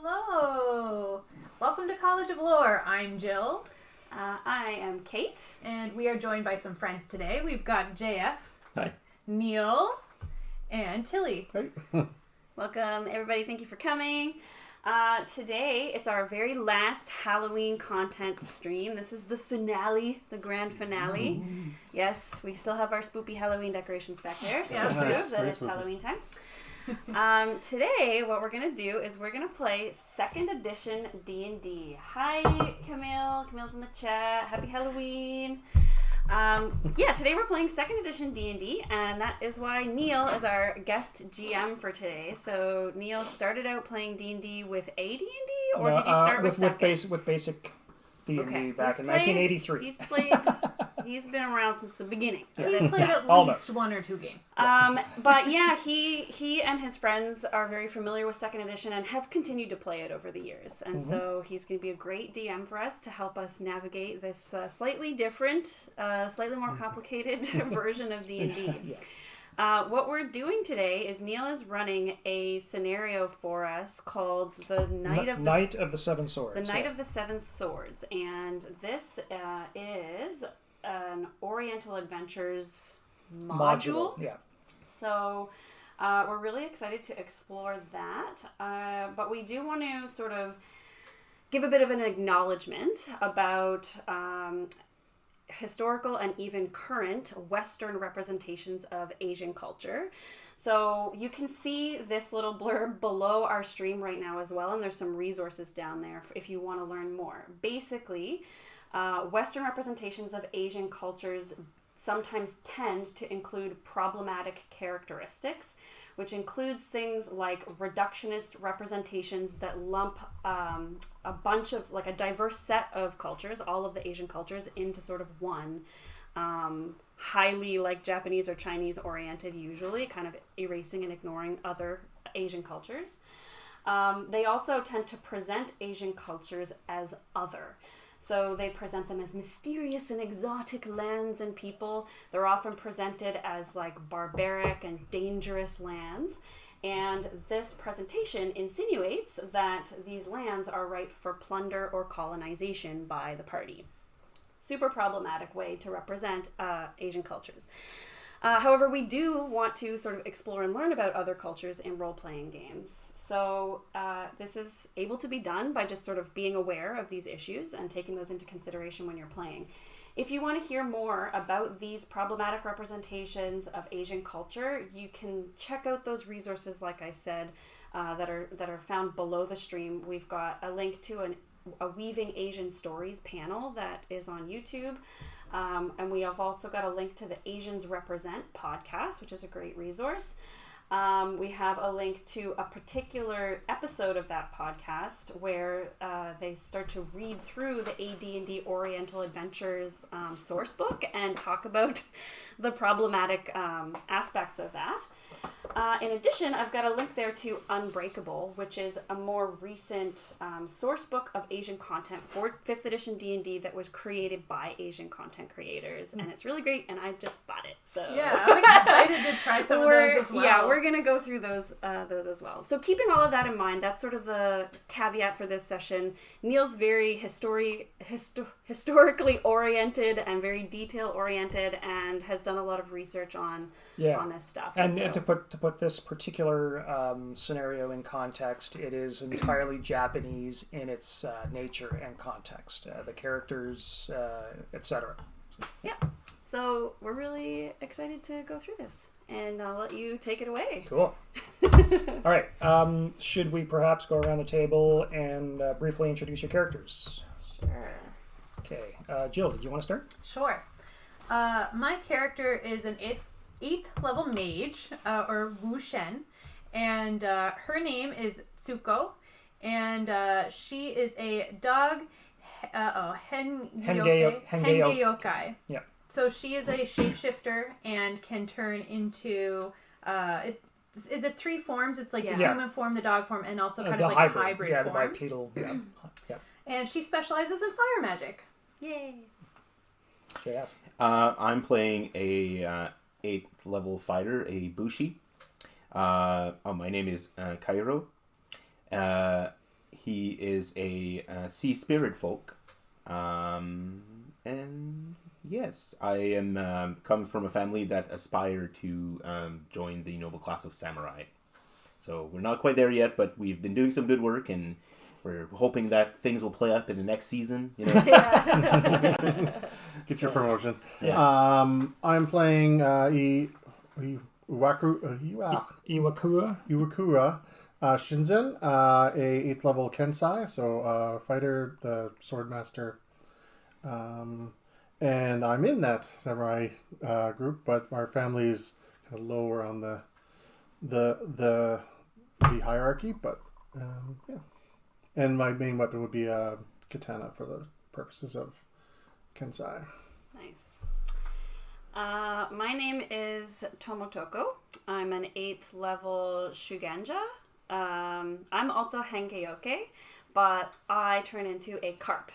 Hello! Welcome to College of Lore. I'm Jill. I am Kate. And we are joined by some friends today. We've got JF. Hi. Neil. And Tilly. Hey. Welcome, everybody. Thank you for coming. Today, it's our very last Halloween content stream. This is the finale, the grand finale. Ooh. Yes, we still have our spoopy Halloween decorations back there to Yeah. prove Nice. that Very it's spooky. Halloween time. Today, what we're going to do is we're going to play 2nd edition D&D. Hi, Camille. Camille's in the chat. Happy Halloween. Today we're playing 2nd edition D&D, and that is why Neil is our guest GM for today. So, Neil started out playing D&D with a D&D, or did you start with second? with basic D&D Okay. back He's in played- 1983. He's been around since the beginning. Yeah. He's played at Almost. least 1 or 2 games. But yeah, he and his friends are very familiar with 2nd edition and have continued to play it over the years. And so he's going to be a great DM for us to help us navigate this slightly different, slightly more complicated version of D&D. Yeah. What we're doing today is Neil is running a scenario for us called the Knight of the Seven Swords. The Knight of the Seven Swords, and this is an Oriental Adventures module. Yeah. So we're really excited to explore that, but we do want to sort of give a bit of an acknowledgement about historical and even current Western representations of Asian culture. So you can see this little blurb below our stream right now as well, and there's some resources down there if you want to learn more. Basically, Western representations of Asian cultures sometimes tend to include problematic characteristics, which includes things like reductionist representations that lump a bunch of, like a diverse set of cultures, all of the Asian cultures, into sort of one, highly like Japanese or Chinese oriented usually, kind of erasing and ignoring other Asian cultures. They also tend to present Asian cultures as other. So they present them as mysterious and exotic lands and people. They're often presented as like barbaric and dangerous lands. And this presentation insinuates that these lands are ripe for plunder or colonization by the party. Super problematic way to represent Asian cultures. However, we do want to sort of explore and learn about other cultures in role-playing games. So this is able to be done by just sort of being aware of these issues and taking those into consideration when you're playing. If you want to hear more about these problematic representations of Asian culture, you can check out those resources, like I said, that are found below the stream. We've got a link to a Weaving Asian Stories panel that is on YouTube. And we have also got a link to the Asians Represent podcast, which is a great resource. We have a link to a particular episode of that podcast where they start to read through the AD&D Oriental Adventures source book and talk about the problematic aspects of that. In addition, I've got a link there to Unbreakable, which is a more recent source book of Asian content for 5th edition D&D that was created by Asian content creators, and it's really great, and I just bought it. So Yeah, I'm excited to try some of those as well. Yeah, we're going to go through those as well. So keeping all of that in mind, that's sort of the caveat for this session. Neil's very historically oriented and very detail oriented, and has done a lot of research on this stuff. And so, to put this particular scenario in context, it is entirely Japanese in its nature and context, the characters, etc. yeah. So we're really excited to go through this, and I'll let you take it away. Cool. All right. Should we perhaps go around the table and briefly introduce your characters? Sure. Okay. Jill, did you want to start? Sure. My character is an 8th level mage, or Wu Shen, and her name is Tsuko, and she is a dog, Hengeyokai. Yeah. So she is a shapeshifter and can turn into, is it 3 forms? It's like the human form, the dog form, and also kind of like a hybrid form. The bipedal. Yeah. And she specializes in fire magic. Yay. JF. I'm playing a 8th level fighter, a Bushi. My name is Kairo. he is a sea spirit folk. And yes, I am come from a family that aspire to join the noble class of samurai. So we're not quite there yet, but we've been doing some good work, and we're hoping that things will play up in the next season. You know, Get your promotion. Yeah. I'm playing Iwakura. Shinzen, a 8th level Kensai, so fighter, the swordmaster. And I'm in that samurai group, but our family is kind of lower on the hierarchy. But yeah, and my main weapon would be a katana for the purposes of Kensai. Nice. My name is Tomotoko. I'm an 8th level Shuganja. I'm also Hengeyoke, but I turn into a carp.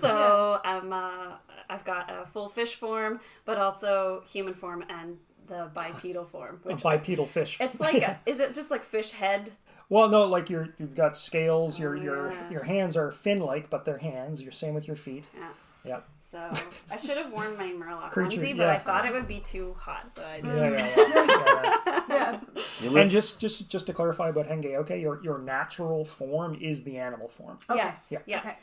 So I've got a full fish form, but also human form and the bipedal form. A bipedal fish. It's like, is it just like fish head? Well, no, like you've got scales. Your hands are fin-like, but they're hands. You're same with your feet. Yeah. Yeah. So I should have worn my Murloc Creature, onesie, but yeah. I thought it would be too hot, so I didn't. Yeah. Yeah. And just to clarify about Hengeyoke, your natural form is the animal form. Okay. Yes. Yeah. Okay.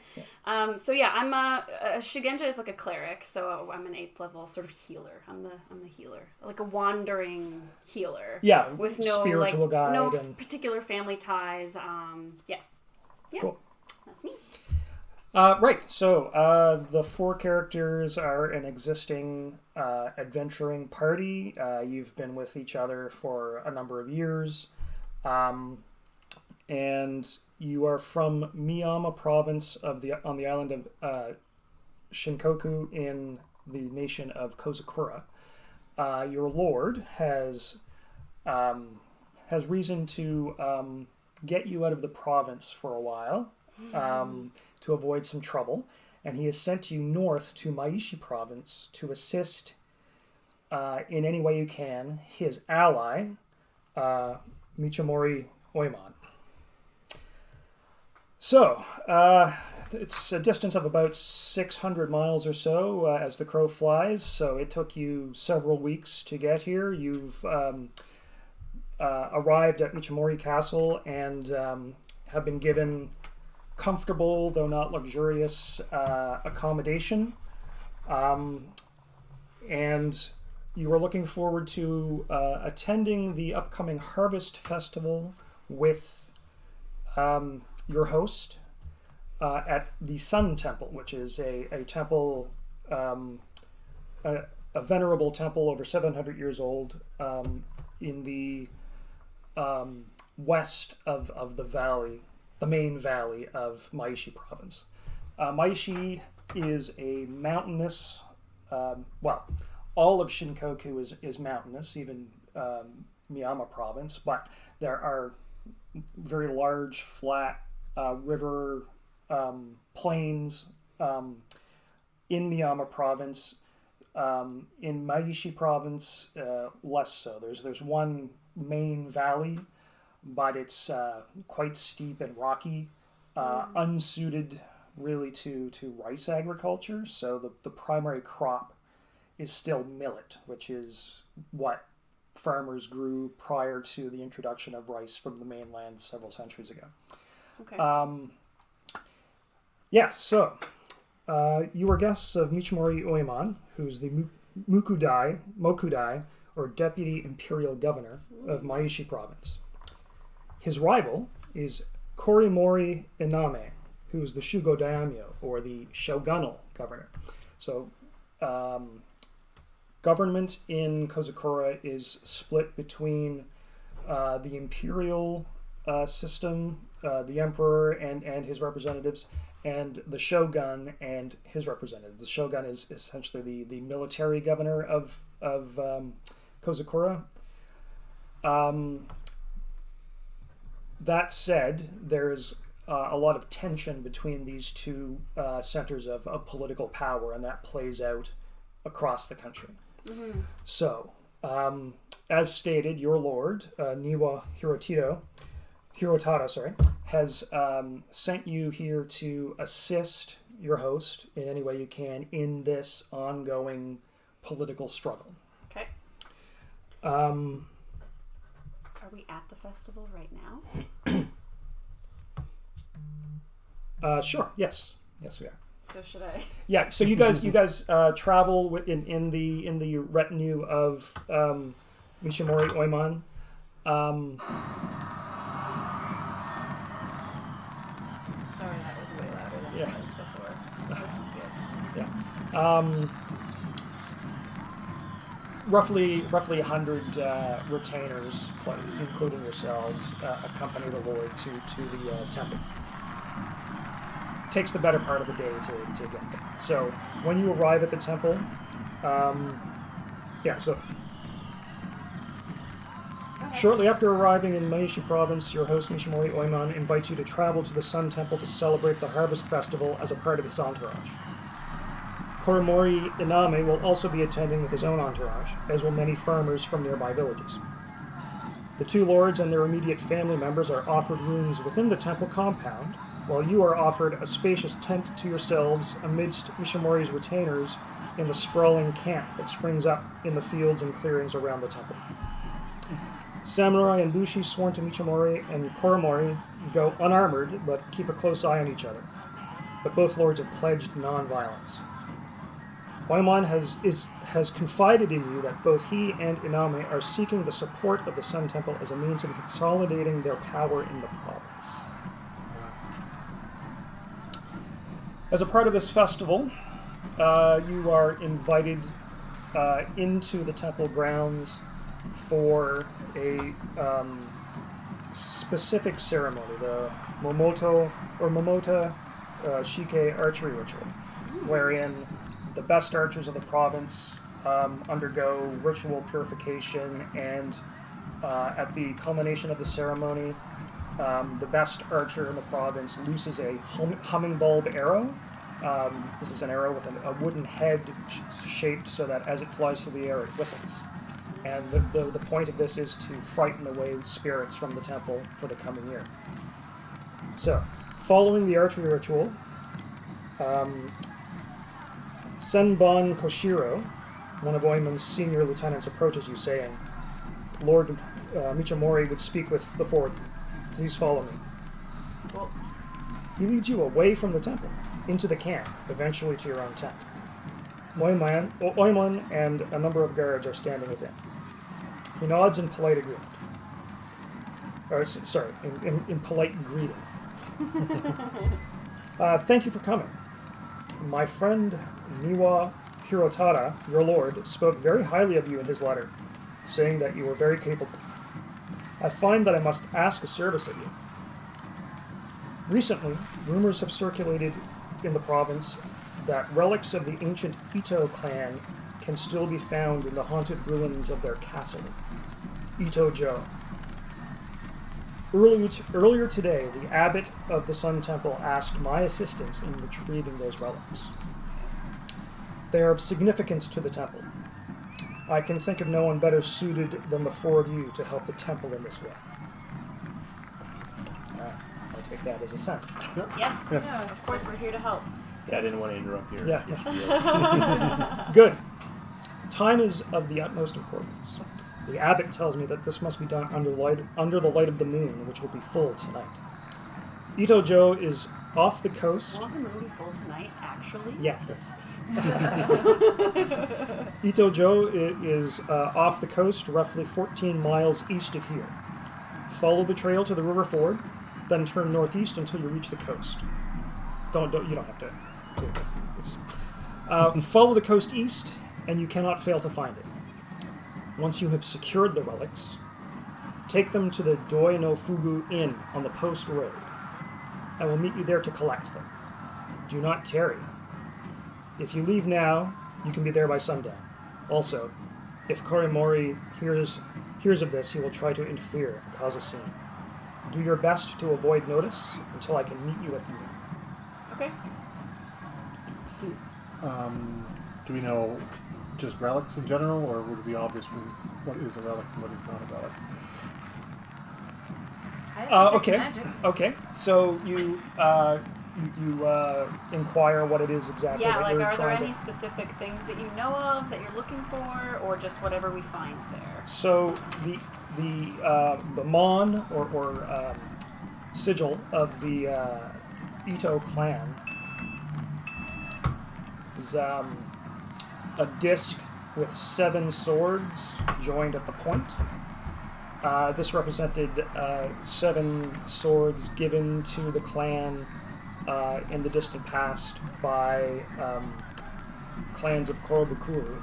So yeah, I'm a Shugenja is like a cleric, so I'm an 8th level sort of healer. I'm the healer, like a wandering healer. Yeah, with no spiritual guide no and particular family ties. Yeah. Cool. That's me. Right, so the 4 characters are an existing adventuring party. You've been with each other for a number of years. And you are from Miyama province on the island of Shinkoku in the nation of Kozukura. Your lord has reason to get you out of the province for a while. To avoid some trouble, and he has sent you north to Maishi province to assist in any way you can his ally, Michamori Oimon. So, it's a distance of about 600 miles or so as the crow flies, so it took you several weeks to get here. You've arrived at Michamori Castle and have been given comfortable, though not luxurious, accommodation. And you are looking forward to attending the upcoming Harvest Festival with your host at the Sun Temple, which is a temple, a venerable temple over 700 years old in the west of the valley, the main valley of Maishi province. Maishi is a mountainous, all of Shinkoku is mountainous, even Miyama province, but there are very large, flat river plains in Miyama province. In Maishi province, less so. There's one main valley, but it's quite steep and rocky, unsuited really to rice agriculture. So the primary crop is still millet, which is what farmers grew prior to the introduction of rice from the mainland several centuries ago. Okay. So you were guests of Michamori Oimon, who's the Mokudai, or Deputy Imperial Governor of Maishi Province. His rival is Korimori Iname, who's the Shugo Daimyo, or the Shogunal Governor. So government in Kozukura is split between the imperial system, the emperor and his representatives, and the shogun and his representatives. The shogun is essentially the military governor of Kozukura. That said, there's a lot of tension between these two centers of political power, and that plays out across the country. Mm-hmm. So, as stated, your lord, Niwa Hirotada, sorry, has sent you here to assist your host in any way you can in this ongoing political struggle. Okay. Are we at the festival right now? Sure. Yes, we are. So should I? Yeah. So you guys travel in the retinue of Mishimori Oimon. Sorry, that was way louder than Yeah. it was before. This is good. Yeah. Roughly 100 retainers, including yourselves, accompany the Lord to the temple. Takes the better part of the day to get there. So when you arrive at the temple, shortly after arriving in Maishi Province, your host Mishimori Oimon invites you to travel to the Sun Temple to celebrate the Harvest Festival as a part of its entourage. Koromori Iname will also be attending with his own entourage, as will many farmers from nearby villages. The two lords and their immediate family members are offered rooms within the temple compound, while you are offered a spacious tent to yourselves amidst Mishimori's retainers in the sprawling camp that springs up in the fields and clearings around the temple. Samurai and Bushi sworn to Mishimori and Koromori go unarmored, but keep a close eye on each other. But both lords have pledged non-violence. Oimon has confided in you that both he and Iname are seeking the support of the Sun Temple as a means of consolidating their power in the province. As a part of this festival, you are invited into the temple grounds for a specific ceremony, the Momota Shike archery ritual, wherein the best archers of the province undergo ritual purification, and at the culmination of the ceremony, the best archer in the province looses a humming bulb arrow. This is an arrow with a wooden head shaped so that as it flies through the air, it whistles. And the point of this is to frighten away spirits from the temple for the coming year. So, following the archery ritual, Senbon Koshiro, one of Oimon's senior lieutenants, approaches you saying, "Lord Michamori would speak with the four of you. Please follow me." Well, He leads you away from the temple, into the camp, eventually to your own tent. Oimon and a number of guards are standing within. He nods in polite agreement. In polite greeting. Thank you for coming. My friend Niwa Hirotada, your lord, spoke very highly of you in his letter, saying that you were very capable. I find that I must ask a service of you. Recently, rumors have circulated in the province that relics of the ancient Ito clan can still be found in the haunted ruins of their castle, Ito-jo. Earlier today, the abbot of the Sun Temple asked my assistance in retrieving those relics. They are of significance to the temple. I can think of no one better suited than the four of you to help the temple in this way. I'll take that as assent. yes. Yes. Yeah, of course, we're here to help. Yeah, I didn't want to interrupt your. Yeah. your spiel. Good. Time is of the utmost importance. The abbot tells me that this must be done under the light of the moon, which will be full tonight. Ito-jo is off the coast. Will the moon be full tonight, actually? Yes. Ito-jo is off the coast, roughly 14 miles east of here. Follow the trail to the river ford, then turn northeast until you reach the coast. You don't have to do this. Follow the coast east, and you cannot fail to find it. Once you have secured the relics, take them to the Doi no Fugu Inn on the Post Road. I will meet you there to collect them. Do not tarry. If you leave now, you can be there by sundown. Also, if Koromori hears of this, he will try to interfere and cause a scene. Do your best to avoid notice until I can meet you at the inn. Okay. Do we know just relics in general, or would it be obvious what is a relic and what is not a relic? I have to check Okay. magic. Okay. So you inquire what it is exactly Yeah, that like you're are there trying any to... specific things that you know of that you're looking for, or just whatever we find there? So the mon or sigil of the Ito clan is a disc with 7 swords joined at the point. This represented 7 swords given to the clan in the distant past by clans of Korobukuru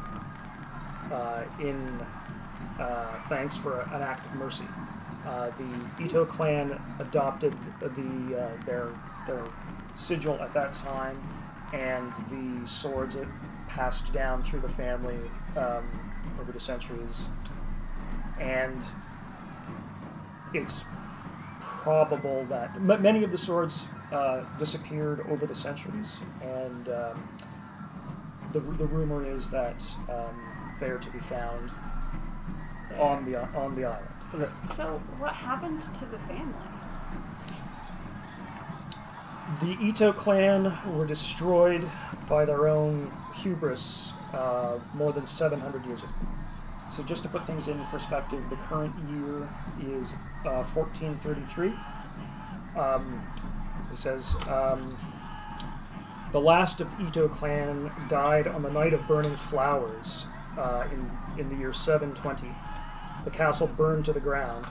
in thanks for an act of mercy. The Ito clan adopted their sigil at that time, and the swords passed down through the family over the centuries. And it's probable that many of the swords disappeared over the centuries, and the rumor is that they're to be found on the island. Okay. So, what happened to the family? The Ito clan were destroyed by their own hubris more than 700 years ago. So just to put things in perspective, the current year is 1433. It says, the last of Ito clan died on the night of burning flowers in the year 720. The castle burned to the ground.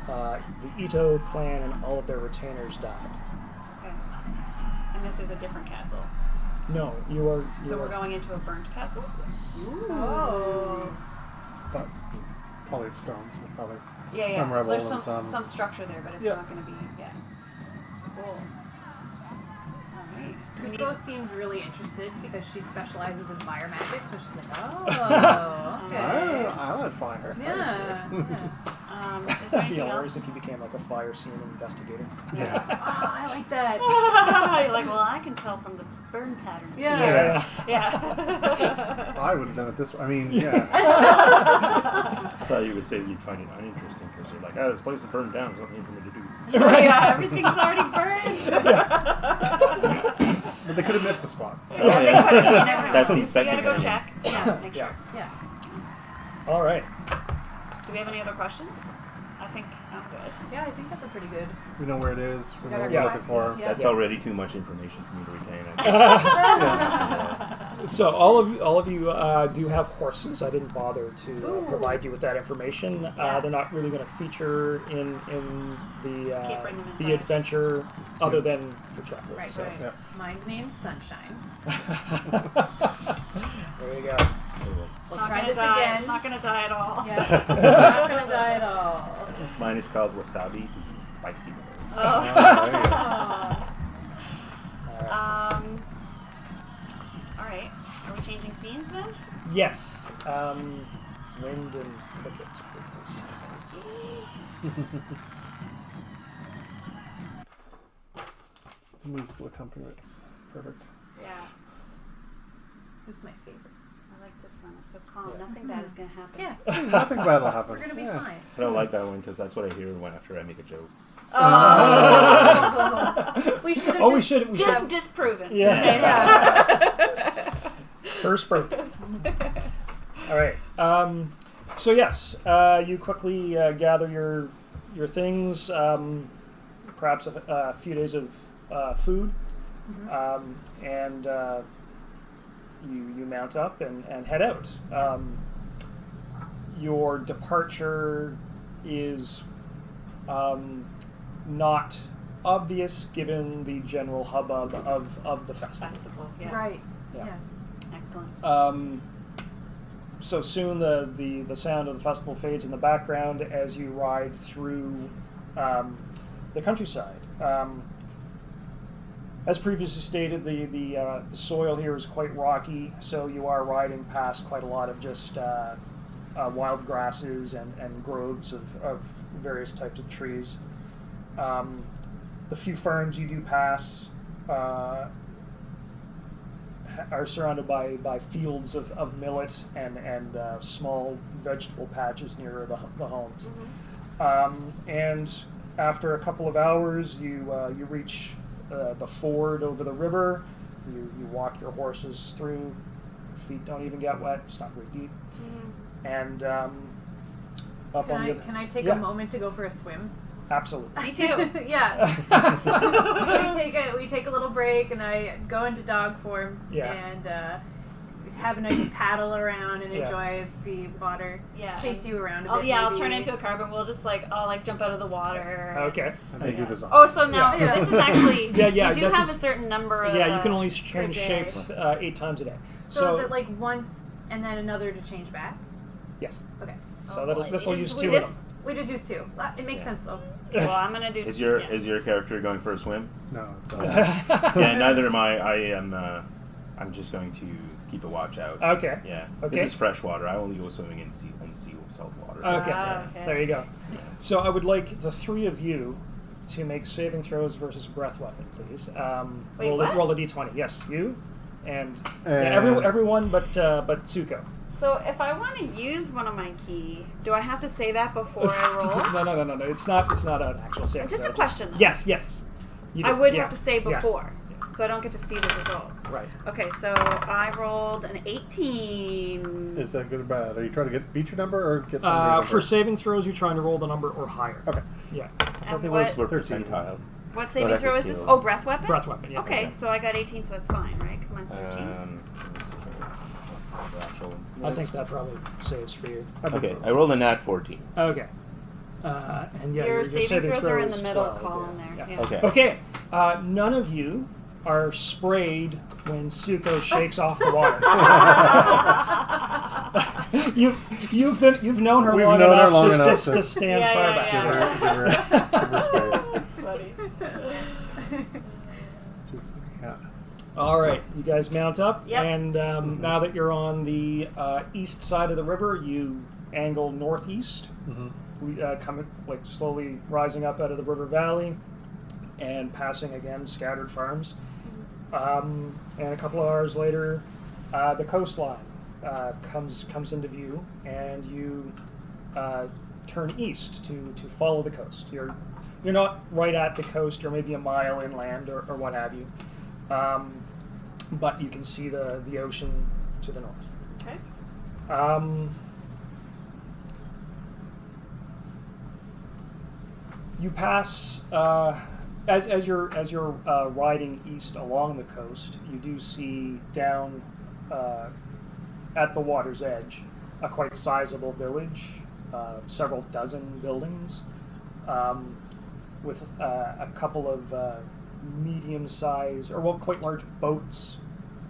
The Ito clan and all of their retainers died. Okay. And this is a different castle. No, you are... So we're going into a burnt castle? Yes. Ooh. Oh. But probably stone, so probably Yeah. some rebel There's and some structure there, but it's Yeah. not going to be... Yeah. Cool. Alright. So we need- Zuko seemed really interested because she specializes in fire magic, so she's like, oh, okay. I like fire. Yeah. is there It'd be anything hilarious else? if you became like a fire scene investigator. Yeah. Oh, I like that. You're like, well, I can tell from the burn patterns. Yeah. here." Yeah. I would have done it this way. I mean, yeah. I thought you would say you'd find it uninteresting because you're like, oh, this place is burned down. There's nothing for me to do. Yeah, everything's already burned. But they could have missed a spot. Oh, yeah. You never know. That's the So you inspecting gotta go enemy. check. Yeah, make Yeah. sure. Yeah. All right. Do we have any other questions? I think I'm good. Yeah, I think that's a pretty good. We know where it is. We know Got what our we're looking glasses, for. yeah. That's already too much information for me to retain. I So all of you do have horses. I didn't bother to provide you with that information. Yeah. They're not really going to feature in the Can't bring them the inside. adventure other than the chapter. Right, So right. Yeah. Mine's name's Sunshine. there you go. We'll It's not try gonna this die. again. It's not gonna die at all. Yeah. It's not gonna die at all. Mine is called Wasabi because it's spicy. Oh, there you go. All right. Are we changing scenes then? Yes. Wind and crickets, please. Musical accompaniments. Perfect. Yeah. This is my favorite. I like this one. It's so calm. Yeah. Nothing bad is gonna happen. Yeah. Nothing bad will happen. We're gonna be Yeah. fine. I don't like that one because that's what I hear after I make a joke. Oh. We should have Oh, we just... should. Just disproven. Yeah. Yeah. First broken. All right. So yes, you quickly gather your things. Perhaps a few days of food, and you mount up and head out. Your departure is not obvious given the general hubbub of the festival. Festival. Yeah. Right. Yeah. Yeah. Excellent. So soon the sound of the festival fades in the background as you ride through the countryside. As previously stated, the soil here is quite rocky, so you are riding past quite a lot of just wild grasses and groves of various types of trees. The few farms you do pass are surrounded by fields of millet and small vegetable patches near the homes. And after a couple of hours, you reach the ford over the river. You walk your horses through. Your feet don't even get wet. It's not very deep. And up on the other. Can I take Yeah. a moment to go for a swim? Absolutely. Me too. Yeah. So we take a little break, and I go into dog form Yeah. and have a nice paddle around and Yeah. enjoy the water. Yeah. Chase you around a Oh bit. yeah, I'll maybe. turn into a carbon. We'll just I'll jump out of the water. Okay. And they do this on. Oh, so now Yeah. this is actually Yeah, you do this have is- a certain number of Yeah, you can only change day. shape 8 times a day. So is it like once and then another to change back? Yes. Okay. So boy. this will Is- use we 2 just- of them. We just used 2. It makes Yeah. sense though. Well, I'm gonna do. Is your character going for a swim? No, it's Yeah, neither am I. I am. I'm just going to keep a watch out. Okay. Yeah. Okay. This is fresh water. I only go swimming in salt water. Okay. Ah, okay. There you go. So I would like the 3 of you to make saving throws versus breath weapon, please. Wait, roll, what? roll a d20. Yes, you and And- everyone but Tsuko. So if I want to use one of my key, do I have to say that before I roll? No. It's not an actual saving Just a throw. question, though. Yes. You I do. would Yeah. have to say Yes. before, so I don't get to see the result. Right. Okay, so I rolled an 18. Is that good or bad? Are you trying to beat your number or get under your number? For saving throws, you're trying to roll the number or higher. Okay. Yeah. And think what, We're 13. percentile. what saving that's a throw is this? skill. Oh, breath weapon? Breath weapon. Yeah. Okay, so I got 18, so it's fine, right? Because mine's 13. I think that probably saves for you. Okay, I rolled a nat 14. Okay. And yeah, Your saving throws throw are in is the middle 12, column yeah. there. Yeah. Yeah. Okay. Okay. None of you are sprayed when Tsuko shakes off the water. you've known her We've long known her enough long just enough to to- stand Yeah, far yeah, back. yeah. Give her space. That's funny. Yeah. All right, you guys mount up, Yep. and now that you're on the east side of the river, you angle northeast. Coming slowly rising up out of the river valley, and passing again scattered farms. And a couple of hours later, the coastline comes into view, and you turn east to follow the coast. You're not right at the coast. You're maybe a mile inland or what have you, but you can see the ocean to the north. Okay. You pass as you're riding east along the coast. You do see down at the water's edge a quite sizable village, several dozen buildings, with a couple of medium-sized quite large boats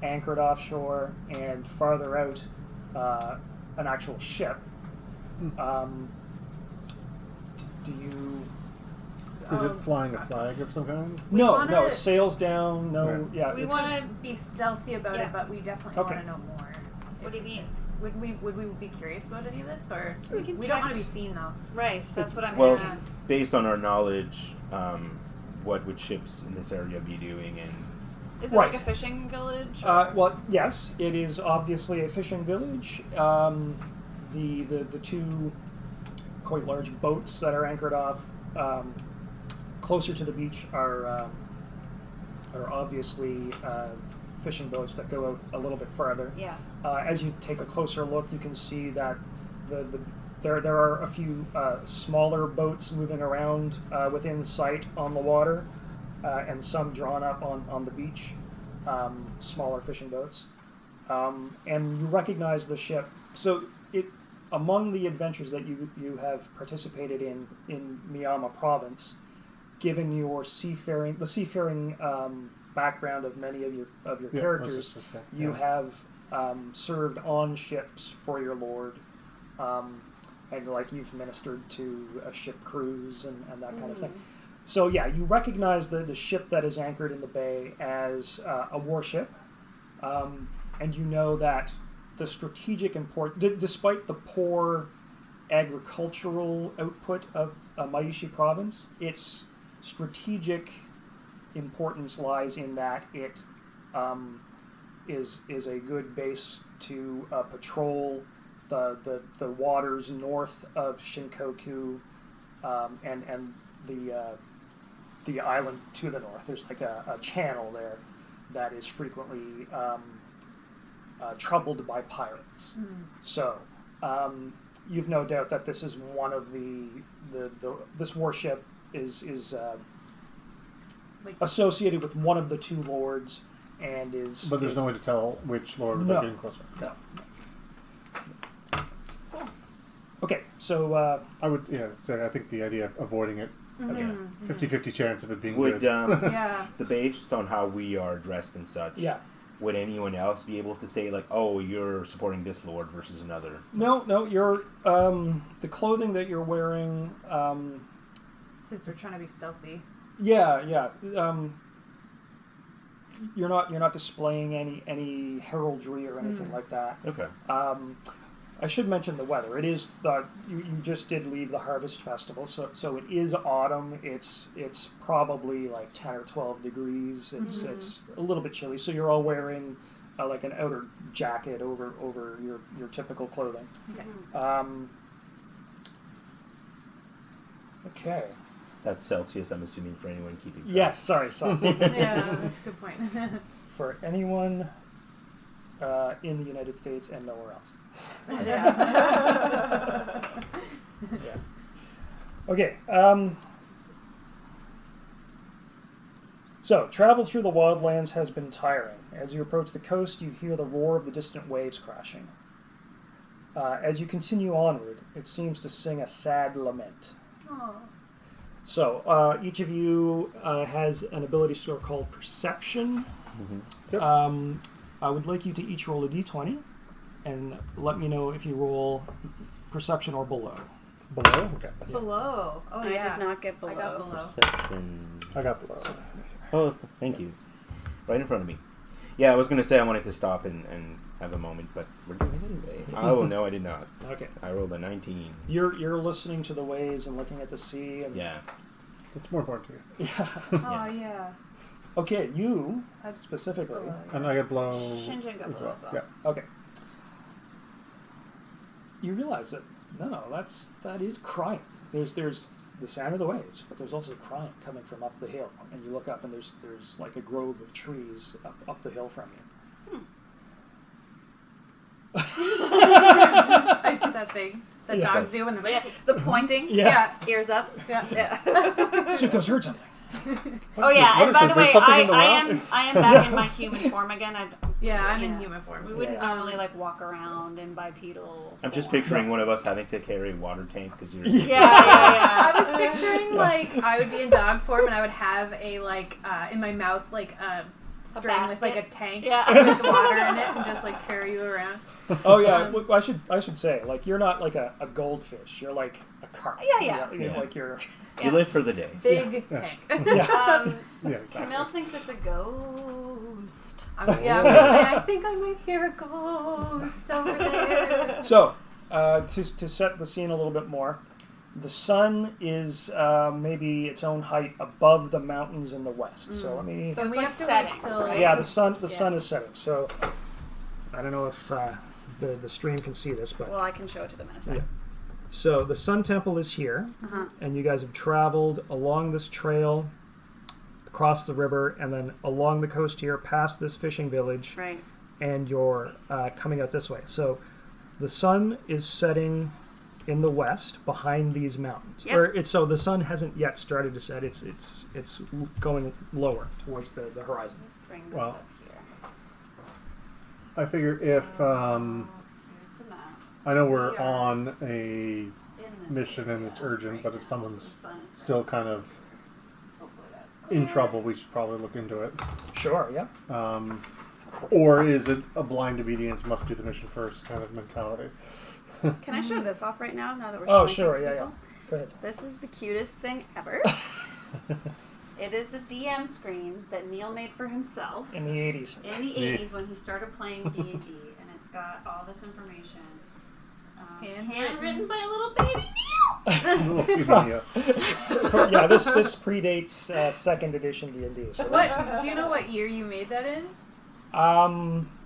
anchored offshore, and farther out an actual ship. Do you? Is it flying a flag of some kind? No, wanna- sails down. No, Right. yeah. We it's- want to be stealthy about Yeah. it, but we definitely Okay. want to know more. What do you mean? Would we be curious about any of this, or We can don't check- want to be seen though? Right, that's what I'm Well, gonna... based on our knowledge, what would ships in this area be doing? And Is it Right. like a fishing village? or- Well, yes, it is obviously a fishing village. The two quite large boats that are anchored off closer to the beach are obviously fishing boats that go out a little bit farther. Yeah. As you take a closer look, you can see that there are a few smaller boats moving around within sight on the water, and some drawn up on the beach, smaller fishing boats. And you recognize the ship. So among the adventures that you have participated in Miyama Province, given your seafaring background of many of your Yeah, I was characters, just gonna say, you yeah. have served on ships for your lord, and you've ministered to a ship cruise and that kind of thing. So yeah, you recognize the ship that is anchored in the bay as a warship, and you know that the strategic despite the poor agricultural output of Maishi Province, its strategic importance lies in that it is a good base to patrol the waters north of Shinkoku, and the island to the north. There's like a channel there that is frequently troubled by pirates. So you've no doubt that this is one of this warship is Like- associated with one of the two lords, and is. But there's no way to tell which lord No. they're getting closer. No. Okay, so I would, say I think the idea of avoiding it, Okay. 50-50 chance of it being Would good. Yeah. the based on how we are dressed and such? yeah, Would anyone else be able to say like, oh, you're supporting this lord versus another? no, you're the clothing that you're wearing. Since we're trying to be stealthy. Yeah. You're not displaying any heraldry or anything like that. Okay. I should mention the weather. It is you just did leave the harvest festival, so it is autumn. It's probably like 10 or 12 degrees. It's a little bit chilly. So you're all wearing like an outer jacket over your typical clothing. Okay. Okay. That's Celsius, I'm assuming, for anyone keeping track. Yes. Sorry. Yeah, that's a good point. For anyone in the United States and nowhere else. Yeah. Yeah. Okay. So, travel through the wildlands has been tiring. As you approach the coast, you hear the roar of the distant waves crashing. As you continue onward, it seems to sing a sad lament. Oh. So, each of you has an ability score called Perception. Yep. I would like you to each roll a d20, and let me know if you roll Perception or below. Below? Okay. Below. Oh, I yeah. did not get below. I got below. Perception. I got below. Oh, thank you. Right in front of me. Yeah, I was going to say I wanted to stop and have a moment, but we're doing it anyway. Oh, no, I did not. Okay. I rolled a 19. You're listening to the waves and looking at the sea. And, Yeah. It's more important to you. Yeah. Oh, yeah. Okay, you specifically. Below, And I got below Shinjin got as below well. as well. Yeah. Okay. You realize that that is crying. There's the sound of the waves, but there's also crying coming from up the hill. And you look up and there's like a grove of trees up the hill from you. I did that thing that Yeah. dogs do when they're Yeah, like, the pointing. Yeah. Ears up. yeah. Yeah. Suko's heard something. Oh yeah, What and is by it? the There's way, something in the I round? am back in my human form again. Yeah, I'm in Yeah. human form. We wouldn't Yeah. normally like walk around in bipedal. I'm just form. picturing one of us having to carry a water tank because you're... Yeah. I was picturing like I would be in dog form and I would have a like in my mouth like a string with like a basket? tank Yeah. with water in it and just like carry you around. Oh yeah, well, I should say, like, you're not like a goldfish. You're like a carp. Yeah. Yeah. Like you're. You live for the day. Big Yeah. tank. Yeah. Yeah, exactly. Camille thinks it's a ghost. I'm gonna say I think I might hear a ghost over there. So, to set the scene a little bit more, the sun is maybe its own height above the mountains in the west. So let me. So And it's we like have to setting, wait till- right? Yeah, the sun is setting. So I don't know if the stream can see this, but Well, I can show it to them in a second. Yeah. So the Sun Temple is here, Uh-huh. and you guys have traveled along this trail, across the river, and then along the coast here, past this fishing village, Right. and you're coming out this way. So the sun is setting in the west behind these mountains. Yep. So the sun hasn't yet started to set. It's going lower towards the horizon. Let's bring this Well, up here. I figure if Here's the map. I know we're We are on a In this mission and area it's urgent, right but now. if someone's The sun is setting. still kind of Hopefully that's in clear. trouble, we should probably look into it. Sure, yeah. Or is it a blind obedience, must do the mission first kind of mentality? Can I show this off right now? Now that we're Oh, showing sure, things to yeah, people? Go ahead. This is the cutest thing ever. It is a DM screen that Neil made for himself In the 80s. in the Yeah. 80s when he started playing D&D, and it's got all this information. Handwritten. Handwritten by a little baby Neil. Yeah. Yeah, this predates second edition D&D. So What? Do you know what year you made that in?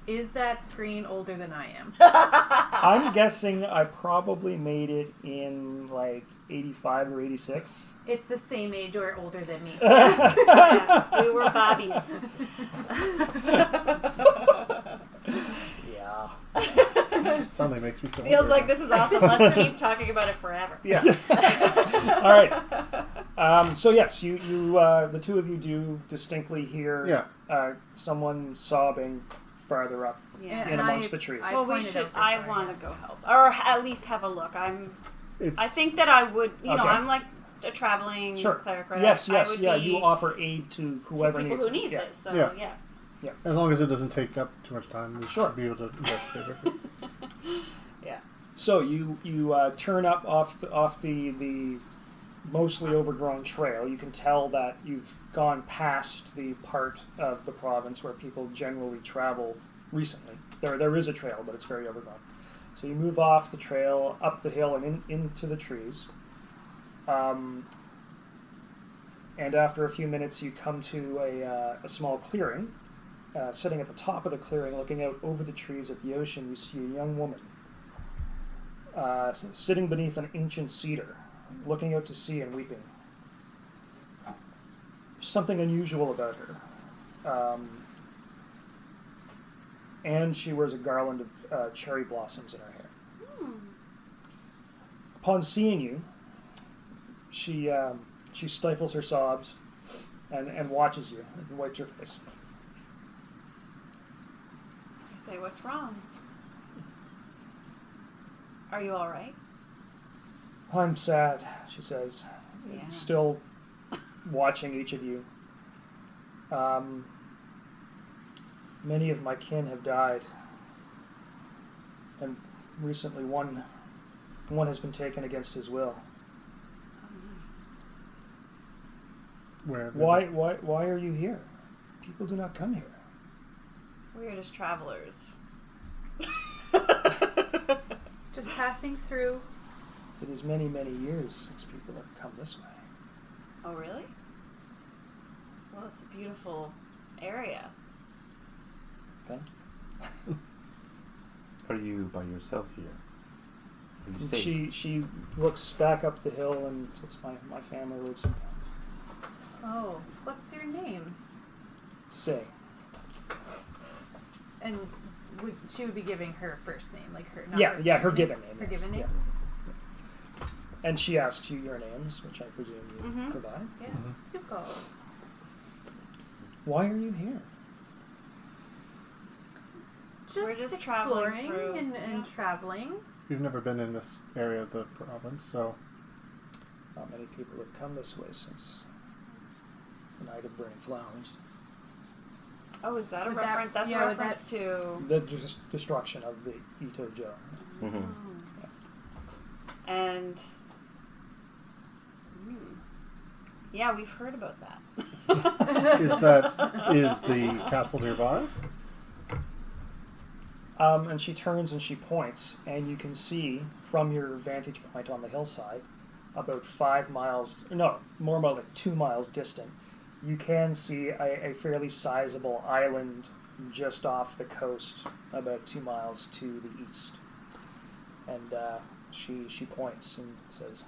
Is that screen older than I am? I'm guessing I probably made it in like 85 or 86. It's the same age or older than me. Yeah, we were bobbies. Yeah. Suddenly makes me feel Feels weird like now. this is awesome. Let's keep talking about it forever. Yeah. All right. So yes, you the two of you do distinctly hear someone sobbing farther up Yeah. in amongst the trees. Well, we pointed should. out the I fire. want to go help, or at least have a look. I think that I would. You know, Okay. I'm like a traveling Sure. cleric, right? Yes, I yes, would yeah. be You offer aid to whoever people needs who it. needs Yeah. it. So Yeah. yeah. As long as it doesn't take up too much time, we Sure. should be able to investigate it. So you turn up off the mostly overgrown trail. You can tell that you've gone past the part of the province where people generally travel recently. There is a trail, but it's very overgrown. So you move off the trail, up the hill, and into the trees. And after a few minutes, you come to a small clearing. Sitting at the top of the clearing, looking out over the trees at the ocean, you see a young woman sitting beneath an ancient cedar, looking out to sea and weeping. There's something unusual about her. And she wears a garland of cherry blossoms in her hair. Upon seeing you, she stifles her sobs and watches you and wipes her face. I say, what's wrong? Are you all right? I'm sad, she says, Yeah. still watching each of you. Many of my kin have died, and recently one has been taken against his will. Where Why are you here? People do not come here. We're just travelers. Just passing through. It is many, many years since people have come this way. Oh, really? Well, it's a beautiful area. Thank you. Are you by yourself here? Are you And safe? she looks back up the hill and says, my family lives in Oh, what's your name? Say. And she would be giving her first name, like her. Yeah, her given name. Her yes. given name. Yeah. And she asks you your names, which I presume you provide. Yeah. Super. Why are you here? Just, We're just traveling exploring through, and yeah. traveling. We've never been in this area of the province, so Not many people have come this way since the night of burning flowers. Oh, is that a Would that- reference? That's yeah, a would reference to. The destruction of the Ito Joe. Mm-hmm. And. Yeah, we've heard about that. is the castle nearby? And she turns and she points, and you can see from your vantage point on the hillside, about 5 miles, no, more about like 2 miles distant, you can see a fairly sizable island just off the coast, about 2 miles to the east. And she points and says,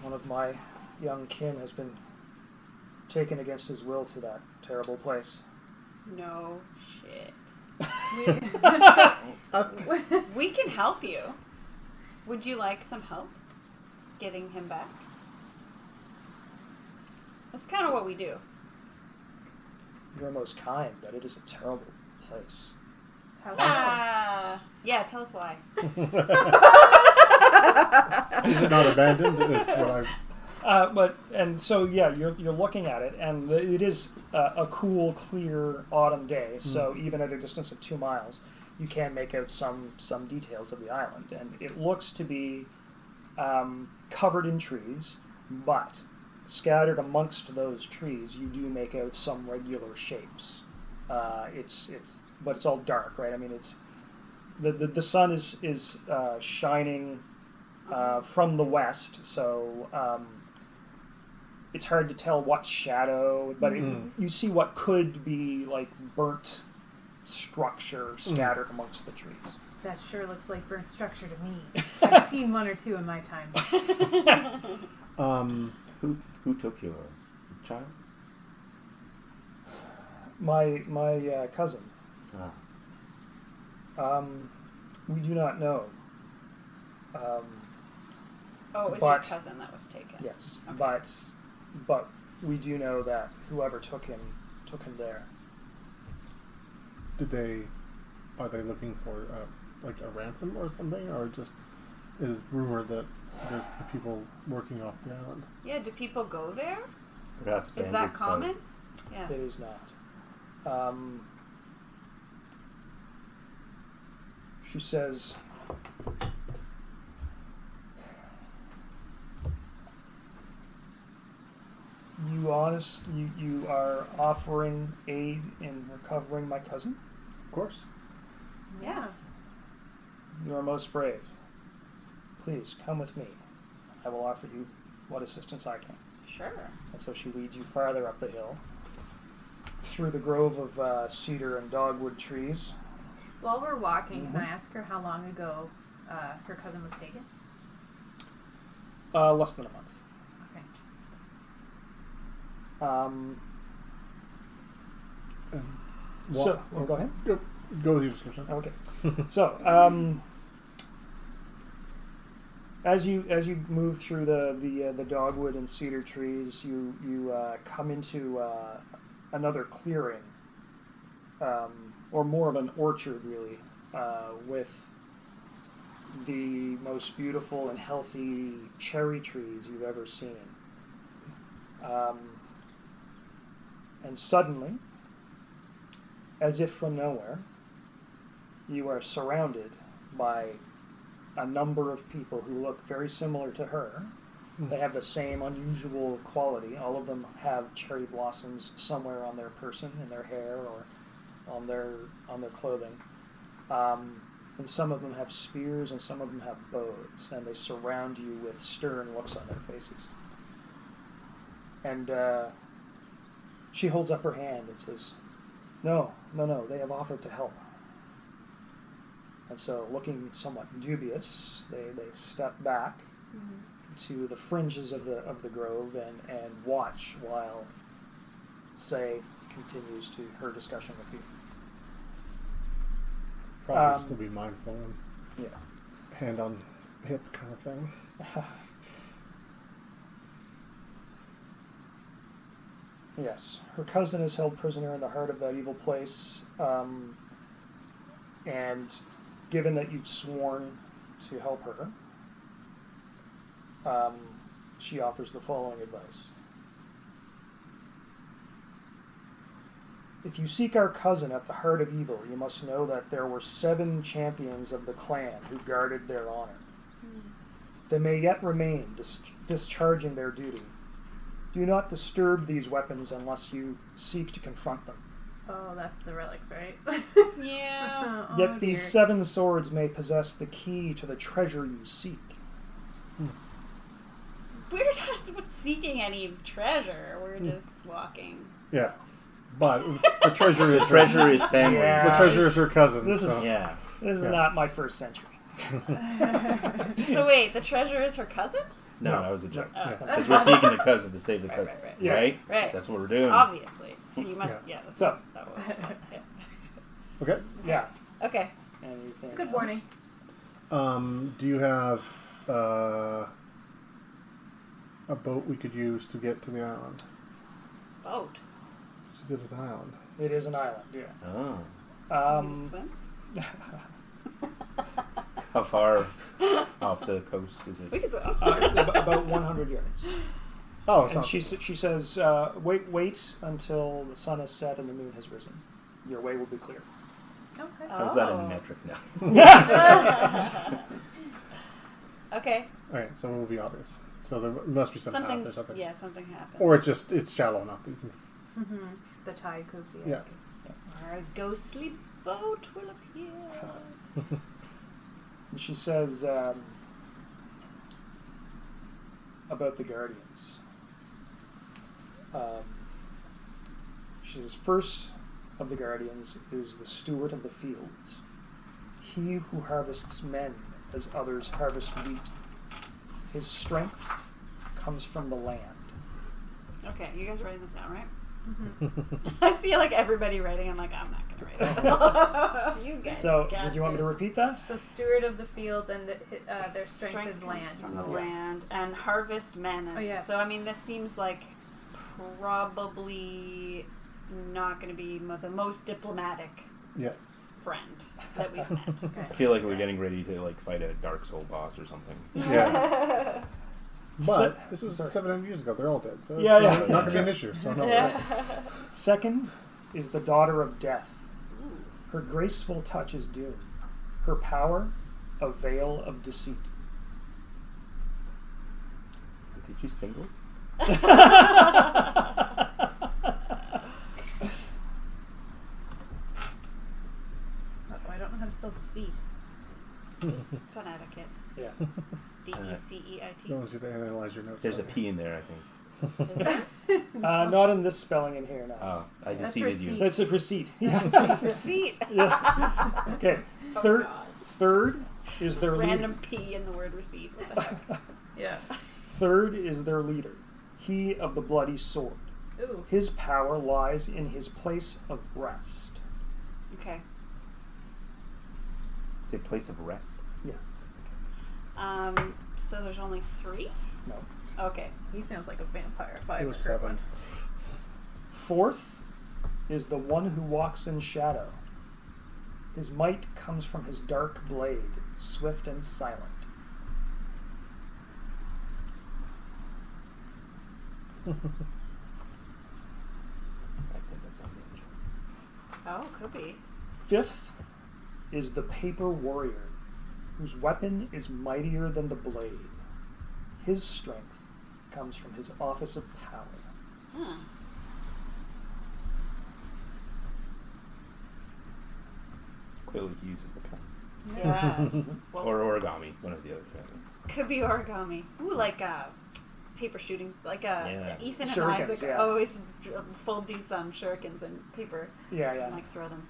one of my young kin has been taken against his will to that terrible place. No shit. We, We can help you. Would you like some help getting him back? That's kind of what we do. You're most kind, but it is a terrible place. how Yeah, tell us why. Is it not abandoned? Is what So you're looking at it, and it is a cool, clear autumn day. So even at a distance of 2 miles, you can make out some details of the island, and it looks to be covered in trees, but scattered amongst those trees, you do make out some regular shapes. But it's all dark, right? I mean, it's the sun is shining from the west, so. It's hard to tell what's shadow, but you see what could be like burnt structure scattered amongst the trees. That sure looks like burnt structure to me. I've seen one or two in my time. Who took your child? My cousin. Ah. We do not know. Oh, it was your But- cousin that was taken. Yes, Okay. but we do know that whoever took him there. Are they looking for like a ransom or something, or just is rumor that there's people working off the island? Yeah, do people go there? Perhaps Is that bandits, common? Yeah. It is not. She says, you are offering aid in recovering my cousin? Of course. Yes. You are most brave. Please, come with me. I will offer you what assistance I can. Sure. And so she leads you farther up the hill, through the grove of cedar and dogwood trees. While we're walking, can I ask her how long ago her cousin was taken? Less than a month. Okay. Go ahead. Go with your description. Okay. So, as you move through the dogwood and cedar trees, you come into another clearing, or more of an orchard, really, with the most beautiful and healthy cherry trees you've ever seen. And suddenly, as if from nowhere, you are surrounded by a number of people who look very similar to her. They have the same unusual quality. All of them have cherry blossoms somewhere on their person, in their hair, or on their clothing. And some of them have spears, and some of them have bows, and they surround you with stern looks on their faces. And she holds up her hand and says, No, they have offered to help. And so, looking somewhat dubious, they step back to the fringes of the grove and watch while Say continues to her discussion with you. Probably still be mindful and Yeah. hand on hip kind of thing. Yes, her cousin is held prisoner in the heart of that evil place, and given that you've sworn to help her, she offers the following advice. If you seek our cousin at the heart of evil, you must know that there were 7 champions of the clan who guarded their honor. They may yet remain, discharging their duty. Do not disturb these weapons unless you seek to confront them. Oh, that's the relics, right? Yeah. Oh, Yet these dear. 7 swords may possess the key to the treasure you seek. We're not seeking any treasure. We're just walking. Yeah, but the treasure is Treasure is family. Yeah. the treasure is her cousin. This so. is- Yeah. This is Yeah. not my first century. So wait, the treasure is her cousin? No, that was a joke. Oh. Because we're seeking the cousin to save the Right, cousin. right, right. Yeah. Right? Right. That's what we're doing. Obviously. So you must. Yeah. That So- was, that was yeah. Okay. Yeah. Okay. Anything It's good else? warning. Do you have a boat we could use to get to the island? Boat. She said it's an island. It is an island, yeah. Oh. Can you swim? How far off the coast is We it? can swim. About 100 yards. Oh, it's And not. she says, wait until the sun has set and the moon has risen. Your way will be clear. Okay. How's that Oh. in metric now? Okay. All right, so it will be obvious. So there must be some path Something. or something. Yeah, something happened. Or it's shallow enough that you can. Mm-hmm. The tide could be. Yeah. Our ghostly boat will appear. And she says about the guardians. She says, first of the guardians is the steward of the fields. he who harvests men as others harvest wheat. His strength comes from the land. Okay, you guys are writing this down, right? I see like everybody writing. I'm like, I'm not gonna write it. You guys. So, got did you want me to this. repeat that? So steward of the fields and their strength is comes land. from the Yeah. land and harvest men. Oh, yes. So I mean, this seems like probably not going to be the most diplomatic Yeah. friend that we've met. Okay. I feel like we're getting ready to like fight a Dark Soul boss or something. Yeah. But Se- this was sorry. 700 years ago. They're all dead. So Yeah, it's yeah. not going to be an issue. So no. Yeah. Second is the daughter of death. Her graceful touch is doom. Her power, a veil of deceit. Did you single? I don't know how to spell deceit. It's fun etiquette. Yeah. D-E-C-E-I-T. No one's going to analyze your notes. There's a P in there, I think. Is there? Not in this spelling in here, no. Oh, I That's deceived you. receipt. That's a receipt. Yeah. It's receipt. Okay. Oh, Third, God. third is their leader. Random P in the word receipt. What the heck? Yeah. Third is their leader. He of the bloody sword. Ooh. His power lies in his place of rest. Okay. Say place of rest. Yes. So there's only 3? No. Okay. He sounds like a vampire. If I It ever was heard 7. one. Fourth is the one who walks in shadow. His might comes from his dark blade, swift and silent. I think that's on the Oh, could be. Fifth is the paper warrior, whose weapon is mightier than the blade. His strength comes from his office of power. Huh. Clearly he uses the pen. Yeah. Well, Or origami, one of the other two. could be origami. Ooh, like paper shootings. Like Yeah. Ethan and Shurikens, Isaac yeah. always fold these shurikens in paper Yeah, and yeah. like throw them.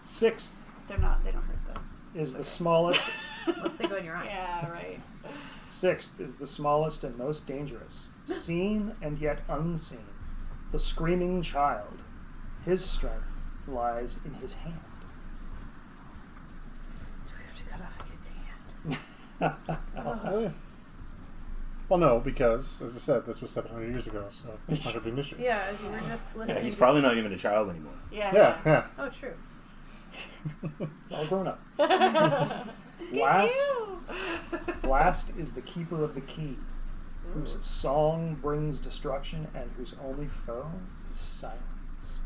Sixth They don't hurt though. is the Okay. smallest. Let's think in your eye. Yeah, right. Sixth is the smallest and most dangerous, seen and yet unseen. The screaming child. His strength lies in his hand. Do we have to cut off a kid's hand? Really? Well, no, because, as I said, this was 700 years ago, so it's not going to be an issue. Yeah, as we were just listening. Yeah, he's to probably some- not even a child anymore. Yeah. Yeah, yeah. Oh, true. It's all grown up. Last. Last is the keeper of the key, whose song brings destruction and whose only foe is silence.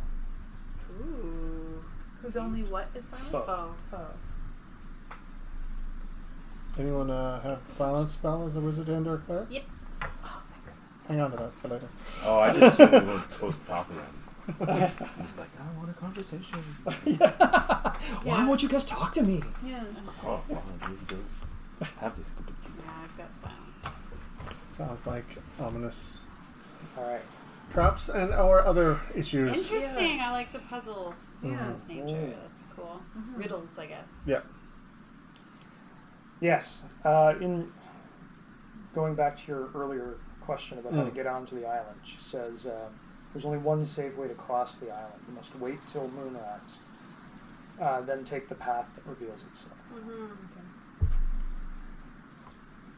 Ooh. Who's only what is silent? Foe. Foe. Anyone have silence spell as a wizard and or cleric? Yep. Hang on to that for later. Oh, I just assumed we weren't supposed to talk about him. He's like, I want a conversation. Why won't you guys talk to me? Yeah. Oh, fine, here you go. Have this stupid key. Yeah, I've got silence. Sounds like ominous All right. traps and or other issues. Interesting. I like the puzzle Yeah. nature. Mm. That's cool. Riddles, I guess. Yeah. Yes. In going back to your earlier question about how to get onto the island, she says there's only one safe way to cross the island. You must wait till moonrise, then take the path that reveals itself.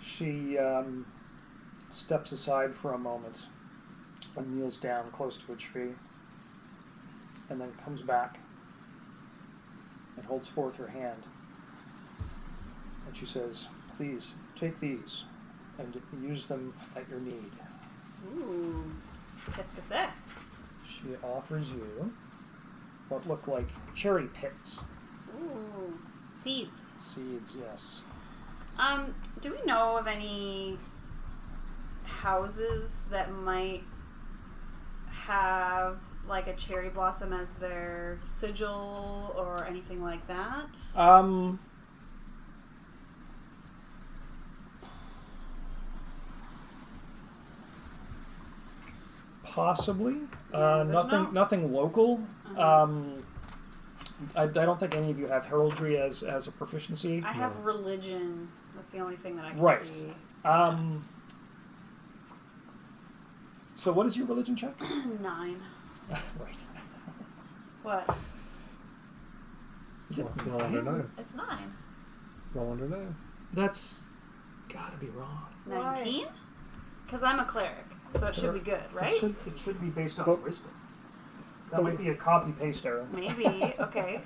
She steps aside for a moment and kneels down close to a tree, and then comes back and holds forth her hand. And she says, please, take these and use them at your need. Ooh. Qu'est-ce que c'est? She offers you what look like cherry pits. Ooh. Seeds. Seeds, yes. Do we know of any houses that might have like a cherry blossom as their sigil or anything like that? Possibly. Yeah, there's Nothing no- nothing local. I don't think any of you have heraldry as a proficiency. I have religion. That's the only thing that I can Right. see. So what is your religion check? 9. Right. What? Is it Roll under 9. It's 9. Roll under 9. That's gotta be wrong. 19? Because I'm a cleric, so it should be good, right? It should be based on Well- wisdom. That might be a copy paste error. Maybe. Okay.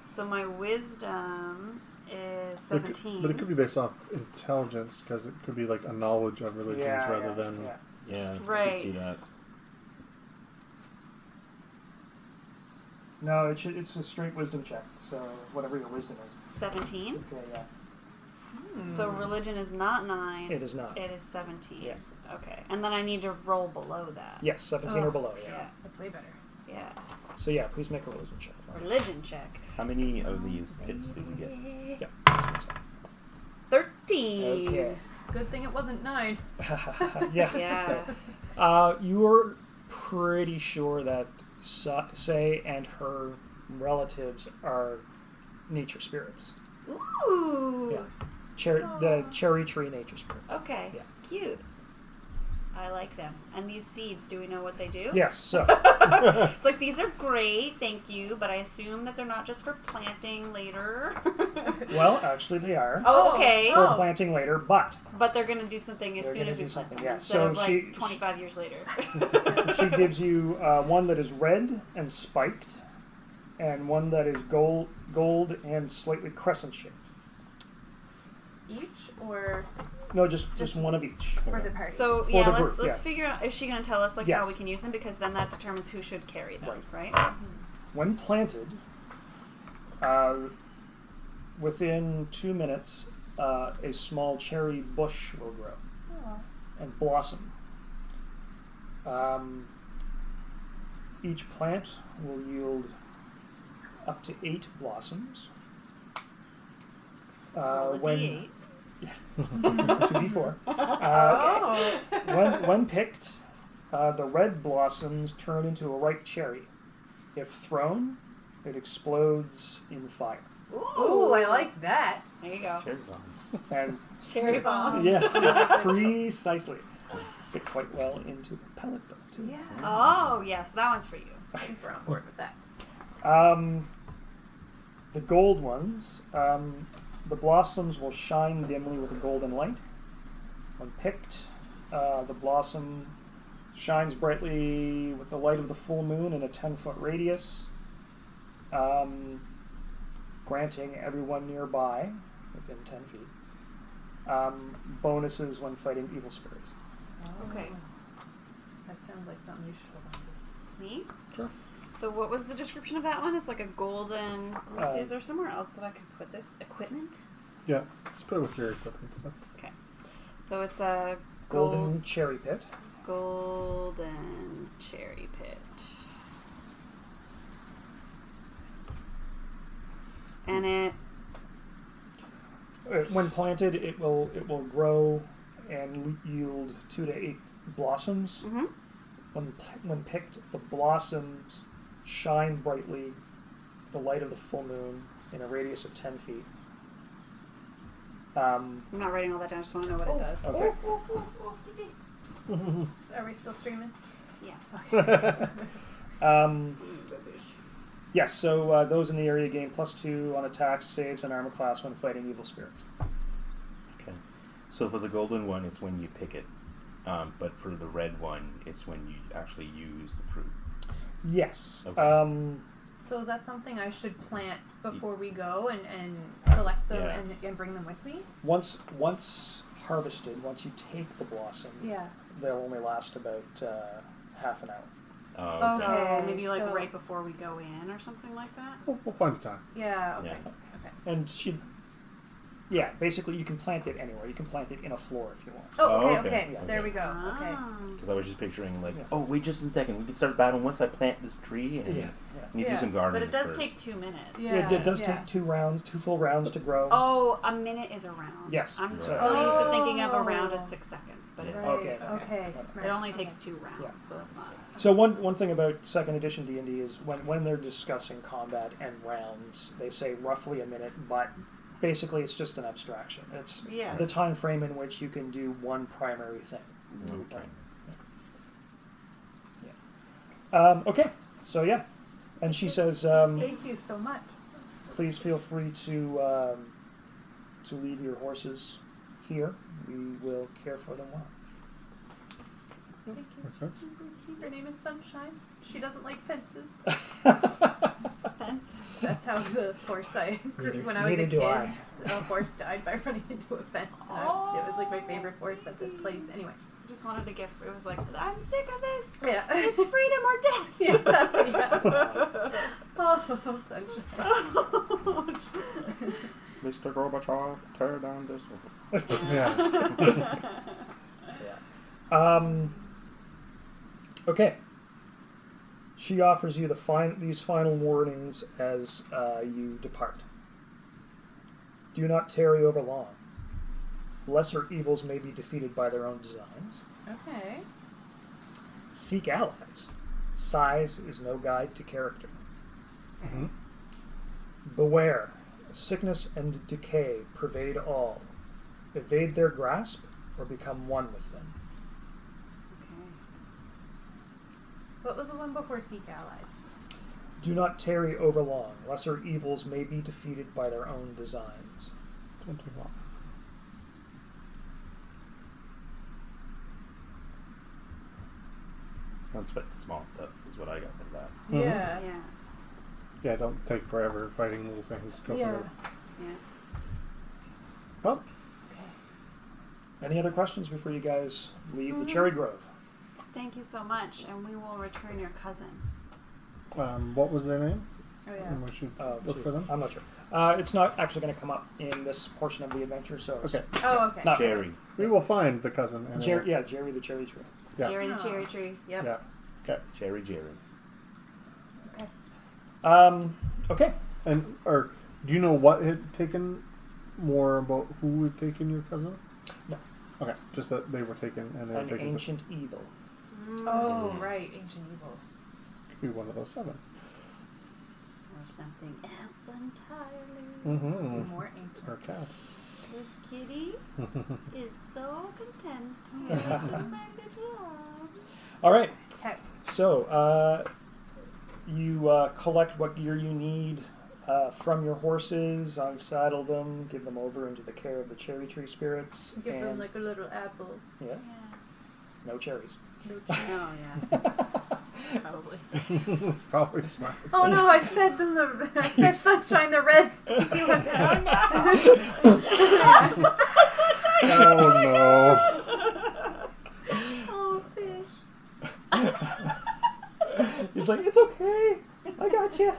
So my wisdom is 17. But it could be based off intelligence, because it could be like a knowledge of religions rather than. Yeah. Yeah, I Right. can see that. No, it's a straight wisdom check. So whatever your wisdom is. 17. Okay, yeah. So religion is not 9. It is not. It is 17. Yeah. Okay. And then I need to roll below that. Yes, 17 or Oh, below. Yeah. Yeah. That's way better. Yeah. So yeah, please make a wisdom check. Religion check. How many of these pits did we get? Yeah. 13. Okay. Good thing it wasn't 9. Yeah. Yeah. You're pretty sure that Say and her relatives are nature spirits. Ooh. Yeah. The cherry tree nature spirits. Okay. Yeah. Cute. I like them. And these seeds, do we know what they do? Yes. So It's like, these are great, thank you, but I assume that they're not just for planting later. well, actually they are Oh, okay. for planting later, but But they're going to do something as They're soon gonna as we do plant something, them, yeah. instead So of like she- 25 years later. she gives you one that is red and spiked, and one that is gold and slightly crescent shaped. Each or No, just one of each. for the party? So For yeah, the let's group, let's yeah. figure out, is she going to tell us like Yes. how we can use them, because then that determines who should carry them, right? When planted, within 2 minutes, a small cherry bush will grow and blossom. Each plant will yield up to 8 blossoms. Roll a When D8. 2d4. When picked, the red blossoms turn into a ripe cherry. If thrown, it explodes in fire. Ooh, I like that. There you go. Cherry bombs. And Cherry bombs. yes, precisely. Fit quite well into the pellet bow too. Yeah. Oh, yes, that one's for you. Super on board with that. The gold ones, the blossoms will shine dimly with a golden light. When picked, the blossom shines brightly with the light of the full moon in a 10-foot radius, granting everyone nearby, within 10 feet, bonuses when fighting evil spirits. Okay. That sounds like something you should hold on to. Me? Sure. So what was the description of that one? It's like a golden... Let's see, Uh, is there somewhere else that I could put this? Equipment? Yeah, just put it with your equipment stuff. Okay. So it's a Golden cherry pit. golden cherry pit. And it... When planted, it will grow and yield 2 to 8 blossoms. Mm-hmm. When picked, the blossoms shine brightly, the light of the full moon, in a radius of 10 feet. I'm not writing all that down, I just want to know what it does. Okay. Are we still streaming? Yeah. Yes, so those in the area gain +2 on attacks, saves, and armor class when fighting evil spirits. Okay. So for the golden one, it's when you pick it. But for the red one, it's when you actually use the fruit. Yes. Okay. So is that something I should plant before we go and collect them Yeah. and bring them with me? Once harvested, once you take the blossom, Yeah. they'll only last about half an hour. Oh, okay. So Okay, maybe like so- right before we go in or something like that? We'll find the time. Yeah, okay. Yeah. Okay. And she Yeah, basically you can plant it anywhere. You can plant it in a floor if you want. Oh, okay, Oh, okay. okay. Yeah. There we go. Okay. Because I was just picturing like, Yeah. oh wait, just a second, we can start battle once I plant this tree and Yeah. you Yeah. do some But gardening. it does first. take 2 minutes. Yeah. It does take 2 full rounds to grow. Oh, a minute is a round. Yes. I'm Right. still used to thinking of a round as Oh. 6 seconds, but Right. it's Okay. Okay. Smart. it only Okay. takes 2 rounds, Yeah. so that's not. So one thing about second edition D&D is when they're discussing combat and rounds, they say roughly a minute, but basically it's just an abstraction. It's Yes. the time frame in which you can do one primary thing. Okay. Okay, so yeah. And she says, Thank you so much. please feel free to leave your horses here. We will care for them well. Thank you. Makes sense. Her name is Sunshine. She doesn't like fences. Fence. That's how the horse I Neither- when I was a neither kid, do I. a horse died by running into a fence. And it was like my favorite horse at this place. Anyway. Just wanted to get. It was like, I'm sick of this. Yeah. It's freedom or death. Yeah. Oh, Sunshine. Mr. Gorbachev, tear down this one. Yeah. Okay. She offers you these final warnings as you depart. Do not tarry over long. Lesser evils may be defeated by their own designs. Okay. Seek allies. Size is no guide to character. Mm-hmm. Beware. Sickness and decay pervade all. Evade their grasp or become one with them. Okay. What was the one before Seek Allies? Do not tarry over long. Lesser evils may be defeated by their own designs. Don't take long. Let's fit the small stuff is what I got from that. Mhm. Yeah. Yeah. Yeah, don't take forever fighting little things. Go Yeah. for it. Yeah. Well, Any other questions before you guys leave the Cherry Grove? Thank you so much, and we will return your cousin. what was their name? Oh yeah. And we should look Gee, for them. I'm not sure. It's not actually going to come up in this portion of the adventure, so it's Okay. Oh okay. not Jerry. We will find the cousin. And Jerry the Cherry Tree. Yeah. Jerry the Oh. cherry tree. Yep. Yeah. Okay. Jerry. Okay. And or do you know what had taken more about who had taken your cousin? No. Okay, just that they were taken and they were An taken. ancient evil. Oh right, ancient evil. Could be one of those 7. Or something else entirely. Mm-hmm. More ancient. Or cat. This kitty is so content with the magnet loves. All right. Okay. So you collect what gear you need from your horses, unsaddle them, give them over into the care of the Cherry Tree spirits, Give and them like a little apple. yeah, Yeah. no cherries. Oh yeah. Probably. Probably smart. Oh no, I fed them the I fed Sunshine the reds. Oh Oh fish. He's like, it's okay, I got you.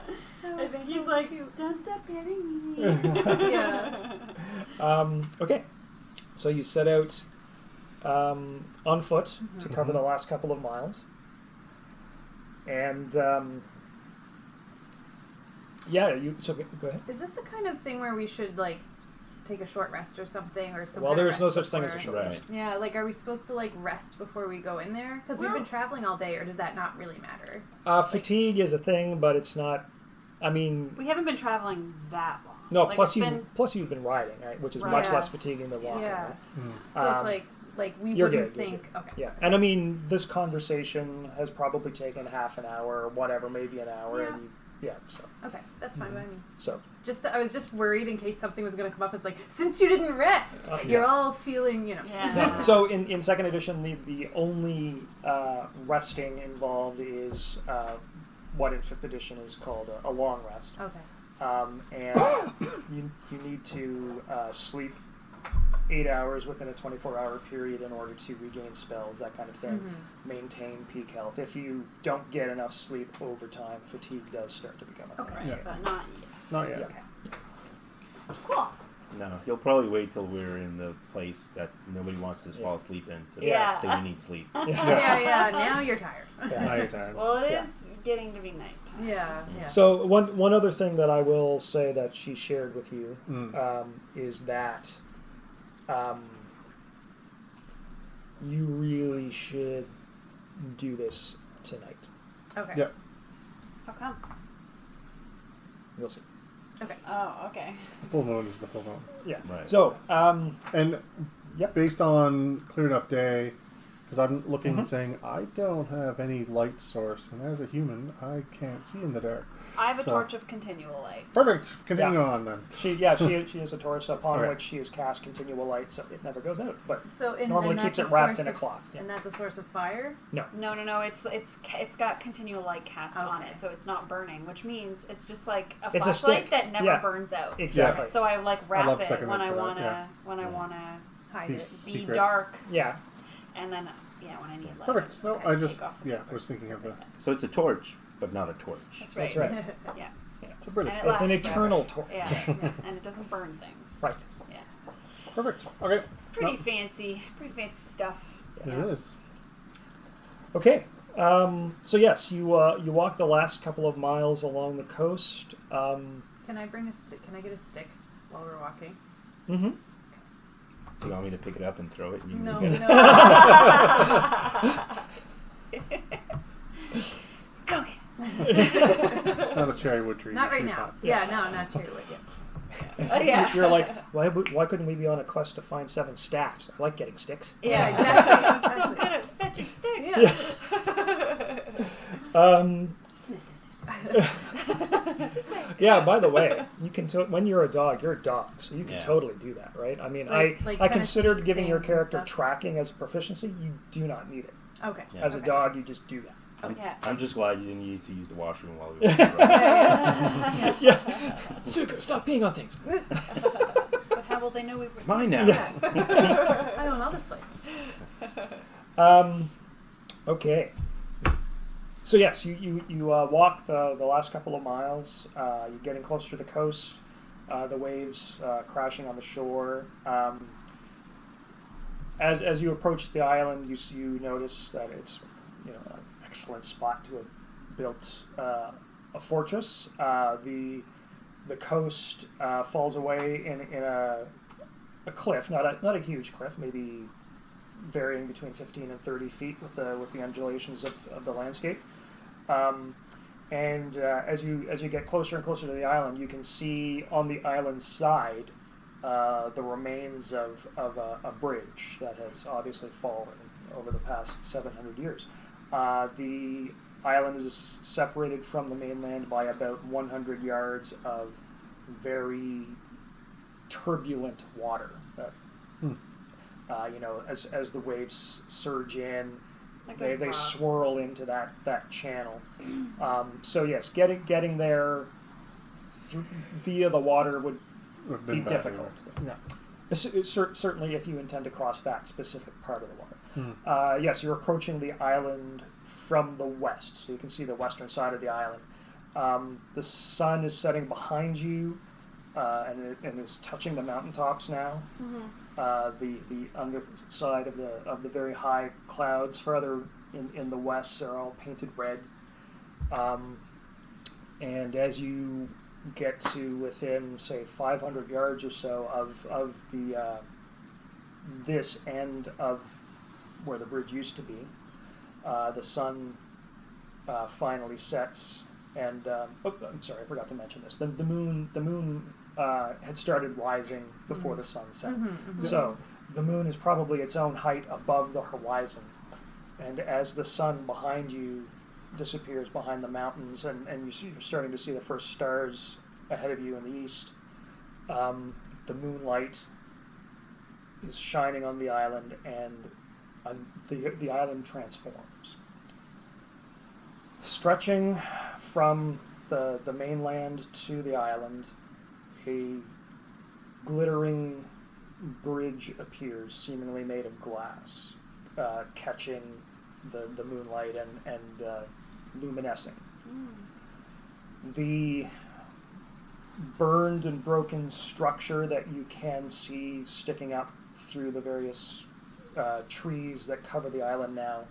And then he's like, don't stop petting me. Yeah. Okay, so you set out on foot to cover the last couple of miles, and yeah, you. So go ahead. Is this the kind of thing where we should like take a short rest or something, or some? Well, kind of there's no rest such thing as a before- short Right. rest. Yeah, like are we supposed to like rest before we go in there? Because we've Well- been traveling all day, or does that not really matter? Fatigue is a thing, but it's not. I mean, We haven't been traveling that long. no. Like, Plus it's you been- plus you've been riding, right? Which is Right. much Yeah. less fatiguing than walking. Yeah. Right? So Um, it's like we you're wouldn't good, you're think. Okay. Yeah, and I mean, this conversation has probably taken half an hour or whatever, maybe an hour, Yeah. and you, yeah. So Okay, that's fine by me. so I was just worried in case something was going to come up. It's like, since you didn't rest, Oh, you're yeah. all feeling, you know. Yeah. So in second edition, the only resting involved is what in fifth edition is called a long rest, Okay. and you need to sleep 8 hours within a 24-hour period in order to regain spells, that kind of thing. Maintain peak health. If you don't get enough sleep over time, fatigue does start to become a thing. Okay. Yeah. But not yet. Not yet. Yeah. Cool. No, he'll probably wait till we're in the place that nobody wants to fall asleep in. To Yeah. say we need sleep. Yeah. Now you're tired. Now you're tired. Well, it Yeah. is getting to be night. Yeah. So one other thing that I will say that she shared with you is that you really should do this tonight. Okay. Yep. How come? You'll see. Okay. Oh, okay. The full moon is the full moon. Yeah. Right. So And Yep. based on clear enough day, because I'm looking and saying, I don't have any light source, and as a human, I can't see in the dark. I have a So- torch of continual light. Perfect. Continue Yeah. on then. she has a torch upon Alright. which she has cast continual light, so it never goes out. But So normally and keeps that's it wrapped source in a of- cloth. Yeah. And that's a source of fire. No. It's got continual light cast on Okay. it, so it's not burning, which means it's just like a It's a flashlight stick. that never Yeah. burns out. Exactly. So I like wrap love it second when look I for that, wanna yeah. when I wanna Hide Peace. it. be Secret. dark, Yeah. and then when I need light. Perfect. No, I just, take off yeah, the was thinking of the. So it's a torch, but not a torch. That's right. That's right. Yeah. It's a British. And it It's an lasts eternal forever. torch. Yeah. And it doesn't burn things. Right. Yeah. Perfect. Okay. Pretty fancy stuff. It is. Okay. So yes, you walk the last couple of miles along the coast. Can I bring a stick? Can I get a stick while we're walking? Mm-hmm. Do you want me to pick it up and throw it? And you can No. move it? Go get It's not a cherry wood tree. Not it's right tree now. pot. Yeah, no, not cherry wood yet. Oh, yeah. You're like, why couldn't we be on a quest to find 7 staffs? I like getting sticks. Yeah, exactly. I'm so good at fetching sticks. Yeah. Sniff, sniff, sniff. This way. Yeah. By the way, you can when you're a dog, you're a dog, so you can Yeah. totally do that, right? I mean, Like I kinda considered see giving your things and character stuff. tracking as a proficiency. You do not need it. Okay. Yeah. As a Okay. dog, you just do that. Yeah. I'm just glad you didn't need to use the washroom while we were running. Yeah. Zuko, stop peeing on things. But how will they know we've It's mine now. Yeah. I don't know this place. Okay. So yes, you walk the last couple of miles. You're getting closer to the coast. The waves crashing on the shore. As you approach the island, you notice that it's an excellent spot to have built a fortress. The coast falls away in a cliff, not a huge cliff, maybe varying between 15 and 30 feet with the undulations of the landscape. And as you get closer and closer to the island, you can see on the island side the remains of a bridge that has obviously fallen over the past 700 years. The island is separated from the mainland by about 100 yards of very turbulent water. As the waves surge in, Like they those rocks. swirl into that channel. So yes, getting there via the water would Would have be been bad difficult. anyway. No. Certainly if you intend to cross that specific part of the water. Hmm. Yes, you're approaching the island from the west, so you can see the western side of the island. The sun is setting behind you, and is touching the mountaintops now. The underside of the very high clouds further in the west are all painted red. And as you get to within, say, 500 yards or so of the this end of where the bridge used to be, the sun finally sets, and I'm sorry, I forgot to mention this. The moon had started rising before the sun set, so the moon is probably its own height above the horizon, and as the sun behind you disappears behind the mountains, and you're starting to see the first stars ahead of you in the east, the moonlight is shining on the island, and the island transforms. Stretching from the mainland to the island, a glittering bridge appears, seemingly made of glass, catching the moonlight and luminescing. The burned and broken structure that you can see sticking up through the various trees that cover the island now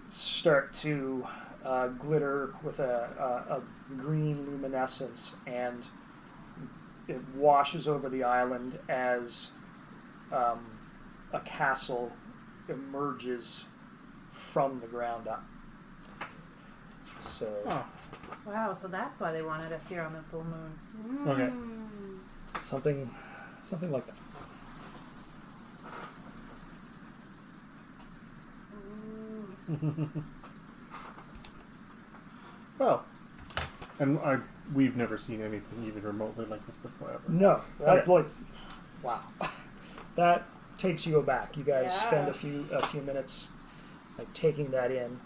start to glitter with a green luminescence, and it washes over the island as a castle emerges from the ground up. So, Wow, so that's why they wanted us here on the full moon. okay, something like that. Well, and we've never seen anything even remotely like this before ever. No, that, Okay. wow, that takes you aback. You guys Yeah. spend a few minutes like taking that in.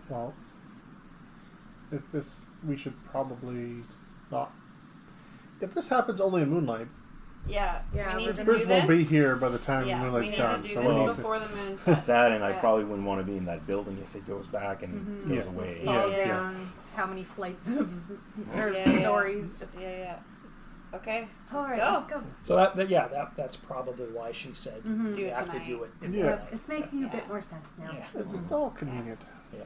Well, if this, we should probably not. If this happens only in moonlight, Yeah, Yeah, we need we're to gonna do birds won't be this. here by the time Yeah, we moonlight's need done. to do So this we need to. before the moon sets. That, and I Yeah. probably wouldn't want to be in that building if it goes back and goes Yeah. away. Yeah. Fall down how many flights of or Yeah. stories. Just, Yeah. Okay. all right, go. let's go. So that's probably why she said Mhm. Do you it have to tonight. do it. in Yeah. the night. It's making a bit Yeah. more sense now. Yeah. It's all convenient. Yeah.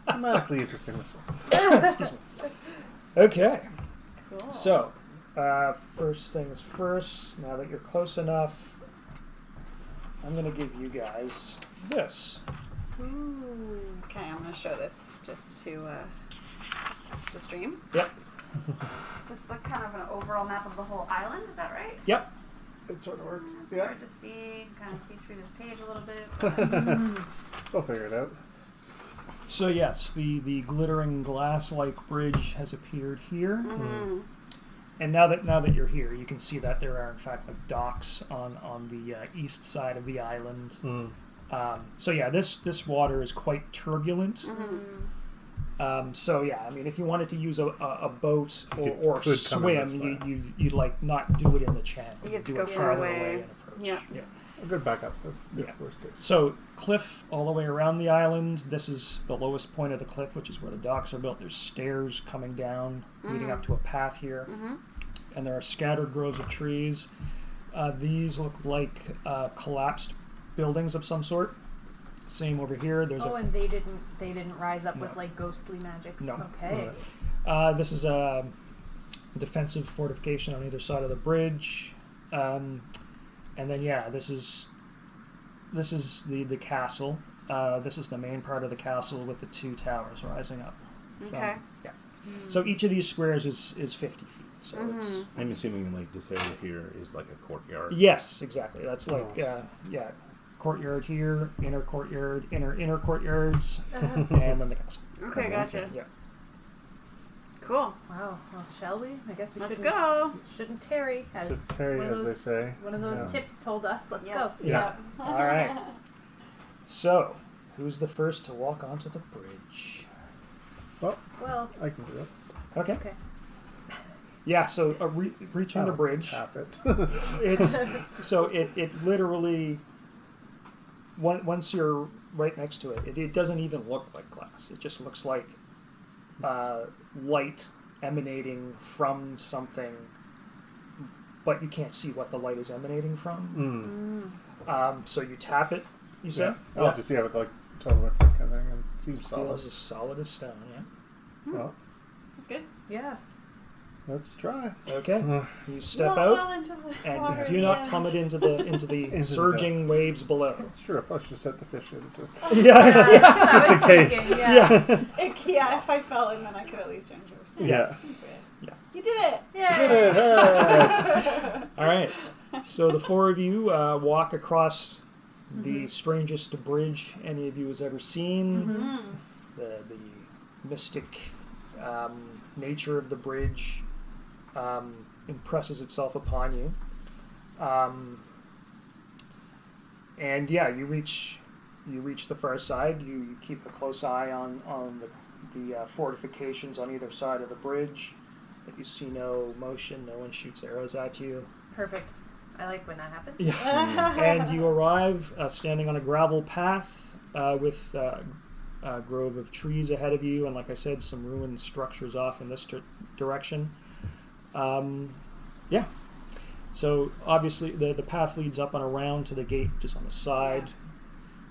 Thematically interesting this one. Excuse me. Okay, Cool. so first things first. Now that you're close enough, I'm going to give you guys this. Okay, I'm going to show this just to the stream. Yep. It's just a kind of an overall map of the whole island. Is that right? Yep. It sort of works. It's Yeah, hard to see. Kind of see through this page a little bit. we'll figure it out. So yes, the glittering glass-like bridge has appeared here. Mm-hmm. And now that you're here, you can see that there are in fact like docks on the east side of the island. Mm. So yeah, this water is quite turbulent. Mm-hmm. So yeah, I mean, if you wanted to use a boat You or could come in swim, this way. you'd like not do it in the channel. You have to do go it far farther away. and approach. Yeah. A good backup. Yeah. Worst case. So cliff all the way around the island. This is the lowest point of the cliff, which is where the docks are built. There's stairs coming down, leading up to a path here, and there are scattered groves of trees. These look like collapsed buildings of some sort. Same over here. There's Oh, and they didn't rise up with like ghostly magics. No. Okay. this is a defensive fortification on either side of the bridge. And then yeah, this is the castle. This is the main part of the castle with the two towers rising up. Okay. Yeah. So each of these squares is 50 feet. So it's I'm assuming like this area here is like a courtyard. yes, exactly. That's like yeah, courtyard here, inner courtyard, inner courtyards, and then the castle. Okay, gotcha. Yeah. Cool. Wow. Well, shall we? I guess we Let's shouldn't go. shouldn't tarry, as Should tarry, one of as they those, say. One of those Yeah. tips told us. Let's Yes. go. Yeah. All right. So, who's the first to walk onto the bridge? Well, I can do it. Okay. okay. Yeah. So reaching the I'll bridge. Tap it. It's so it literally. Once you're right next to it, it doesn't even look like glass. It just looks like light emanating from something, but you can't see what the light is emanating from. So you tap it. You say? Yeah. I'll just with like total kind of thing, and it seems solid. Feels as solid as stone. Yeah. Well, That's good. Yeah. let's try. Okay. You step Won't out fall into the and water do not again. plummet into the the surging waves below. It's true. I should have set the fish into. Yeah. Just in case. Yeah. Yeah, if I fell in, then I could at least change it. Yes. That's it. Yeah. You did it! Hey, hey. All right. So the four of you walk across the strangest bridge any of you has ever seen. The mystic nature of the bridge impresses itself upon you. And yeah, you reach the far side. You keep a close eye on the fortifications on either side of the bridge. But you see no motion. No one shoots arrows at you. Perfect. I like when that happens. Yeah. And you arrive standing on a gravel path with grove of trees ahead of you, and like I said, some ruined structures off in this direction. Yeah. So obviously the path leads up and around to the gate just on the side.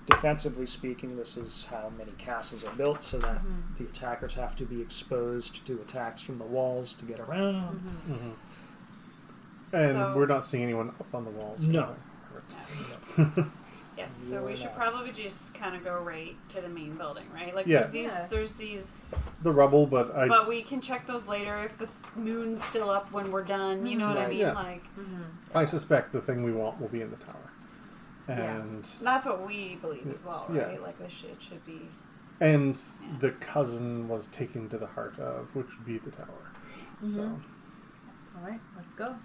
Defensively speaking, this is how many castles are built, so that the attackers have to be exposed to attacks from the walls to get around. And So- we're not seeing anyone up on the walls. No. Yeah, so we should probably just kind of go right to the main building, right? Like, Yeah. there's these, The rubble, but but we can check those later if the moon's still up when we're done. You know what I Right. mean? Yeah. Like, I suspect the thing we want will be in the tower. And that's what we believe as well, right? Yeah. Like, it should be. and the cousin was taken to the heart of, which would be the tower. So All right, let's go.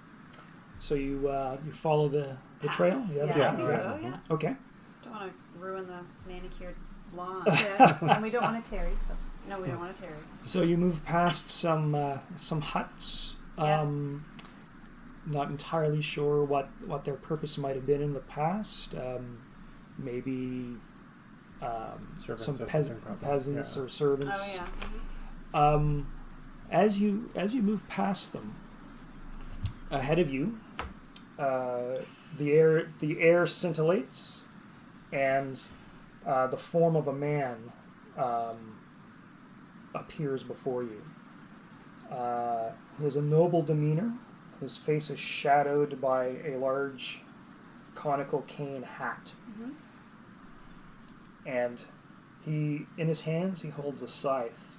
So you follow the trail? Yeah, the I path? think so. Yeah. Okay. Don't want to ruin the manicured lawn. Yeah, and we don't want to tarry, so. No, we don't want to tarry. So you move past some huts. Yeah. Not entirely sure what their purpose might have been in the past. Maybe Servants some or something, probably. peasants Yeah. or servants. Oh yeah. As you move past them, ahead of you, the air scintillates, and the form of a man appears before you. He has a noble demeanor. His face is shadowed by a large conical cane hat. And in his hands he holds a scythe.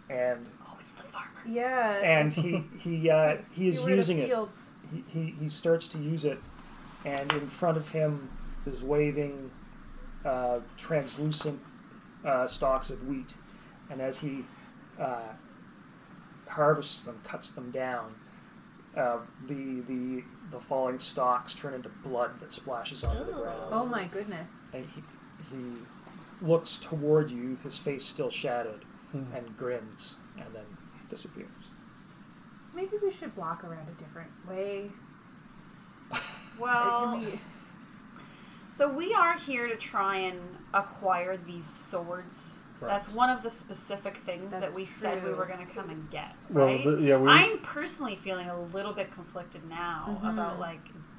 And Oh, it's the farmer. Yeah. he is Steward of using it. fields. He starts to use it, and in front of him is waving translucent stalks of wheat. And as he harvests them, cuts them down, the falling stalks turn into blood that splashes onto the ground. Oh my goodness. And he looks toward you, his face still shadowed, and grins, and then disappears. Maybe we should walk around a different way. Well, Can we... so we are here to try and acquire these swords. Right. That's one of the specific things that That's we said we true. were going to come and get, Well, right? we I'm personally feeling a little bit conflicted now about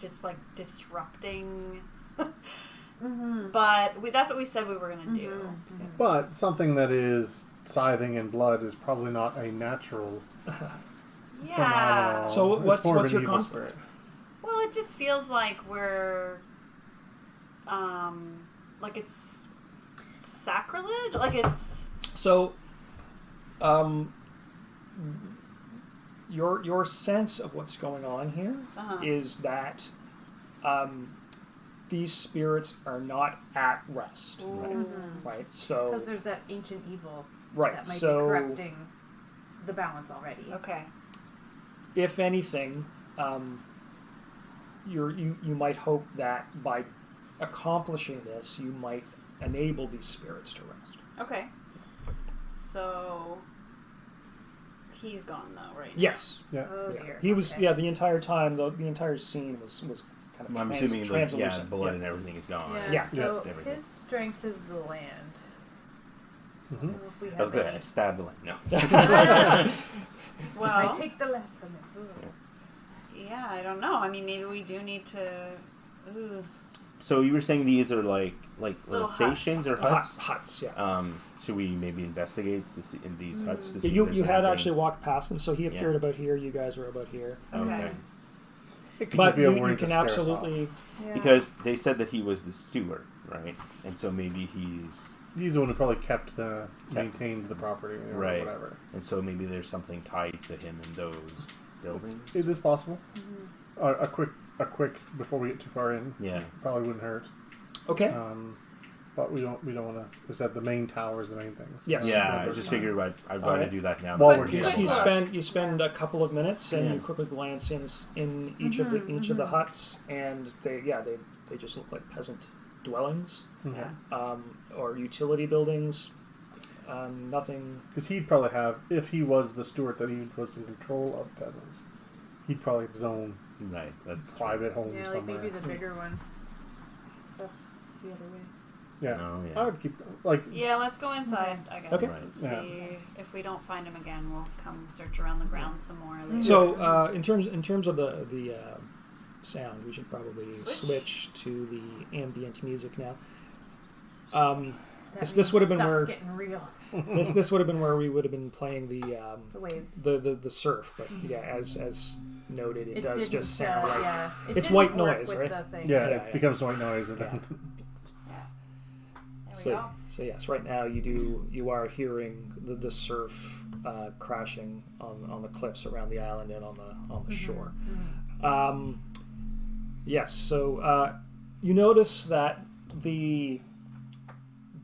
just disrupting. But that's what we said we were going to do. but something that is scything in blood is probably not a natural Yeah. phenomenon. So It's what's more of an your evil conflict? spirit. Well, it just feels like we're, like it's sacrilege. Like it's. So, your sense of what's going on here is that these spirits are not at rest, right? So, Because there's that ancient evil right. that might So, be corrupting the balance already. Okay. if anything, you might hope that by accomplishing this, you might enable these spirits to rest. Okay. So he's gone though, right? Yes. Yeah. Oh Yeah. dear. He was. Okay. Yeah, the entire time, the entire scene was kind of I'm assuming translucent. blood Yeah. and everything is gone. Yeah. Yeah. So Everything. his strength is the land. Mhm. So if we That was have good. any- I stabbed the line. No. Well, I take the land from it. yeah, I don't know. I mean, maybe we do need to. Ooh. So you were saying these are like Little stations or Huts. huts? Huts. Yeah. Should we maybe investigate in these huts to see? You if there's you had anything? actually walked past them, so he appeared about here. You guys were about here. Okay. It could But just be a you warning to can scare us off. absolutely. Yeah. Because they said that he was the steward, right? And so maybe He's the one who probably maintained the property or Right. whatever. and so maybe there's something tied to him in those buildings. It is possible. A quick before we get too far in. Yeah. Probably wouldn't hurt. Okay. But we don't want to. We said the main tower is the main thing. So Yes. Yeah, I just figured I'd rather Alright. do that now. While than we're You, here. forget. you spend a couple of minutes and Yeah. you quickly glance in each of the huts, and they just look like peasant dwellings or utility buildings. Nothing. Because he'd probably have, if he was the steward that he was in control of peasants, he'd probably have his own Right. That's private home Yeah, like somewhere. maybe the bigger one. That's the other way. Yeah. Oh, yeah. I would keep like Yeah, let's go inside, I guess, Okay. and Yeah. see if we don't find him again. We'll come search around the ground some more later. So in terms of the sound, we should probably Switch? switch to the ambient music now. That This would have been stuff's where getting real. this would have been where we would have been playing the The waves. the surf, but yeah, as noted, it does didn't, just sound like yeah. It it's didn't white work noise, with right? The thing. yeah, Yeah, it yeah. becomes white noise and Yeah. then There we So, go. so yes, right now you are hearing the surf crashing on the cliffs around the island and on the shore. Yes, so you notice that the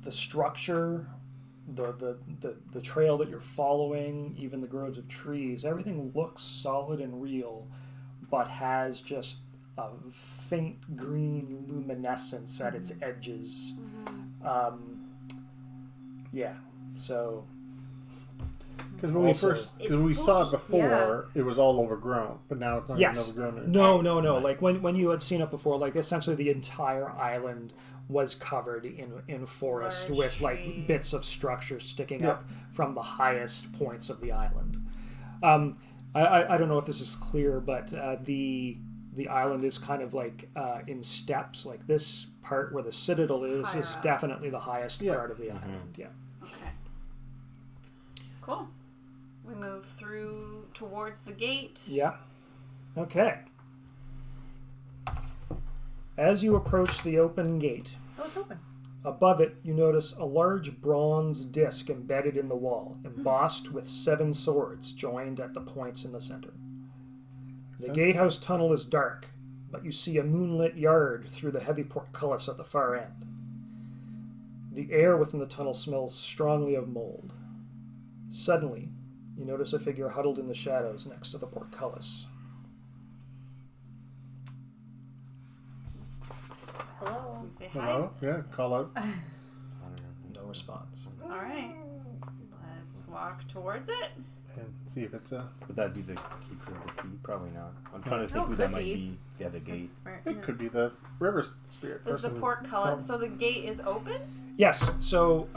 structure, the trail that you're following, even the groves of trees, everything looks solid and real, but has just a faint green luminescence at its edges. Yeah, so because when Also- we saw it spooky. before, it was all overgrown, but now it's not yes, even overgrown anymore. no. Right. Like when you had seen it before, like essentially the entire island was covered in forest Large with like trees. bits of structure sticking Yeah. up from the highest points of the island. I don't know if this is clear, but the island is kind of like in steps. Like this part where the citadel It's is higher up. definitely the highest Yeah. part of the island. Yeah. Okay. Cool. We move through towards the gate. Yeah. Okay. As you approach the open gate, Oh, it's open. above it, you notice a large bronze disc embedded in the wall, embossed with 7 swords joined at the points in the center. The Sense. gatehouse tunnel is dark, but you see a moonlit yard through the heavy portcullis at the far end. The air within the tunnel smells strongly of mold. Suddenly, you notice a figure huddled in the shadows next to the portcullis. Hello. We say hi. Hello? Yeah, call out. No response. All right. Let's walk towards it. And see if it's a. Would that be the key for the key? Probably not. I'm trying to No, think who that could might be. be. Yeah, the gate. That's smart. It could be the river spirit Does the person. portcullis? So the gate is open. Yes, so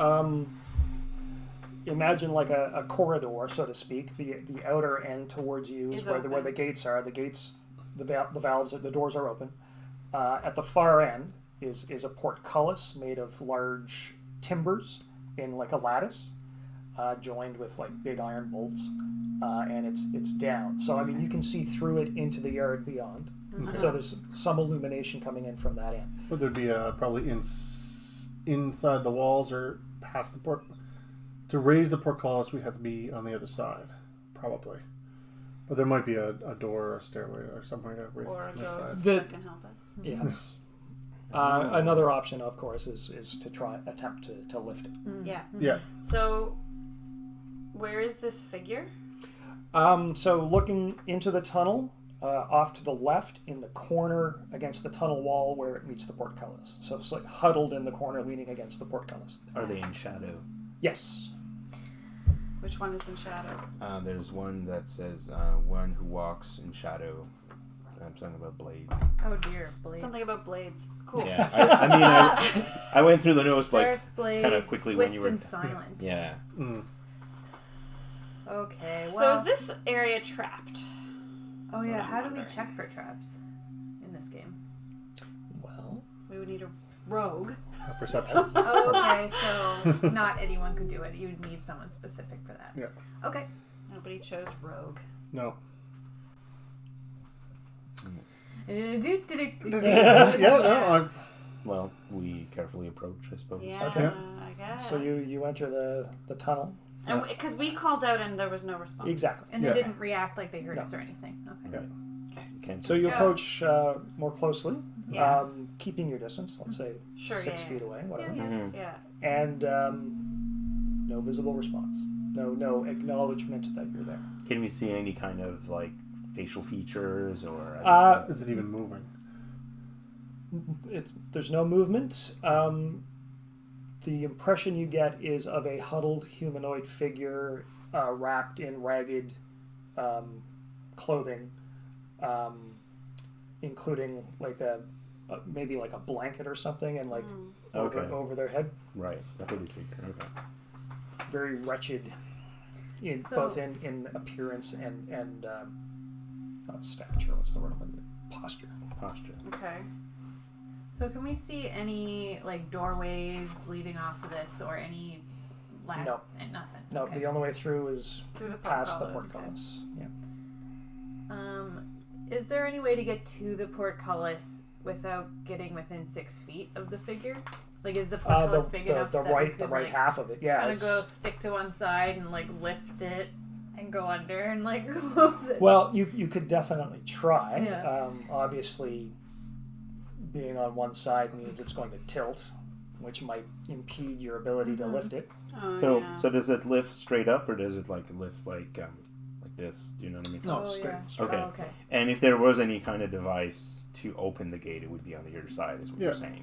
imagine like a corridor, so to speak. The outer end towards you is Is where the open. gates are. The gates, the valves, the doors are open. At the far end is a portcullis made of large timbers in like a lattice, joined with like big iron bolts, and it's down. So I mean you can see through it into the yard beyond. So there's some illumination coming in from that end. But there'd be probably inside the walls or past the port. To raise the portcullis, we have to be on the other side, probably. But there might be a door or a stairway or somewhere to raise Or it a from this ghost side. The- that can help us. Yes. Another option, of course, is to attempt to lift it. Yeah. Yeah. So, where is this figure? So looking into the tunnel, off to the left in the corner against the tunnel wall where it meets the portcullis. So it's like huddled in the corner leaning against the portcullis. Are they in shadow? Yes. Which one is in shadow? There's one that says one who walks in shadow. Something about blades. Oh dear, blades. Something about blades. Cool. Yeah, I mean, I went through the notes like Dark blades, kinda quickly swift when you were- and silent. yeah. Mm. Okay. So Well. is this area trapped? Oh That's yeah. what I'm How do we wondering. check for traps in this game? Well, We would need a rogue. Perception. Oh, okay. So not anyone could do it. You would need someone specific for that. Yeah. Okay. Nobody chose rogue. No. Yeah. Yeah, no, I've. Well, we carefully approach, I suppose. Yeah, Okay. I guess. so you enter the tunnel. And because we called out and there was no response. Exactly. And they Yeah. didn't react like they heard No. us or anything. Okay. Yeah. Okay. Can't So you Let's go. approach more closely, Yeah. keeping your distance. Let's say Sure, 6 yeah, feet away, whatever. Yeah. Mhm. Yeah. And no visible response. No acknowledgement that you're there. Can we see any kind of like facial features or? Is it even moving? There's no movement. The impression you get is of a huddled humanoid figure wrapped in ragged clothing, including like maybe like a blanket or something, and like over their head. Right. That's what we figured. Okay. Very wretched, both in appearance and not stature. What's the word? Posture. Posture. Okay. So can we see any like doorways leading off of this, or any? No. Nothing. No, Okay. the only way through is Through the past the portcullis. portcullis. Yeah. Is there any way to get to the portcullis without getting within 6 feet of the figure? Like, is the portcullis big enough the that we right could, right half of it? Yeah. kind of go stick to one side and like lift it and go under and like close it? Well, you could definitely try. Yeah. Obviously, being on one side means it's going to tilt, which might impede your ability to lift it. Oh, So yeah. so does it lift straight up, or does it like lift like this? Do you know what I mean? No, Oh, straight. yeah. straight. Okay. Oh, okay. And if there was any kind of device to open the gate, it would be on the other side, is what Yeah. you're saying.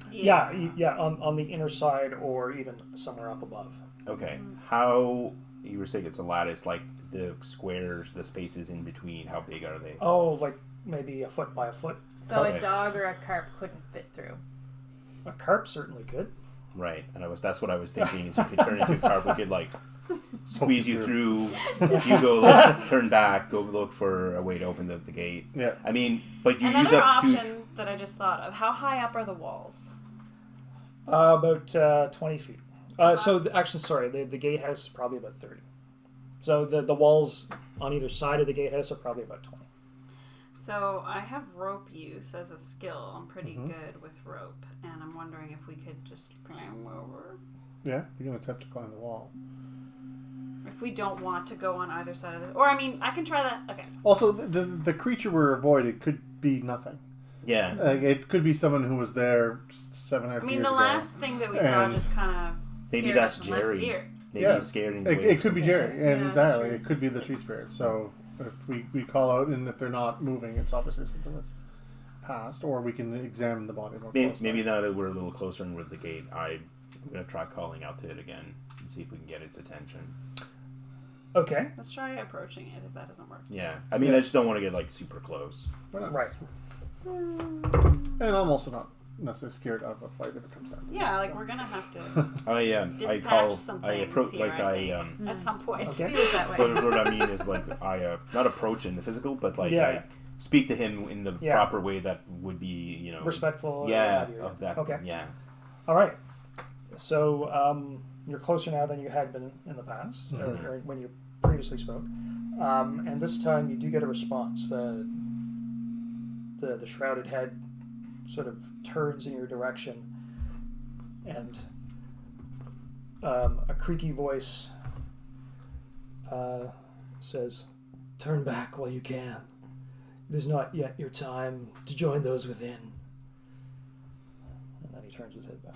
Yeah, on the inner side or even somewhere up above. Okay. How you were saying it's a lattice, like the squares, the spaces in between, how big are they? Oh, like maybe a foot by a foot. So Okay. a dog or a carp couldn't fit through. A carp certainly could. Right. And that's what I was thinking, is you could turn into a carp, we could like squeeze you through, you go look, turn back, go look for a way to open the gate. Yeah. I mean, but you use Another up option that I just thought of: how high up are the walls? About 20 feet. The gatehouse is probably about 30. So the walls on either side of the gatehouse are probably about 20. So I have rope use as a skill. I'm pretty good with rope, and I'm wondering if we could just climb over. Yeah, you can attempt to climb the wall. If we don't want to go on either side of it, or I mean, I can try that. Okay. Also, the creature we're avoiding could be nothing. Yeah. It could be someone who was there 7 or 8 I mean, years the ago. last thing that we saw And just kind of Maybe that's Jerry. Maybe Yeah. he's scared and It could be Jerry, Yeah, and that's entirely. true. It could be the tree spirit. So if we call out, and if they're not moving, it's obviously something that's passed, or we can examine the body more closely. Maybe now that we're a little closer and with the gate, I'm going to try calling out to it again and see if we can get its attention. Okay. Let's try approaching it if that doesn't work. Yeah. I mean, I just don't want to get like super close. Why not? Right. And I'm also not necessarily scared of a fight if it comes down to it, Yeah, like so. we're gonna have to I dispatch some I things approach here, like I think, at some point. Okay. Feels that way. What I mean is like I not approach in the physical, but like Yeah. I speak to him in the Yeah. proper way that would be, you know, Respectful. or Yeah, what have you. of that. Okay. Yeah. All right. So you're closer now than you had been in the past, or when you previously spoke. And this time you do get a response. The shrouded head sort of turns in your direction, and a creaky voice says, "Turn back while you can. It is not yet your time to join those within." And then he turns his head back.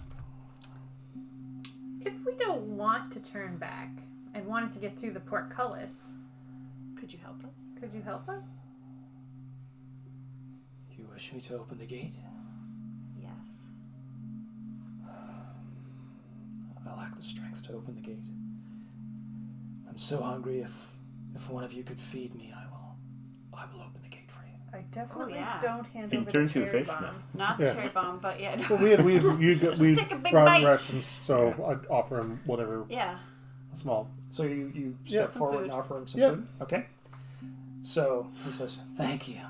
If we don't want to turn back and wanted to get through the portcullis, Could you help us? could you help us? You wish me to open the gate? Yes. I lack the strength to open the gate. I'm so hungry. If one of you could feed me, I will open the gate for you. I definitely yeah. don't hand Can over turn the to a cherry fish bomb. now. Not Yeah. the cherry bomb, but yeah. Well, we take a big brought bite. rations, so I'd offer him whatever Yeah. small. So you Yeah. step Some forward food. and offer him some Yeah. food? Okay. So he says, "Thank you."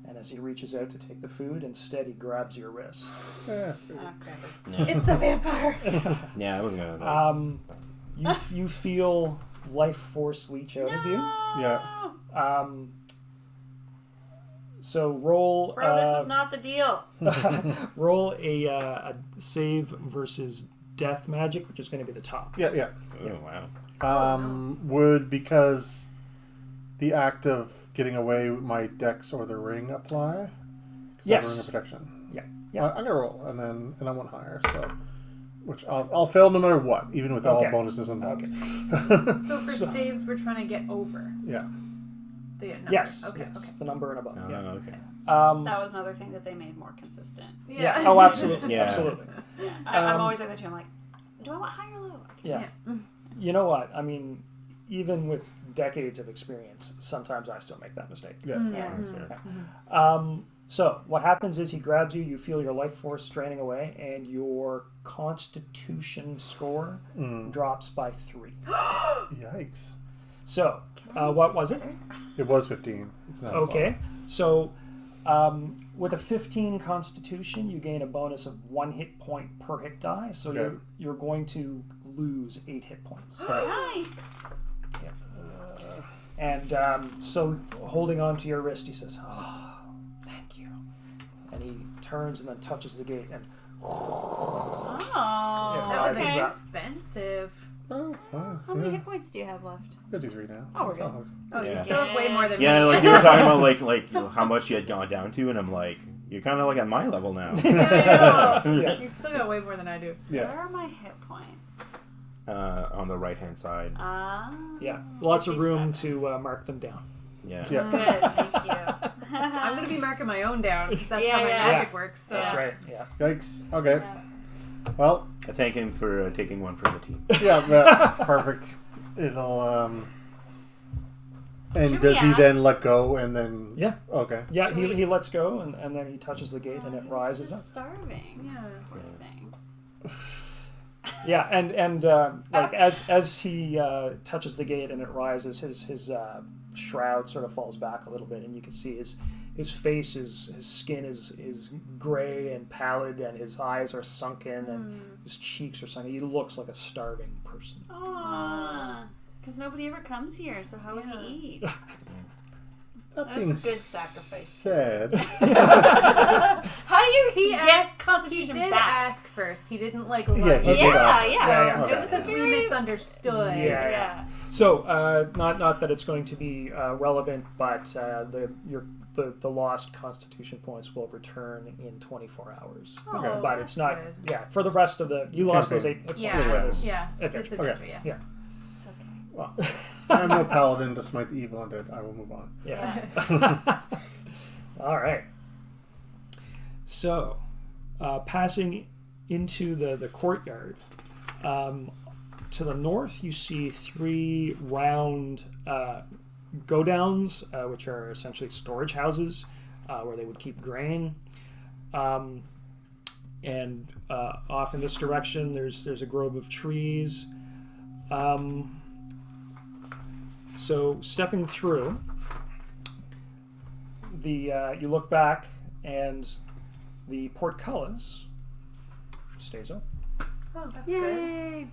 And as he reaches out to take the food, instead he grabs your wrist. Yeah. Ah, crap. Yeah. It's the vampire. Yeah, I was gonna. You feel life force leech out of you. Yeah. So roll Bro, this was not the deal. roll a save versus death magic, which is going to be the top. Yeah. Oh wow. Would, because the act of getting away, my dex or the ring apply? 'Cause I have a ring of Yes. protection. Yeah. I'm gonna roll, and I want higher, so which I'll fail no matter what, even with all Okay. bonuses involved. Okay. So for saves, we're trying to get over Yeah. the number. Yes. Okay. yes, Okay. the number and above. Oh, Yeah. okay. That was another thing that they made more consistent. Yeah. Oh, absolutely. Yeah. Absolutely. Yeah. I'm always like that too. I'm like, do I want high or low? Yeah. Yeah. You know what? I mean, even with decades of experience, sometimes I still make that mistake. Yeah. Yeah. That's fair. So what happens is he grabs you. You feel your life force draining away, and your Constitution score drops by 3. Yikes. So what was it? It was 15. It's not Okay. So with a 15 Constitution, you gain a bonus of 1 hit point per hit die. So Okay. you're going to lose 8 hit points. Yikes. And so holding on to your wrist, he says, "Oh, thank you." And he turns and then touches the gate, and Oh, That was okay. expensive. Oh, wow. How many hit points do you have left? 53 now. Oh, we're That's good. all. Oh, so Yeah. you still have way more than Yeah, me. like you were talking about like how much you had gone down to, and I'm like, you're kind of like at my level now. Yeah, I know. Yeah. You still got way more than I do. Yeah. Where are my hit points? On the right hand side. yeah, lots of room 57. to mark them down. Yeah. Yeah. Good. Thank you. I'm gonna be marking my own down because that's Yeah, how my yeah. magic works. So. That's right. Yeah. Yikes. Okay. Well, I thank him for taking one for the team. yeah, perfect. It'll, and Should does we he ask- then let go and then... Yeah. Okay. Yeah, Should he we- lets go, and then he touches the gate, and it rises up. Starving. Yeah. Poor thing. Yeah, and like as he touches the gate and it rises, his shroud sort of falls back a little bit, and you can see his face, his skin is gray and pallid, and his eyes are sunken, and his cheeks are sunken. He looks like a starving person. Because nobody ever comes here, so how would he eat? That That was a being good sacrifice. said, How do you He get asked. He Constitution did back? ask first. He didn't like. Yeah, Lie. he did Yeah, offer. yeah. Yeah, It was okay. because we misunderstood. Yeah. Yeah. So not that it's going to be relevant, but the lost Constitution points will return in 24 hours. Oh, But that's it's not. good. Yeah, for the rest of the you lost those Campaign. 8 hit points Yeah. for this. Yeah. adventure. This adventure. Okay. Yeah. Yeah. It's okay. well, I'm no paladin to smite the evil undead. I will move on. Yeah. All right. So, passing into the courtyard, to the north you see 3 round go-downs, which are essentially storage houses where they would keep grain. And off in this direction, there's a grove of trees. So stepping through, you look back, and the portcullis stays open. Oh, that's good. Yay!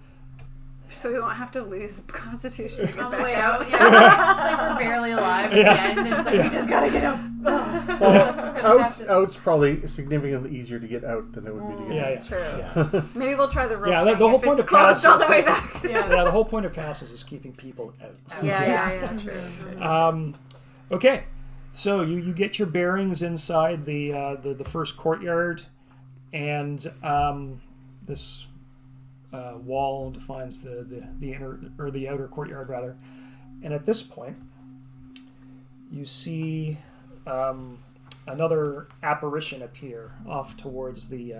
So we won't have to lose Constitution to get On the back way out. out, yeah. It's like we're barely alive at the end, and it's like we just gotta get out. This is gonna have to- Out's probably significantly easier to get out than it would be to get Yeah, in. yeah. True. Maybe we'll try the rope. Yeah, thing the whole if point it's of closed castle- all the way back. Yeah. Yeah, the whole point of castles is keeping people out. Yeah, true. Okay, so you get your bearings inside the first courtyard, and this wall defines the inner or the outer courtyard rather. And at this point, you see another apparition appear off towards the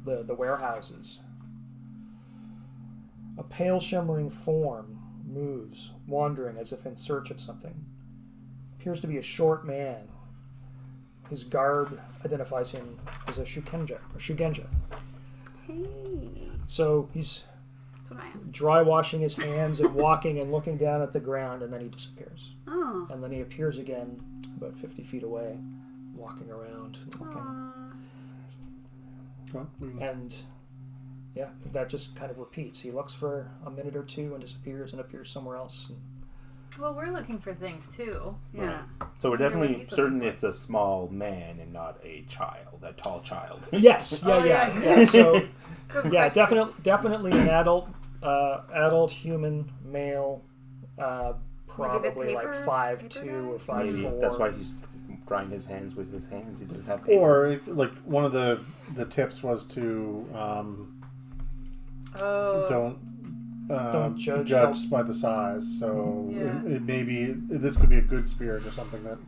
warehouses. A pale shimmering form moves, wandering as if in search of something. Appears to be a short man. His garb identifies him as a Shugenja. Hey. So he's That's what I am. dry washing his hands and walking and looking down at the ground, and then he disappears. Oh. And then he appears again about 50 feet away, walking around and looking. Well, And yeah, that just kind of repeats. He looks for a minute or two and disappears and appears somewhere else. And Well, we're looking for things too. Yeah. So we're wonder what definitely he's certain looking it's a small man and not a child, a tall child. yes, Oh, yeah. So Good yeah, question. definitely an adult human male, probably like paper 5'2" or guy? 5'4". Maybe that's why he's drying his hands with his hands. He doesn't have paper. or like one of the tips was to Oh. don't judge by the size. So Yeah. it maybe this could be a good spirit or something that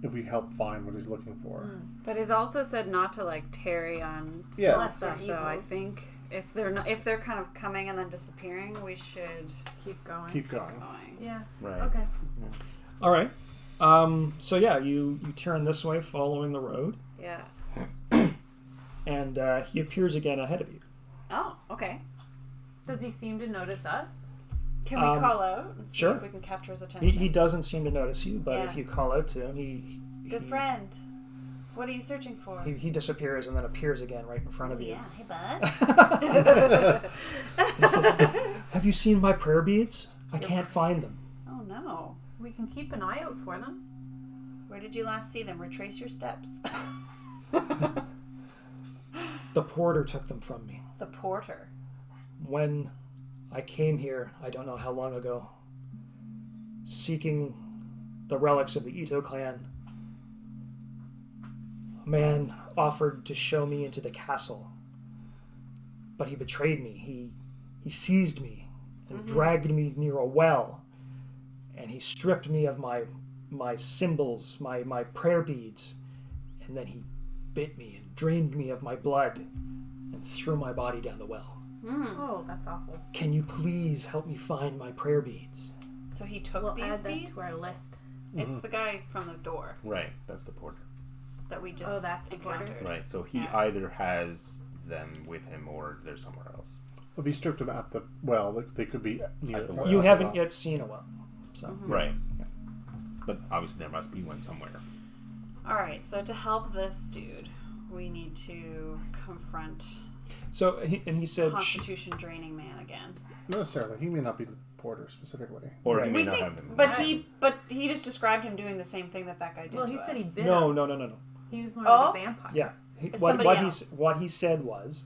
if we help find what he's looking for. But it also said not to like tarry on Yeah. small Lesser stuff. So I evils. think if they're kind of coming and then disappearing, we should Keep going. Keep going. going. Yeah. Right. Okay. All right. So yeah, you turn this way, following the road, Yeah. and he appears again ahead of you. Oh, okay. Does he seem to notice us? Can we call out and see sure. if we can capture his attention? He doesn't seem to notice you, but Yeah. if you call out to him, he Good friend. What are you searching for? he disappears and then appears again right in front of you. Yeah. Hey, bud. He says, "Have you seen my prayer beads? I can't find them." Oh no. We can keep an eye out for them. Where did you last see them? Retrace your steps. The porter took them from me. The porter. When I came here, I don't know how long ago, seeking the relics of the Ito clan, a man offered to show me into the castle, but he betrayed me. He seized me and dragged me near a well, and he stripped me of my symbols, my prayer beads, and then he bit me and drained me of my blood and threw my body down the well. Oh, that's awful. Can you please help me find my prayer beads? So he took We'll these add that beads? to our list. It's the guy from the door Right, that's the porter. that we just that's the porter? encountered. Right, so he Yeah. either has them with him or they're somewhere else. If he stripped them at the well, they could be near At the well. You at haven't well. yet seen a well. So Right. But obviously there must be one somewhere. Alright, so to help this dude, we need to confront he said Constitution draining man again. Not necessarily. He may not be the porter specifically. Or Right. he may We not think, have them. but he just described him doing the same thing that guy did. Well, to he said he us. bit no, him. no. He was more Oh? like a vampire. Yeah. It's somebody else. What he said was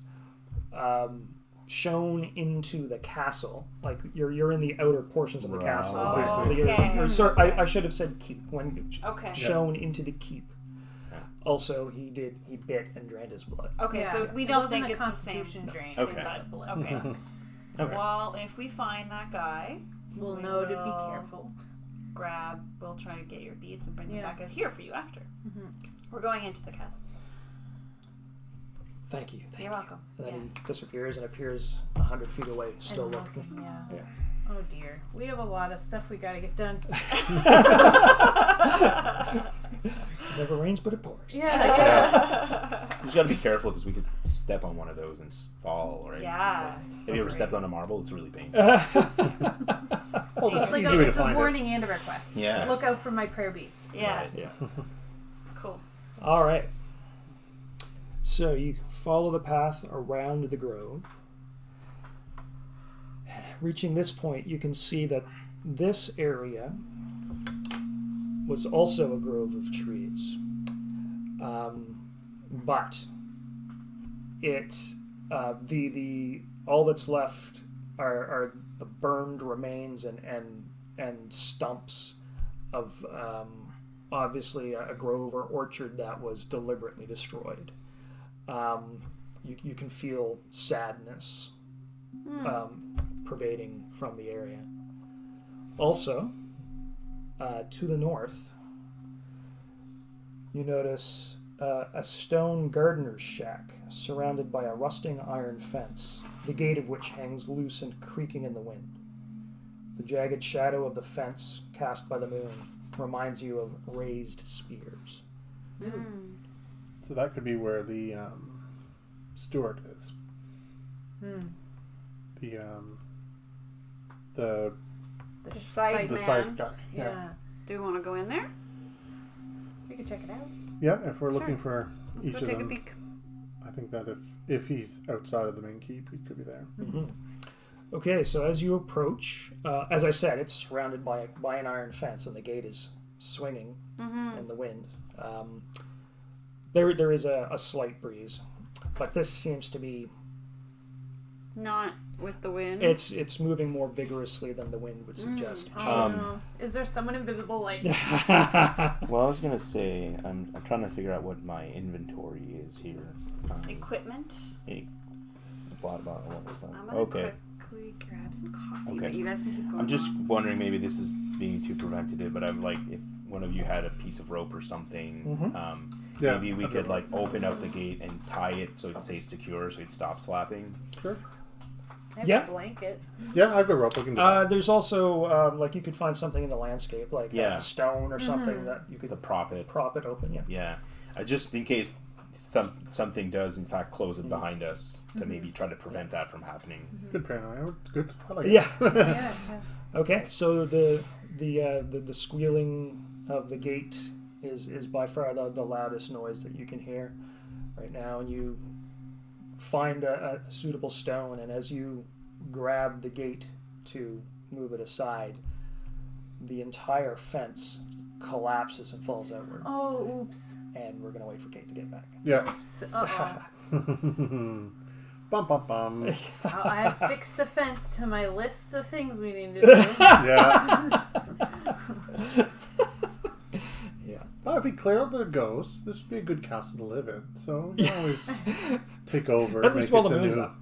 shown into the castle. Like you're in the outer portions of the Right. castle. Oh, Basically, okay. I should have said keep when Okay. shown into the keep. Also, he bit and drained his blood. Okay, Yeah. so we It don't wasn't think a it's the same. constitution drain. Okay. It's not blood. Okay. Okay. Well, if we find that guy, We'll we know to be will careful. we'll try to get your beads and bring them Yeah. back out here for you after. Mhm. We're going into the castle. Thank you. You're welcome. And then Yeah. he disappears and appears 100 feet away, still And looking. Yeah. Yeah. Oh dear. We have a lot of stuff we gotta get done. Never rains, but it pours. Yeah. You just gotta be careful because we could step on one of those and fall, right? Yeah. Have you ever stepped on a marble? It's really painful. Well, It's that's like easy way to it's a find it. warning and a request. Yeah. Look out for my prayer beads. Yeah. Right. Yeah. Cool. All right. So you follow the path around the grove. Reaching this point, you can see that this area was also a grove of trees, but it's the all that's left are the burned remains and stumps of obviously a grove or orchard that was deliberately destroyed. You can feel sadness pervading from the area. Also, to the north, you notice a stone gardener's shack surrounded by a rusting iron fence, the gate of which hangs loose and creaking in the wind. The jagged shadow of the fence cast by the moon reminds you of raised spears. So that could be where the steward is. The The scythe the man. scythe guy. Yeah. Do we want to go in there? We could check it out. Yeah, if we're looking for Let's each go of take a them, peek. I think that if he's outside of the main keep, he could be there. Okay, so as you approach, as I said, it's surrounded by an iron fence, and the gate is swinging in the wind. There is a slight breeze, but this seems to be Not with the wind. it's moving more vigorously than the wind would suggest. Oh no. Is there someone invisible like Well, I was gonna say I'm trying to figure out what my inventory is here. Equipment. Water bottle. What was that? I'm gonna quickly grab some coffee, Okay. but you guys can keep going. I'm just wondering, maybe this is being too preventative, but I'm like, if one of you had a piece of rope or something, Yeah, maybe we okay. could like open out the gate and tie it so it stays secure, so it stops flapping. Sure. I have Yeah. a blanket. Yeah, I've got rope. We can do that. There's also like you could find something in the landscape, like Yeah. a stone or something that you could The prop it. prop it open. Yeah. Yeah. Just in case something does in fact close it behind us, to maybe try to prevent that from happening. Good paranoia. It's good. I like it. Yeah. Yeah. Okay. So the squealing of the gate is by far the loudest noise that you can hear right now, and you find a suitable stone, and as you grab the gate to move it aside, the entire fence collapses and falls outward, Oh, oops. and we're gonna wait for Kate to get back. Yeah. Oops. Uh-oh. Bum bum bum. I have fixed the fence to my list of things we need to do. Yeah. Yeah. Well, if we clear out the ghosts, this would be a good castle to live in. So we can always take over. At least while the moon's up.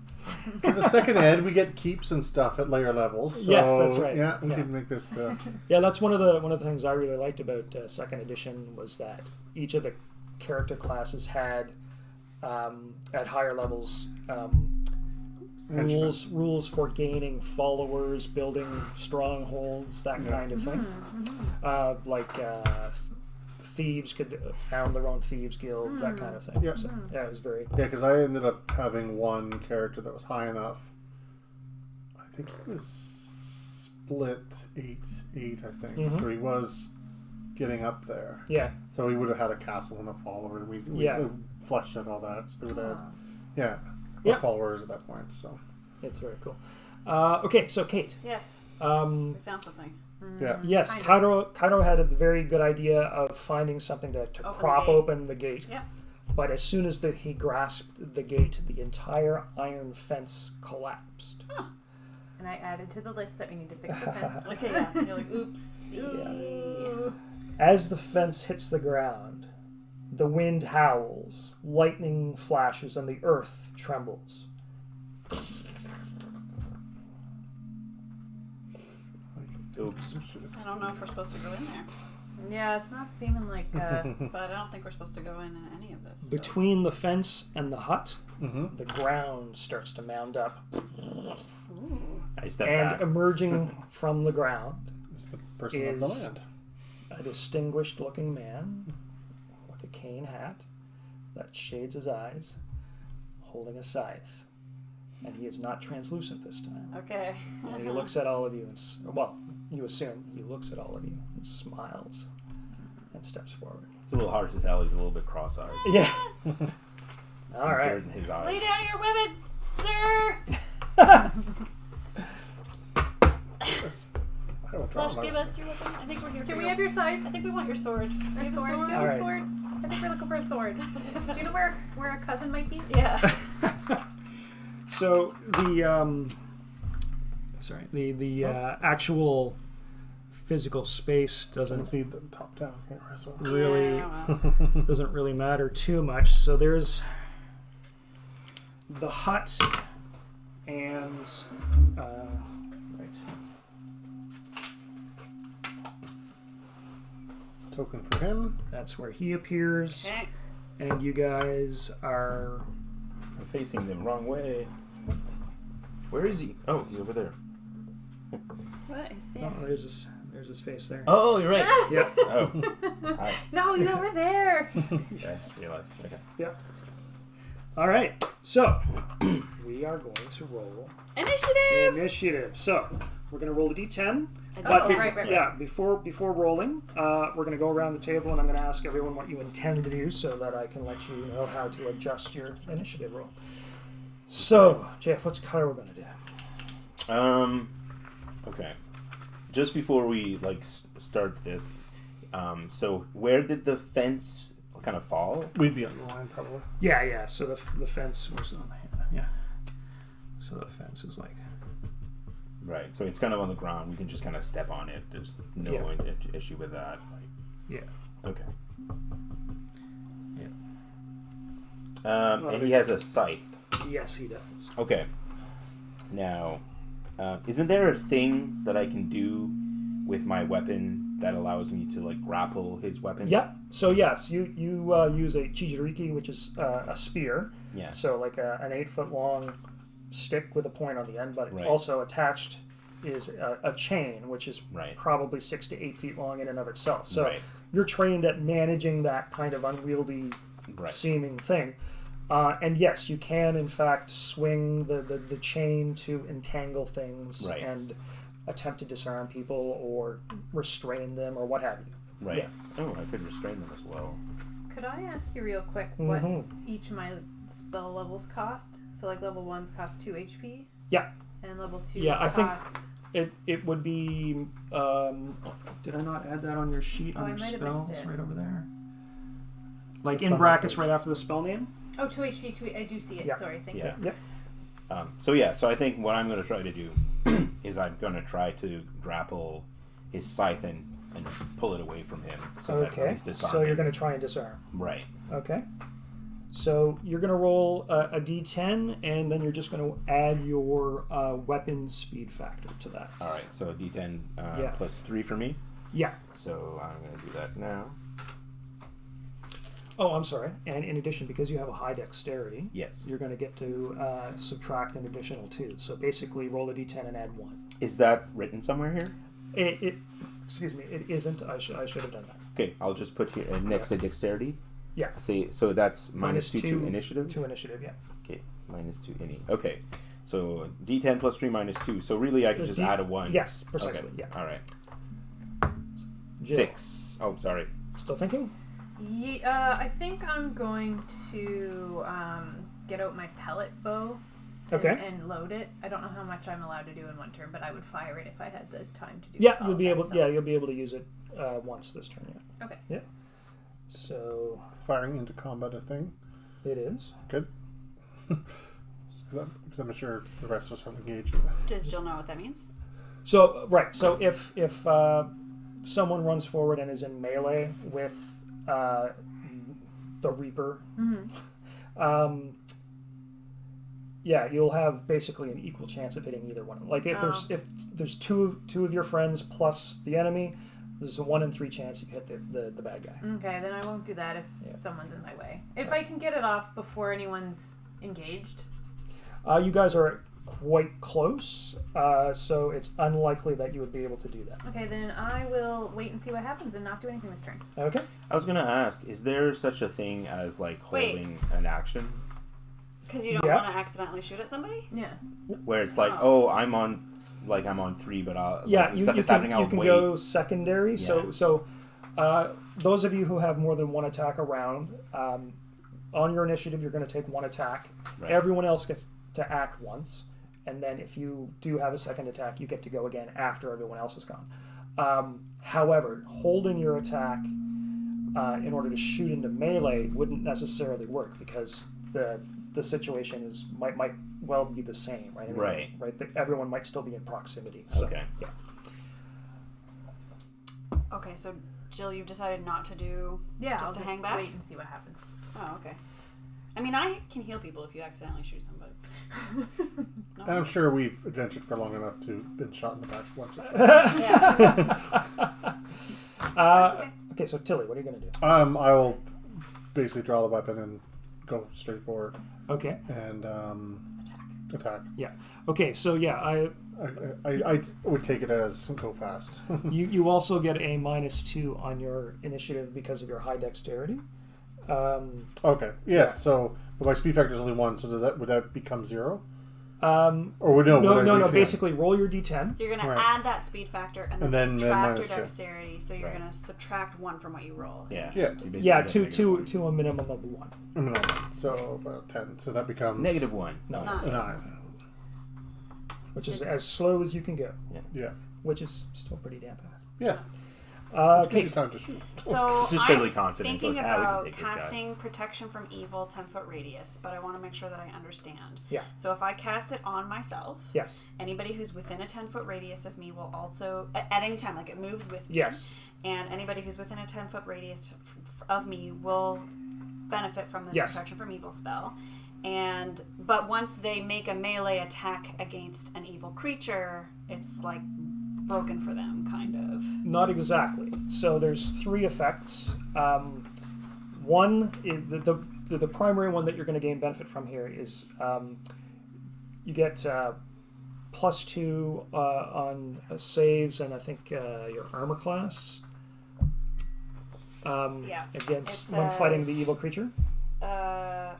Because the second ed, we get keeps and stuff at later levels. So, Yes, that's right. Yeah, we Yeah. can make this the. Yeah, that's one of the things I really liked about second edition was that each of the character classes had at higher levels rules for gaining followers, building strongholds, that kind of thing. Thieves could found their own thieves guild, that kind of thing. Yeah. So, yeah, it was very. Yeah, because I ended up having one character that was high enough. I think he was split 8, I think. Mhm. So he was getting up there. Yeah. So he would have had a castle and a follower, and we Yeah. fleshed out all that. So we would have, Ah. Yeah. followers at that point. So It's very cool. Okay, so Kate. Yes, we found something. yeah, Yes, Kind Cairo had a very good idea of finding something to Open the prop gate. open the gate. Yeah. But as soon as he grasped the gate, the entire iron fence collapsed. And I added to the list that we need to fix the fence. Okay, yeah. You're like, oops. Ooh. As the fence hits the ground, the wind howls, lightning flashes, and the earth trembles. Oops. I don't know if we're supposed to go in there, Yeah, it's not seeming like. but I don't think we're supposed to go in any of this. so- Between the fence and the hut, mm-hmm. the ground starts to mound up, Ooh. I step and back. emerging from the ground, It's the person of the Is- land. a distinguished-looking man with a cane hat that shades his eyes, holding a scythe. And he is not translucent this time. Okay. And he looks at all of you, and well, you assume he looks at all of you and smiles and steps forward. It's a little hard to tell. He's a little bit cross-eyed. Yeah. All right. Dirt in his Lay eyes. down your weapon, sir. I don't Flash, know. give us your weapon. I think we're here. Can for we you. have your side? I think we want your sword. Your You have a sword? Do you have Alright. a sword? I think we're looking for a sword. Do you know where a cousin might be? Yeah. So the actual physical space doesn't Just need the top-down camera as well. really Yeah, well. doesn't really matter too much. So there's the hut and right. Token for him. That's where he appears, Okay. and you guys are. I'm facing the wrong way. Where is he? Oh, he's over there. What is Oh, there? there's his face there. Oh, you're right. Yep. Oh, hi. No, he's over there. I realized. Okay. Yep. All right. So we are going to roll Initiative. initiative. So we're going to roll a d10. A But D10. right. yeah, before rolling, we're going to go around the table, and I'm going to ask everyone what you intend to do, so that I can let you know how to adjust your initiative roll. So, Jeff, what's Cairo going to do? Okay. Just before we start this, so where did the fence kind of fall? We'd be on the line probably. Yeah. So the fence was on the yeah. So the fence is like Right. So it's kind of on the ground. We can just kind of step on it. There's no Yeah. issue with that. yeah. Okay. Yeah. And he has a scythe. Yes, he does. Okay. Now, isn't there a thing that I can do with my weapon that allows me to grapple his weapon? Yeah. So yes, you use a chijiriki, which is a spear. Yeah. So like an 8-foot long stick with a point on the end, but Right. also attached is a chain, which is Right. probably 6 to 8 feet long in and of itself. So Right. you're trained at managing that kind of unwieldy Right. seeming thing. And yes, you can in fact swing the chain to entangle things Right. and attempt to disarm people or restrain them or what have you. Right. Yeah. Oh, I could restrain them as well. Could I ask you real quick what Mhm. each of my spell levels cost? So like level 1s cost 2 HP. Yeah. And level 2s Yeah, I think- cost. It would be. Did I not add that on your sheet Oh, on I your might have missed spells it. right over there? Like The in summary brackets page. right after the spell name. Oh, 2 HP, 2 I do see it. Yeah. Sorry, thank Yeah. you. Yep. So I think what I'm going to try to do is I'm going to try to grapple his scythe and pull it away from him. So that Okay. he's disarmed. So you're going to try and disarm. Right. Okay. So you're going to roll a d10, and then you're just going to add your weapon speed factor to that. All right. So D10 Yeah. plus 3 for me. Yeah. So I'm going to do that now. Oh, I'm sorry. And in addition, because you have a high dexterity, Yes. you're going to get to subtract an additional 2. So basically, roll a d10 and add 1. Is that written somewhere here? Excuse me, it isn't. I should have done that. Okay. I'll just put here next to dexterity. Yeah. See, so that's minus 2 to initiative. 2 initiative, yeah. Okay. Minus 2 any. Okay. So D10 plus 3 minus 2. So really, I could just add a 1. Yes, precisely. Okay. Yeah. All right. Jill. 6. Oh, sorry. Still thinking? Yeah, I think I'm going to get out my pellet bow Okay. and load it. I don't know how much I'm allowed to do in one turn, but I would fire it if I had the time to do Yeah, all you'll be that able. stuff. Yeah, you'll be able to use it once this turn. Yeah. Okay. Yeah. So Is firing into combat a thing? it is. Good. Because I'm sure the rest of us are engaged. Does Jill know what that means? So right. So if someone runs forward and is in melee with the Reaper, yeah, you'll have basically an equal chance of hitting either one. Like if there's two of your friends plus the enemy, there's a 1 in 3 chance you hit the bad guy. Okay, then I won't do that if Yeah. someone's in my way. If I can get it off before anyone's engaged. You guys are quite close, so it's unlikely that you would be able to do that. Okay, then I will wait and see what happens and not do anything this turn. Okay. I was gonna ask, is there such a thing as like Wait. holding an action Because you don't Yeah. want to accidentally shoot at somebody? Yeah. where it's like, oh, I'm on 3, but Yeah, like, you stuff is can, happening. you I'll can wait. go secondary. Yeah. So those of you who have more than one attack around, on your initiative, you're going to take 1 attack. Right. Everyone else gets to act once, and then if you do have a second attack, you get to go again after everyone else is gone. However, holding your attack in order to shoot into melee wouldn't necessarily work because the situation might well be the same, right? I mean, Right. Everyone might still be in proximity. So, Okay. Yeah. Okay, so Jill, you've decided not to do Yeah, just I'll to just hang back? wait and see what happens. Oh, okay. I mean, I can heal people if you accidentally shoot somebody. No? And I'm sure we've adventured for long enough to been shot in the back once or twice. Yeah. Okay, so Tilly, what are you going to do? I will basically draw the weapon and go straight forward Okay. and attack. Yeah. Okay, so yeah, I would take it as go fast. you also get a -2 on your initiative because of your high dexterity. Okay. Yes. Yeah. So, but my speed factor is only 1. So would that become 0? Um, Or would no? no, would I no, no. lose Basically, roll your d10. You're going to Right. add that speed factor and then, And then subtract your -2. dexterity. So you're Right. going to subtract 1 from what you roll. Yeah. Yeah. You basically Yeah, get to -1. to a minimum of 1. No, so about 10. So that becomes -1. No, Nine. 9. which is as slow as you can go, Yeah. which is still pretty damn fast. Yeah. Okay. It's time to shoot. So Just I'm fairly confident. thinking Like, we can about take this guy. casting protection from evil 10-foot radius, but I want to make sure that I understand. Yeah. So if I cast it on myself, Yes. anybody who's within a 10-foot radius of me will also, at any time, like it moves with me. Yes. And anybody who's within a 10-foot radius of me will benefit from this Yes. protection from evil spell. But once they make a melee attack against an evil creature, it's like broken for them, kind of. Not exactly. So there's 3 effects. One is the primary one that you're going to gain benefit from here is you get +2 on saves, and I think your armor class. Yeah. Against It when fighting the says- evil creature.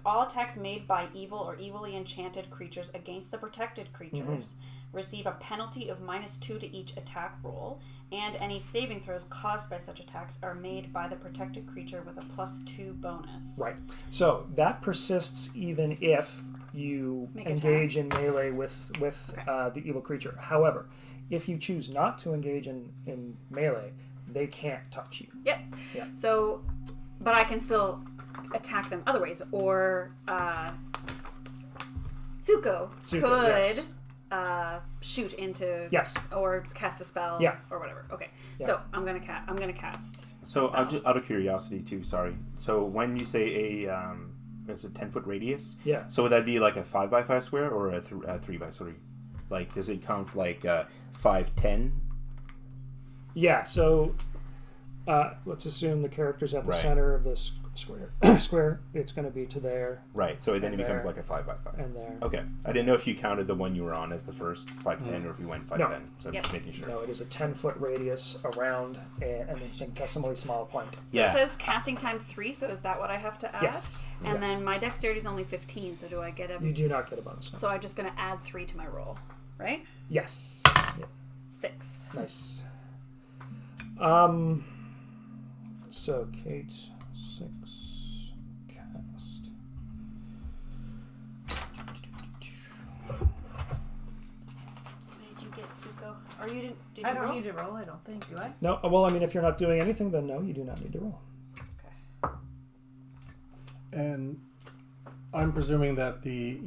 All attacks made by evil or evilly enchanted creatures against the protected creatures receive a penalty of -2 to each attack roll, and any saving throws caused by such attacks are made by the protected creature with a +2 bonus. Right. So that persists even if you Make engage in melee with the evil creature. However, if you choose not to engage in melee, they can't touch you. Yep. Yeah. So, but I can still attack them other ways, or Tsuko Tsuko, could yes. shoot into Yes. or cast a spell, Yeah. or whatever. Okay, Yeah. so I'm gonna cast. So a spell. out of curiosity too, sorry. So when you say it's a 10-foot radius. Yeah. So would that be like a 5x5 square or a 3x3? Like, does it count like 5'10"? Yeah. So let's assume the character's at the Right. center of this square. Square. It's going to be to there Right. So then it And becomes there. like a 5x5. and there. Okay. I didn't know if you counted the one you were on as the first 5'10" or if you went 5'10". So I'm Yep. just making sure. No, it is a 10-foot radius around an infinitesimally small point. So Yeah. it says casting time 3. So is that what I have to add? Yes. And Yeah. then my dexterity is only 15. So do I get a? You do not get a bonus. So I'm just gonna add 3 to my roll, right? Yes. Yeah. 6. Nice. So Kate, 6 cast. What did you get, Tsuko? Or you didn't? Did you I don't roll? need to roll. I don't think. Do I? No, well, I mean, if you're not doing anything, then no, you do not need to roll. Okay. And I'm presuming that the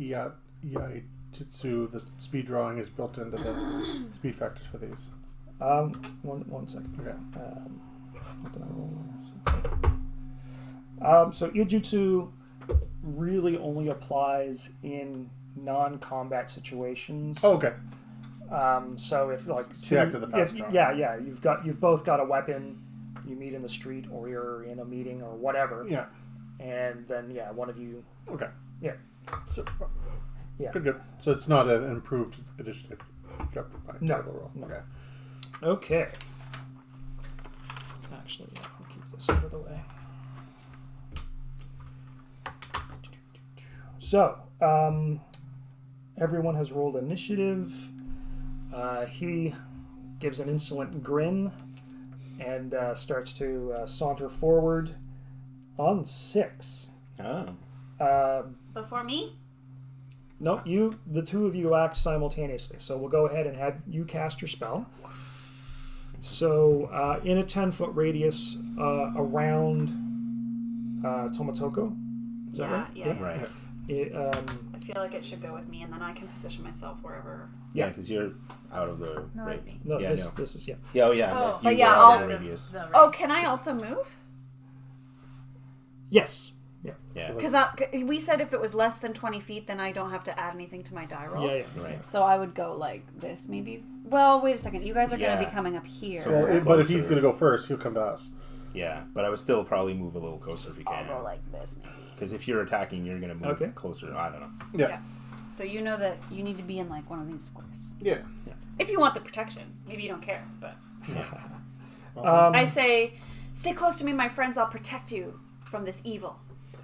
Iaijitsu, the speed drawing, is built into the speed factors for these. One second. Okay. What did I roll there? So Ijutsu really only applies in non-combat situations. Oh, okay. So if like It's the act of the fast draw. yeah, you've both got a weapon. You meet in the street, or you're in a meeting, or whatever. Yeah. And then one of you. Okay. Yeah. So, Yeah. Good. So it's not an improved edition if you got by No, table roll. no. Okay. Okay. Actually, yeah, I'll keep this out of the way. So, everyone has rolled initiative. He gives an insolent grin and starts to saunter forward on 6. Oh. Before me? No, the two of you act simultaneously. So we'll go ahead and have you cast your spell. So in a 10-foot radius around Tomatoko. Is that right? Yeah. Right. I feel like it should go with me, and then I can position myself wherever. Yeah, because you're out of the. No, right. it's me. No, Yeah, this no. is yeah. Yeah, oh yeah. Oh. You But were yeah, out I'll- of the radius. Oh, can I also move? Yes. Yeah. Yeah. Because we said if it was less than 20 feet, then I don't have to add anything to my die roll. Yeah. Right. So I would go like this, maybe. Well, wait a second. You guys are going Yeah. to be coming up here. So- Well, We're but if he's closer. going to go first, he'll come to us. Yeah, but I would still probably move a little closer if you I'll go can. like this, maybe. Because if you're attacking, you're gonna move Okay. closer. I don't know. Yeah. Yeah. So you know that you need to be in like one of these squares. Yeah. If you want the protection. Maybe you don't care, but. Um, I say, stay close to me, my friends. I'll protect you from this evil.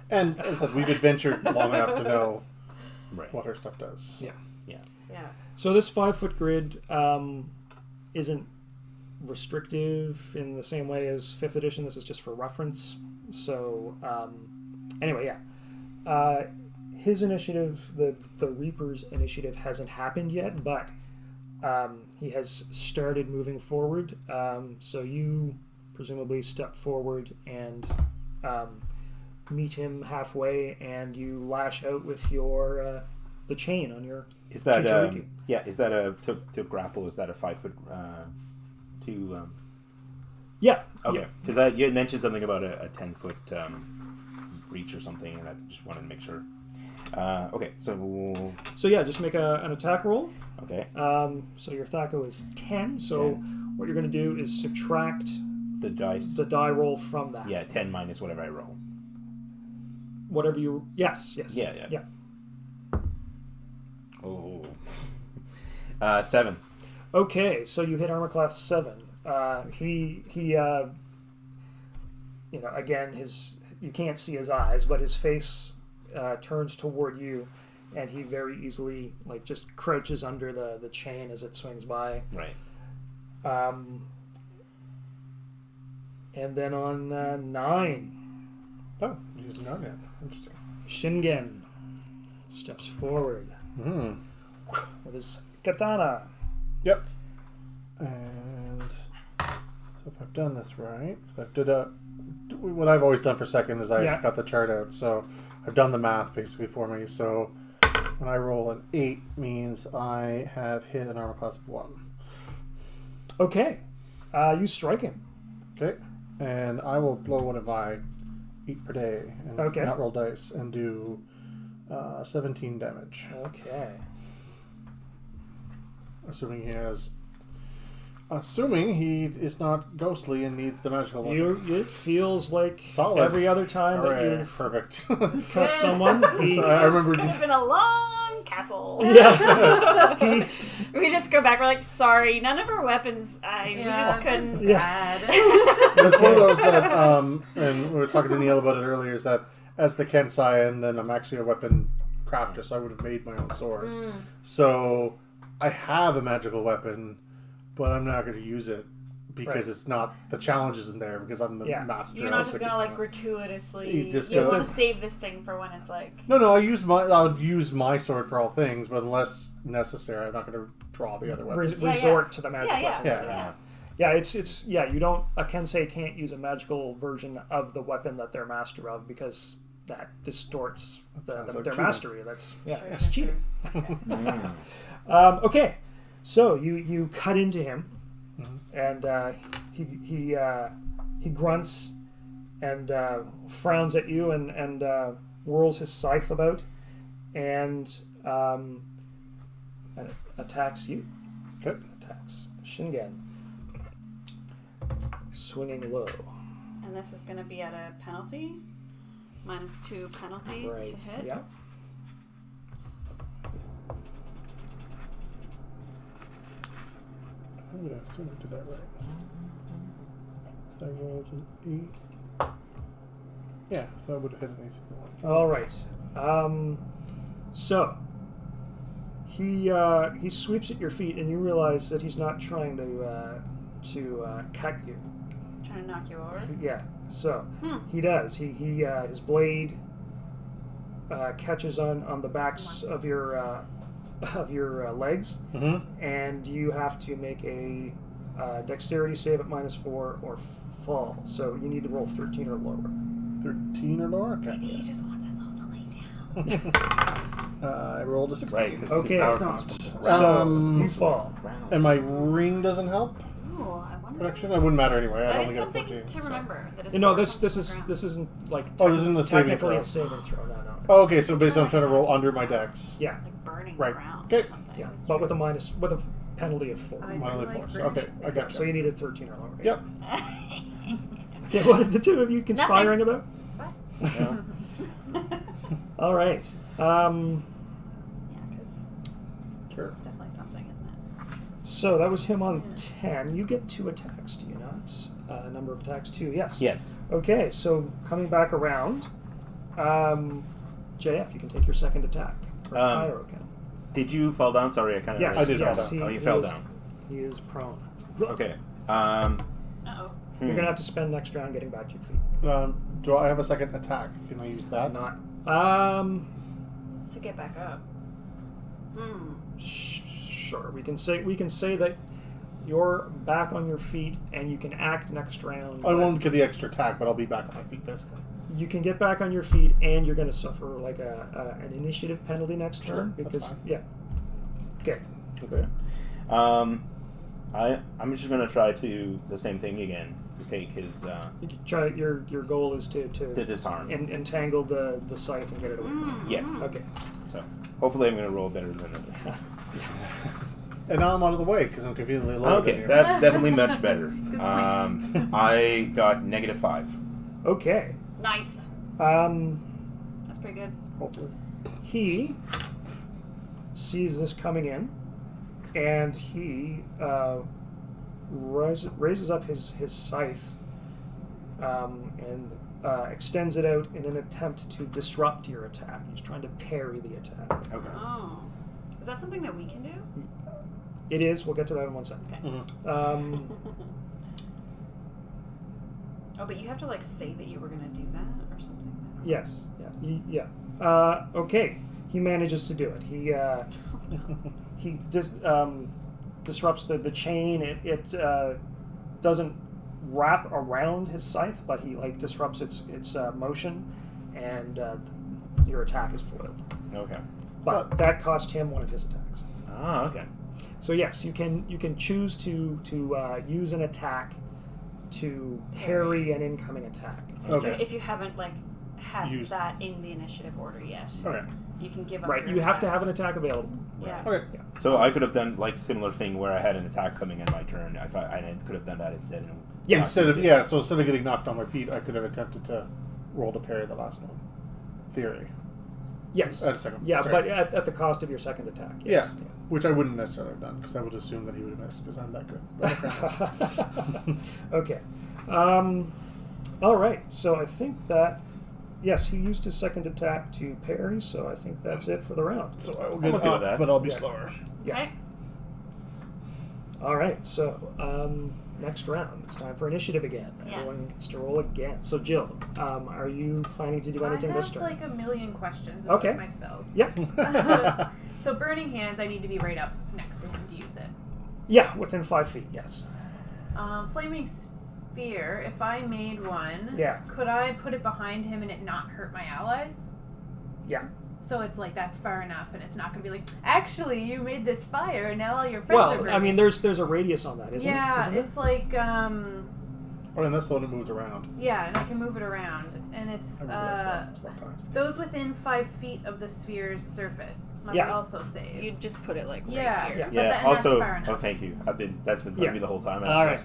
And as I said, we've adventured long enough to know Right. what our stuff does. Yeah. Yeah. Yeah. So this 5-foot grid isn't restrictive in the same way as 5th edition. This is just for reference. So anyway, yeah. His initiative, the Reaper's initiative, hasn't happened yet, but he has started moving forward. So you presumably step forward and meet him halfway, and you lash out with your the chain on your. Is that Chichariki. yeah? Is that a to grapple? Is that a 5-foot to? Yeah. Okay, because you had mentioned something about a 10-foot reach or something, and I just wanted to make sure. Okay, so So yeah, just make an attack roll. okay, So your Thaco is 10. So what you're going to do is subtract the dice. the die roll from that. Yeah, 10 minus whatever I roll. Whatever you. Yes. Yeah. Oh. 7. Okay, so you hit armor class 7. He again, you can't see his eyes, but his face turns toward you, and he very easily just crouches under the chain as it swings by. Right. And then on 9, Oh, using that now. Interesting. Shingen steps forward Hmm. with his katana. Yep. And so if I've done this right, 'cause I did what I've always done for second is I've got the chart out, so I've done the math basically for me. So when I roll an 8 means I have hit an armor class of 1. Okay, you strike him. Okay, and I will blow one of my 8 per day and Okay. not roll dice and do 17 damage. Okay. Assuming he is not ghostly and needs the magical weapon. It feels like Solid. every other time that Hooray, you've perfect. cut someone. I remember. It's been a long castle. Yeah. We just go back. We're like, sorry, none of our weapons. We just couldn't. Bad. It's one of those that, and we were talking to Neil about it earlier, is that as the Kensai, and then I'm actually a weapon crafter, so I would have made my own sword. So I have a magical weapon, but I'm not going to use it because it's not, the challenge isn't there because I'm the master. You're not of just the gonna katana. gratuitously. You just You go- want to save this thing for when it's like. No, I'll use my sword for all things, but unless necessary, I'm not going to draw the other weapons. Resort to the magic Yeah. weapon. Yeah, it's you don't, a Kensei can't use a magical version of the weapon that they're master of because that distorts sounds like their cheating. mastery. That's it's Sure. cheating. Okay, so you cut into him, and he grunts and frowns at you and whirls his scythe about and attacks you. Okay. Attacks Shingen. Swinging low. And this is gonna be at a penalty. -2 penalty Right. to hit. Yeah. I'm going to assume I did that right. So I rolled an 8. Yeah, so I would have hit an AC. All right. So he sweeps at your feet, and you realize that he's not trying to cut you. Trying to knock you over. Yeah. So he does. He his blade catches on the backs of your legs, and you have to make a dexterity save at -4 or fall. So you need to roll 13 or lower. 13 or lower? Okay. Maybe he just wants us all to lay down. I rolled a 16. Right, 'cause Okay, his it's power not. comes from- So you fall. And my ring doesn't help? Ooh, I wonder. Protection? It wouldn't matter anyway. I That only is got a something 14. to remember. That his No, power this comes from the ground. isn't like Oh, this isn't a saving technically throw. a saving throw. No. Oh, okay, so basically I'm trying to roll under my dex. Yeah. Like burning Right. the ground Okay. or something. Yeah, but with a penalty of 4. I Mine only don't 4. like So, okay, burning. I got So you needed 13 or lower. Yep. Okay, what are the two of you conspiring about? Yeah. All right. Yeah, because Sure. it's definitely something, isn't it? So that was him on 10. You get 2 attacks, do you not? Number of attacks, 2. Yes. Yes. Okay, so coming back around, JF, you can take your second attack. Or Cairo can. Did you fall down? Sorry, I kind of. Yes, I did fall yes, down. Oh, you fell down. He is prone. Okay. Uh-oh. You're gonna have to spend next round getting back to your feet. Do I have a second attack? Can I use that? Not. To get back up. Sure. We can say that you're back on your feet and you can act next round. I won't get the extra attack, but I'll be back on my feet basically. You can get back on your feet, and you're going to suffer like an initiative penalty next Sure, turn that's because fine. Okay. Okay. I'm just gonna try to the same thing again. To take his You can try. Your goal is to disarm. entangle the scythe and get it away from you. Yes. Okay. So hopefully I'm gonna roll better than it. And now I'm out of the way because I'm conveniently lower than Okay, you. that's definitely much better. point. I got -5. Okay. Nice. Um. That's pretty good. Hopefully. He sees this coming in, and he raises up his scythe and extends it out in an attempt to disrupt your attack. He's trying to parry the attack. Okay. Oh. Is that something that we can do? It is. We'll get to that in 1 second. Okay. Mhm. Oh, but you have to like say that you were gonna do that or something. Yes. Yeah. Okay. He manages to do it. He disrupts the chain. It doesn't wrap around his scythe, but he disrupts its motion, and your attack is foiled. Okay. But that cost him one of his attacks. Ah, okay. So yes, you can choose to use an attack to parry an incoming attack. Okay. If you haven't had Used. that in the initiative order yet, Okay. you can give up. Right. your You have to attack. have an attack available. Yeah. Okay. So I could have done similar thing where I had an attack coming in my turn. I could have done that instead. And Yeah. Instead of so instead of getting knocked on my feet, I could have attempted to roll to parry the last one. Theory. Yes. At a second. Yeah, Sorry. but at the cost of your second attack. Yes. Yeah. Which I wouldn't necessarily have done because I would assume that he would have missed because I'm that good. But Okay. All right. So I think that yes, he used his second attack to parry. So I think that's it for the round. so I will I'm get okay with up, that. but I'll be Yeah. slower. Yeah. Okay. All right. So next round, it's time for initiative again. Everyone Yes. gets to roll again. So Jill, are you planning to do anything I this have turn? like a million questions about Okay. my spells. Yep. So burning hands, I need to be right up next to him to use it. Yeah, within 5 feet. Yes. Flaming spear, if I made one, Yeah. could I put it behind him and it not hurt my allies? Yeah. So it's that's far enough, and it's not going to be actually, you made this fire, and now all your friends are Well, burning. I mean, there's a radius on that, isn't it? yeah, Isn't it? it's Oh, and that's the one that moves around. yeah, and I can move it around, and it's I remember that spell times. those within 5 feet of the sphere's surface must Yeah. also save. You just put it right Yeah. here. Yeah. But Yeah. that's Also, far enough. thank you. That's been Yeah. me the whole time. All right.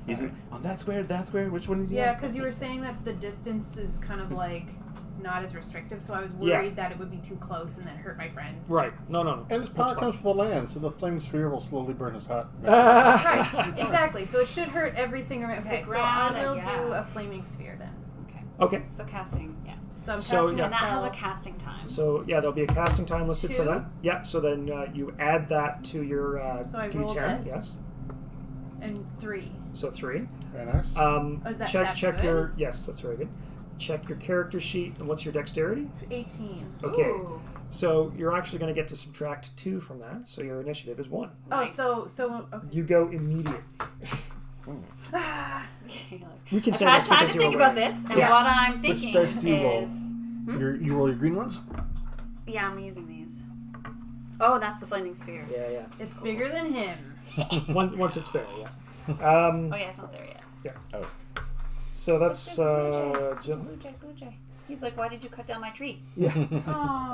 He's that's where. Which one is he? Yeah, on? because you were saying that the distance is kind of not as restrictive, so I was Yeah. worried that it would be too close and then hurt my friends. Right. No. And his That's power fine. comes from the land, so the flaming sphere will slowly burn his hut. Right, exactly. So it should hurt everything around. Okay, The so ground, I will yeah. do a flaming sphere then. Okay. Okay. So casting, yeah. So I'm So, casting yeah. a And that has a spell. casting time. So yeah, there'll be a casting time listed for 2. that. Yeah. So then you add that to your So I roll D10. this. Yes. And 3. So 3. Very nice. Oh, is that check good? your yes. That's very good. Check your character sheet. And what's your dexterity? 18. Okay. Ooh. So you're actually going to get to subtract 2 from that. So your initiative is 1. Nice. Oh, so okay. You go immediate. We can I've say had that's time to because you think were about winning. this, and Yeah. what I'm Which thinking dice do you roll? is... You roll your green ones? Yeah, I'm using these. Oh, and that's the flaming sphere. Yeah. It's bigger than him. Once it's there. Yeah. Oh, yeah, it's not there yet. Oh. So that's There's a blue jay. There's a Jill. blue jay. He's like, why did you cut down my tree? Yeah. Oh,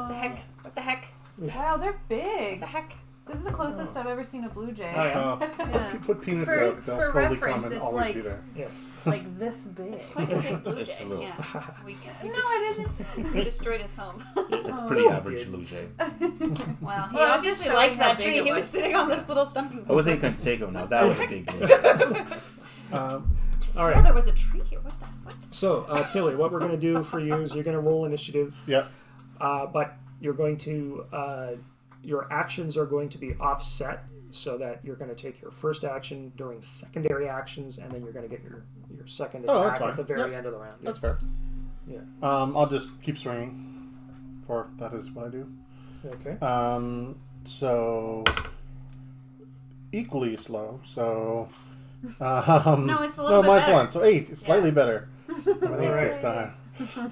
What the heck? What the heck? Wow, they're What big. the heck? This is the closest I've ever seen a blue jay. Oh, yeah. Yeah. Put peanuts For- out. They'll for slowly reference, come and it's always like- be there. Yes. Like this big. Quite a big blue It's jay. a little- Yeah. We No, just- it isn't. we destroyed his home. It's Oh, pretty you average, did. Blue Jay. Well, he Well, I'm obviously just showing liked how that big tree. it He was was. sitting on this little stump. I was in Conseco now. That was a big Blue. I swear All right. there was a tree here. What the? What? So Tilly, what we're going to do for you is you're going to roll initiative, Yeah. but you're going to your actions are going to be offset, so that you're going to take your first action during secondary actions, and then you're going to get your second Oh, that's attack at fine. the very Yep. end of the round. That's fair. Yeah. I'll just keep swinging, for that is what I do. Okay. So equally slow. So No, it's a little bit mine's better. 1. So 8. It's slightly better. I'm an 8 Alright. this time.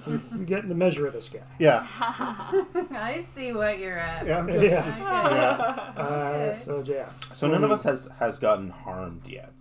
You're getting the measure of this guy. Yeah. I see what you're at. Yeah. I'm just, Yeah. just- yeah. Okay. So Jeff. So none of us has gotten harmed yet.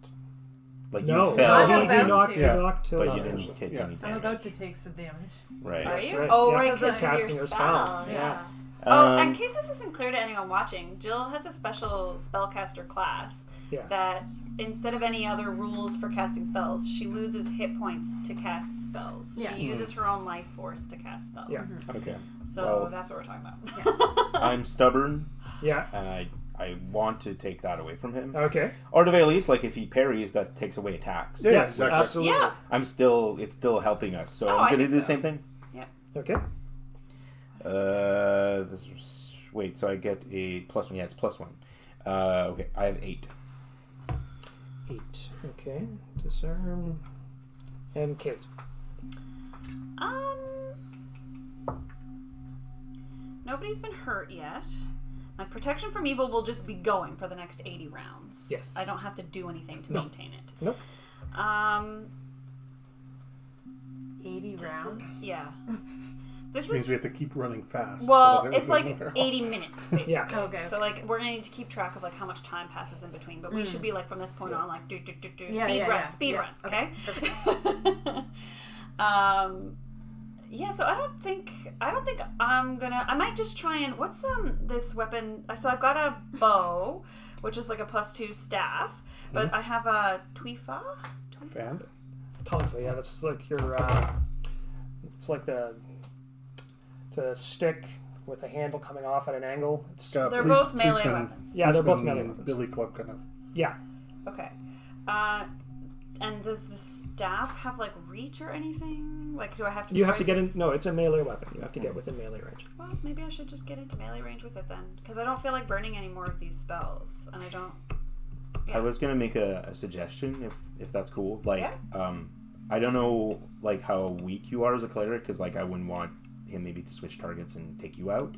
Like No, you fell, I'm he about knocked to. you knocked Tilly. but you off. didn't take Yeah. any I'm damage. about to take some damage. Right. Are That's you? right. Oh, Yeah. right, Because because of casting your your spell. spell. Yeah. Yeah. In case this isn't clear to anyone watching, Jill has a special spellcaster class Yeah. that instead of any other rules for casting spells, she loses hit points to cast spells. Yeah. She uses her own life force to cast spells. Yeah. Okay. So Well- that's what we're talking about. I'm stubborn, Yeah. and I want to take that away from him. Okay. Or at the very least, like if he parries, that takes away attacks. Yeah, Yes, exactly. absolutely. Yeah. It's still helping us. So No, I'm I gonna do think the so. same thing. Okay. Wait, so I get a +1. Yeah, it's +1. Okay, I have 8. 8. Okay. Disarm. And Kate. Nobody's been hurt yet. My protection from evil will just be going for the next 80 rounds. Yes. I don't have to do anything to No. maintain it. Nope. 80 rounds. Yeah. This Which means is we have to keep running fast. well, so that it's like everybody's not 80 minutes basically. Yeah. Okay. So like we're gonna need to keep track of like how much time passes in between, but we should be like from this point on like do Yeah, speed yeah. run, okay? Perfect. Yeah, so I don't think I'm gonna. I might just try and what's this weapon? So I've got a bow, which is like a +2 staff, but I have a tuifa. Fan? Tonfa, yeah, that's like your, it's like the stick with a handle coming off at an angle. It's, They're both melee weapons. yeah, they're both policeman, melee weapons. Billy Club kind of. Yeah. Okay. And does the staff have like reach or anything? Like, do I have to? You have to get in, brace? no, it's a melee weapon. You have to get within melee range. Well, maybe I should just get into melee range with it then, because I don't feel like burning any more of these spells, and I don't. Yeah. I was gonna make a suggestion if that's cool. Like, I don't know like how weak you are as a cleric, because like I wouldn't want him maybe to switch targets and take you out.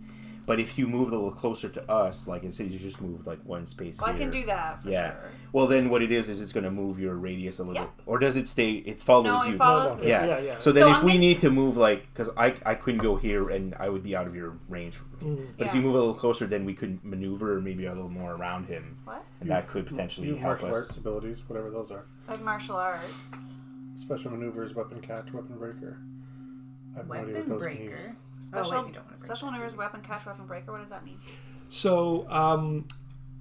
But if you move a little closer to us, like instead you just move like one space Well, here. I can do that for Yeah. sure. Well, then what it is it's going to move your radius a little, Yeah. or does it stay? It follows No, you. it follows me. Yeah. Yeah. So then, So if I'm we gonna- need to move, like, because I couldn't go here and I would be out of your range. But if you Yeah. move a little closer, then we could maneuver maybe a little more around him, What? and that could potentially You have help martial us. arts abilities, whatever those are. I have martial arts. Special maneuvers, weapon catch, weapon breaker. I have no idea what Weapon those mean. breaker. Special, Oh, wait, you don't want to break special that, maneuvers, do you? weapon catch, weapon breaker. What does that mean? So,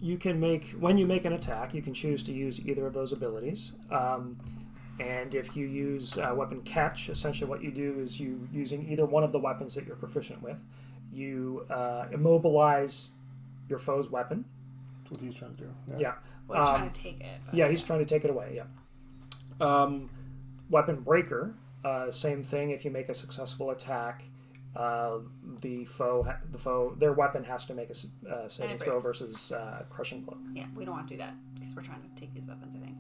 you can make, when you make an attack, you can choose to use either of those abilities. And if you use weapon catch, essentially what you do is you, using either one of the weapons that you're proficient with, you immobilize your foe's weapon. That's what he's trying to do. Yeah. Well, he's trying to take it. but- Yeah, he's trying to take it away, yeah. Weapon breaker, same thing. If you make a successful attack, the foe, their weapon has to make a saving And it throw breaks. versus crushing blow. Yeah, we don't want to do that because we're trying to take these weapons, I think.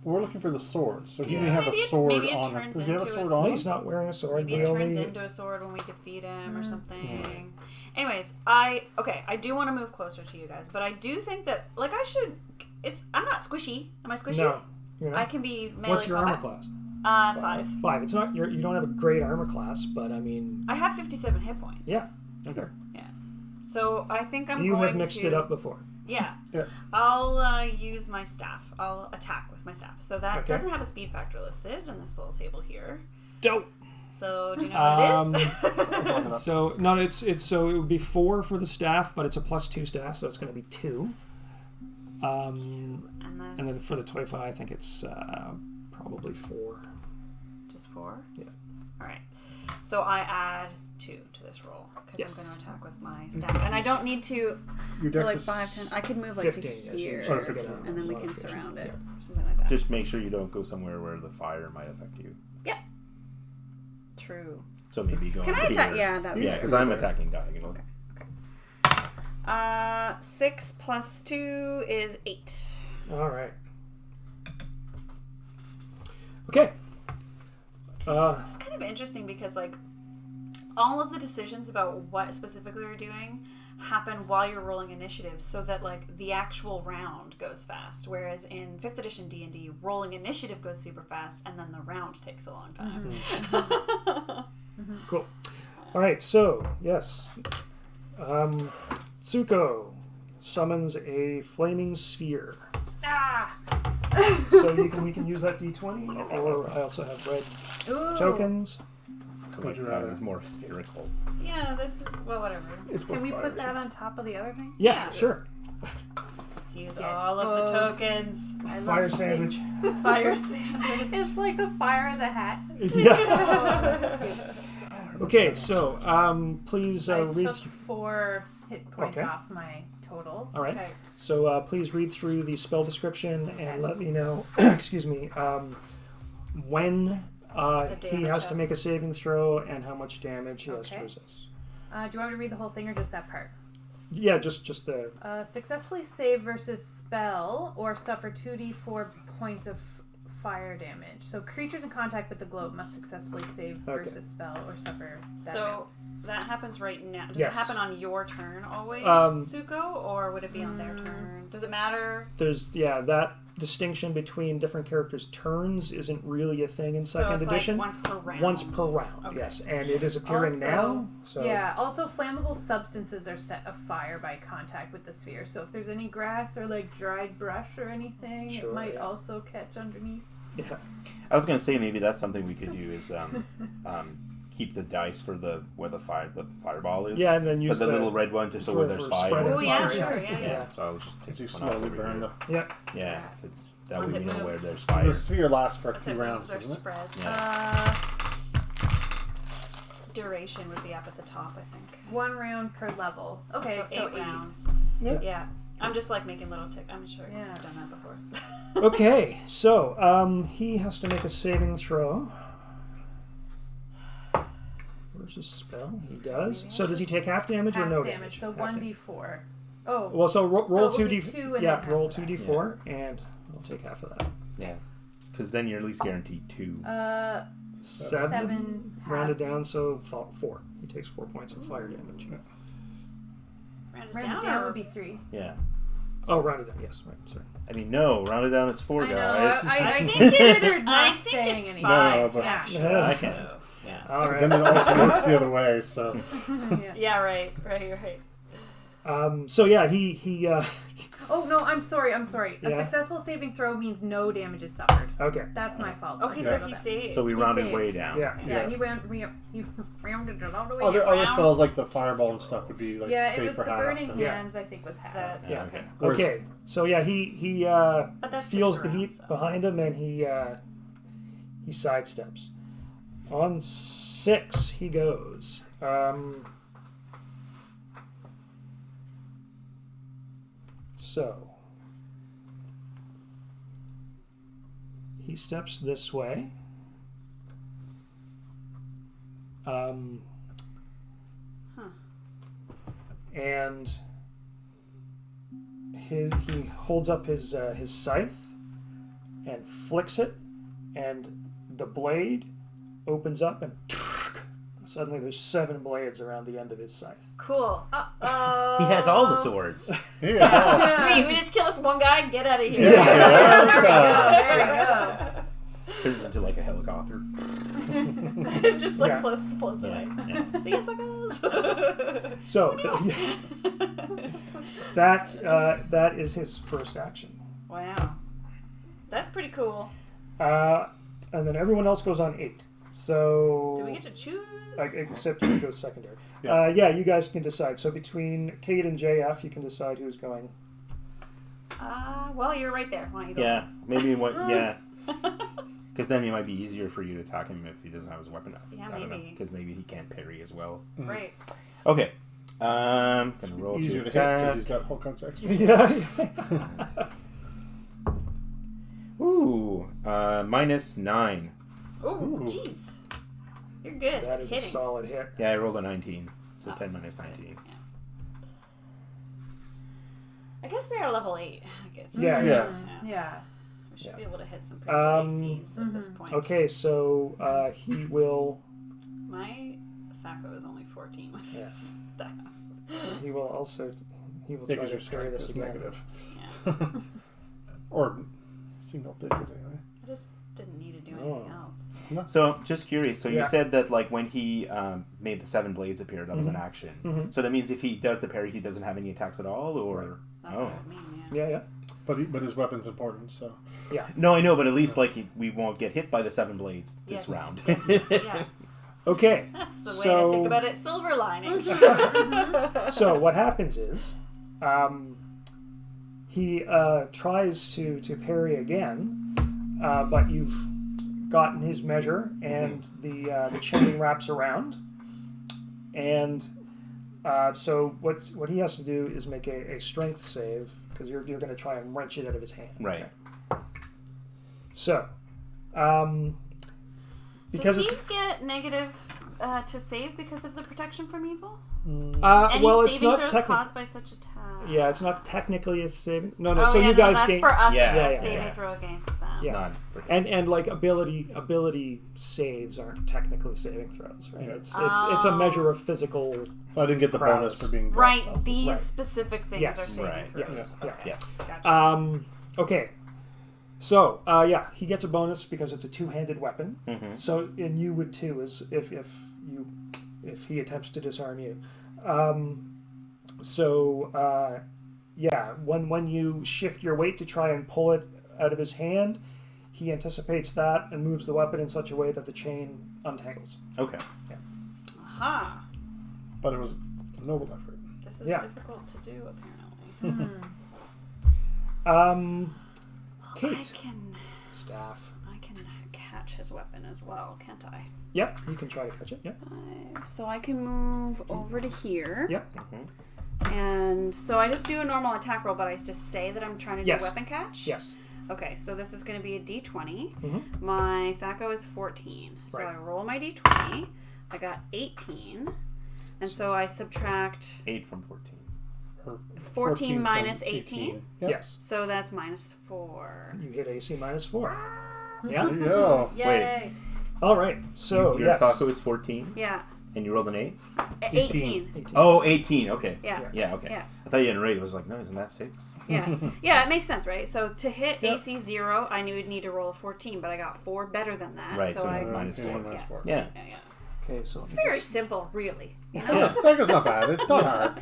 We're looking for the sword, so he Yeah. may have Maybe a it- sword maybe it on him. turns Does he have a into sword a- No, on he's not wearing a sword. Maybe We it only turns into a sword when we defeat him Mm. or something. Anyways, I do want to move closer to you guys, but I do think that like I should. I'm not squishy. Am I squishy? No. You're not. I can be melee What's your armor combat. class? 5. 5. It's not. You don't have a great armor class, but I mean, I have 57 hit points. yeah. Okay. Yeah. So I think I'm You going have mixed to. it up before. Yeah. Yeah. I'll use my staff. I'll attack with my staff. So that Okay. doesn't have a speed factor listed in this little table here. Dope. So do you know what it is? So no, it's so it would be 4 for the staff, but it's a +2 staff, so it's going to be 2. and And then that's for the 25, I think it's probably 4. just 4? Yeah. Alright. So I add 2 to this roll because Yes. I'm going to attack with my staff. And I don't need to. Your So dex like is 5, 10. I could move like 15. to Yes, here. you Oh, should get 15. And then we can modification. surround it. Yeah. Or something like that. Just make sure you don't go somewhere where the fire might affect you. True. So maybe go. Can I here. attack? Yeah, that would Yeah, be because I'm attacking diagonal. Okay. 6 plus 2 is 8. All right. Okay. This is kind of interesting because, like, all of the decisions about what specifically you're doing happen while you're rolling initiative so that, like, the actual round goes fast. Whereas in 5th edition D&D, rolling initiative goes super fast and then the round takes a long time. Cool. All right. So yes, Tsuko summons a flaming sphere. Ah! So we can use that D20, or I also have red Ooh. tokens. Would you rather? It's more spherical. Yeah, this is, well, whatever. It's Can more we fire, put that so- on top of the other thing? Yeah, Yeah. sure. Let's use Yes. all of the tokens. I love Fire the sandwich. Fire sandwich. It's like the fire as a hat. Yeah. Oh, that's cute. Okay. So please I read. took 4 hit points Okay. off my total. All right. Okay. So please read through the spell description Okay. and let me know. excuse me. When The he damage has to of- make a saving throw and how much damage he has to Okay. resist. Do you want me to read the whole thing or just that part? Yeah, just the. Successfully save versus spell or suffer 2d4 points of fire damage. So creatures in contact with the globe must successfully save Okay. versus spell or suffer that So that happens right now. Does Yes. it happen on your turn always, Um, Zuko, or would it be on their turn? Does it matter? There's that distinction between different characters' turns isn't really a thing in So second it's edition. like once per round. Once per round, Okay. yes, and it is appearing Also- now. So Yeah, also flammable substances are set afire by contact with the sphere. So if there's any grass or like dried brush or anything, Sure, it might yeah. also catch underneath. yeah. I was gonna say maybe that's something we could do is keep the dice for where the fireball is. Yeah, and then But use the little red one to show where there's fire. spreading Oh yeah, fire. sure, yeah. Yeah, so I'll just take As you this one off slowly over burn here. the. Yeah. Yeah, that Once way it we know where moves. there's The fire. sphere lasts for That's 2 it, rounds, those are doesn't it? spreads. Yeah. Duration would be up at the top, I think. 1 round per level. Okay, so 8 rounds. Yeah. Yeah. I'm just like making little tick. I'm sure Yeah. I've done that before. Okay, so he has to make a saving throw. Where's his spell? He does. So does he take half damage or half no damage. So Half damage. 1d4. Oh, Well, so roll So it two would be d. 2 and Yeah, then roll half of 2d4, and I'll take half of that. Yeah, because then you're at least guaranteed 2. 7 rounded halved. down, so 4. He takes 4 points of fire damage. Rounded rounded down, down or would be 3. Yeah. Oh, rounded down. Yes, right. Sorry. I mean, no, rounded down is 4, I know. guys. I think considered I not think saying it's anything. No, but- Actually. Yeah. I can. Yeah. All right. Then it also works the other way, so. Yeah. Yeah, right. So yeah, he Oh no, I'm sorry. A Yeah. successful saving throw means no damage is suffered. okay. That's my fault. Okay, I so forgot he that. saved. So we He rounded saved. way down. Yeah. Yeah, he rounded it all the way Other down. spells like the fireball and stuff would be like Yeah, it safe was for the half. burning and- Yeah. hands. I think was half. That- Yeah. Okay. Whereas- Okay. So yeah, he But that's feels 6 the rounds, heat so. behind him, and he sidesteps. On 6, he goes. So he steps this way. And he holds up his scythe and flicks it, and the blade opens up, and suddenly there's 7 blades around the end of his scythe. Cool. He has all the swords. Yeah. Sweet. We just kill this one guy. Get out of here. Yeah, that's There right. you go. Turns into like a helicopter. Just like Yeah. floats Yeah. away. Yeah. See you, suckers. So that is his first action, Wow. That's pretty cool. and then everyone else goes on 8. So Do we get to choose? except you go secondary. Yeah. Yeah, you guys can decide. So between Kate and JF, you can decide who's going. Well, you're right there. Why don't you go? Yeah, maybe what? Yeah, because then it might be easier for you to attack him if he doesn't have his weapon up. Yeah, I don't know, maybe. because maybe he can't parry as well. Right. Okay, gonna roll Easier to to hit because attack. he's got whole context. Yeah. Ooh, -9. Oh, jeez. You're good. That is a hitting. solid hit. Yeah, I rolled a 19, so Oh, 10 minus 19. Yeah. I guess they are level 8. I guess. Yeah. Yeah. Yeah. We should Yeah. be able to hit some pretty good ACs at this point. Okay, so he will My THACO is only 14 with Yeah. this staff. he will also he will Yeah, try because to your carry strength this is again. negative. Yeah. Or single digit anyway. I just didn't need to do Oh. anything else. So, just curious. So Yeah. you said that like when he made the 7 blades appear, that was an action. Mhm. So that means if he does the parry, he doesn't have any attacks at all, or That's oh. what I mean, yeah. Yeah. But his weapon's important, so. No, I know, but at least like we won't get hit by the 7 blades this Yes, round. yes, yeah. Okay. That's the way So- I think about it. Silver linings. So what happens is, he tries to parry again, but you've gotten his measure, and the chain wraps around, and So what he has to do is make a strength save because you're going to try and wrench it out of his hand. Right. So, because Does it's he get negative to save because of the protection from evil? well, it's saving not throws technically. caused by such attack. Yeah, it's not technically a saving. No. Oh, So yeah, you no, guys that's gain. for us. Yeah, a yeah, saving yeah. throw against them. Yeah. None. And like ability saves aren't technically saving throws, right? Yeah. It's a measure of physical. So I didn't get the Prowess. bonus for being dropped Right, off. these Right. specific things Yes. are saving Right. throws. Yes. Okay. Yes. Gotcha. Okay. So he gets a bonus because it's a two-handed weapon. Mm-hmm. So and you would too, as if he attempts to disarm you. When you shift your weight to try and pull it out of his hand, he anticipates that and moves the weapon in such a way that the chain untangles. Okay. Aha. But it was a noble effort. This is Yeah. difficult to do, apparently. Kate, I can catch his weapon as well, can't I? Yep, you can try to catch it. Yep. So I can move over to here. Yep. And so I just do a normal attack roll, but I just say that I'm trying to do Yes. a weapon catch? Yes. Okay, so this is going to be a d20. Mhm. My THACO is 14. So Right. I roll my d20. I got 18. And so I subtract 8 from 14. Or 14 from minus 18. Yep. Yes. So that's minus 4. You hit AC -4. Yeah. There you go. Yay! All right. So Your yes. THACO is 14, Yeah. and you rolled an 8? 18. 18. Oh, 18. Okay. Yeah. Yeah, okay. Yeah. I thought you had a rate. I was like, no, isn't that 6? Yeah. Yeah, it makes sense, right? So to hit Yep. AC 0, I would need to roll a 14, but I got 4 better than that. Right, so I, minus Yeah, 4. minus Yeah. 4. Yeah. yeah. Okay. So It's very simple, really. You know? Yeah, Staga's not bad. It's not hard.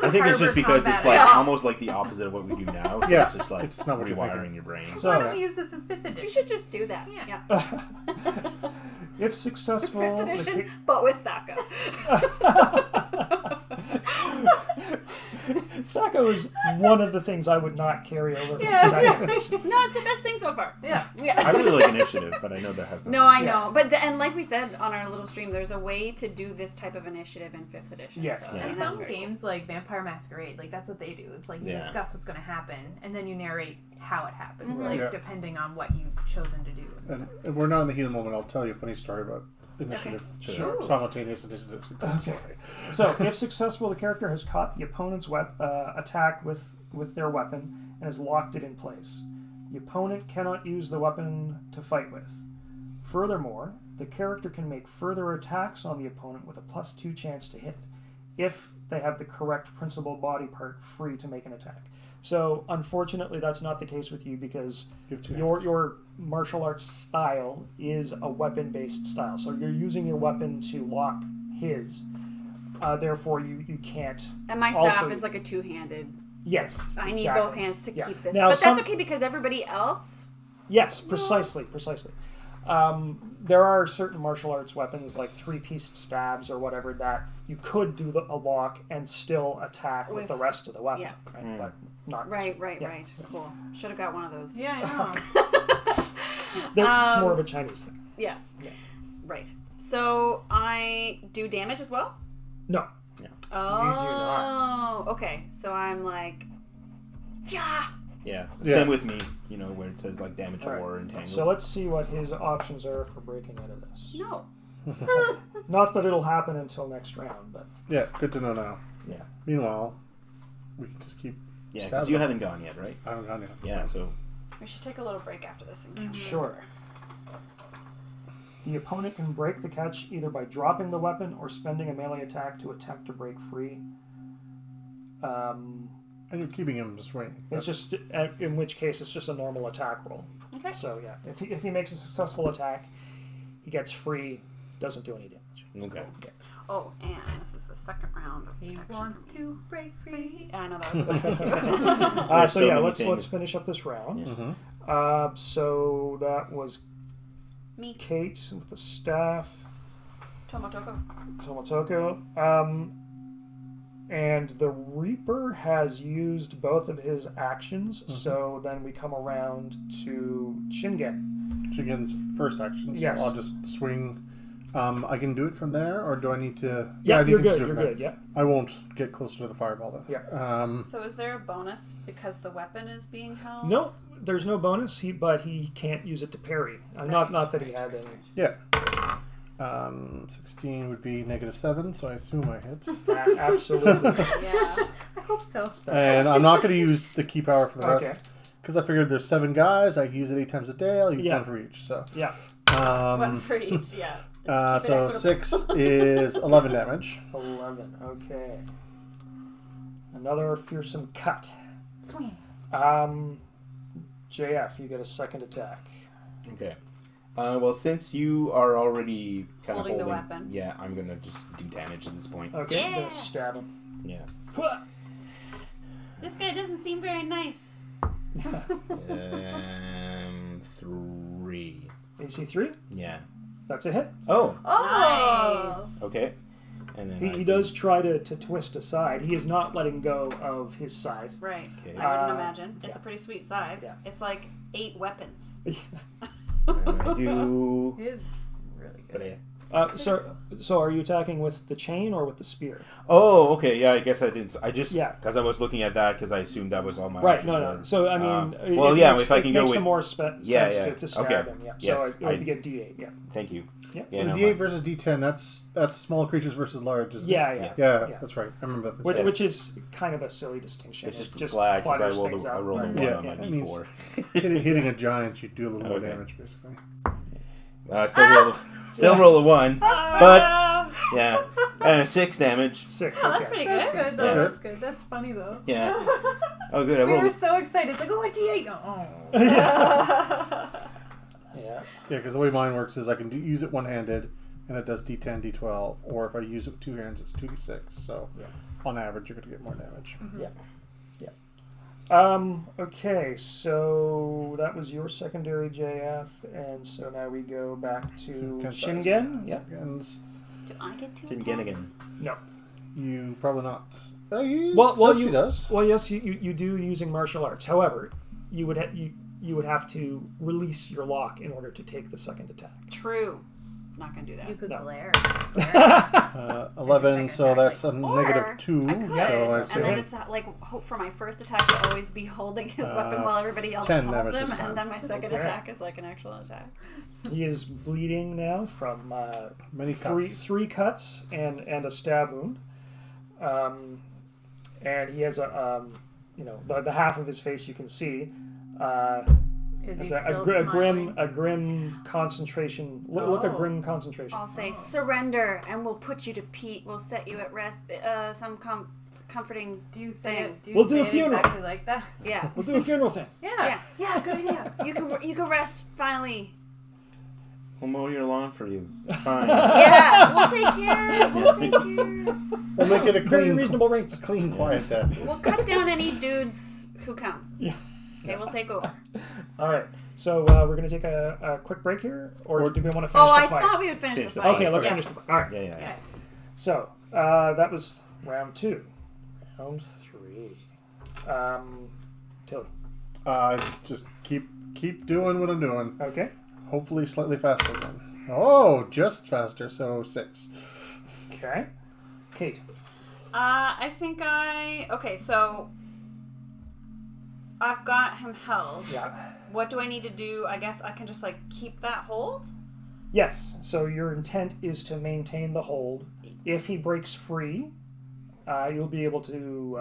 I think it's just Harbor because it's combat. like Yeah. almost like the opposite of what we do now. So Yeah. it's just like It's not what you're thinking. rewiring your brain. So- Why don't we use this in 5th You edition? should just do that. Yeah. if successful, 5th the edition, ca- but with THACO. THACO is one of the things I would not carry over from Yeah. second edition. No, it's the best thing so far. Yeah. Yeah. I really like initiative, but I know that has No, I Yeah. know, but and like we said on our little stream, there's a way to do this type of initiative in 5th edition. Yes. so, Yeah. And that's some very games like Vampire Masquerade, like that's what they do. It's like you Yeah. discuss what's going to happen, and then you narrate how it happens, Mhm. like Yeah. depending on what you've chosen to do. And And we're not in the heat of the moment. I'll tell you a funny story about initiative. Sure. Sure. Simultaneous initiatives. Okay. So, if successful, the character has caught the opponent's attack with their weapon and has locked it in place. The opponent cannot use the weapon to fight with. Furthermore, the character can make further attacks on the opponent with a +2 chance to hit if they have the correct principal body part free to make an attack. So, unfortunately, that's not the case with you because You have 2 your hands. your martial arts style is a weapon-based style. So you're using your weapon to lock his. Therefore, you can't. And my Also- staff is like a two-handed. Yes, I need exactly. both hands to Yeah. keep this, Now, but some- that's okay because everybody else. Yes, precisely. There are certain martial arts weapons like 3-piece stabs or whatever that you could do a lock and still attack with With- the rest of the weapon. yeah. Right? But not Right. Yeah. Cool. Should have got one of those. yeah, I know. It's more of a Chinese thing. Yeah. Yeah. Right. So I do damage as well. No. Oh. do not. Okay. So I'm like, yeah. Yeah. Yeah. Same with me, where it says like damage All right. or entangle. So let's see what his options are for breaking out of this. No. Not that it'll happen until next round, but Yeah, good to know now. yeah. Meanwhile, we can just keep. yeah, stab because you them. haven't gone yet, right? I haven't gone yet. Yeah, so We should take a little break after this encounter. Sure. The opponent can break the catch either by dropping the weapon or spending a melee attack to attempt to break free. And you're keeping him swinging. It's just, in which case, it's just a normal attack roll. Okay. So yeah, if he makes a successful attack, he gets free, doesn't do any damage. okay. Oh, and this is the second round of He action. wants to break free. Yeah, I know that was a good one too. There's So so yeah, many let's things. finish up this round. Yeah. Mm-hmm. So that was Me, Kate with the staff. Tomotoko. Tomotoko. And the Reaper has used both of his actions, so then we come around to Shingen. Shigen's first action. So Yes. I'll just swing I can do it from there, or do I need to? Yeah, I need you're to good. do it You're from there. good. Yeah. I won't get closer to the fireball though. Yeah. So is there a bonus because the weapon is being held? No, there's no bonus. But he can't use it to parry. Not that he had any. Yeah. 16 would be -7, so I assume I hit. Absolutely. Yeah. I hope so. And I'm not going to use the key power for the Okay. rest. Because I figured there's 7 guys, I can use it 8 times a day, I'll use Yeah. one for each. So, Yeah. One for each, yeah. Let's keep it so equitable. 6 is 11 damage. 11. Okay. Another fearsome cut. Swing. JF, you get a second attack. Okay. Well, since you are already kind of Holding the holding, weapon. yeah, I'm gonna just do damage at this point. Okay, you're Yeah. gonna stab him. Yeah. This guy doesn't seem very nice. 3. AC 3. Yeah. That's a hit. Oh. Oh. Nice. Okay. And then He does try to twist aside. He is not letting go of his side. Right. Okay. I wouldn't imagine. It's yeah. a pretty sweet scythe. Yeah. It's like 8 weapons. And I do. It is really But good. So are you attacking with the chain or with the spear? Oh, okay. Yeah, I guess I didn't. I just Yeah. because I was looking at that because I assumed that was all my Right. options No. were. So I mean, well, it yeah. makes, If I it can go makes with some more Yeah, sense yeah. to stab Okay. him. Yeah. Yes, So it I- would be a D8. Yeah. thank you. Yeah. Yeah, So no, the D8 mine. versus D10, that's small creatures versus large, isn't Yeah. it? Yeah. Yeah, Yeah. that's right. I remember that. Which is kind of a silly distinction. It's It just glad because clutters I things rolled up, a 1 but- Yeah, on my that means- D4. hitting a giant, you do a little more Okay. damage, basically. Still roll a 1, Oh, but no. yeah, 6 damage. 6. Oh, that's Okay. pretty That's good. good though. Yeah. That's good. That's funny though. Yeah. Oh, good. I We were rolled. so excited. It's like, oh, a D8. Oh. Yeah. Yeah, because the way mine works is I can use it one-handed, and it does D10, D12, or if I use it with 2 hands, it's 2d6. So, Yeah. on average, you're going to get more damage. Okay, so that was your secondary JF, and so now we go back to Ken's Shingen. dice. Yeah. Shingen's- Do I get 2 Shingen attacks? again. No. You probably not. Well, She you does. Well, yes, you do using martial arts. However, you would have to release your lock in order to take the second attack. True. Not gonna do that. You could No. glare. 11, so that's a Or -2. I could, So I and say then just hope for my first attack to always be holding his weapon while everybody else 10 calls damage him, this time. and then my second Okay. attack is like an actual attack. He is bleeding now from many three cuts. three cuts and a stab wound, and he has the half of his face you can see. Is he There's still grim smiling? concentration. Look at Oh. grim concentration. I'll say surrender, and we'll put you to peace. We'll set you at rest. Some comforting. Do you say Thing. it? Do you We'll say do a it funeral. exactly like that? Yeah. We'll do a funeral thing. Yeah. Yeah. Good idea. You can rest finally. We'll mow your lawn for you. Fine. Yeah. We'll take care. We'll take care. We'll make it a Very clean, reasonable rates. clean, quiet death. We'll cut down any dudes who come. Yeah. Okay, we'll take over. All right. So we're going to take a quick break here, or do we want to finish Oh, the I fight? thought we would finish Finish the the fight. Okay, let's Yeah. finish the fight. All right. Yeah. Okay. So that was round 2. Round 3. Tilly. Just keep doing what I'm doing. Okay. Hopefully slightly faster then. Oh, just faster, so 6. Okay. Kate. I think okay, so I've got him held. Yeah. What do I need to do? I guess I can just like keep that hold. Yes. So your intent is to maintain the hold. If he breaks free, you'll be able to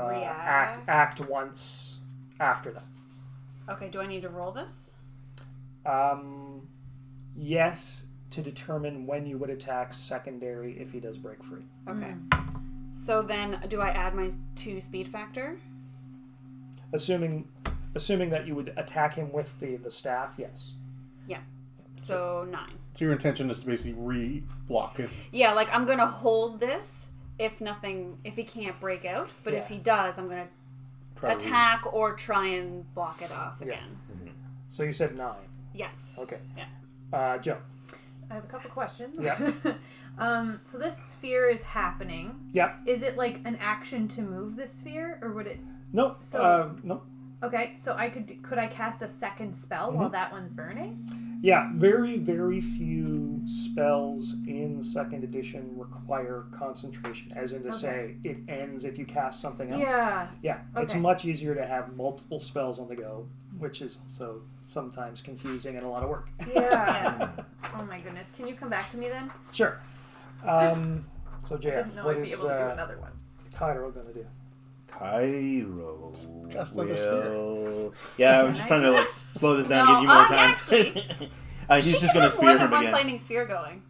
act once after that. Okay, do I need to roll this? Yes, to determine when you would attack secondary if he does break free. Okay. So then do I add my 2 speed factor? Assuming that you would attack him with the staff, yes. So 9. So your intention is to basically re-block it. Yeah, like I'm gonna hold this if he can't break out, but if Yeah. he does, I'm gonna Try to attack or try and block it off Yeah. again. So you said 9. Yes. Okay. Yeah. Joe. I have a couple questions. Yeah. So this sphere is happening. Yeah. Is it like an action to move the sphere, or would it? No. So- No. Okay, so could I cast a second spell while that one's burning? Yeah, very, very few spells in second edition require concentration, as in to say it ends if you cast something else. Yeah. Yeah, it's Okay. much easier to have multiple spells on the go, which is also sometimes confusing and a lot of work. Yeah. Oh my goodness. Can you come back to me then? Sure. So, I JF, didn't know what I'd be is able to do another one. Cairo going to do? Cairo cast another sphere. will. Yeah, I'm just trying to like slow this down, No, give you more time. actually- He's She just can gonna have spear more than him one again. flaming sphere going.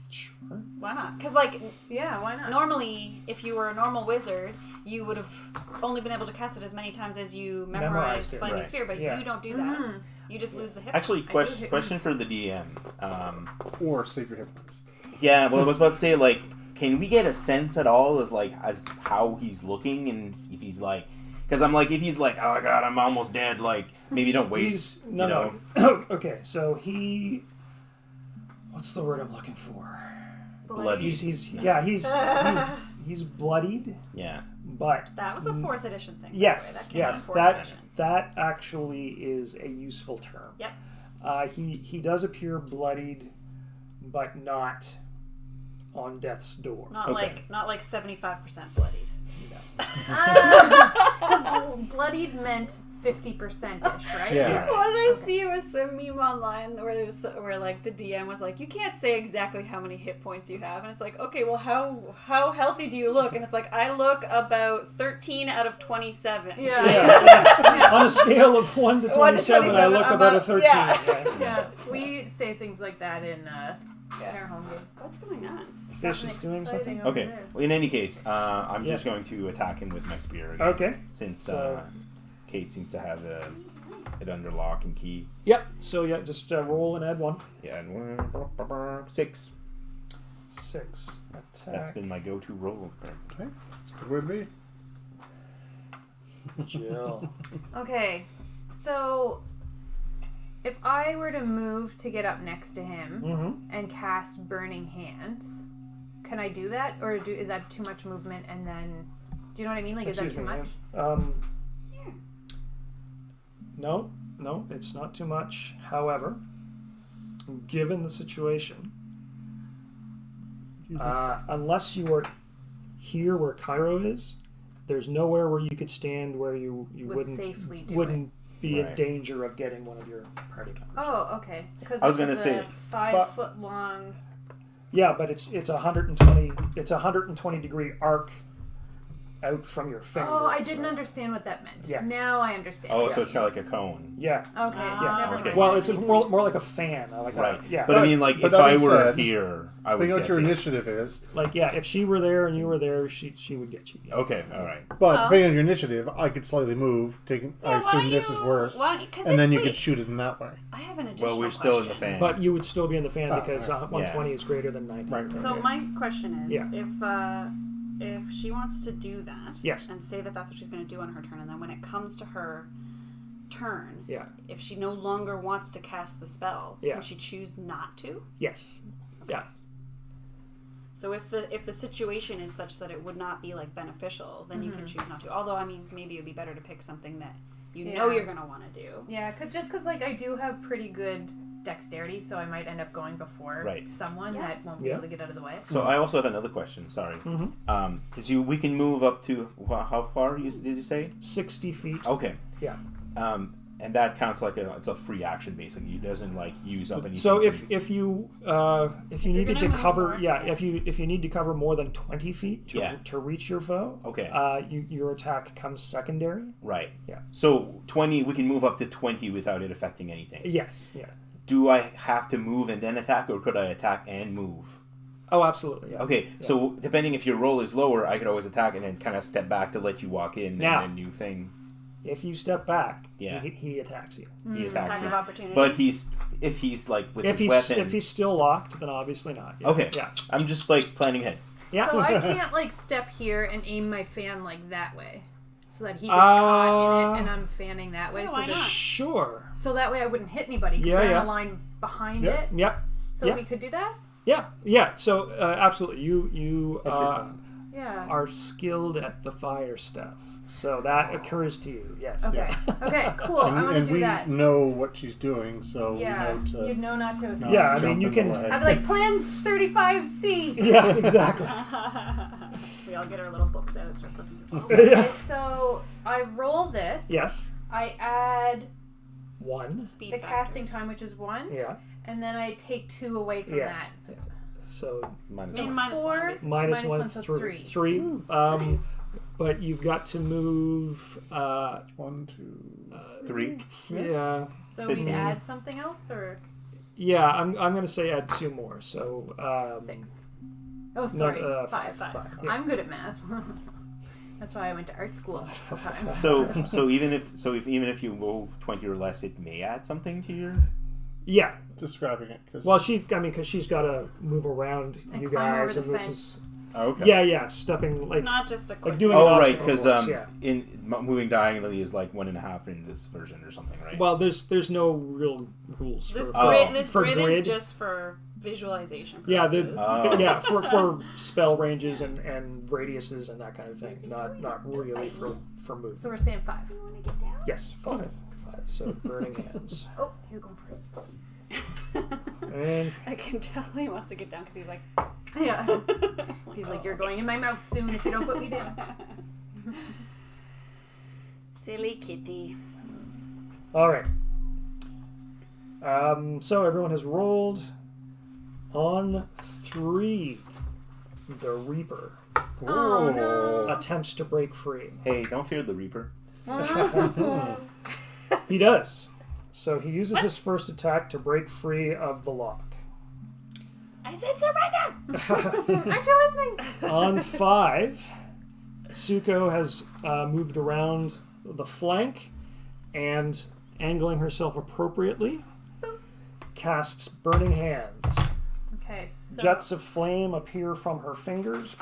Sure. Why not? Because like Yeah, why not? normally, if you were a normal wizard, you would have only been able to cast it as many times as you Memorized memorized it, flaming right. sphere. But Yeah. you don't do that. You just lose the hit. Actually, points. question for the DM. Or save your hit points. Yeah, well, I was about to say, like, can we get a sense at all as how he's looking, and if he's like, because I'm like, if he's like, oh god, I'm almost dead, like, maybe don't waste, He's, no, you know. no. Okay, so he. What's the word I'm looking for? Bloody. He's bloodied, Yeah. but That was a 4th edition thing. by the way. yes, That came yes, in 4th that edition. that actually is a useful term. Yep. He does appear bloodied, but not on death's door. Not Okay. like 75% bloodied. Because bloodied meant 50%ish, right? Yeah. What did I see? It was some meme online where like the DM was like, you can't say exactly how many hit points you have, and it's like, okay, well, how healthy do you look? And it's like, I look about 13 out of 27. Yeah. Yeah. On a scale of 1 to 27, 1 to 27, I look I'm about a about- 13. yeah. Yeah, we say things like that in our home group. What's going on? Fish is doing something. Okay. Well, in any case, I'm Yeah. just going to attack him with my spear again. Okay. Since So- Kate seems to have it under lock and key. Yep. So yeah, just roll and add 1. Yeah, and 6. 6 attack. That's been my go-to roll. Okay. That's good with me. Jill. Okay, so if I were to move to get up next to him Mm-hmm. and cast Burning Hands, can I do that? Or is that too much movement and then... Do you know what I mean? Like, is that Excuse too me, much? No, it's not too much. However, given the situation, unless you are here where Cairo is, there's nowhere where you could stand where you Would wouldn't safely do wouldn't be in Right. danger of getting one of your party members. Oh, okay. Because I was gonna say- a 5-foot long... Yeah, but it's 120 degree arc out from your finger. Oh, I didn't understand what that meant. Yeah. Now I understand. Oh, Yeah. so it's kind of like a cone. Yeah. Okay, Yeah. never Okay. mind. Well, it's more like a fan. Like Right. yeah. But I mean, like, but if that I being were said, here, I would Figuring out get your hit. initiative is, Like yeah, if she were there and you were there, she would get you. Yeah. Okay, all right. but Oh. depending on your initiative, I could slightly move. I why assume don't this is you- worse, why don't you- 'cause and if then you we- could shoot it in that way. I have an additional Well, we're still in the question. fan. But you would still be in the fan Oh, because right. 120 is greater than 90. Right. So my question is, Yeah. if she wants to do that, Yes. and say that that's what she's going to do on her turn, and then when it comes to her turn, Yeah. if she no longer wants to cast the spell, Yeah. can she choose not to? Yes. Yeah. So if the situation is such that it would not be like beneficial, then you can choose not to. Although I mean, maybe it would be better to pick something that you know Yeah. you're going to want to do. Yeah, because like I do have pretty good dexterity, so I might end up going before Right. someone Yeah. that won't be Yeah. able to get out of the way. So I also have another question. Sorry. Mm-hmm. Because we can move up to how far did you say? 60 feet. Okay. Yeah. And that counts like it's a free action basically. It doesn't like use up anything. So if you needed gonna to move cover more, yeah, yeah. if you need to cover more than 20 feet to, Yeah. to reach your foe, Okay. your attack comes secondary. Right. Yeah. So 20, we can move up to 20 without it affecting anything. Yes. Yeah. Do I have to move and then attack, or could I attack and move? Oh, absolutely. Yeah. Okay, so depending if your roll is lower, I could always attack and then kind of step back to let you walk in Now- and then new thing. If you step back, Yeah. he attacks you. He attacks Time me. of opportunity. But if he's like with If his he's weapon. if he's still locked, then obviously not. Yeah. Okay. Yeah. I'm just like planning ahead. Yeah. So I can't like step here and aim my fan like that way, so that he gets caught in it and I'm fanning that way. Yeah, so why that, not? Sure. so that way I wouldn't hit anybody because Yeah, they're yeah. in a line behind Yeah. it. Yep. So yeah. we could do that. Yeah. Yeah. So absolutely, you That's your plan. Yeah. are skilled at the fire stuff. So that occurs to you, yes. Okay. Okay. Cool. I want to And do we that. know what she's doing, so Yeah. we know to. You'd know not to. not Yeah, I jump mean, you in can- the leg. I'd be like, Plan 35C. Yeah, exactly. We all get our little books out and start looking. Okay, so I roll this. Yes. I add 1. Speed the factor. casting time, which is 1, Yeah. and then I take 2 away from Yeah. that. So Minus So one. minus 4 one, basically. minus minus 1, one, so 3. 3. Nice. But you've got to move. 1, 2. 3. Yeah. So we'd 15. add something else, or Yeah, I'm going to say add 2 more. So 6? Oh, sorry, 5. five, yeah. I'm good at math. That's why I went to art school multiple times. So even if you move 20 or less, it may add something to your. Yeah. Describing it. Cause Well, because she's got to move around And you climb over guys, the and this fence. is Oh, okay. yeah, stepping like It's not just a quick. doing Oh, an right, obstacle because course, yeah. moving diagonally is like 1.5 in this version or something, right? Well, there's no real rules This for grid, this for grid, grid. is just for visualization Yeah, purposes. yeah, for spell ranges and radiuses and that kind of thing. Not really for movement. So we're saying 5. You want to get down? Yes, 5. So burning hands. Oh, he's going for it. And I can tell he wants to get down because he's like. Yeah. He's like, you're going in my mouth soon if you don't put me down. Silly kitty. all right. So everyone has rolled on 3. The Reaper Oh, no. attempts to break free. Hey, don't fear the Reaper. He does. So he uses his first attack to break free of the lock. I said surrender. Aren't you listening? On 5, Tsuko has moved around the flank and, angling herself appropriately, casts Burning Hands. Okay, so. Jets of flame appear from her fingers.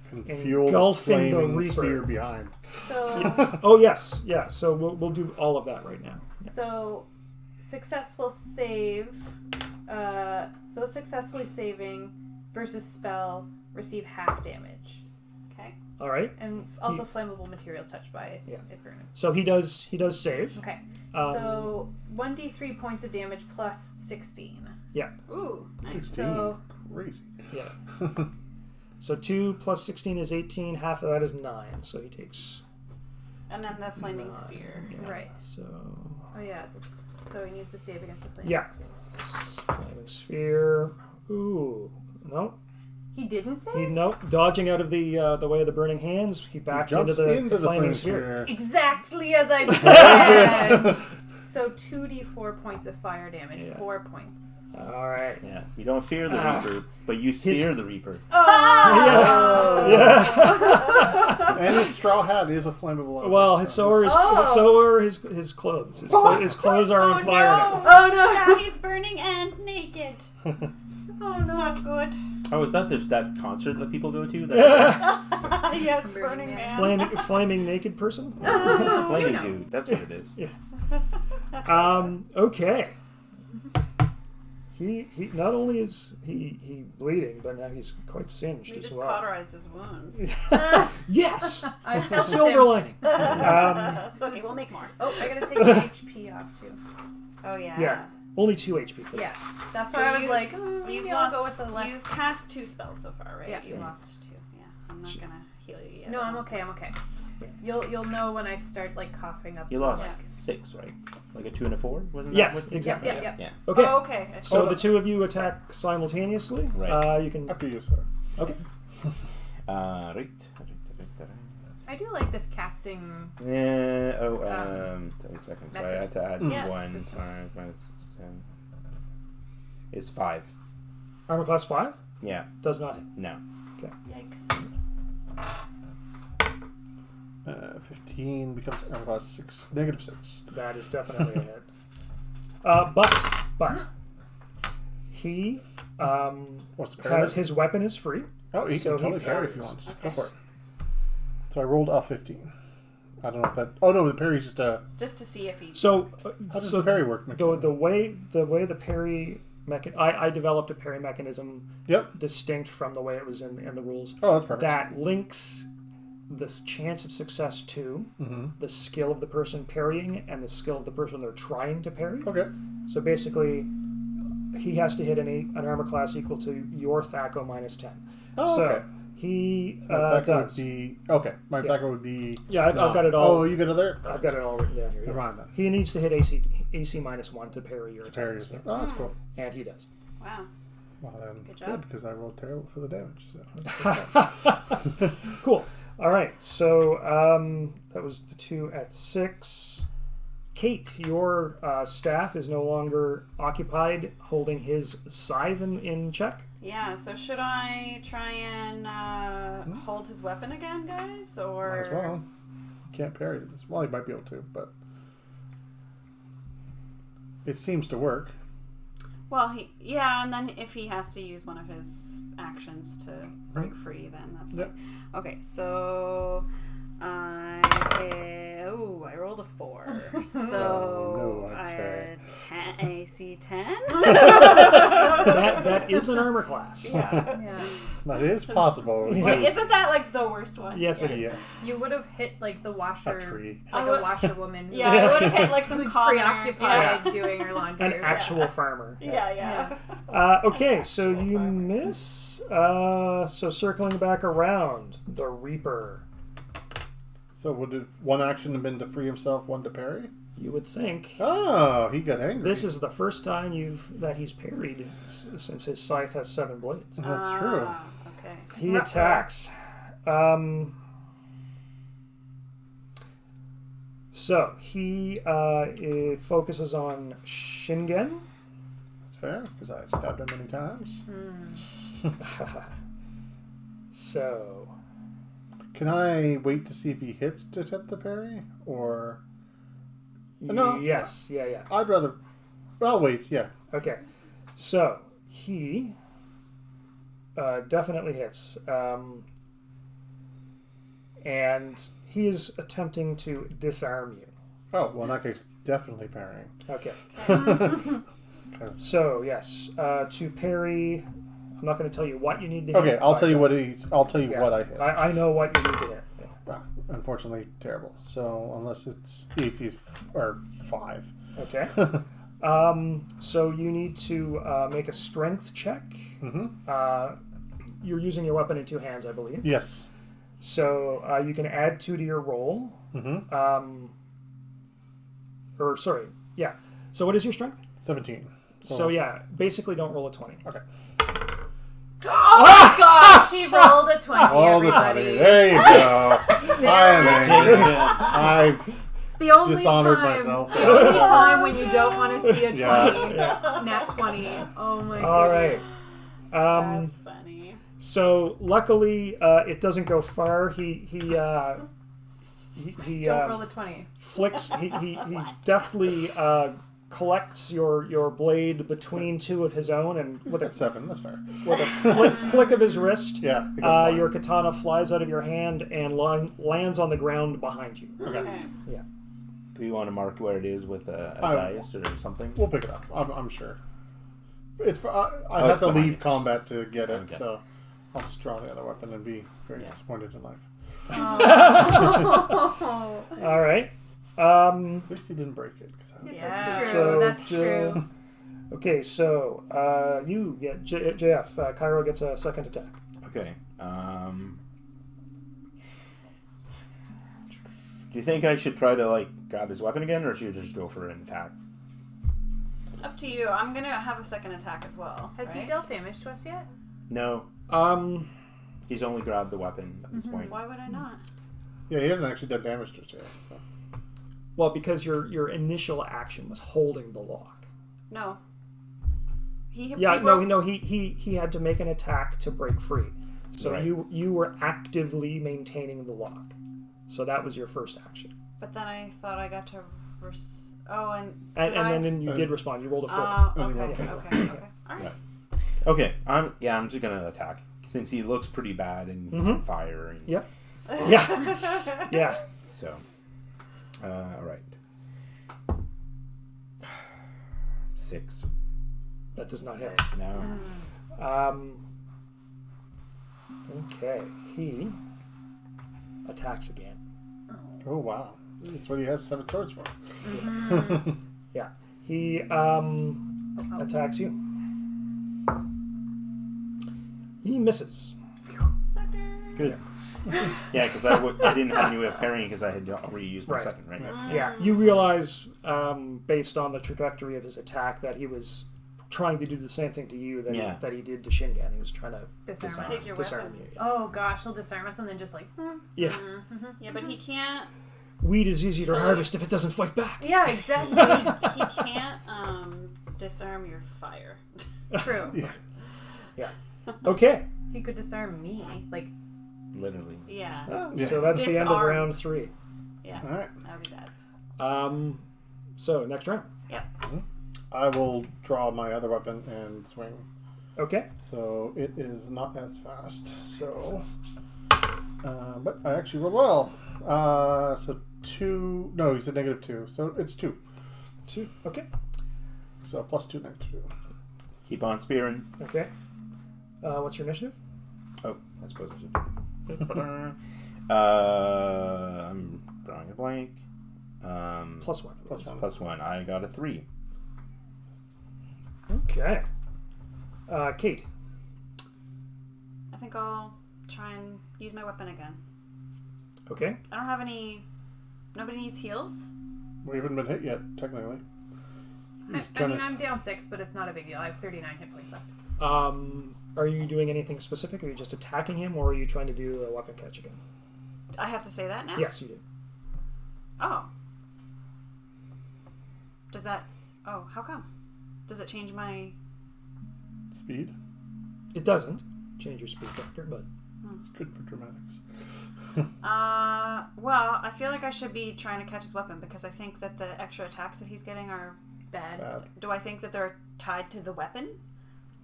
can fuel the Engulfing the flaming Reaper. sphere behind. So, Oh yes, yeah. So we'll do all of that right now. so successful save. Those successfully saving versus spell receive half damage. Okay. All right. And also flammable materials touched by Yeah. it burning. So he does save. Okay. Um, So 1d3 points of damage plus 16. Yeah. Ooh. Nice. 16. So Crazy. Yeah. So 2 plus 16 is 18. Half of that is 9. So he takes And then the flaming 9. sphere. Yeah. Right. So oh yeah, so he needs to save against the flaming Yeah. sphere. flaming sphere. Ooh. No. He didn't save? Nope. Dodging out of the way of the burning hands, he backed into Jumps the flaming flaming sphere. sphere. Exactly as I planned. So 2d4 points of fire damage. Yeah. 4 points. All right. Yeah, we don't fear the Ah. Reaper, but you fear the Reaper. Oh! Yeah. And his straw hat is a flammable object. Well, so are his clothes. His clothes are on fire now. Oh Now he's burning and naked. Oh, it's not good. Oh, is that that concert that people go to? That Yes, Burning burning Man. man. Flaming naked person. flaming know. dude. That's what it is. Okay. He not only is he bleeding, but now he's quite singed We as just well. cauterized his wounds. Yes, I helped silver him. lining. It's okay, we'll make more. Oh, I gotta take my HP off too. Oh, yeah. Yeah. Only 2 HP. For that. Yeah, that's So why I was you- like, You've maybe I'll lost, go with the less. You've cast 2 spells so far, right? Yeah. You lost 2. Yeah. I'm not gonna heal you yet. No, I'm okay. I'm okay. You'll know when I start like coughing up. You some, lost like- 6, right? Like a 2 and a 4? Wasn't Yes, that what? exactly. Yep, yep, Yeah. Okay. Oh, okay. So the two of you attack simultaneously. Right. You can. After you, sir. Okay. Right. I do like this casting. Yeah. 30 seconds. So I had to add Yeah, 1 system. 5, 5, 10. It's 5. Armor class 5 Yeah. does not hit. No. Yikes. 15 becomes armor class 6. Negative 6. That is definitely a hit. But he What's the parry? his weapon is free. Oh, he so can he totally parry if he parries. wants. Okay. Go for it. So I rolled a 15. I don't know if that. Oh no, the parry's just a. Just to see if he. So How does the parry work? the way the parry I developed a parry mechanism Yep. distinct from the way it was in the rules. Oh, that's perfect. That links this chance of success to the skill of the person parrying and the skill of the person they're trying to parry. Okay. So basically, he has to hit an armor class equal to your THAC0 minus 10. Oh, so okay. he My THAC0 does. would be okay. My THAC0 would be. Yeah, I've got it all. Oh, you got it there. I've got it all written down here. Never mind then. He needs to hit AC minus 1 to parry your Parry. attacks. Oh, that's cool. And he does. Wow. Well then, Good job. because I rolled terrible for the damage. So. Cool. All right. So that was the 2 at 6. Kate, your staff is no longer occupied holding his scythe in check. Yeah, so should I try and hold his weapon again, guys? Or Might as well. Can't parry this. Well, he might be able to, but it seems to work. Well, and then if he has to use one of his actions to break free, then that's fine. Yep. Okay, so I rolled a 4. So no, I'd say. 10, AC 10. That is an armor class. Yeah. That is possible. Wait, isn't that like the worst one? Yes, it is. Yes. You would have hit like the washer, A tree. like a washerwoman. Yeah, I would have hit like some who's commoner. preoccupied doing her laundry. An or actual farmer. Yeah. Okay, so you miss. So circling back around, the Reaper. So would it, one action have been to free himself, one to parry? You would think. Oh, he got angry. This is the first time that he's parried since his scythe has 7 blades. That's true. Okay. He attacks. So he focuses on Shingen. That's fair, because I stabbed him many times. So Can I wait to see if he hits to attempt the parry? Or... No. Yes. Yeah. I'd rather... I'll wait, yeah. Okay. So he definitely hits. And he is attempting to disarm you. Oh, well in that case, definitely parrying. Okay. 'Cause- So yes, to parry, I'm not going to tell you what you need to hit. Okay, I'll but, tell you what I'll tell you yeah, what I hit. I know what you need to hit. Ah, unfortunately, terrible. So unless it's AC is 5. Okay. So you need to make a strength check. You're using your weapon in 2 hands, I believe. Yes. So you can add 2 to your roll. So what is your strength? 17. So yeah, basically don't roll a 20. Okay. Oh my gosh! He rolled a 20, All the time. everybody. There you go. I am angry. Jinxed him. I've The only dishonored time, myself. The only time when you don't want to see a 20. Yeah. Nat 20. Oh my All right. goodness. That's funny. So luckily, it doesn't go far. He Don't roll a 20. flicks. He deftly collects your blade between 2 of his own, and with a 7. That's fair. with a flick of his wrist, Yeah. it goes fine. your katana flies out of your hand and lands on the ground behind you. Okay. Yeah. Do you want to mark where it is with a dice or something? We'll pick it up. I'm sure. It's. I it's have to behind leave you. combat to get it, Okay. so I'll just draw the other weapon and be very disappointed in life. All right. At least he didn't break it. 'Cause I- That's true. So, That's Jill- true. Okay, so you get JF. Cairo gets a second attack. Okay. Do you think I should try to grab his weapon again, or should I just go for an attack? Up to you. I'm gonna have a second attack as well. Has he right? dealt damage to us yet? No. He's only grabbed the weapon at this point. Why would I not? Yeah, he hasn't actually done damage to it yet. So. Well, because your initial action was holding the lock. No. He He had to make an attack to break free. So Right. you were actively maintaining the lock. So that was your first action. But then I thought I got to. And then you did respond. You rolled a 4. Okay. All right. Okay. I'm just gonna attack since he looks pretty bad and he's on fire. And, Yep. Yeah. Yeah. So. All right. 6. That does not hit. No. Okay, he attacks again. Oh wow, that's what he has 7 swords for. Yeah, he attacks you. He misses. Sucker. Good. Yeah, because I didn't have any way of parrying because I had already used my second, right? Yeah, you realize, based on the trajectory of his attack, that he was trying to do the same thing to you that he did to Shingan. He was trying to Disarm us. Take your disarm weapon. you. Yeah. Oh gosh, he'll disarm us and then just like. Yeah. Yeah, but he can't. Weed is easier to harvest if it doesn't fight back. Yeah, exactly. He can't disarm your fire. True. Yeah. Okay. He could disarm me. Like, Literally. Yeah. So that's the end of Disarm. round 3. Yeah. All right. That would be bad. So next round. Yep. I will draw my other weapon and swing. Okay. So it is not as fast. So, but I actually rolled well. So 2. No, he said -2. So it's 2. 2. Okay. So +2, -2. Keep on spearing. Okay. What's your initiative? Oh, I suppose I should. I'm drawing a blank. +1. +1. I got a 3. Okay. Kate. I think I'll try and use my weapon again. Okay. I don't have any. Nobody needs heals. We haven't been hit yet, technically. I mean, I'm down 6, but it's not a big deal. I have 39 hit points left. Are you doing anything specific? Are you just attacking him, or are you trying to do a weapon catch again? I have to say that now? Yes, you do. Oh. Does that... Oh, how come? Does it change my... Speed. It doesn't change your speed factor, but It's good for dramatics. Well, I feel like I should be trying to catch his weapon because I think that the extra attacks that he's getting are bad. Do I think that they're tied to the weapon?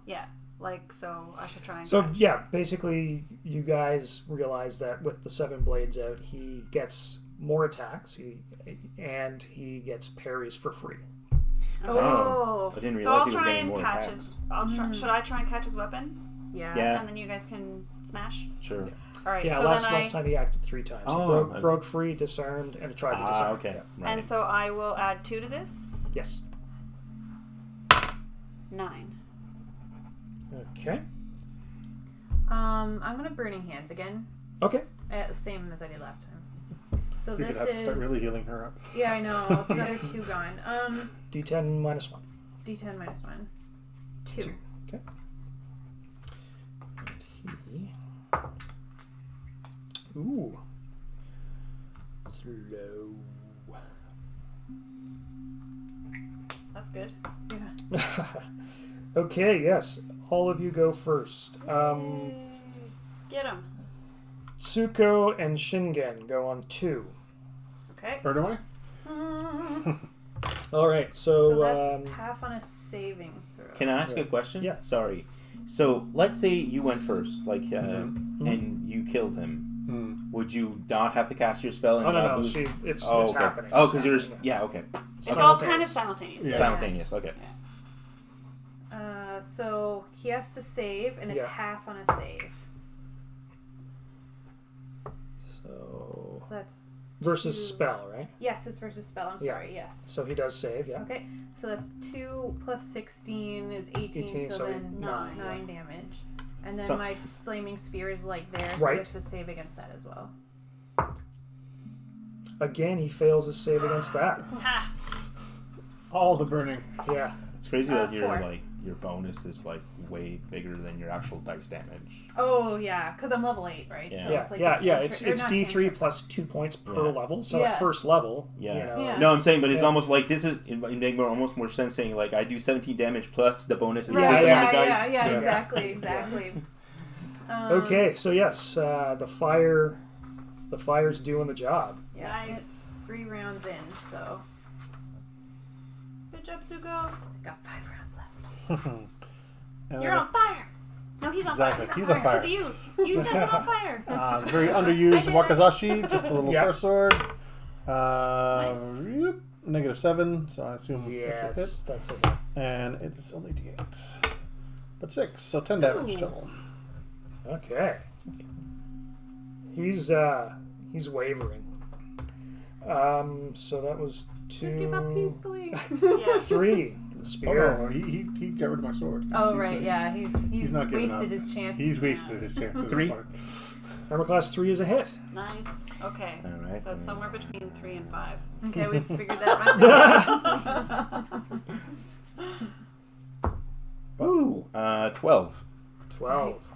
Yeah. Like, so I should try and catch. yeah, basically you guys realize that with the 7 blades out, he gets more attacks, and he gets parries for free. Oh. I didn't realize So I'll he was try getting and more catch attacks. his... Should I try and catch his weapon? Yeah. And then you guys can smash? Sure. Alright, Yeah, so last time he acted 3 times. Oh, He broke free, disarmed, and tried to disarm. Okay. Yeah. Right. And so I will add 2 to this. Yes. 9. Okay. I'm gonna Burning Hands again. Okay. Same as I did last time. So You're this gonna have to start is... really healing her up. Yeah, I know. It's another 2 gone. D10 minus 1. D10 minus 1. 2. Okay. And he... Ooh. Slow. That's good. Yeah. Okay, yes. All of you go first. Get him. Tsuko and Shingen go on 2. Okay. Bird away? All right, So that's half on a saving throw. Can I ask a question? Yeah. Sorry. So let's say you went first, like, and you killed him. Would you not have to cast your spell and not no. lose? It's okay. happening. Oh, It's because you're happening, yeah. Okay. It's all kind of simultaneous. Yeah. Simultaneous. Okay. So he has to save, and it's Yeah. half on a save. So So that's versus 2. spell, right? Yes, it's versus spell. I'm Yeah. sorry. Yes. So he does save, yeah. Okay, so that's 2 plus 16 is 18, 18, so so then 9 9, damage. And then So- my flaming sphere is like there, so Right. he has to save against that as well. Again, he fails his save against that. Ha! All the burning. Yeah. It's crazy that your 4. your bonus is like way bigger than your actual dice damage. Oh yeah, because I'm level 8, right? Yeah. So Yeah, it's like yeah, the yeah. cantrip- or It's not D3 cantrip. plus 2 points per Yeah. level. So Yeah. at first level, Yeah. you know, Yeah. No, I'm saying, but it's Yeah. almost like this is it make almost more sense saying like I do 17 damage plus the bonus is Right, this yeah, amount of yeah, dice. yeah, Yeah. exactly. Okay, so yes, the fire's doing the job. Yeah, Nice. it's 3 rounds in, so Good job, Tsuko. got 5 rounds left. And You're on fire. No, he's on Exactly, fire. he's on fire. It's you. You set him on fire. very underused I did it. Wakazashi, just a little Yeah. short sword. Nice. Yep. -7, so I assume Yes, it's that's a hit. a hit. And it's only D8. But 6, so 10 damage Ooh. total. Okay. He's wavering. So that was 2. Just give up peacefully. Yeah. 3. The Oh spear. no, he got rid of my sword. Oh, right, yeah. He's not giving wasted up. his chance. He's wasted his chance. at 3. this point. Armor class 3 is a hit. Nice. Okay. All right. So it's somewhere between 3 and 5. Okay, we figured that much out. Ooh, 12. 12. Nice.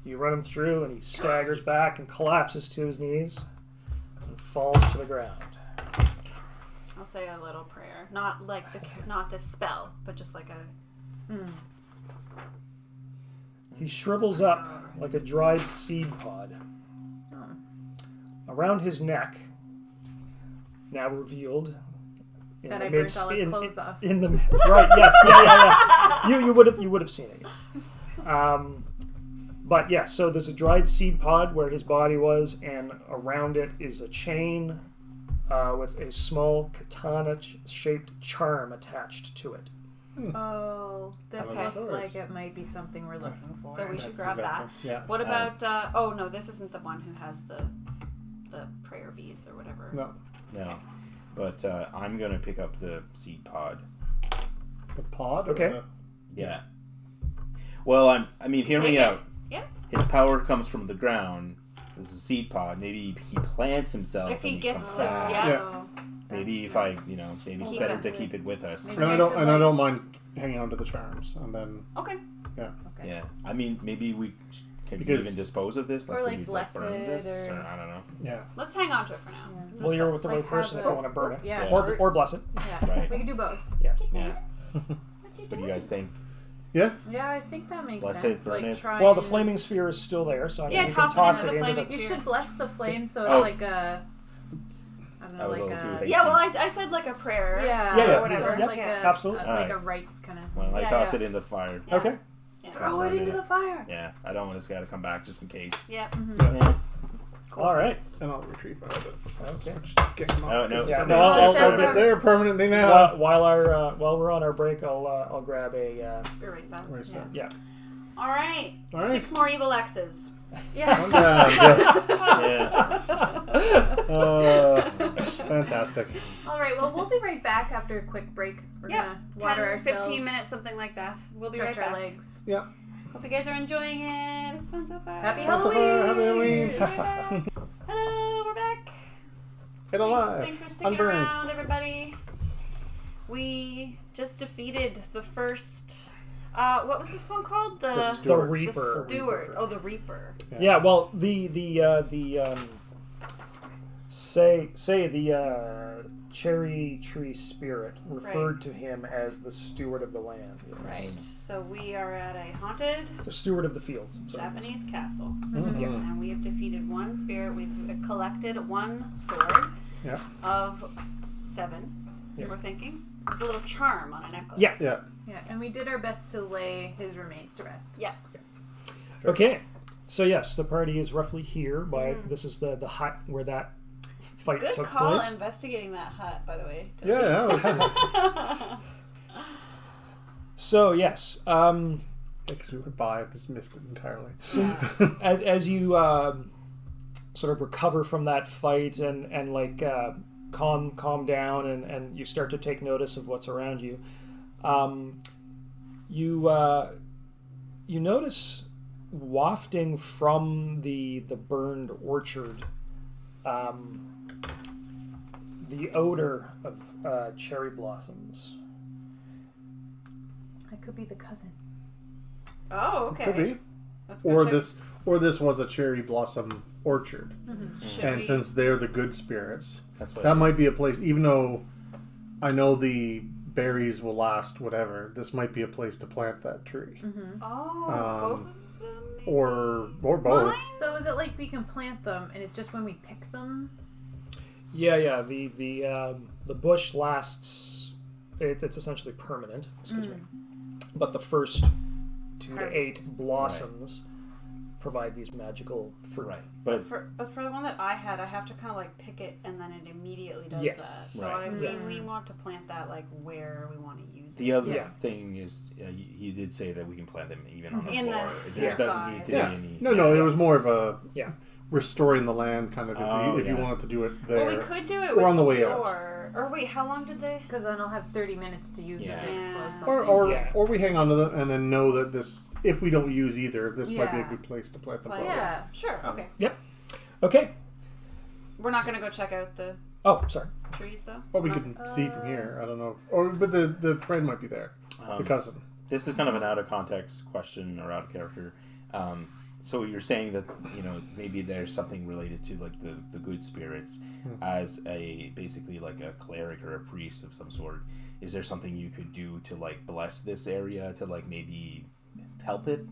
You run him through, and he staggers back and collapses to his knees and falls to the ground. I'll say a little prayer, not like not this spell, but just like a. He shrivels up like a dried seed pod. Around his neck, now revealed. in That the I burnt midst- all his in- clothes off. In the right, yes, yeah. You would have seen it. Yes. But yeah, so there's a dried seed pod where his body was, and around it is a chain with a small katana-shaped charm attached to it. Oh, this Okay. looks like it might be something we're looking for. So we should That's grab that. exactly- Yeah. What about? Oh no, this isn't the one who has the prayer beads or whatever. No. No. But I'm going to pick up the seed pod. The pod? Okay. Or the, Yeah. Well, I mean, hear me Take it. out. Yeah. His power comes from the ground. This is a seed pod. Maybe he plants himself If he and gets comes to, back. yeah. Oh, Maybe that's if I, maybe it's Keep better it. to keep it with us. Maybe. and I I don't could, and I like- don't mind hanging on to the charms, and then Okay. yeah. Okay. Yeah. I mean, maybe we can Because- even dispose of this. Or, Can like, we, bless burn it, this? or- I don't know. Yeah. Let's hang on to it for now. Yeah. Well, you're with the Like, right person if have you want to burn it. Yeah. Yeah. Or bless it. Yeah. Right. We can do both. Yes. Yeah. What do you guys think? Yeah. Yeah, I think that makes Bless sense. it, burn like it. try Well, the and- flaming sphere is still there, so I mean, Yeah, you can toss it toss into it the into flaming the... You should bless the flame so it's Oh. like a. I don't know, That was a like little too a. hasty. Yeah. Well, I said like a prayer. Yeah, Yeah, yeah. or whatever. Yeah, It's like a absolutely. like a Alright. rites kind of. Well, I Yeah, toss yeah. it in the fire. Yeah. Okay. Yeah. Throw it into the fire. Yeah, I don't want this guy to come back just in case. Yeah. Yeah. All right. And I'll retrieve my other. Okay. Just get them off. Oh, no. It's Yeah, there. no, I'll Well, It's there permanently now. while we're on our break, I'll grab a Erase that. Where's Yeah. that? yeah. All right. All right. 6 more evil X's. Yeah. Yes. Yeah. Fantastic. All right. Well, we'll be right back after a quick break. We're Yeah. gonna 10, water ourselves. 15 minutes, something like that. We'll be Stretch right our back. legs. Yeah. Hope you guys are enjoying it. It's fun so far. Happy Lots of Halloween. Happy Halloween. We're back. Hello, we're back. Get alive. Thanks for sticking Unburned. around, everybody. We just defeated the first. What was this one called? The The Steward. Reaper. The Steward. Oh, the Reaper. Yeah. Well, the cherry tree spirit referred to him as the steward of the land. Right. So we are at a haunted The steward of the fields. I'm sorry. Japanese castle, Mhm. and we have defeated one spirit. We've collected one sword Yeah. of 7. Yeah. We're thinking there's a little charm on a necklace. Yes. Yeah. Yeah, and we did our best to lay his remains to rest. Yeah. Okay. So yes, the party is roughly here. By this is the hut where that fight Good took call place. investigating that hut, by the way. Yeah. That was. So yes, Because we went by, I just missed it entirely. as you sort of recover from that fight and like calm down and you start to take notice of what's around you, you notice wafting from the burned orchard the odor of cherry blossoms. That could be the cousin. Oh, okay. Could be. Let's go Or check. this was a cherry blossom orchard, Should and we- since they're the good spirits, That's what that might be a place. Even though I know the berries will last, whatever, this might be a place to plant that tree, Oh, both of them? Maybe? or both. Mine? So is it like we can plant them and it's just when we pick them? Yeah. The bush lasts. It's essentially permanent. Excuse me. But the first 2 to Harvest. 8 blossoms provide these magical fruit. Right. But For the one that I had, I have to kind of like pick it, and then it immediately does Yes. that. So Right. I mean, Yeah. we want to plant that like where we want to use it. the other Yeah. thing is, he did say that we can plant them even on the In the floor. There Yeah. doesn't need to Yeah. be any. No, it was more of a Yeah. restoring the land kind of if you yeah. wanted to do it there. Well, we could do it Or with on the way out. Or wait, how long did they? Because then I'll have 30 minutes to use Yeah. them to explode Yeah. something. Or we hang on to them and then know that this, if we don't use either, this might be a Yeah. good place to plant them both. Yeah. Sure. Okay. Okay. We're not gonna go check out the Oh, sorry. trees though. Well, we can see from here. I don't know. But the friend might be there. The cousin. This is kind of an out of context question or out of character. So you're saying that maybe there's something related to like the good spirits as a basically like a cleric or a priest of some sort. Is there something you could do to like bless this area to like maybe help it?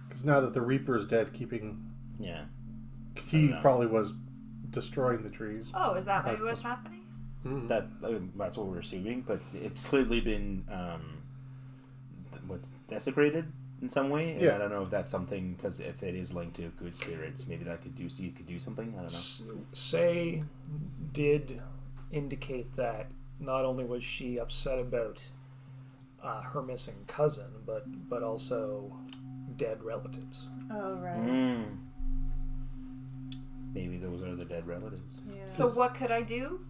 Because now that the Reaper's dead, Yeah. he know. probably was destroying the trees. Oh, is that maybe what's happening? That's what we're assuming, but it's clearly been desecrated in some way. And Yeah. I don't know if that's something, because if it is linked to good spirits, maybe that could do something. I don't know. Say did indicate that not only was she upset about her missing cousin, but also dead relatives. Oh, right. Maybe those are the dead relatives. Yeah. So what could I do?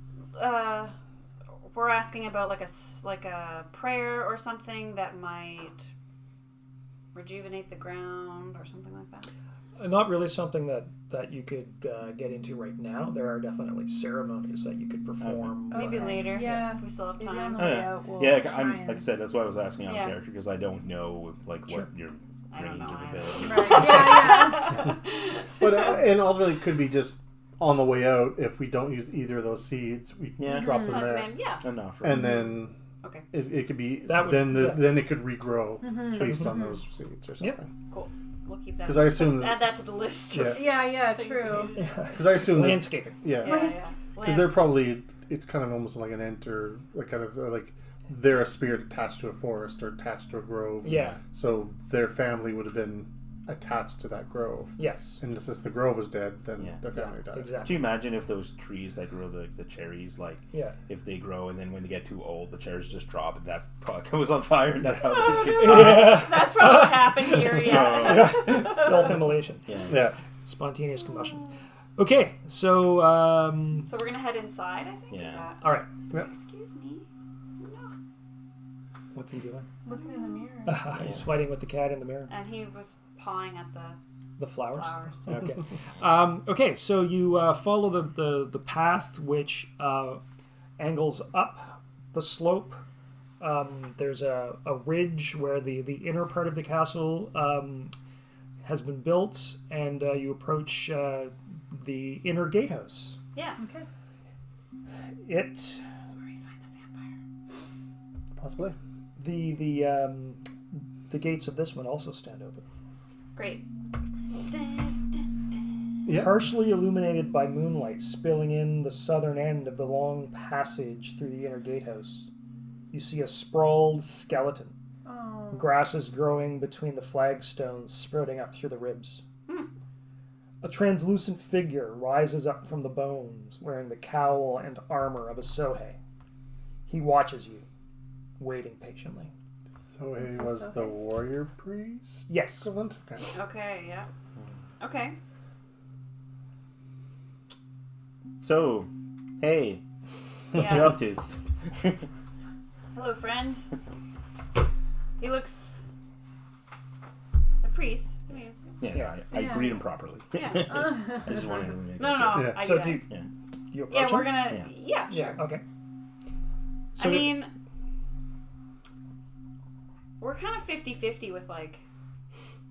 We're asking about like a prayer or something that might rejuvenate the ground or something like that. Not really something that you could get into right now. There are definitely ceremonies that you could perform. Maybe later. Yeah. If we still have Maybe on time. the Oh, way yeah. out, we'll Yeah, try I'm and... like I said, that's why I was asking out of Yeah. character, because I don't know like Sure. what your I don't range know of either. ability. Right. Yeah, But and ultimately, it could be just on the way out. If we don't use either of those seeds, we Yeah. drop them Plug there, them in. Yeah. Enough. and then Okay. it could be That would- then it could regrow Mm-hmm. based on those seeds or Yep. something. Cool. We'll keep that. 'Cause I assume add that to the list. Yeah. Yeah, Things true. to do. Because I assume that, Landscaping. yeah, Yeah. because they're probably it's kind of almost like an enter, like kind of like they're a spirit attached to a forest or attached to a grove. Yeah. So their family would have been attached to that grove, Yes. and since the grove is dead, then Yeah. their family died. Could Exactly. you imagine if those trees that grow the cherries, like Yeah. if they grow and then when they get too old, the cherries just drop and that's probably goes on fire and that's how they Yeah. That's probably what happened here. Yeah. Self-immolation. Yeah. Spontaneous combustion. Okay, so So we're gonna head inside. I think. Yeah. Is that... all right. Excuse me. No. What's he doing? Looking in the mirror. He's fighting with the cat in the mirror. And he was pawing at The flowers. flowers. Okay. Okay, so you follow the path which angles up the slope. There's a ridge where the inner part of the castle has been built, and you approach the inner gatehouse. Yeah. Okay. It This is where you find the vampire. Possibly. the gates of this one also stand open. Great. Yeah. Partially illuminated by moonlight spilling in the southern end of the long passage through the inner gatehouse. You see a sprawled skeleton. Oh. Grasses growing between the flagstones sprouting up through the ribs. A translucent figure rises up from the bones, wearing the cowl and armor of a Sohei. He watches you, waiting patiently. So he was the warrior priest Yes. equivalent? Okay. Okay. Yeah. Okay. So, hey, what you Yeah. up to? Hello, friend. He looks. A priest. I mean. Yeah, I Yeah. greet him properly. Yeah. I just wanted to make No, this no. Yeah. I So do do that. you, Yeah. you approach Yeah, we're him? gonna. Yeah. Sure. Yeah, okay. So I mean, we're kind of 50-50 with like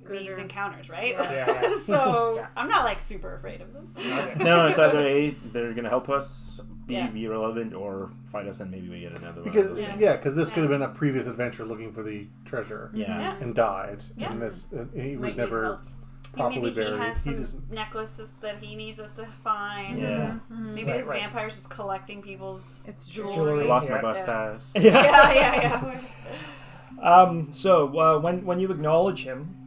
these Good or- encounters, right? Yeah. So Yeah. I'm not like super afraid of them. okay. No, it's either A, they're gonna help us be Yeah. relevant, or fight us and maybe we get another one. of Because those things. because this could have been a previous adventure looking for the treasure Yeah. Yeah. and died, Yeah. and this and he was Might need never help. properly Maybe he buried. has some doesn't. necklaces that he needs us to find. Yeah. Maybe Right, this right. vampire's just collecting people's It's jewelry. I lost Yeah. my bus Yeah. pass. Yeah, yeah. So when you acknowledge him,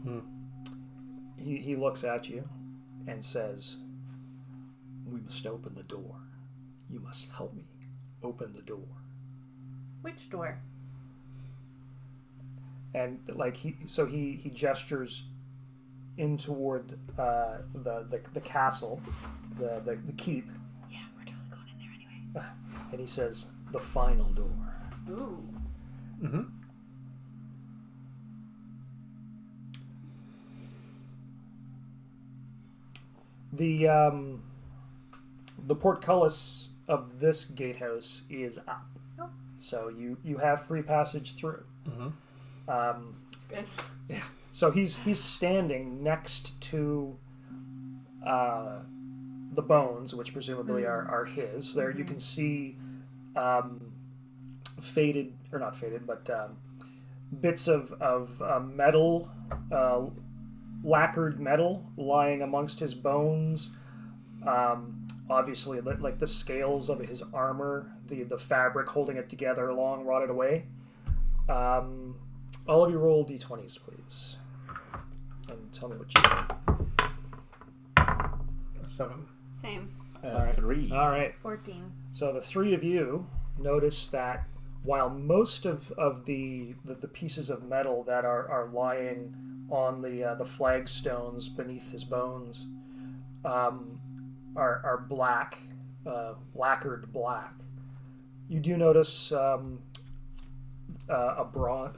he looks at you and says, "We must open the door. You must help me open the door." Which door? And like he gestures in toward the castle, the keep, Yeah, we're totally going in there anyway. and he says, "The final door." Ooh. Mm-hmm. The portcullis of this gatehouse is up, Oh. so you have free passage through. Mm-hmm. That's good. Yeah. So he's standing next to the bones, which presumably are his. There you can see faded, or not faded, but bits of metal, lacquered metal lying amongst his bones. Obviously, like the scales of his armor, the fabric holding it together, long rotted away. All of you roll d20s, please, and tell me what you get. 7. Same. Alright. 3. All right. 14. So the three of you notice that while most of the pieces of metal that are lying on the flagstones beneath his bones are black, lacquered black, you do notice a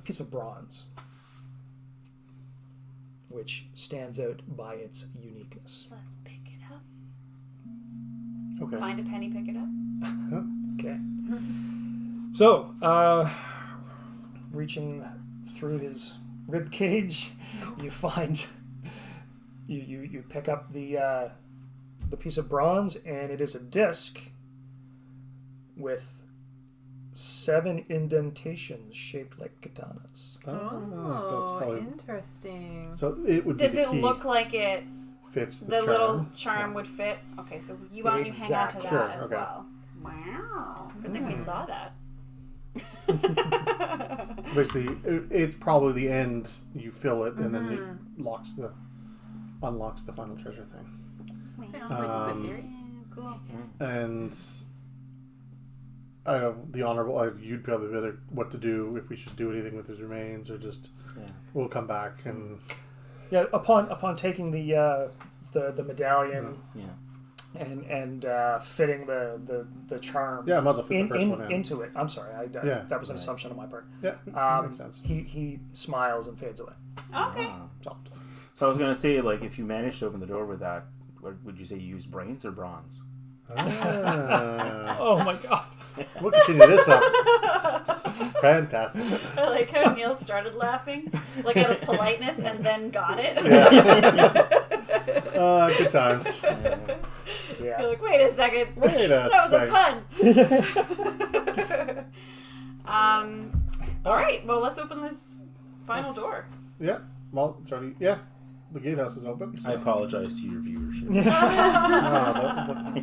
piece of bronze, which stands out by its uniqueness. Let's pick it up. Okay. Find a penny, pick it up. Okay. So, reaching through his rib cage, you find you pick up the piece of bronze, and it is a disc with 7 indentations shaped like katanas. Oh, so it's probably, interesting. so it would be Does the it key. look like it? Fits the, The charm. little charm would fit. Okay, so you want you hang on to that Sure, as okay. well. Wow, good thing we saw that. Basically, it's probably the end. You fill it, and then it unlocks the final treasure thing. Sounds like a good theory. Cool. And I don't know, the honorable. You'd probably better what to do, if we should do anything with his remains, or just we'll come back and Yeah. Upon taking the medallion and fitting the charm. yeah, I might as well fit the first one in. into it. I'm sorry. That was an assumption on my part. Yeah, that makes sense. He smiles and fades away. Okay. Solved. So I was gonna say, like, if you managed to open the door with that, would you say you use brains or bronze? Oh my god. We'll continue this up. Fantastic. I like how Neil started laughing, like out of politeness, and then got it. Good times. Yeah. You're like, wait a second. Wait a that was second. a pun. All right. Well, let's open this final door. Yeah. Well, it's already. Yeah. The gatehouse is open. So. I apologize to your viewership.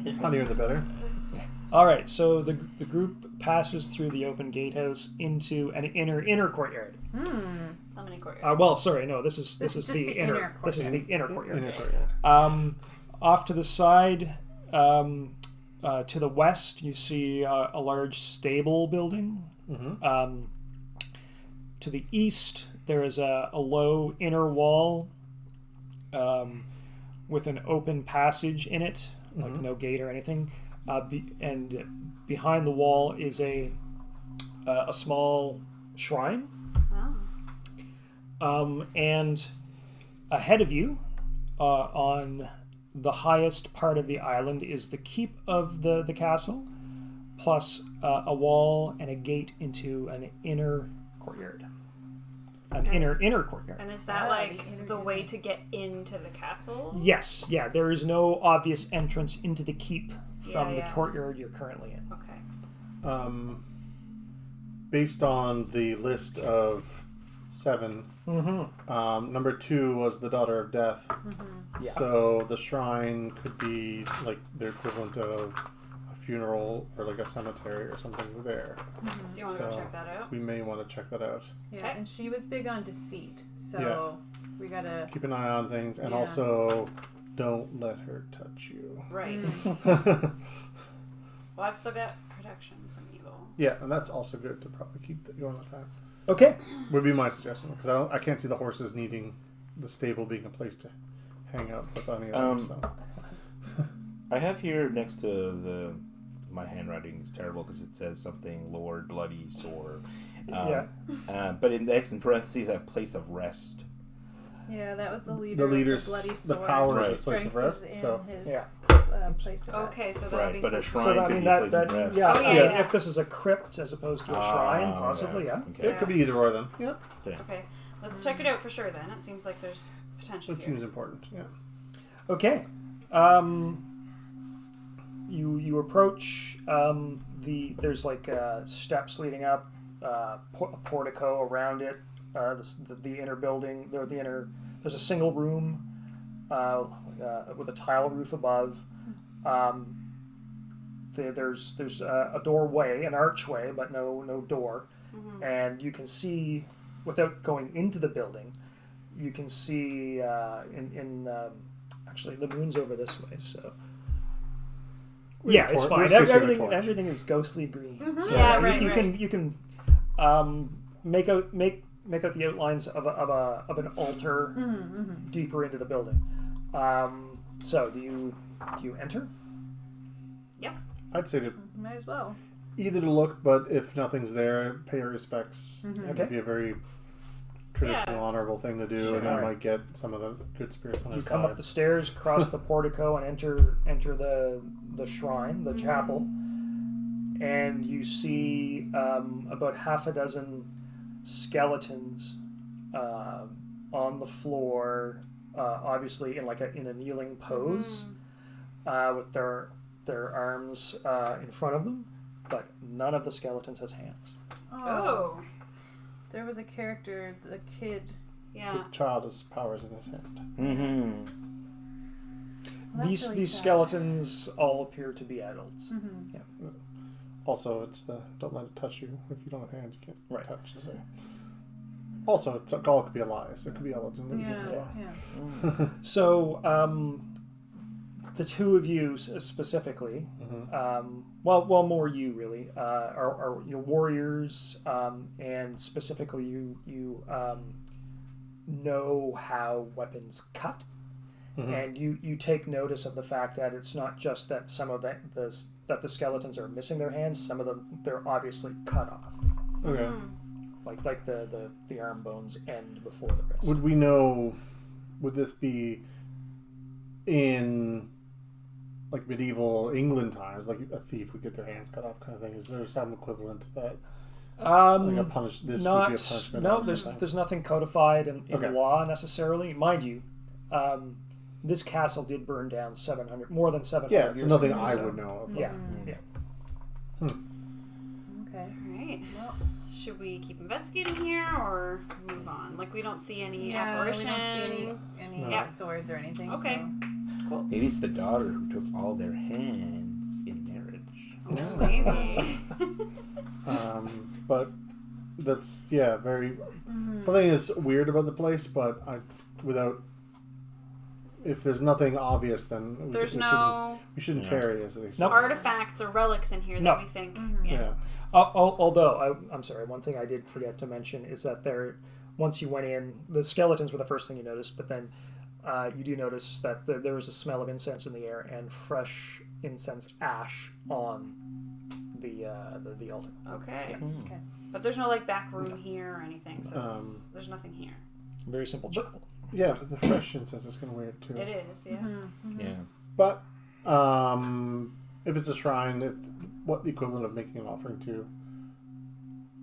The funnier the better. All right. So the group passes through the open gatehouse into an inner courtyard. So many courtyards. Well, sorry, no. This is This is the just the inner. inner This is the inner courtyard. Inner courtyard. Off to the side, to the west, you see a large stable building. Mm-hmm. To the east, there is a low inner wall with an open passage in it, like no gate or anything. And behind the wall is a small shrine. And ahead of you, on the highest part of the island, is the keep of the castle, plus a wall and a gate into an inner courtyard. An inner courtyard. And is that like the way to get into the castle? Yes, yeah. There is no obvious entrance into the keep from the Yeah. courtyard you're currently in. Okay. Based on the list of 7, number 2 was the Daughter of Death. Yeah. So the shrine could be like the equivalent of a funeral or like a cemetery or something there. So you want to go check that out? We may want to check that out. Yeah, Okay. and she was big on deceit, so We gotta. keep an eye on things, and Yeah. also don't let her touch you. Right. Mm. Well, I've still got protection from evil. Yeah, and that's also good to probably keep going with that. Okay. Would be my suggestion, because I can't see the horses needing the stable being a place to hang out with any of them. So. I have here next to my handwriting is terrible because it says something Lord Bloody Sore. But in the X in parentheses I have place of rest. Yeah, that was the leader. The leader's of the bloody the sword. power Right. is place of Strength rest. is in So his, Yeah. place of rest. Okay, so that would Right, be but a something- shrine So I could mean be a place of that rest. yeah, Oh, yeah, yeah. yeah. If this is a crypt as opposed to a shrine, possibly, yeah. Okay. it could be either or then. Yeah, Okay, let's check it out for sure then. It seems like there's potential it here. seems important. Yeah. Okay. You approach there's like steps leading up, a portico around it. The inner building, there's a single room with a tile roof above. There's a doorway, an archway, but no door, and you can see without going into the building. You can see actually the moon's over this way, so. Yeah, it's fine. Everything is ghostly green. So Yeah, you right. can make out the outlines of an altar deeper into the building. So do you enter? Yep. I'd say to Might as well. either to look, but if nothing's there, pay your respects. It Okay. would be a very traditional, Yeah. honorable thing to do, Sure. and you Alright. might get some of the good spirits on You your come side. up the stairs, cross the portico, and enter the shrine, the chapel, and you see about half a dozen skeletons on the floor, obviously in a kneeling pose, with their arms in front of them, but none of the skeletons has hands. Oh. There was a character, the kid. Yeah. The child has powers in his hand. Mm-hmm. Well, that's These really sad. skeletons all appear to be adults. Mm-hmm. Yeah. Also, it's the don't let it touch you. If you don't have hands, you can't Right. touch. So. Also, it's all could be a lie. So it could be all a delusion Yeah, as well. yeah. So, the two of you specifically, well, more you really, are your warriors, and specifically you know how weapons cut, and you take notice of the fact that it's not just that some of that the skeletons are missing their hands. Some of them they're obviously cut off, Okay. like the arm bones end before the wrist. Would we know? Would this be in like medieval England times, like a thief would get their hands cut off, kind of thing? Is there some equivalent to that? Like a punish. This would be a punishment. No, or there's something? nothing codified in Okay. law necessarily. Mind you, this castle did burn down more than 700 Yeah, years so nothing ago. I so- would know of. Yeah, yeah. Okay. Alright. Well, Should we keep investigating here or move on? Like, we don't see any yeah, apparition. we don't see any No. Yeah. swords or anything. Okay. So. Cool. Maybe it's the daughter who took all their hands in marriage. Oh, maybe. But that's very. Something is weird about the place, but if there's nothing obvious, then There's we no shouldn't Yeah. tarry, as they say. Nope. artifacts or relics in here No. that we think. Yeah. Although I'm sorry, one thing I did forget to mention is that once you went in, the skeletons were the first thing you noticed, but then you do notice that there was a smell of incense in the air and fresh incense ash on the altar. Okay. Okay. But there's no like back room here or anything, so there's nothing here. Very simple chapel. Yeah, the fresh incense is kind of weird too. It is, yeah. Yeah. But if it's a shrine, what the equivalent of making an offering to?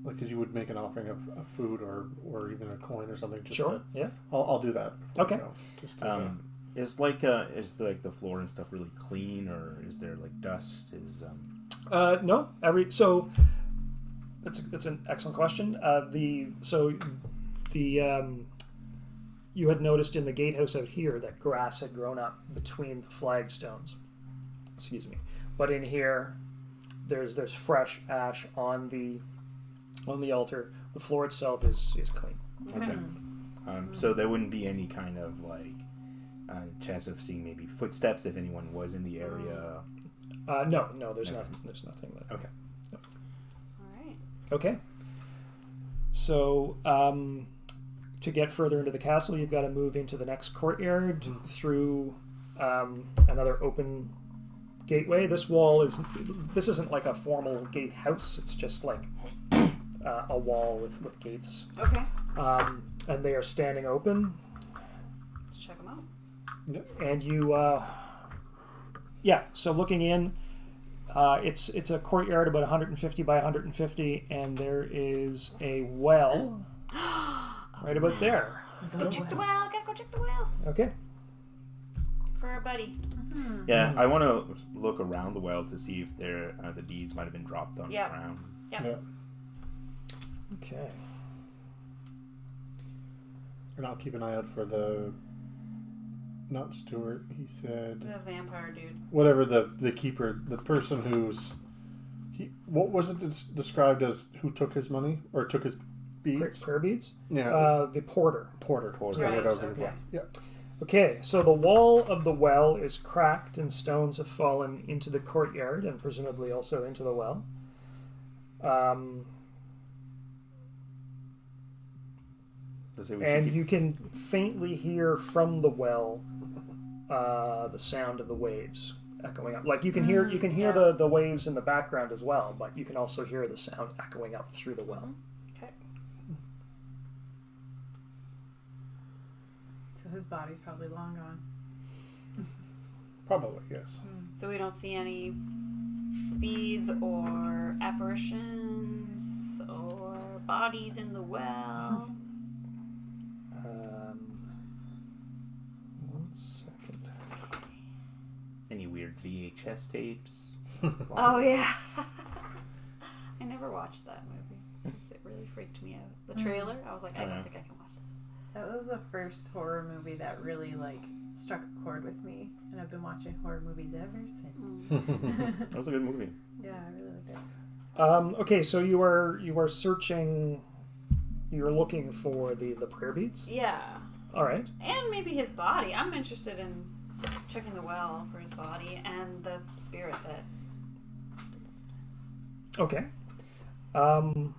Like, because you would make an offering of food or even a coin or something. Just Sure. Yeah. I'll do that. before we Okay. go, just as a, Is the floor and stuff really clean, or is there like dust? No. That's an excellent question. You had noticed in the gatehouse out here that grass had grown up between the flagstones. Excuse me. But in here, there's fresh ash on the altar. The floor itself is clean. Okay. So there wouldn't be any kind of like chance of seeing maybe footsteps if anyone was in the area. No, there's nothing. There's nothing. Okay. All right. Okay. So, to get further into the castle, you've got to move into the next courtyard through another open gateway. This isn't like a formal gatehouse. It's just like a wall with gates. Okay. And they are standing open. Let's check them out. And you, so looking in, it's a courtyard about 150 by 150, and there is a well right about there. Let's go check the well. Gotta go check the well. Okay. For our buddy. Yeah, I want to look around the well to see if the beads might have been dropped on the ground. Yep. Yeah. Okay. And I'll keep an eye out for the. Not Stuart. He said. The vampire dude. Whatever the keeper, the person who's. What was it described as? Who took his money or took his beads? Prayer beads? Yeah. The porter. Porter. Is that Right, what I was looking okay. for? Yeah. Okay, so the wall of the well is cracked and stones have fallen into the courtyard and presumably also into the well. And you can faintly hear from the well the sound of the waves echoing up. Like you can hear the waves in the background as well, but you can also hear the sound echoing up through the well. Okay. So his body's probably long gone. Probably, yes. So we don't see any beads or apparitions or bodies in the well. One second. Any weird VHS tapes? Oh yeah. I never watched that movie. 'Cause it really freaked me out. The trailer, I was like, I don't think I can watch this. That was the first horror movie that really struck a chord with me, and I've been watching horror movies ever since. That was a good movie. Yeah, I really liked it. Okay, so you are searching. You're looking for the prayer beads. Yeah. All right. And maybe his body. I'm interested in checking the well for his body and the spirit that did this to him. Okay.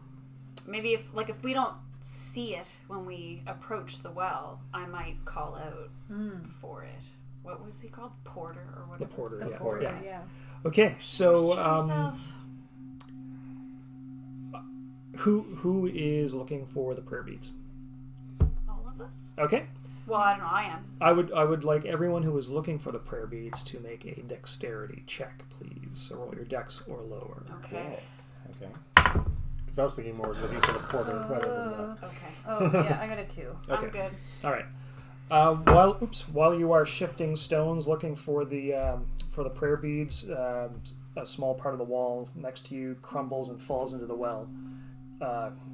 Maybe if we don't see it when we approach the well, I might call out for it. What was he called? Porter or whatever? The porter. The yeah. porter, Yeah. yeah. Okay, so Show yourself. who is looking for the prayer beads? All of us? Okay. Well, I don't know. I am. I would like everyone who is looking for the prayer beads to make a dexterity check, please. So roll your dex or lower. Okay. Okay. Because I was thinking more looking for the porter rather than that. Okay. Oh, yeah, I got a 2. Okay. I'm good. All right. While you are shifting stones looking for the prayer beads, a small part of the wall next to you crumbles and falls into the well,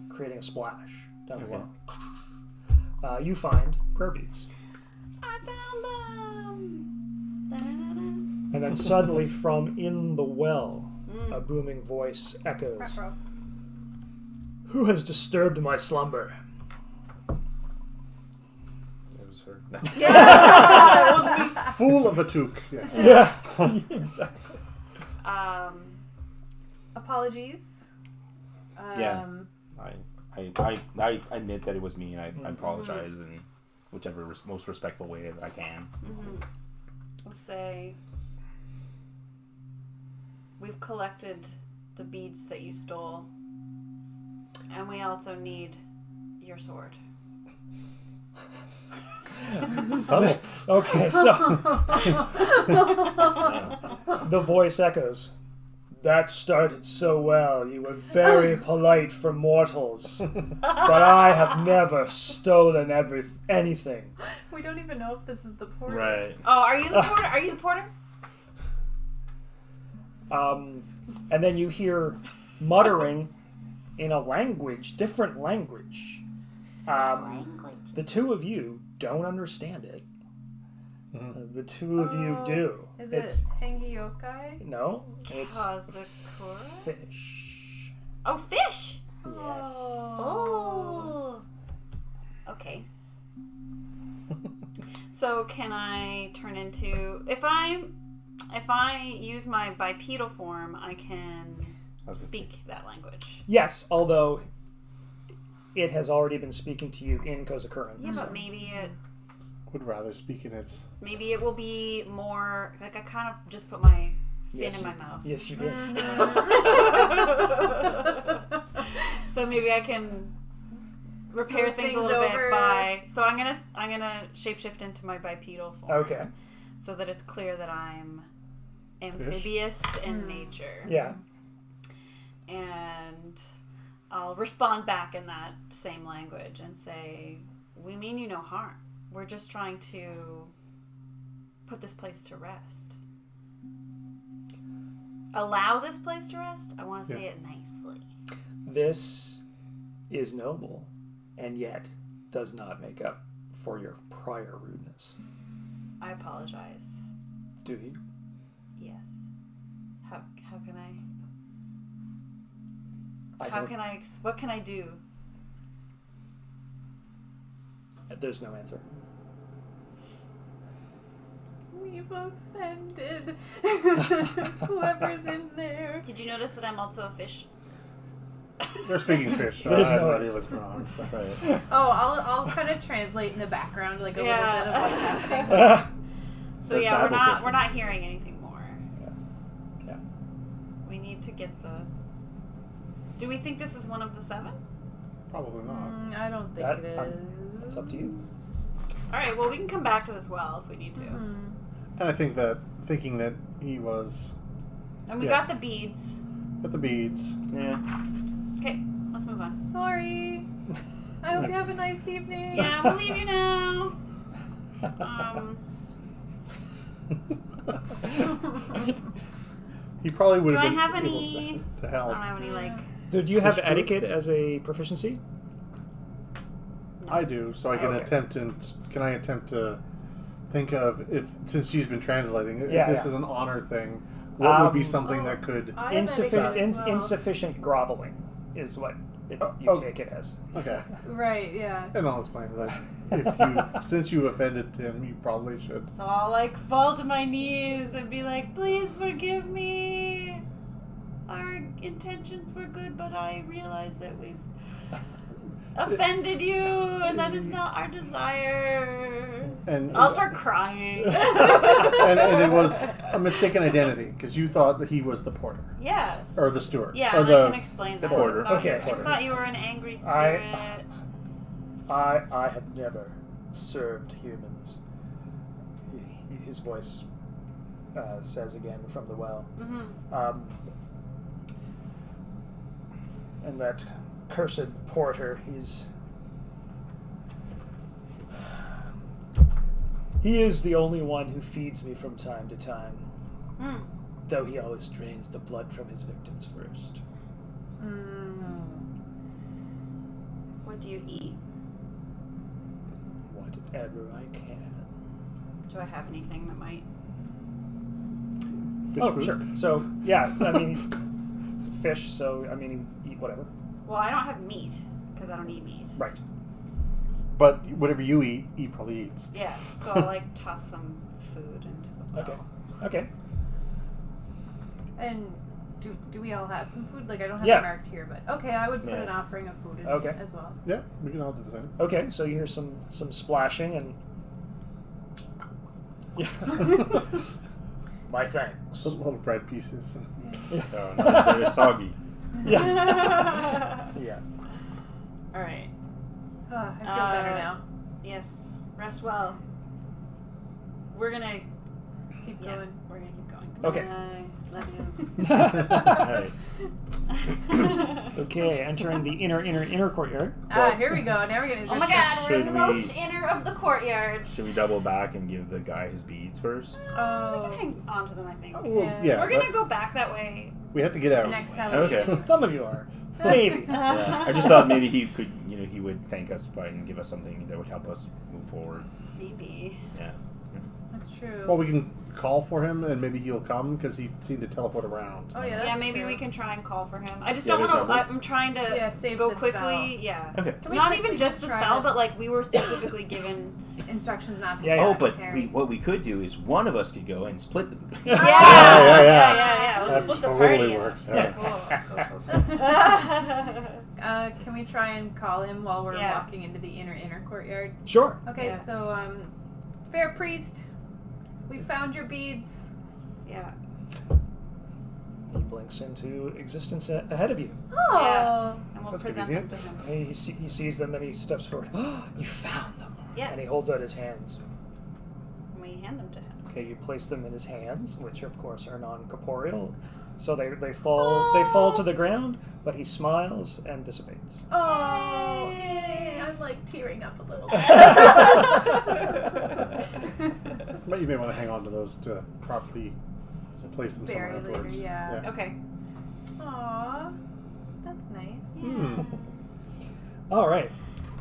creating a splash down the well. You find prayer beads, I found them. Da-da-da-da. and then suddenly from in the well, a booming voice echoes, Ruh-roh. "Who has disturbed my slumber?" It was her. Fool of a toque, yes. Yeah, exactly. Apologies. Yeah. I admit that it was me, and I apologize in whichever most respectful way I can. We'll say we've collected the beads that you stole, and we also need your sword. Subtle. Okay, so the voice echoes. That started so well. You were very polite for mortals, but I have never stolen anything. We don't even know if this is the porter. Right. Oh, are you the porter? Are you the porter? And then you hear muttering in a different language. The two of you don't understand it. The two of you do. Is It's it Hangyokai? no, it's Kazakura? fish. Oh, fish! Yes. Oh. Okay. So can I turn into if I use my bipedal form, I can speak that language. Yes, although it has already been speaking to you in Kozakuran. Yeah, but maybe it Would rather speak in its. maybe it will be more like I kind of just put my fin in my mouth. Yes, you did. So maybe I can repair Smooth things a things little over. bit by. So I'm gonna shapeshift into my bipedal form. Okay. So that it's clear that I'm amphibious in nature. Yeah. And I'll respond back in that same language and say, "We mean you no harm. We're just trying to put this place to rest. Allow this place to rest? I want to say it nicely." This is noble, and yet does not make up for your prior rudeness. I apologize. Do you? Yes. How can I? What can I do? There's no answer. We've offended whoever's in there. Did you notice that I'm also a fish? They're speaking fish, so I There's have no no idea answer. what's going on. So. Oh, I'll kind of translate in the background like a little bit of what's happening. So Those yeah, Babel fish we're not hearing anything more. Yeah. We need to get the. Do we think this is one of the 7? Probably not. I don't think That- it is. That's up to you. All right. Well, we can come back to this well if we need to. And I think that thinking that he was And we Yeah. got the beads. with the beads. Yeah. Okay, let's move on. Sorry. I hope you have a nice evening. Yeah, we'll leave you now. He probably would Do I have been have able any? to I help. don't have any like. Do you have Fish fruit? etiquette as a proficiency? I do, so I can Okay. Can I attempt to think of if since she's been translating, if Yeah, this yeah. is an honor thing, what would be Um, something that could? I have etiquette as well. Insufficient groveling is what you Oh. take it as. Okay, Right, yeah. and I'll explain that. If you since you offended him, you probably should. So I'll like fall to my knees and be like, "Please forgive me. Our intentions were good, but I realize that we've offended you, and that is not our desire." And I'll start crying. and it was a mistaken identity because you thought that he was the porter Yes. or the steward. Yeah, or and the I can explain that. porter. I thought, Okay. I thought you were an angry I- spirit. I have never served humans. His voice says again from the well. Mm-hmm. And that cursed porter, he is the only one who feeds me from time to time, Mm. though he always drains the blood from his victims first. What do you eat? Whatever I can. Do I have anything that might? fish Oh, food. sure. So, yeah, I mean, it's a fish, so, I mean, you eat whatever. Well, I don't have meat because I don't eat meat. Right. But whatever you eat, he probably eats. Yeah, so I'll like toss some food into the bowl. Okay. Okay. And do we all have some food? Like, I don't have Yeah. it marked here, but okay, I would put Yeah. an offering of food in Okay. as well. Yeah, we can all do the same. Okay, so you hear some splashing and... Yeah. My thanks. Little bread pieces. And Oh, no, they're soggy. Yeah. Yeah. All right. I feel better now. Yes. Rest well. We're gonna Keep yeah, going. we're gonna keep going. Okay. Bye. Love you. Alright. Okay, entering the inner courtyard. Here we go. Now we're gonna. Oh my God, we're in Should the we- most inner of the courtyards. Should we double back and give the guy his beads first? We can Oh, hang on to them, I think. well, Yeah. yeah, We're gonna but go back that way. we have to get out. next time. Okay. Some of you are. Maybe. Yeah. I just thought maybe he could, he would thank us by and give us something that would help us move forward. Maybe. Yeah. That's true. Well, we can call for him, and maybe he'll come because he seemed to teleport around. Oh yeah, that's Yeah, maybe true. we can try and call for him. I just Yeah, don't there's want to. number. I'm trying to save go the quickly. spell. Yeah. Okay. Can we Not quickly even just the try spell, to- but like we were specifically given. instructions not to. Yeah, Oh, yeah. but Terry. what we could do is one of us could go and split them. Yeah. yeah. Let's That split the totally party. works. Yeah. Cool. Can we try and call him while we're Yeah. walking into the inner courtyard? Sure. Okay, Yeah. so fair priest, we found your beads. Yeah. He blinks into existence ahead of you. Oh, Yeah. And we'll That's present them convenient. to him. He sees them and he steps forward. You found them. Yes. And he holds out his hands. And we hand them to him. Okay, you place them in his hands, which of course are non-corporeal. So they fall to the ground, but he smiles and dissipates. oh, yay. I'm like tearing up a little bit. But you may want to hang on to those to properly place them somewhere Bury later, afterwards. yeah. Okay. Aw, that's nice. Yeah. All right.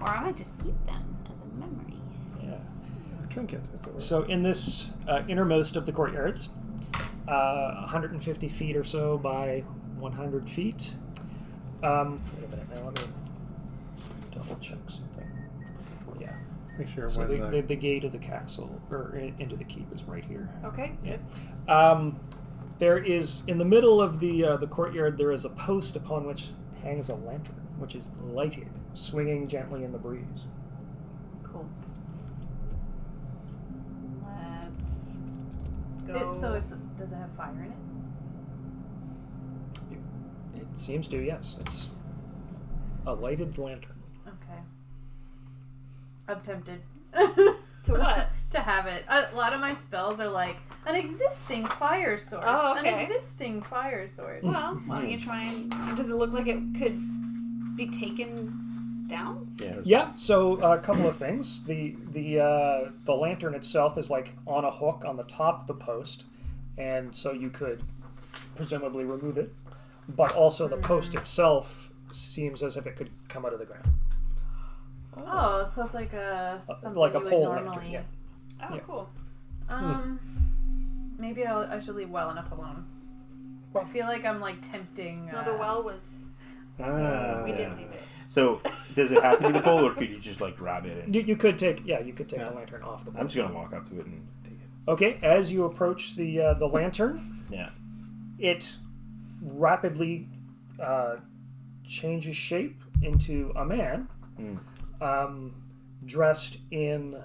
Or I might just keep them as a memory. Yeah. A trinket, as it were. So in this innermost of the courtyards, 150 feet or so by 100 feet. Wait a minute now. Let me double check something. Yeah. Make sure So when the gate of the castle or into the keep is right here. Okay. Yeah. There is in the middle of the courtyard. There is a post upon which hangs a lantern, which is lighted, swinging gently in the breeze. Cool. Let's go. Does it have fire in it? It seems to, yes. It's a lighted lantern. Okay. I'm tempted. To what? To have it. A lot of my spells are like an existing fire source. Oh, okay. An existing fire source. Well, why don't you try and? Does it look like it could be taken down? Yeah. So a couple of things. The lantern itself is like on a hook on the top of the post, and so you could presumably remove it. But also the post itself seems as if it could come out of the ground, Oh, so it's like a something like a you would pole normally. lantern. Yeah. Oh, Yeah. cool. Maybe I should leave well enough alone. I feel like I'm like tempting. No, the well was. We yeah. did leave it. So, does it have to be the pole, or could you just like grab it? And You could take the lantern off the pole. I'm just gonna walk up to it and take it. Okay, as you approach the lantern, Yeah. it rapidly changes shape into a man, dressed in.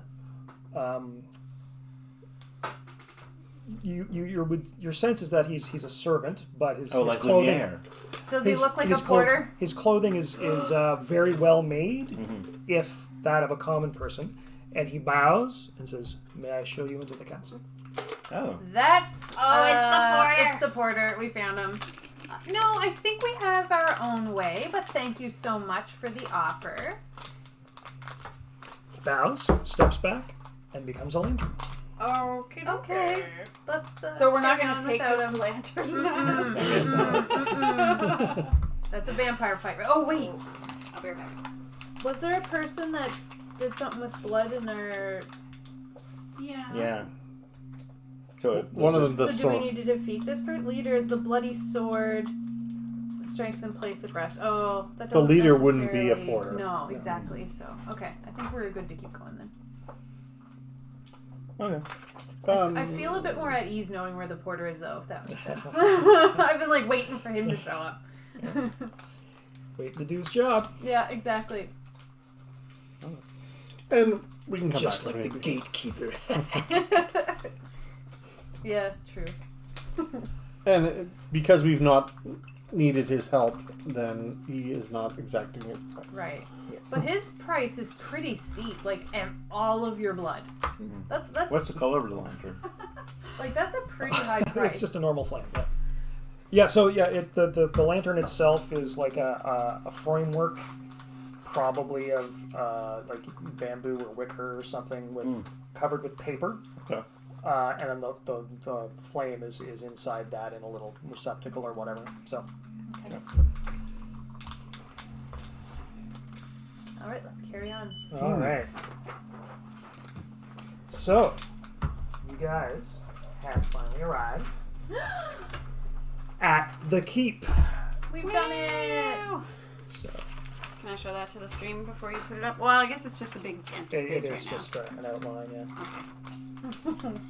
Your sense is that he's a servant, but his like clothing. Lumiere. Does he look like a his porter? His clothing is very well made, if that of a common person, and he bows and says, "May I show you into the castle?" Oh. That's It's the porter. It's the porter. We found him. No, I think we have our own way, but thank you so much for the offer. He bows, steps back, and becomes a lantern. Okay. Okay. Let's. So we're not carry going to on take without this him. lantern. That's a vampire fight. Oh wait, I'll be right back. was there a person that did something with blood in their? Yeah. Yeah. So One of them, the So do sword. we need to defeat this leader? The bloody sword, strength and place of rest. Oh, that The doesn't leader wouldn't be a necessarily- porter. No, exactly. So okay, I think we're good to keep going then. Okay. I feel a bit more at ease knowing where the porter is, though, if that makes sense. I've been like waiting for him to show up. Wait to do his job. Yeah, exactly. And we can come Just back. like the gatekeeper. Yeah, true. And because we've not needed his help, then he is not exacting it. Right. But his price is pretty steep, like, and all of your blood. That's What's the color of the lantern? like that's a pretty high price. It's just a normal flame. Yeah. Yeah. So yeah, the lantern itself is like a framework, probably of like bamboo or wicker or something, with covered with paper. Okay. And then the flame is inside that in a little receptacle or whatever. So. Okay. All right, let's carry on. All right. So, you guys have finally arrived at the keep. We've done it. Woo! So Can I show that to the stream before you put it up? Well, I guess it's just a big empty it space is right just an outline, yeah.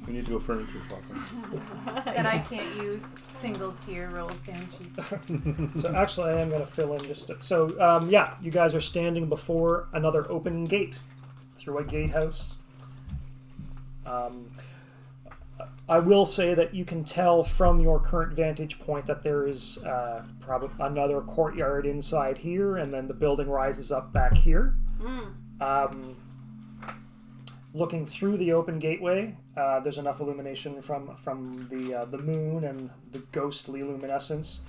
We need to go furniture shopping. That I can't use. Single tier rolls down cheap. So actually, I am going to fill in just. Yeah, you guys are standing before another open gate through a gatehouse. I will say that you can tell from your current vantage point that there is probably another courtyard inside here, and then the building rises up back here. Looking through the open gateway, there's enough illumination from the moon and the ghostly luminescence.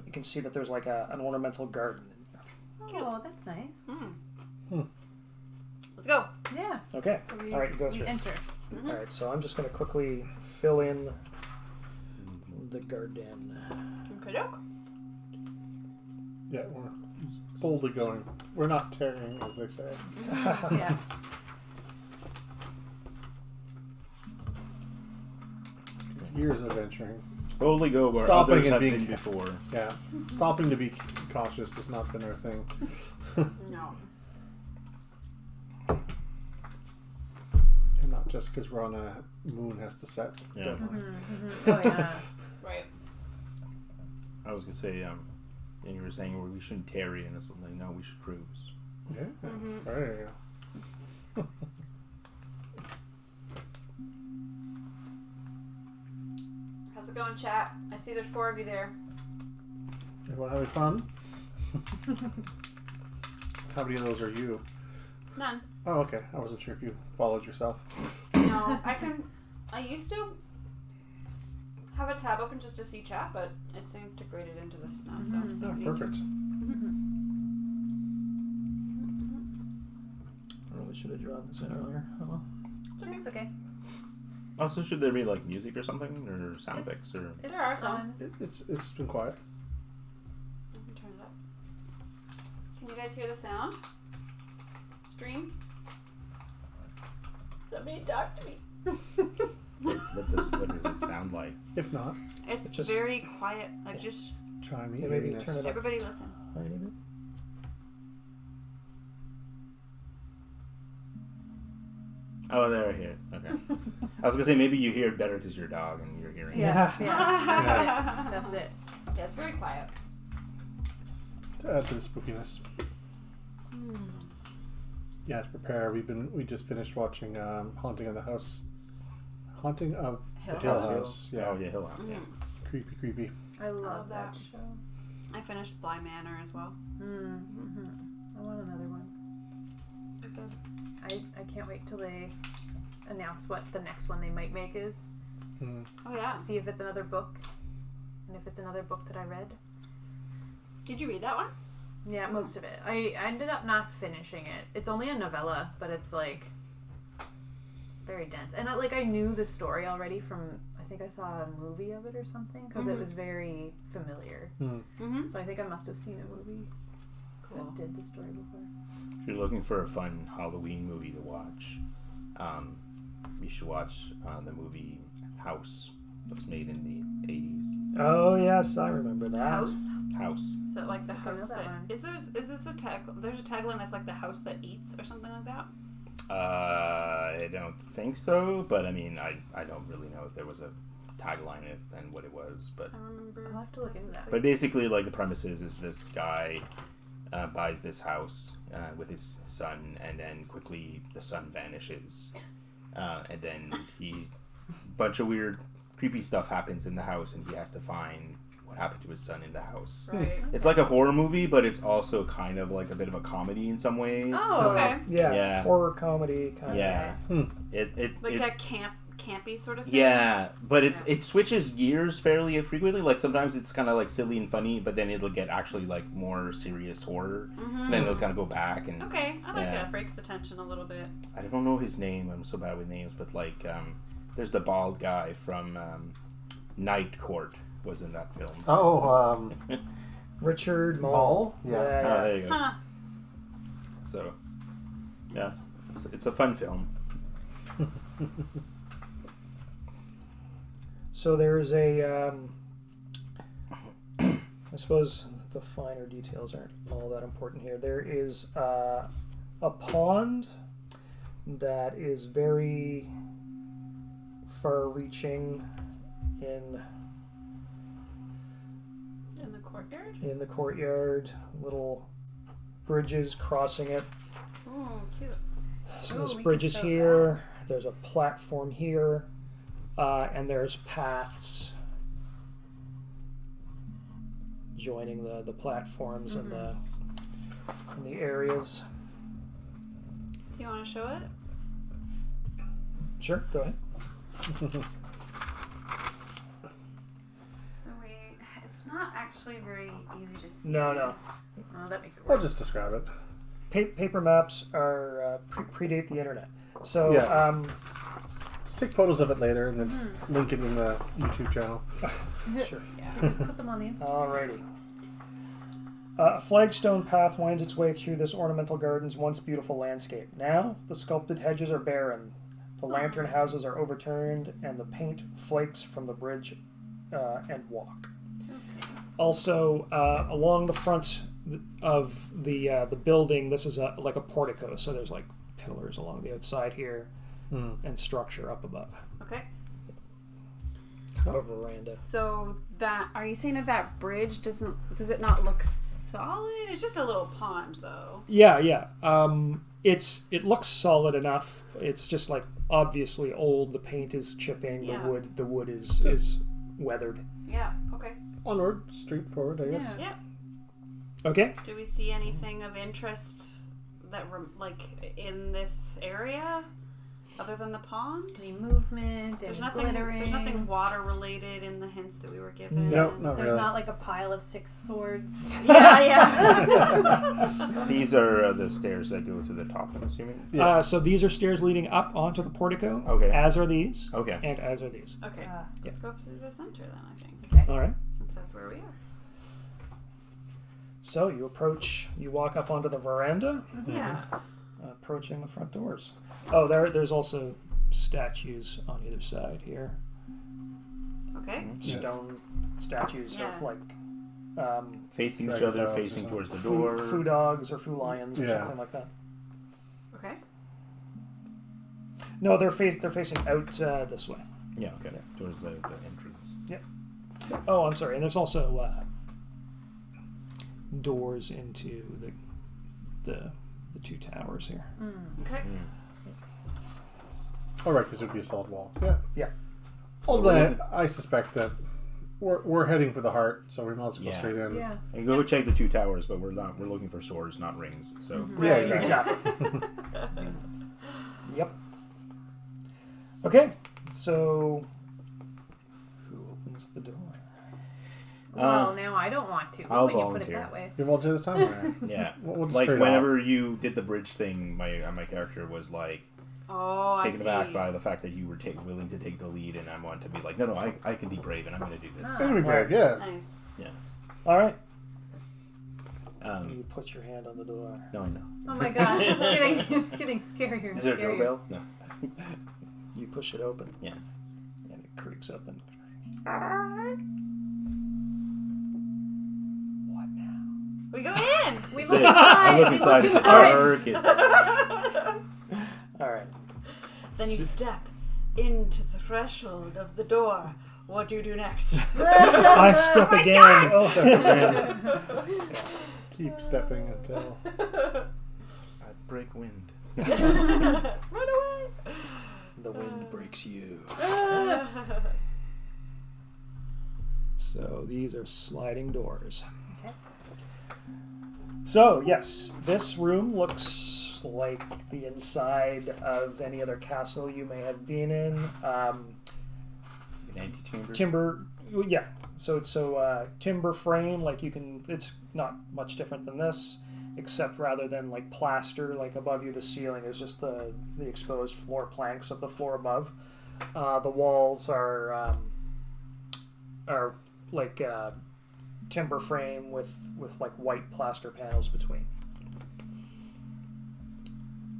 You can see that there's like an ornamental garden in there. Oh, that's nice. Let's go. Yeah. Okay. So we, All right, go we through. enter. All right, so I'm just going to quickly fill in the garden. Okay, doke. Yeah, we're boldly going. We're not tearing, as they say. Yeah. Years of venturing. Boldly go where Stopping others and have being- been before. Yeah, stopping to be cautious has not been our thing. No. And not just because we're on a moon has to set Yeah. deadline. Oh yeah. Right. I was gonna say, and you were saying we shouldn't tarry, and it's like, no, we should cruise. Yeah, there you go. How's it going, chat? I see there's 4 of you there. Everyone having fun? How many of those are you? None. Oh, okay. I wasn't sure if you followed yourself. No, I used to have a tab open just to see chat, but it's integrated into this now, so. Oh, perfect. I really should have drawn this in earlier. Oh, well. It's okay. Also, should there be like music or something, or sound It's- effects, or It's There are fun. It's been quiet. I can turn it up. Can you guys hear the sound? Stream? Somebody talk to me. what does it sound like? If not, It's just- very quiet. Like just chime Yeah, in. maybe turn it up. everybody listen. Tiny bit. Oh, there, I hear it. Okay. I was gonna say maybe you hear it better because you're a dog and you're hearing. Yes. Yeah. Yeah. That's it. Yeah, it's very quiet. To add to the spookiness. Yeah, to prepare, we just finished watching Haunting of the House. Haunting of Hill Hill House. House. Yeah, Oh yeah, Hill House. Yeah. creepy. I love love that that. show. I finished Bly Manor as well. I want another one. I can't wait till they announce what the next one they might make is. Oh yeah. See if it's another book, and if it's another book that I read. Did you read that one? Yeah, most of it. I ended up not finishing it. It's only a novella, but it's like very dense. And I knew the story already from, I think I saw a movie of it or something, because it was very familiar. Mm-hmm. So I think I must have seen a movie that did the story before. If you're looking for a fun Halloween movie to watch, you should watch the movie House. It was made in the 80s. Oh yes, I remember that. House. Is it like the I think I know house that that one. is this a tag? There's a tagline that's like the house that eats or something like that. I don't think so, but I mean, I don't really know if there was a tagline and what it was, but I remember. I'll have to look into that. but basically, like the premise is this guy buys this house with his son, and then quickly the son vanishes, and then bunch of weird, creepy stuff happens in the house, and he has to find what happened to his son in the house. Right. It's like a horror movie, but it's also kind of like a bit of a comedy in some ways. Oh, okay. Yeah, horror comedy kind of. Yeah. It Like a campy sort of thing. yeah, but it switches gears fairly frequently. Like sometimes it's kind of like silly and funny, but then it'll get actually like more serious horror, and then it'll kind of go back and. Okay, I like Yeah. that. It breaks the tension a little bit. I don't know his name. I'm so bad with names, but like there's the bald guy from Night Court was in that film. Oh, Richard Mall? Mall. Yeah. Oh, there you go. Huh. So, yeah, it's a fun film. So there's a, I suppose the finer details aren't all that important here. There is a pond that is very far-reaching In the courtyard? in the courtyard. Little bridges crossing it. Oh, cute. So Ooh, there's we can bridges show here. There's a platform here, and there's paths joining the platforms and the areas. Do you want to show it? Sure, go ahead. So it's not actually very easy to see. No. Oh, that makes it I'll worse. just describe it. Paper maps are predate the internet. So Yeah. Just take photos of it later and then just link it in the YouTube channel. sure. Yeah, we can put them on the Instagram. Alrighty. A flagstone path winds its way through this ornamental garden's once beautiful landscape. Now, the sculpted hedges are barren, the lantern houses are overturned, and the paint flakes from the bridge and walk. Also, along the front of the building, this is like a portico, so there's like pillars along the outside here and structure up above. Okay. A veranda. So are you saying that bridge does it not look solid? It's just a little pond, though. Yeah. It looks solid enough. It's just like obviously old. The paint is chipping. Yeah. The wood is weathered. Yeah. Okay. Onward, straight forward, I guess. Yeah. Okay. Do we see anything of interest that in this area other than the pond? Any movement, There's any nothing. glittering. There's nothing water related in the hints that we were given. No, not There's really. not like a pile of 6 swords. Yeah. These are the stairs that go to the top, I'm assuming. Yeah. So these are stairs leading up onto the portico. Okay. As are these. Okay. And as are these. Okay. Ah. Let's go up to the center then. I think, Okay. All right. since that's where we are. So you walk up onto the veranda, Yeah. approaching the front doors. Oh, there's also statues on either side here. Okay. Stone statues Yeah. of like Facing each Dragon other, dogs or facing something. towards the door. foo dogs or foo lions or Yeah. something like that. Okay. No, they're facing out this way. Yeah, okay. Towards the entrance. Oh, I'm sorry. And there's also doors into the 2 towers here. Okay. All right, because it would be a solid wall. Yeah. Yeah. Ultimately, I suspect that we're heading for the heart, so we might as well go Yeah. straight in. Yeah. And go check the 2 towers, but we're looking for swords, not rings. So Yeah, Right. exactly. Yep. Okay. So who opens the door? Well, now I don't want to. I'll when you put it volunteer. that way. You volunteer this time? Or? yeah, We'll just like trade whenever you did the bridge thing, my character was like Oh, taken I see. aback by the fact that you were willing to take the lead, and I wanted to be like, no, I can be brave, and I'm going to do this. Ah. It'll be brave, yeah. Nice. Yeah. All right. Um, You put your hand on the door. no, I know. Oh my gosh, it's getting scarier and Is there a scarier. doorbell? No. You push it open. Yeah. And it creaks open. What now? We go in. We That's look it. inside. I look we inside. look It's inside. dark. It's All right. Then you step into the threshold of the door. What do you do next? I step again. Oh, step in. Keep stepping until... I break wind. Run away. The wind breaks you. So these are sliding doors. Okay. So yes, this room looks like the inside of any other castle you may have been in. An antechamber. Timber, yeah. So timber frame, like you can. It's not much different than this, except rather than like plaster, like above you, the ceiling is just the exposed floor planks of the floor above. The walls are like timber frame with like white plaster panels between.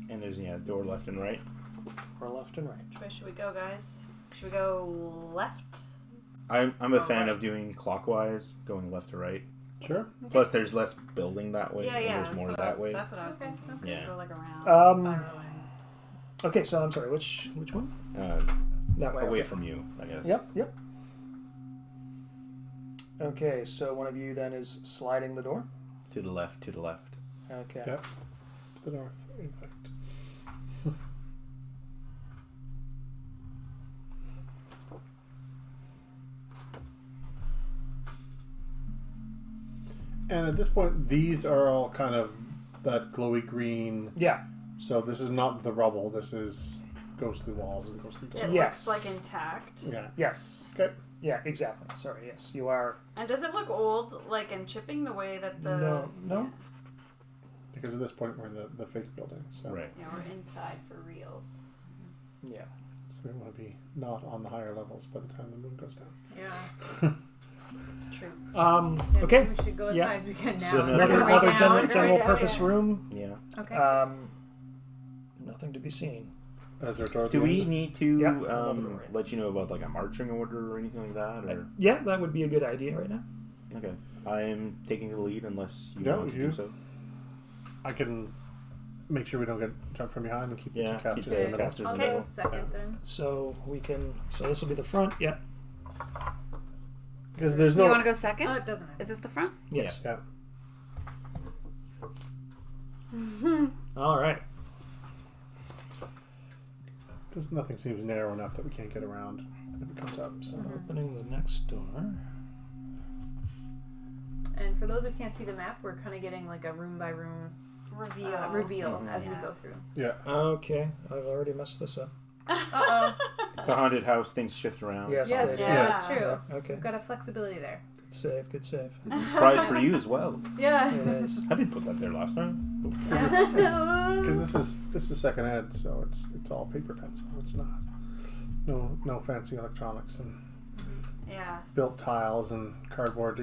And there's door left and right. Or left and right. Which way should we go, guys? Should we go left I'm a fan of doing clockwise, going left to right. Sure. Plus, there's less building that way. Yeah, and yeah. there's more that way. That's what I was Okay, thinking. okay. Yeah. Go like around, Um, spiraling. Okay, so I'm sorry. Which one? That way. Away Okay. from you, I guess. Yep. Okay, so one of you then is sliding the door. To the left. To the left. Okay. Yep. To the north, in fact. And at this point, these are all kind of that glowy green. Yeah. So this is not the rubble. This is ghostly walls and ghostly doors. It Yes. looks like intact. Yeah. Yes. Okay. Yeah. Exactly. Sorry. Yes, you are. And does it look old, like in chipping the way that the... No. Because at this point, we're in the fake building. So. Right. Yeah, we're inside for reals. Yeah. So we want to be not on the higher levels by the time the moon goes down. Yeah. True. Yeah, Okay. We should go as Yeah. high as we can now. So Another Go another down, general, go general down, purpose yeah. room. Yeah. Okay. Nothing to be seen. Is there a door at Do the we end? need to Yeah, another door. let you know about like a marching order or anything like that? Or Yeah, that would be a good idea right now. okay, I am taking the lead unless you Yeah, want to you. do so. I can make sure we don't get jumped from behind and keep the Yeah, casters keep in the the middle. casters in I'll the go middle. second then. So we can. So this will be the front. Yeah. Because there's You no. want to go second? Oh, it doesn't matter. Is this the front? Yes. Yeah. All right. Because nothing seems narrow enough that we can't get around if it comes up. So Opening the next door. And for those who can't see the map, we're kind of getting like a room by room reveal as we Yeah. go through. yeah. Okay, I've already messed this up. Uh-oh. It's a haunted house. Things shift around. Yes, Yes, they yeah, should. that's true. Okay. We've got a flexibility there. Good save. Good save. It's a surprise for you as well. Yeah. It is. I didn't put that there last time. Because this is second ed, so it's all paper pencil. It's not no fancy electronics and Yeah. built tiles and cardboard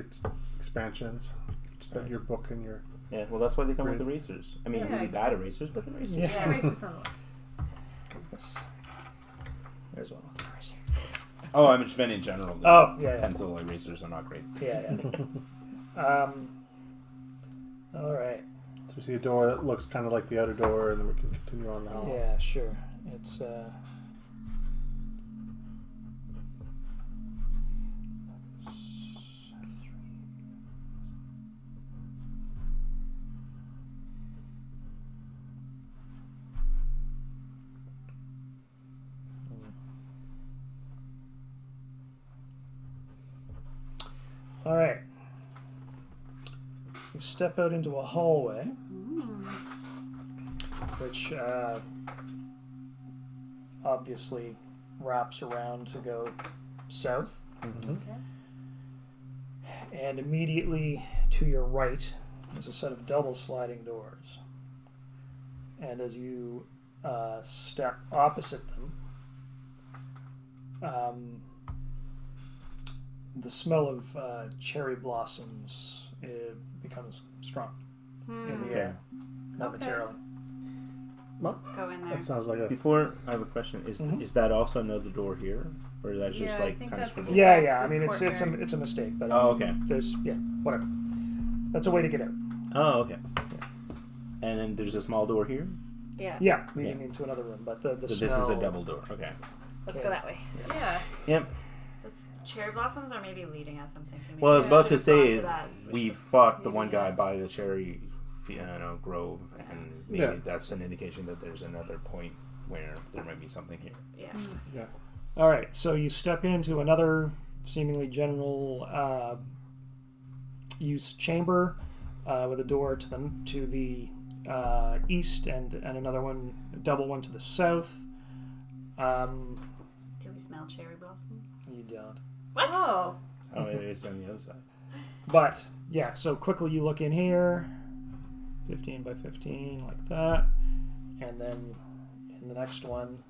expansions. Just have your book and your. Yeah, well, that's why they come with erasers. I mean, Yeah, really bad erasers, but erasers. Yeah. Yeah, erasers nonetheless. Yes. There's one with the eraser. Oh, I just meant in general. The Oh, yeah. pencil erasers are not great. Yeah. All right. So we see a door that looks kind of like the outer door, and then we can continue on the hall. Yeah. Sure. It's. All right. You step out into a hallway, which obviously wraps around to go south. Mm-hmm. And immediately to your right is a set of double sliding doors. And as you step opposite them, the smell of cherry blossoms becomes strong in the air momentarily. Well, Let's go in there. that sounds like a. Before, I have a question. Is that also another door here? Or that's just Yeah, I like think kind of that's scribbled? Yeah, Good yeah. I mean, it's courtyard. a mistake, but Oh, okay. there's whatever. That's a way to get out. Oh, okay. And then there's a small door here? Yeah. Yeah, leading into another room, but the So smell. this is a double door. Okay. Let's Okay. go that way. Yeah. Yep. This cherry blossoms are maybe leading us, I'm thinking. Maybe Well, I was we about to should've gone say, to that. we should've- fought the one maybe, guy by the cherry grove, and maybe Yeah. that's an indication that there's another point where there might be something here. Yeah. Yeah. All right, so you step into another seemingly general use chamber with a door to the east and another one, a double one to the south. Do we smell cherry blossoms? You don't. What? Oh. Oh, maybe it's on the other side. But yeah, so quickly you look in here, 15 by 15 like that, and then in the next one,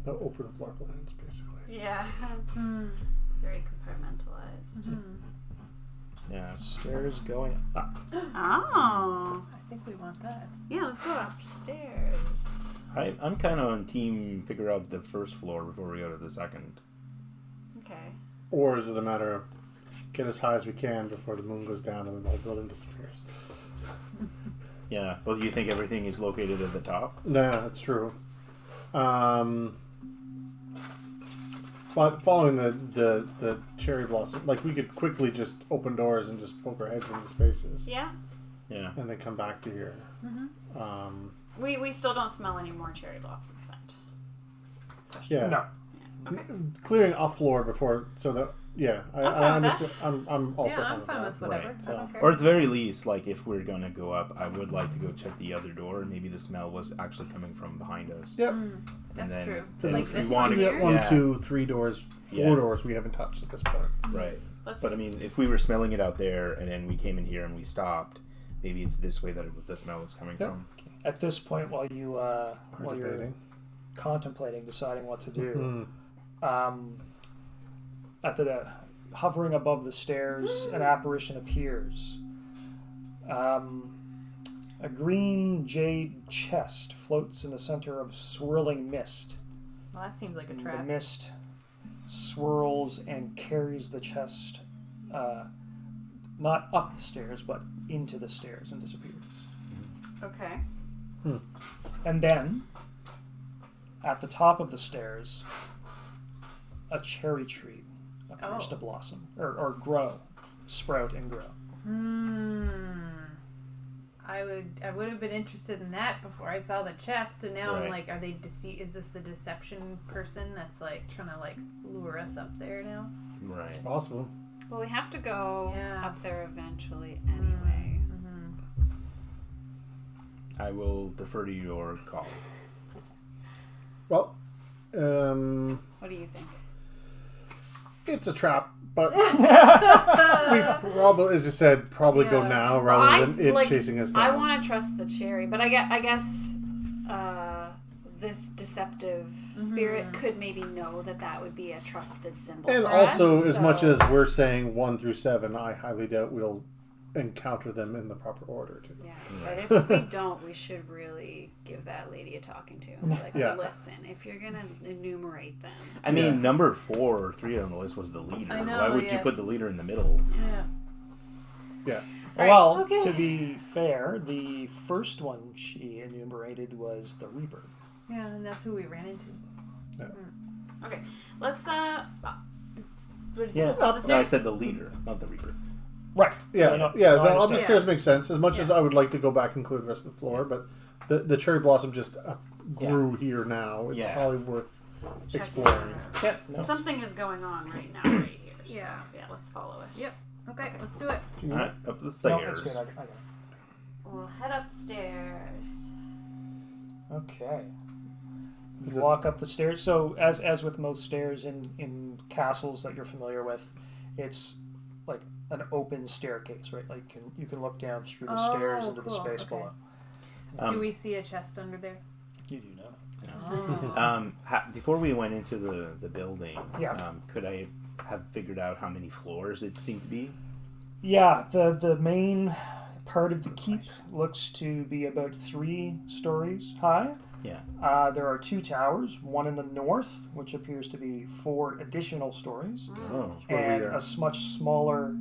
The open floor plans, basically. Yeah. It's very compartmentalized. Yeah. stairs going up. Oh. I think we want that. Yeah, let's go upstairs. I'm kind of on team figure out the first floor before we go to the second. Okay. Or is it a matter of get as high as we can before the moon goes down and the whole building disappears? Yeah. Well, do you think everything is located at the top? Nah, that's true. But following the cherry blossom, like we could quickly just open doors and just poke our heads into spaces, Yeah. Yeah. and then come back to here. We still don't smell any more cherry blossom scent. Yeah, No. Okay. clearing off floor before, so that I fine with understand. I'm also Yeah, I'm fine that. with whatever. Right, I so- don't care. Or at the very least, like if we're gonna go up, I would like to go check the other door. Maybe the smell was actually coming from behind us. Yep. That's then- true. then Like if we this wanted- one We got here. one, Yeah. 2, 3 doors, 4 Yeah. doors we haven't touched at this point. Right. Let's. But I mean, if we were smelling it out there and then we came in here and we stopped, maybe it's this way that the smell was coming Yep. from. At this point, while you're debating. contemplating, deciding what to do, Mhm. at the hovering above the stairs, an apparition appears. A green jade chest floats in the center of swirling mist. Well, that seems like a The trap. mist swirls and carries the chest not up the stairs, but into the stairs and disappears. Okay. And then, at the top of the stairs, a cherry tree appears to blossom, or grow, sprout and grow. I would have been interested in that before I saw the chest, and now I'm Right. like, are they is this the deception person that's like trying to like lure us up there now? Right. It's possible. Well, we have to go Yeah. up there eventually anyway. I will defer to your call. Well, What do you think? it's a trap, but we probably, as you said, probably go Yeah. now rather than it like, chasing us down. I want to trust the cherry, but I guess this deceptive spirit could maybe know that would be a trusted symbol. And for also, us, as so- much as we're saying 1 through 7, I highly doubt we'll encounter them in the proper order too. Yeah, but if we don't, we should really give that lady a talking to. Like, Yeah. listen, if you're gonna enumerate them, I mean, Yeah. number 4 or 3 on the list was the leader. I know, Why would you put yes. the leader in the middle? Yeah. Yeah. Right, Well, okay. to be fair, the first one she enumerated was the Reaper. Yeah, and that's who we ran into. okay, let's what is Yeah. it? Up the No, I stairs? said the leader, not the reaper. Right. Yeah, I know- yeah. I The up the understand. stairs makes sense. As much as Yeah. I would like to go back and clear the rest of the floor, but the cherry blossom just grew here now. It's Yeah. probably worth Check it exploring. out. Yeah. No. Something is going on right now, right here. So, Yeah. yeah. Let's follow it. Yep. Okay, let's do it. All right, up the No, stairs. that's good. I got it. We'll head upstairs. Okay. Is You it- walk up the stairs. So, as with most stairs in castles that you're familiar with, it's like an open staircase, right? Like you can look down through the stairs into the cool. space Okay. below. Do we see a chest under there? You do know. Oh. Before we went into the building, Yeah. could I have figured out how many floors it seemed to be? Yeah, the main part of the keep looks to be about 3 stories high. Yeah. There are 2 towers, one in the north, which appears to be 4 additional stories, Oh. where we and are. a much smaller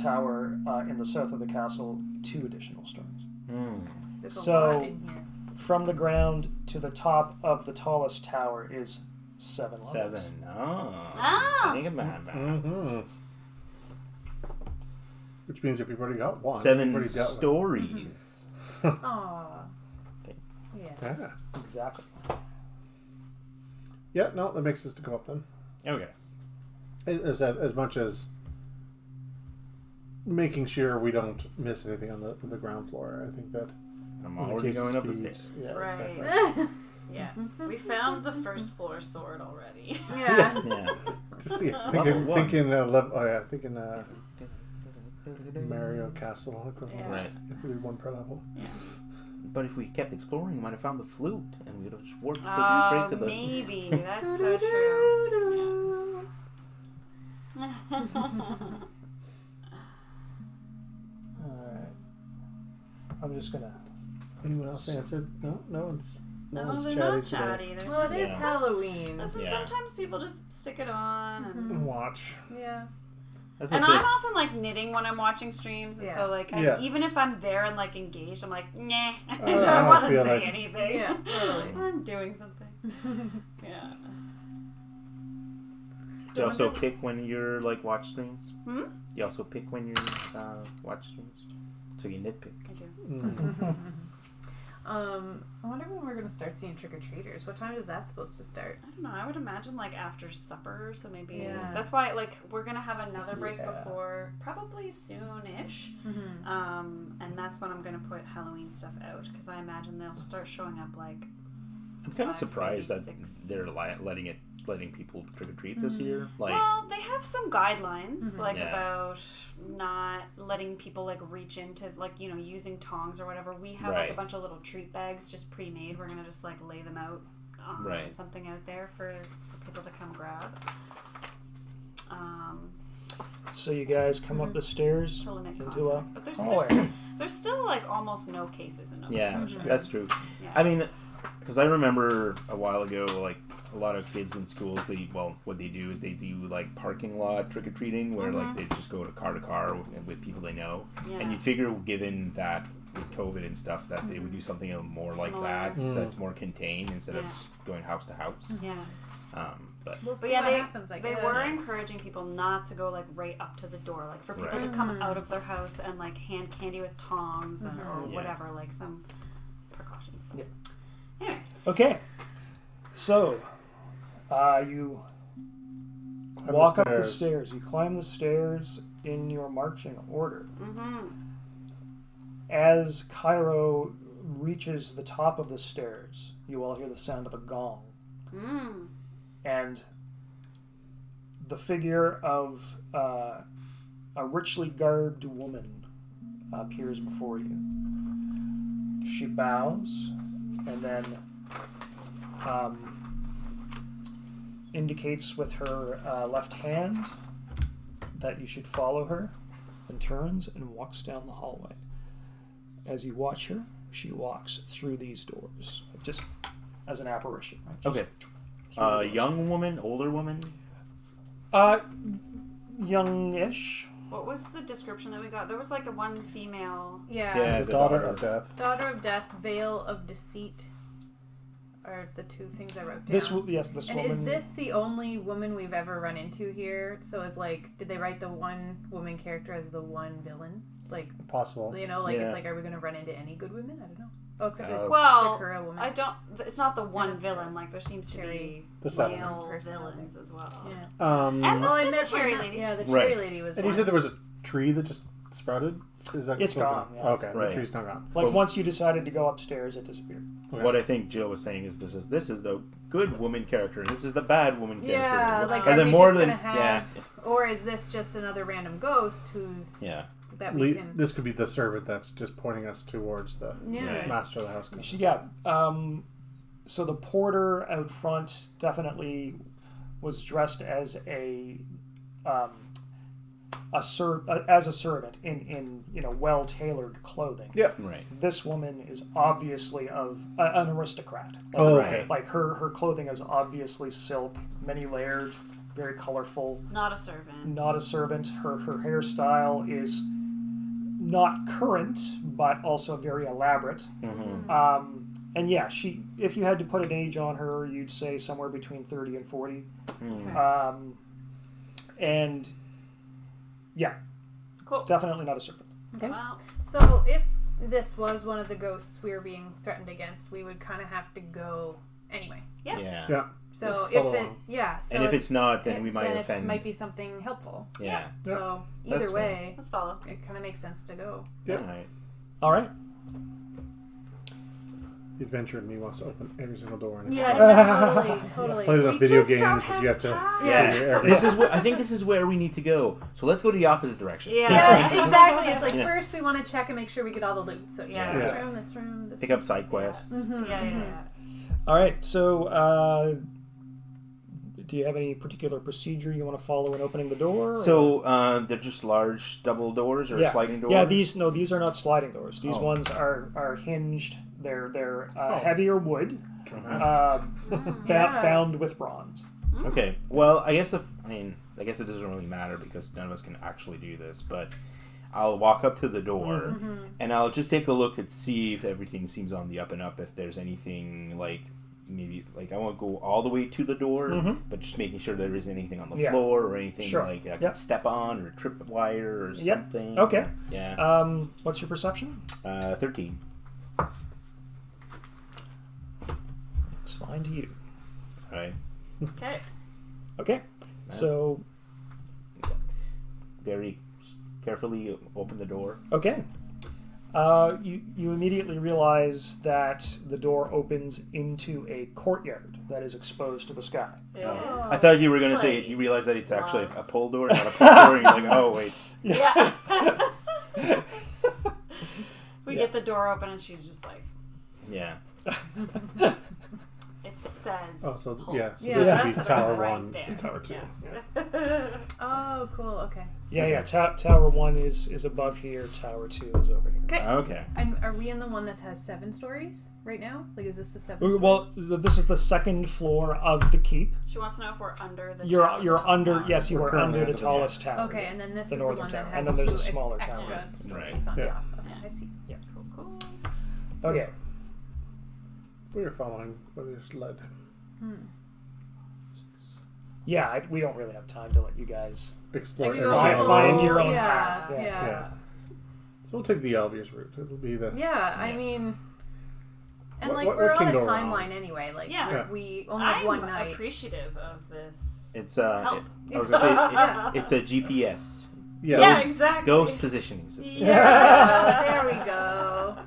tower in the south of the castle, 2 additional stories. There's So- a lot in here. From the ground to the top of the tallest tower is 7 levels. 7. Oh. Ah! Think about that. Mm-hmm. Which means if we've already got one, we've 7 already dealt with stories. Aw. it. Yeah. Yeah. Exactly. Yeah. No, that makes sense to go up then. Okay. As much as making sure we don't miss anything on the ground floor. I think that I'm in the already case of going up the speeds- stairs. Yeah, Right. exactly. Yeah. We found the first floor sword already. Yeah. Yeah. Just see, Level one. thinking Mario Castle. Yeah. Right. You have to do 1 per level. But if we kept exploring, we might have found the flute, and we would have just warped Oh, straight to the. maybe. That's so true. Alright. I'm just gonna. Anyone else answered? No, no one's. No No, one's they're chatty not today. chatty. They're Well, it just... is Yeah. Halloween. Listen, Yeah. sometimes people just stick it on and... And watch. Yeah. That's the And thing. I'm often like knitting when I'm watching streams, and Yeah. so like Yeah. even if I'm there and like engaged, I'm like, nah, I I don't don't want to feel say like- anything. Yeah, totally. I'm doing something. Yeah. You also pick when you're like watch streams. Hmm? You also pick when you watch streams. So you nitpick. I do. Mm. I wonder when we're gonna start seeing trick or treaters. What time is that supposed to start? I don't know. I would imagine like after supper, so maybe Yeah. that's why like we're gonna have another break Yeah. before probably soon-ish. And that's when I'm gonna put Halloween stuff out because I imagine they'll start showing up like. I'm kind of 5:30, surprised that 6. they're letting people trick or treat this year. Like, Well, they have some guidelines like Yeah. about not letting people like reach into like using tongs or whatever. We have like a Right. bunch of little treat bags just pre-made. We're gonna just like lay them out Right. and something out there for people to come grab. So you guys come up the stairs To limit into a contact. But hallway. there's still like almost no cases in Nova yeah, Scotia. that's true. Yeah. I mean, because I remember a while ago, like a lot of kids in schools, what they do is they do like parking lot trick or treating, where like they just go to car with people they know, Yeah. and you'd figure, given that with COVID and stuff, that they would do something more like Similar. that, that's more contained instead of Yeah. just going house to house. Yeah. We'll But see yeah, what they happens. I they guess. were encouraging people not to go like right up to the door, like for people Right. to come out of their house and like hand candy with tongs and, or Yeah. whatever, like some precautions. Yeah. Anyway, Okay. So, you Climb walk the up the stairs. stairs. You climb the stairs in your marching order. As Cairo reaches the top of the stairs, you all hear the sound of a gong. And the figure of a richly garbed woman appears before you. She bows and then indicates with her left hand that you should follow her, and turns and walks down the hallway. As you watch her, she walks through these doors, just as an apparition. Right? Just Okay. through the doors. Young woman, older woman. Youngish. what was the description that we got? There was like a one female. Yeah. Yeah, The the daughter daughter. of death. Daughter of Death, Veil of Deceit are the two things I wrote down. This woman. and is this the only woman we've ever run into here? So is like, did they write the one woman character as the one villain? Like, Possible. you know, like Yeah. it's like, are we going to run into any good women? I don't know. Oh, except Uh, the Well, Sakura woman. I don't. It's not the one that's villain. right. Like there seems to Cherry. be The second male person, I villains as well. Yeah. And Well, I the meant cherry like, lady. yeah, the Right. cherry lady was And one. you said there was a tree that just sprouted? Is that It's still gone, yeah. Okay, Right. the tree's not gone. Like Well- once you decided to go upstairs, it disappeared. Okay. What I think Jill was saying is this is the good woman character, and this is the bad woman character. Yeah, like, Are are there we more just than gonna have, or is this just another random ghost who's yeah? that we Le- can? this could be the servant that's just pointing us towards the Yeah. master of the house. Yeah. So the porter out front definitely was dressed as a servant in well tailored clothing. Yep. Right. This woman is obviously of an aristocrat. Like, Oh, Right. okay. Like her clothing is obviously silk, many layered, very colorful. Not a servant. Not a servant. Her hairstyle is not current, but also very elaborate. And yeah, if you had to put an age on her, you'd say somewhere between 30 and 40. Okay. And yeah, Cool. definitely not a serpent. Okay. Well, So if this was one of the ghosts we were being threatened against, we would kind of have to go anyway. Yeah. Yeah. Yeah. So Just if follow it, along. yeah. So And if it's not, then we might then offend. might be something helpful. Yeah. So That's either fair. way, let's follow. it kind of makes sense to go. Yep. All right. All right. The adventure in me wants to open every single door. In it. Yes, totally. Played enough We video just don't games. have You have to. time. Yeah. figure every- This is I think this is where we need to go. So let's go to the opposite direction. Yeah. Yes, exactly. It's like Yeah. first we want to check and make sure we get all the loot. So check Yeah. this Yeah. room, this room, this Pick up side quests. Yeah. All right. So, do you have any particular procedure you want to follow in opening the door? or- So they're just large double doors or sliding doors. Yeah, these are not sliding doors. These Oh. ones are hinged. They're Oh. heavier wood. bound with bronze. Okay. Well, I guess I guess it doesn't really matter because none of us can actually do this, but I'll walk up to the door and I'll just take a look and see if everything seems on the up and up. If there's anything maybe I won't go all the way to the door, but just making sure there isn't anything on the floor or anything I can step on or trip wire or something. Okay. Yeah. What's your perception? 13. Looks fine to you. All right. Okay. Okay. So very carefully open the door. okay. You immediately realize that the door opens into a courtyard that is exposed to the sky. I thought you were going to say you realize that it's actually a pull door, not a pull door, and you're like, oh, wait. Yeah. We get the door open and she's just like, Yeah. it says. Oh, so pull. yeah. So Yeah, this would that's be Tower right 1. This there. is Tower 2. Yeah. Oh, cool. Okay. Yeah. Tower 1 is above here. Tower 2 is over here. Okay. Okay. And are we in the one that has 7 stories right now? Like, is this the 7th? Well, this is the second floor of the keep. She wants to know if we're under the You're top under. tower. Yes, you We're are currently under the under the tallest tower. Okay, and then this The is the northern one tower. that And has then there's a 2 smaller extra tower. stories Right. on Yeah. top. Okay, I see. Yeah. Cool. Okay. We were following where we just led. Yeah, we don't really have time to let you guys Explore Explore. everything. find your own Yeah, path. yeah. Yeah. So we'll take the obvious route. It'll be the. Yeah, I mean, and What- like what we're on can a go wrong? timeline anyway. Like Yeah. we only have I'm one night. appreciative of this. It's Help. I was gonna say it's a GPS Yeah. Yeah, Ghost- exactly. ghost positioning system. Yeah. There we go.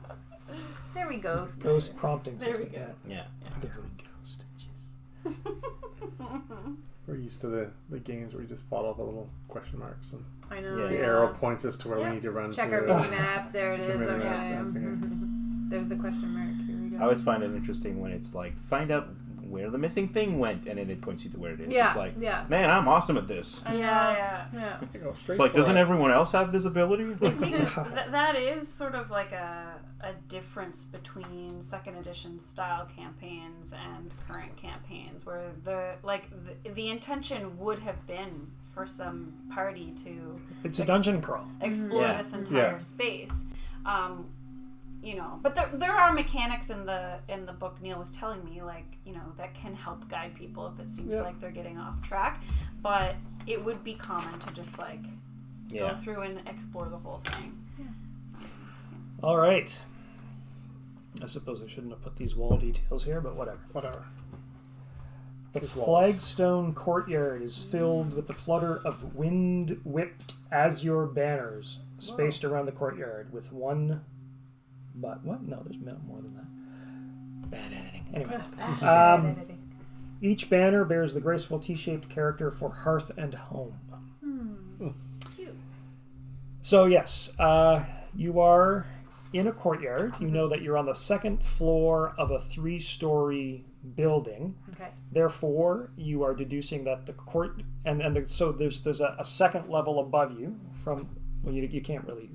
There we go. Ghost prompting There we system. go. Yeah. There we go. Stitches. We're used to the games where you just follow the little question marks and I know. Yeah. the arrow points us to where we need to run Check to. our mini map. There it is. Mini Okay. map, that's okay. There's the question mark. Here we go. I always find it interesting when it's like find out where the missing thing went, and then it points you to where it is. Yeah. It's like, yeah. man, I'm awesome at this. Yeah. Yeah. Go straight It's like, for doesn't it. everyone else have this ability? I think that is sort of like a difference between second edition style campaigns and current campaigns, where the intention would have been for some party to It's a dungeon crawl. explore Yeah. this entire Yeah. space. But there are mechanics in the book Neil was telling me, that can help guide people if it seems like they're getting off track. But it would be common to just go Yeah. through and explore the whole thing. All right. I suppose I shouldn't have put these wall details here, but whatever. Whatever. The Just walls. flagstone courtyard is filled with the flutter of wind-whipped azure banners spaced around the courtyard with one... But what? No, there's more than that. Bad editing. Anyway. Each banner bears the graceful T-shaped character for hearth and home. Cute. So yes, you are in a courtyard. You know that you're on the second floor of a 3-story building. Okay. Therefore, you are deducing that the court so there's a second level above you from you can't really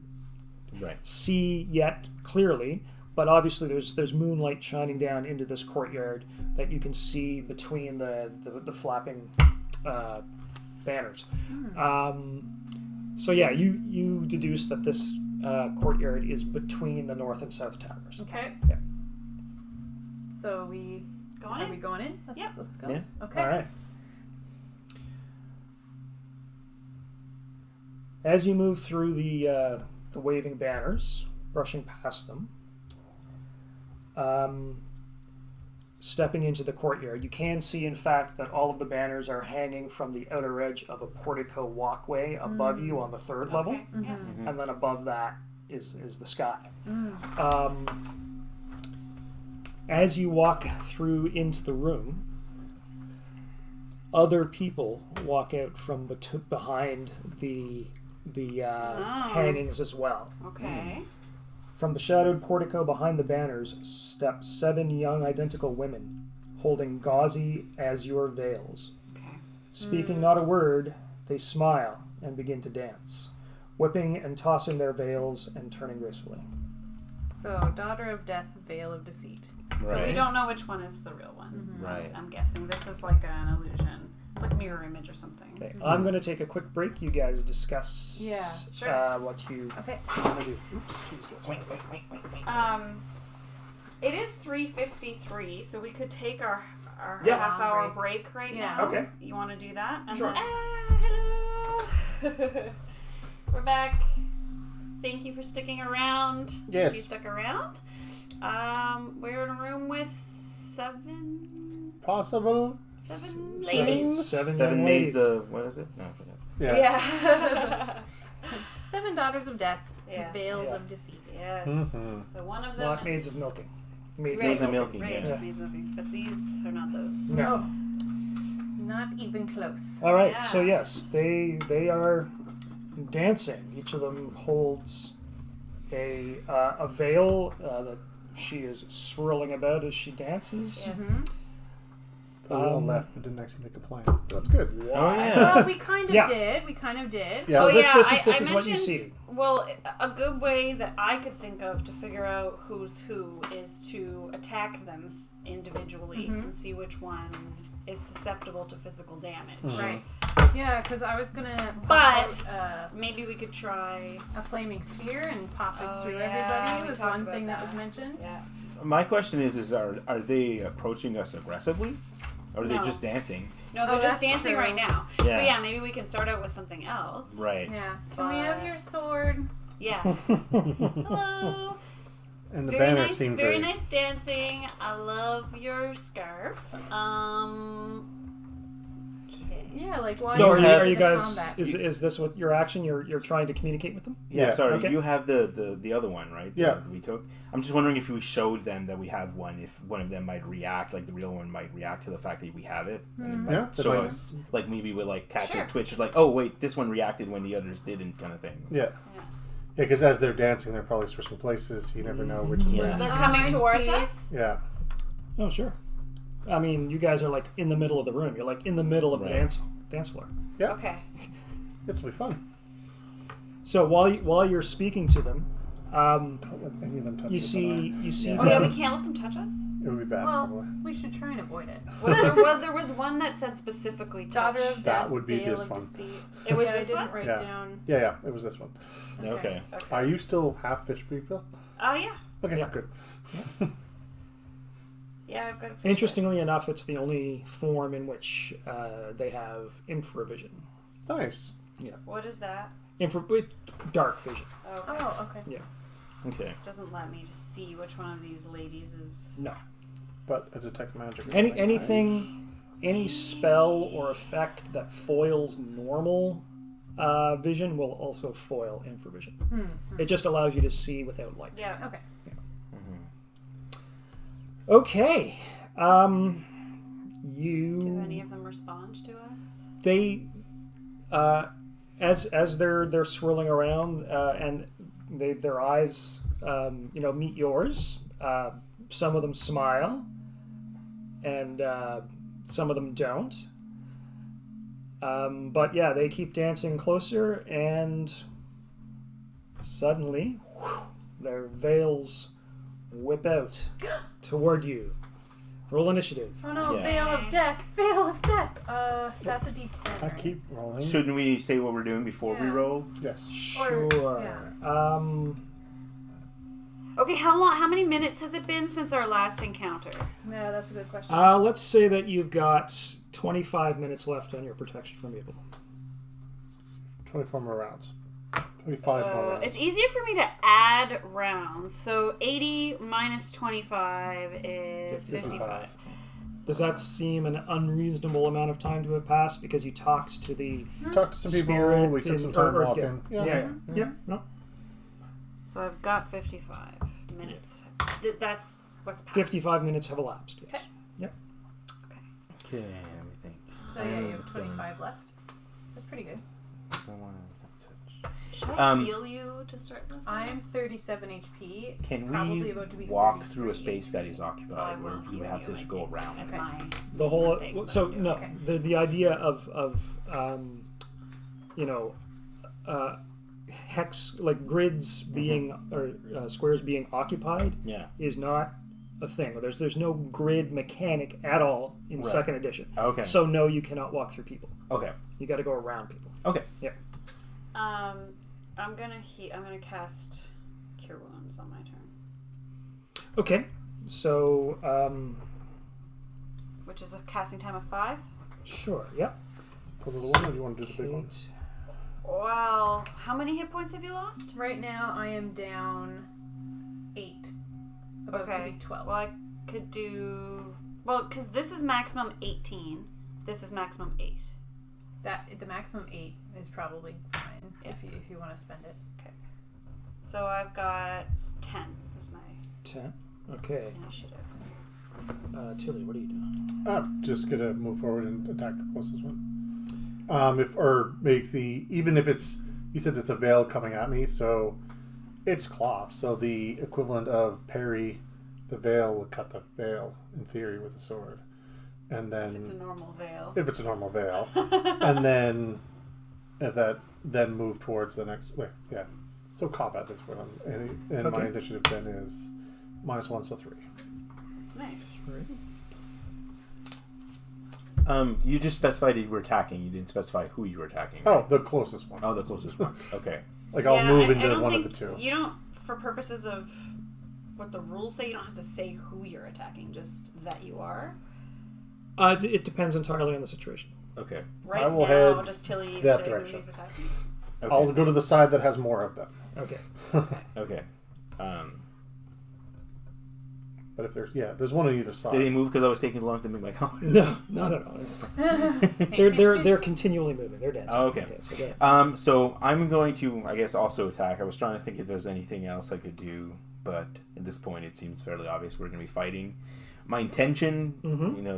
Right. see yet clearly, but obviously there's moonlight shining down into this courtyard that you can see between the flapping banners. So yeah, you deduce that this courtyard is between the north and south towers. Okay. Yeah. So we Going are in? we going in? Yep. Let's go. Yeah. Okay. All right. As you move through the waving banners, brushing past them, stepping into the courtyard, you can see, in fact, that all of the banners are hanging from the outer edge of a portico walkway above you on the third level, Okay. Yeah. and then above that is the sky. As you walk through into the room, other people walk out from behind the hangings as well. Okay. From the shadowed portico behind the banners step 7 young identical women holding gauzy azure veils. Okay. Speaking not a word, they smile and begin to dance, whipping and tossing their veils and turning gracefully. So, Daughter of Death, Veil of Deceit. So we Right. don't know which one is the real one. Right. I'm guessing this is like an illusion. It's like a mirror image or something. Okay, I'm going to take a quick break. You guys discuss Yeah, sure. what you Okay. want to do. Oops, Jesus. Wait. It is 3:53, so we could take our Yeah. half-hour Break. break right Yeah. now. Okay. You want to do that? And Sure. then, hello. We're back. Thank you for sticking around. Yes. You stuck around. We're in a room with seven Possible. ladies. Seven Seven young maids. ladies. What is it? No, I forgot. Yeah. Yeah. 7 daughters of death. Yes. Veils Yeah. of deceit. Yes. Mhm. So one of them Not is maids of milking. Maids Right. of milking. Right, Yeah. maids of milking. But these are not those. No. Not even close. All right. Yeah. So yes, they are dancing. Each of them holds a veil that she is swirling about as she dances. Yes. Mhm. We all Um, left, but didn't actually make a plan. That's good. Oh yeah. Well, we kind of Yeah. did. We kind of did. Yeah. So Oh, this, yeah, this, I is what you mentioned- see. Well, a good way that I could think of to figure out who's who is to attack them individually Mhm. and see which one is susceptible to physical damage. Right. Yeah, because I was gonna pop But- out, Maybe we could try. a flaming sphere and pop it Oh, through yeah, everybody we was talked one about thing that that. was mentioned. Yeah. My question is are they approaching us aggressively, or are they No. just dancing? No, they're Oh, just that's dancing true. right now. Yeah. So yeah, maybe we can start out with something else. Right. Yeah. Can we have But- your sword? Yeah. Hello. And the Very banner nice, seemed very nice dancing. I love your scarf. Okay. Yeah, like why So not are do you the guys? combat? Is this what your action? You're trying to communicate with them? Yeah. Yeah. Sorry, Okay. you have the other one, right? Yeah. That we took. I'm just wondering if we showed them that we have one, if one of them might react, like the real one might react to the fact that we have it, and it might Yeah, that show might- us, like maybe we'll like catch Sure. a twitch, like, oh wait, this one reacted when the others didn't, kind of thing. Yeah. Yeah. Yeah, because as they're dancing, they're probably switching places. You never know which is Yeah. which. They're Oh, coming I towards see. us. Yeah. Oh, sure. I mean, you guys are like in the middle of the room. You're like in the middle of the Right. dance floor. Yeah. Okay. It's will be fun. So while you're speaking to them, Don't let any of them touch you you, see Oh yeah, we them. can't let them touch us. but it would be bad. Well, probably. we should try and avoid it. There was one that said specifically touch. Daughter of That death, would be veil this of one. deceit. It was yeah, this I didn't one? write Yeah. down. Yeah, it was this one. Okay. Are you still half fish people? Oh yeah. Okay, Yeah. good. Yeah, I've got a fish Interestingly enough, it's the only form in which they have infravision. Nice. eye. What is that? With dark vision. Oh, okay. Oh, okay. Okay. Doesn't let me just see which one of these ladies is. No. But a detect magic. or Any something, anything, any spell or effect that foils normal vision will also foil infravision. It just allows you to see without light. Yeah. Okay. Okay. Do any of them respond to us? They as they're swirling around and their eyes meet yours. Some of them smile, and some of them don't. But yeah, they keep dancing closer, and suddenly their veils whip out toward you. Roll initiative. Oh no, Yeah. veil of death, veil of death. That's a D10. I right? keep rolling. Shouldn't we say what we're doing before we Yeah. roll? Yes. Or- Sure. Okay, how many minutes has it been since our last encounter? Yeah, that's a good question. Let's say that you've got 25 minutes left on your protection from evil. 24 more rounds. 25 more rounds. It's easier for me to add rounds. So 80 minus 25 is 55. Does that seem an unreasonable amount of time to have passed because you talked to the Talked to some people. spirit? We took some and- time or- walking. Yeah. Yeah. No. So I've got 55 minutes. That's what's passed. 55 minutes have elapsed. Yes. Okay. Yep. Okay, let me think. So yeah, you have 25 left. That's pretty good. Should I Um, heal you to start this? I'm 37 HP. Can probably we about to be walk 33 through a space that is So I occupied, will or do we heal have you, to I just go think. around? That's Okay. my The whole. thing, but So yeah. no, Okay. the idea of hex like grids being or squares being occupied Yeah. is not a thing. There's no grid mechanic at all in Right. second edition. Okay. So no, you cannot walk through people. Okay. You got to go around people. Okay. Yeah. I'm gonna cast Cure Wounds on my turn, Okay. So which is a casting time of 5. sure. Yep. The little one, or do you want to do the big one? Kate. Well, how many hit points have you lost? Right now, I am down 8. About to be 12. Well, I could do. Well, because this is maximum 18. This is maximum 8. The maximum 8 is probably fine if you want to spend it. Okay. So I've got 10 is my 10. Okay. initiative. Tilly, what are you doing? I'm just gonna move forward and attack the closest one. Even if it's, you said it's a veil coming at me, so it's cloth. So the equivalent of parry the veil would cut the veil in theory with a sword, and then If it's a normal veil. if it's a normal veil, and then then move towards the next. Yeah. So combat is what I'm, and Okay. my initiative then is -1, so 3. Nice. 3. You just specified you were attacking. You didn't specify who you were attacking. Oh, Right? the closest one. Oh, the closest one. Okay. Like I'll move I into don't one of think the two. You don't, for purposes of what the rules say, you don't have to say who you're attacking, just that you are. It depends entirely on the situation. Okay. Right I will now, head does Tilly that say direction. who he's attacking? Okay. I'll go to the side that has more of them. Okay. Okay. But if there's one on either side. Did he move because I was taking long to make my comment? No, not at all. They're continually moving. They're dancing. Oh, okay. So go ahead. So I'm going to, I guess, also attack. I was trying to think if there's anything else I could do, but at this point it seems fairly obvious we're going to be fighting. My intention,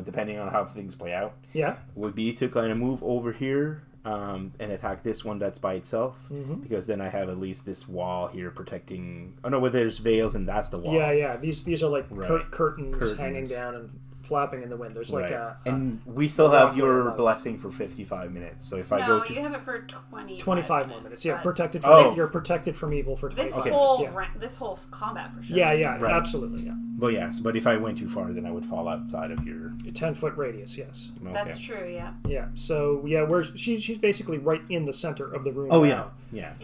depending on how things play out, Yeah. would be to kind of move over here and attack this one that's by itself, because then I have at least this wall here protecting. Oh no, where there's veils and that's the wall. Yeah. These are like Right. curtains hanging down and flapping in the wind. There's like Right. a and we still a have rock your above. blessing for 55 minutes. So if I No, go to you have it for 25 25 more minutes. Yeah, but protected Oh. from you're protected from evil for 25 This Okay. minutes. whole Yeah. this whole combat for sure. Yeah, Right. absolutely. Yeah. well, yes, but if I went too far, then I would fall outside of your. A 10-foot radius. Yes. Okay. That's true. Yeah. Yeah. So yeah, she's basically right in the center of the room. Oh now. yeah. It's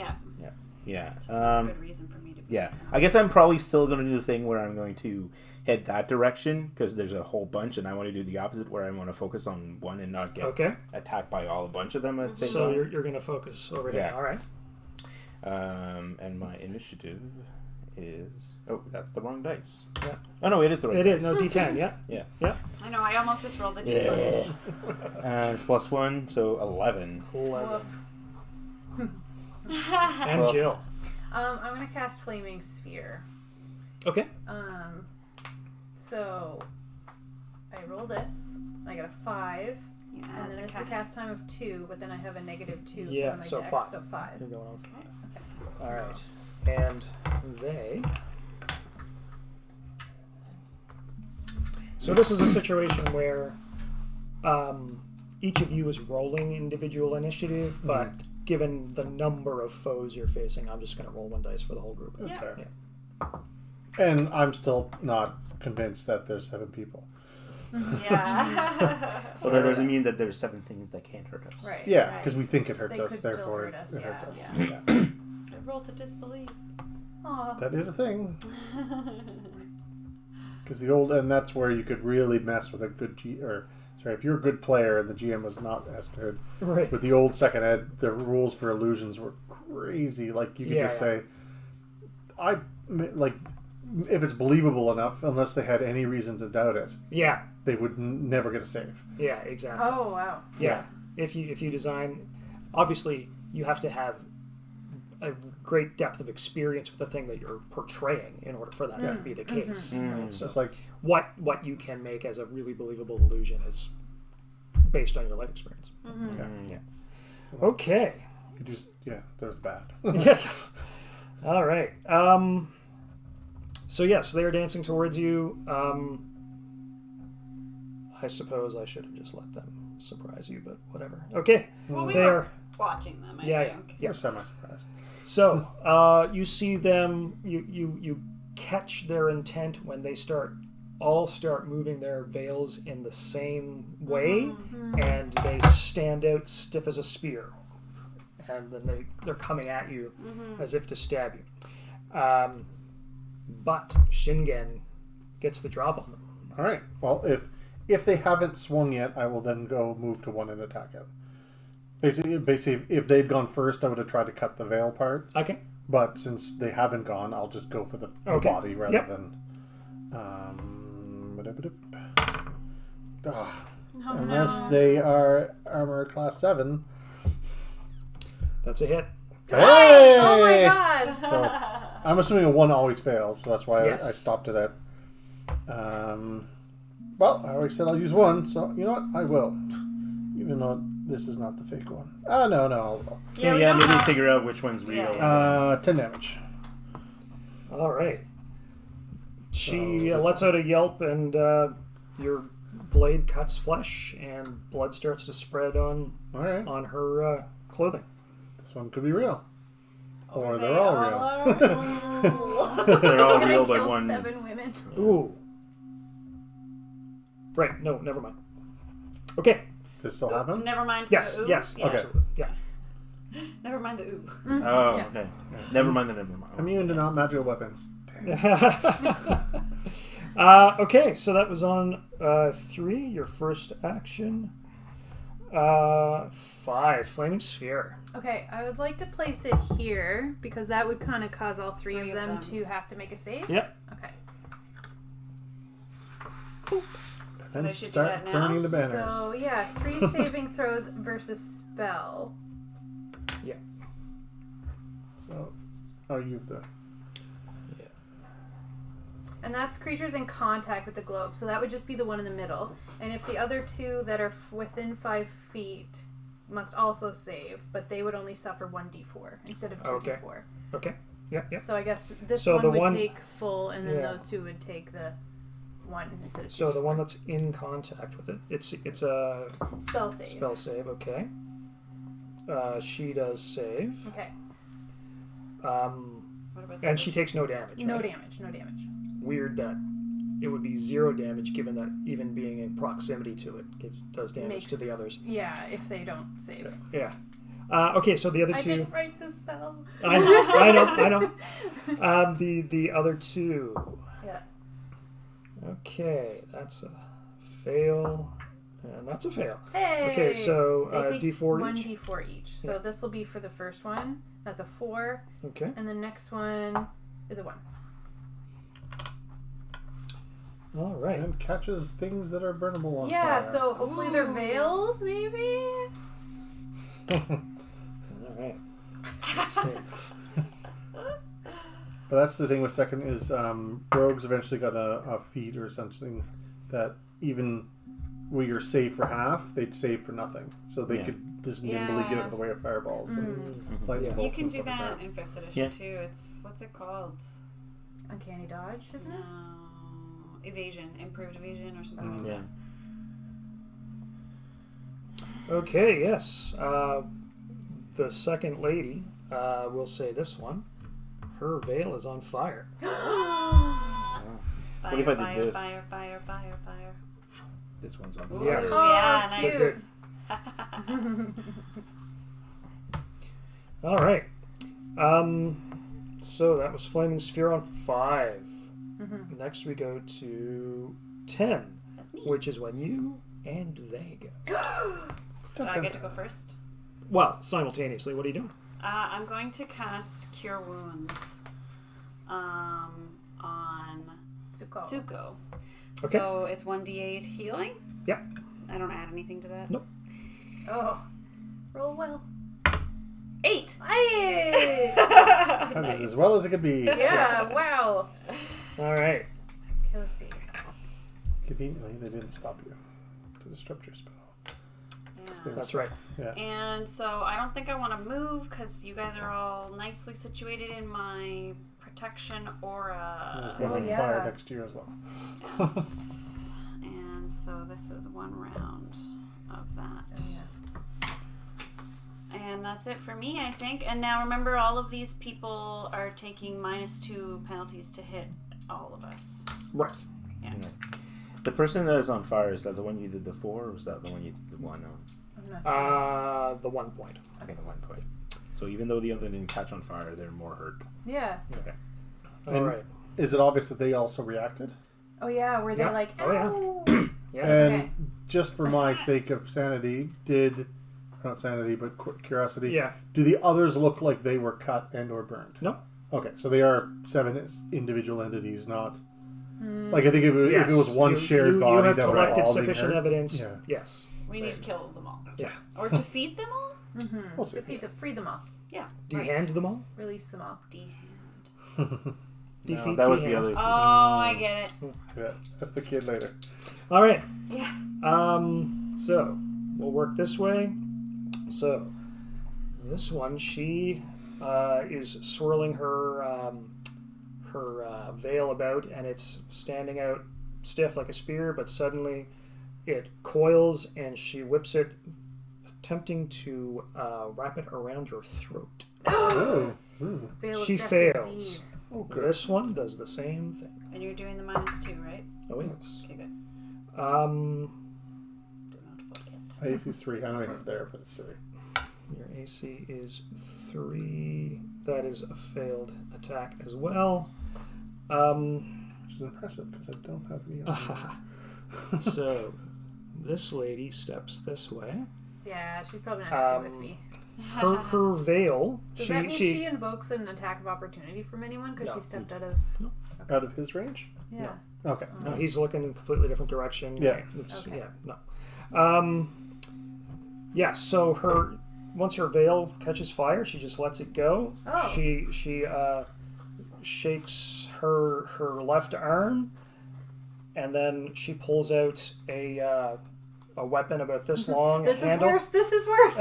just a good reason for me to be Yeah, there. I guess I'm probably still going to do the thing where I'm going to head that direction because there's a whole bunch, and I want to do the opposite where I want to focus on one and not get Okay. attacked by all a bunch of them at the same So time. you're going to focus over Yeah. there. All right. And my initiative is that's the wrong dice. Yeah. Oh no, it is the right. It dice. is no D10. Yeah. Yeah, I know. I almost just rolled the yeah. D20. And it's +1, so 11. 11. Woof. And Well- Jill. I'm gonna cast Flaming Sphere. Okay. So I roll this. I got a 5, You and add then the it's a cast time of 2, but then I have a -2 Yeah, on my so dex, 5. so 5. You're going on. Okay. All right. And they. So this is a situation where each of you is rolling individual initiative, but given the number of foes you're facing, I'm just going to roll 1 dice for the whole group. That's Yeah. fair. Yeah. And I'm still not convinced that there's 7 people. Yeah. Well, that doesn't mean that there's 7 things that can't hurt us. Right. Yeah, right. because we think it hurts They us, could still therefore hurt us, it hurts yeah, us. yeah. Yeah. I rolled to disbelieve. Aw. That is a thing. Because and that's where you could really mess with a good if you're a good player and the GM was not as good. Right. With the old second ed, the rules for illusions were crazy. Like you could Yeah, just yeah. say, if it's believable enough, unless they had any reason to doubt it, Yeah. they would never get a save. Yeah. Exactly. Oh wow. Yeah. If you design, obviously you have to have a great depth of experience with the thing that you're portraying in order for that to be the case. Right? So It's like what you can make as a really believable illusion is based on your life experience. Yeah. Okay. you just there's bad. Yeah. All right. So yes, they are dancing towards you. I suppose I should have just let them surprise you, but whatever. Okay. Well, we They were are. watching them, I Yeah. think. You're semi-surprised. So you see them. You catch their intent when they start all start moving their veils in the same way, and they stand out stiff as a spear. And then they're coming at you as if to stab you. But Shingen gets the drop on them. All right. Well, if they haven't swung yet, I will then go move to one and attack it. Basically, if they'd gone first, I would have tried to cut the veil part. Okay. But since they haven't gone, I'll just go for the body rather than. Unless they are armor class 7. That's a hit. Hey! Oh my god! So, I'm assuming a 1 always fails, so that's why Yes. I stopped it at. Well, I already said I'll use 1, so you know what? I will. Even though this is not the fake one. No, I'll. Yeah, maybe figure out which one's real. 10 damage. All right. She So lets out a yelp, and your blade cuts flesh, and blood starts to spread on Alright. her clothing. This one could be real. Or They they're all real. are real. They're all I'm real, gonna but kill one. 7 women. Ooh. Right. No. Never mind. Okay. Does this still happen? Never mind. For Yes. the ooh. Yes. Yeah. Absolutely. Yeah. Never mind the ooh. Oh, Yeah. okay. Never mind the never mind. Immune to not magical weapons. Okay, so that was on 3, your first action. 5, Flaming Sphere. Okay, I would like to place it here because that would kind of cause all three Three of of them them. to have to make a save. Yep. Okay. And I should do start that now? burning the banners. So yeah, 3 saving throws versus spell. So, you've the. And that's creatures in contact with the globe, so that would just be the one in the middle. And if the other 2 that are within 5 feet must also save, but they would only suffer 1d4 instead of 2d4. Okay. Okay. Yep. So I guess this So one the would one- take full, and then Yeah. those 2 would take the 1 instead of 2. So the one that's in contact with it, it's a Spell save. spell save. Okay. She does save. Okay. What about And she takes no damage. No right? damage. No damage. Weird that it would be 0 damage, given that even being in proximity to it does damage to the others. Yeah, if they don't save. Yeah. Okay, so the other I 2. didn't write the spell. I know. The other 2. Yeah. Okay, that's a fail, and that's a fail. Hey. Okay, so They take D4 1 each. d4 each. So Yeah. this will be for the first one. That's a 4, Okay. and the next one is a 1. All right. And catches things that are burnable on Yeah. fire. So hopefully they're veils, maybe. All right. Let's see. But that's the thing with second is rogues eventually got a feat or something that even where you're safe for half, they'd save for nothing. So they could just nimbly get out of the way of fireballs and lightning bolts You can and do stuff like that in 5th edition Yeah. too. It's what's it called? Uncanny dodge, isn't it? Evasion, improved evasion, or something like Yeah. Okay. Yes. The second lady. We'll say this one. Her veil is on fire. that. Fire, What if I did fire, this? fire, fire, fire, fire. This one's on. Ooh, Yes. yeah, cute. nice. All right. So that was Flaming Sphere on 5. Next we go to 10, That's me. which is when you and they go. Do I get to go first? Well, simultaneously. What are you doing? I'm going to cast Cure Wounds on Tsuko. Zuko. Okay. So it's 1d8 healing? Yep. I don't add anything to that? Nope. Oh. Roll well. 8! Hey! that is as well as it could be. Yeah, wow. All right. Okay, let's see. Conveniently, they didn't stop you to disrupt your spell. Yeah. That's right. Yeah. And so I don't think I want to move because you guys are all nicely situated in my protection aura. There's one on yeah. fire next to you as well. Yes. And so this is one round of that. And that's it for me, I think. And now remember, all of these people are taking -2 penalties to hit all of us. Right. Yeah. Yeah. The person that is on fire, is that the one you did the 4, or was that the one you did the 1 on? I'm not sure. The 1 point. Okay, the 1 point. So even though the other didn't catch on fire, they're more hurt. Yeah. Okay. All And right. Is it obvious that they also reacted? Oh yeah, where Yeah. they're like, Oh, yeah. ow. Yeah. And Okay. just for my sake of sanity, not sanity, but curiosity, Yeah. do the others look like they were cut and or burned? No. Okay, so they are 7 individual entities, not... Like, I think if it Yes. was one shared you body have that was collected all being sufficient hurt. evidence. Yeah. Yes. We need to kill them all. Yeah. Or defeat them all? We'll see. Free them all. Yeah. Do you right. hand them all? Release them all. D-hand. Defeat No, that was D-hand. the other. Oh, I get it. Yeah, that's the kid later. All right. Yeah. So we'll work this way. So this one, she is swirling her veil about, and it's standing out stiff like a spear. But suddenly, it coils, and she whips it, attempting to wrap it around your throat. Oh. Ooh. Veil of She death fails. indeed. Oh, good. This one does the same thing. And you're doing the -2, right? Oh yes. Okay, good. Um, Do not forget. My AC's 3. I know you're not there, but it's 3. Your AC is 3. That is a failed attack as well. Which is impressive, because I don't have any on So, this lady steps this way. Yeah, she's probably not happy with me. Her veil. Does that mean she invokes an attack of opportunity from anyone because No. she stepped out of? Out of his range? Yeah. Okay. No, he's looking in a completely different direction. Yeah. It's, Okay. Yeah. No. Yeah. So once her veil catches fire, she just lets it go. Oh. She shakes her left arm, and then she pulls out a weapon about this long. This is handle. worse. This is worse.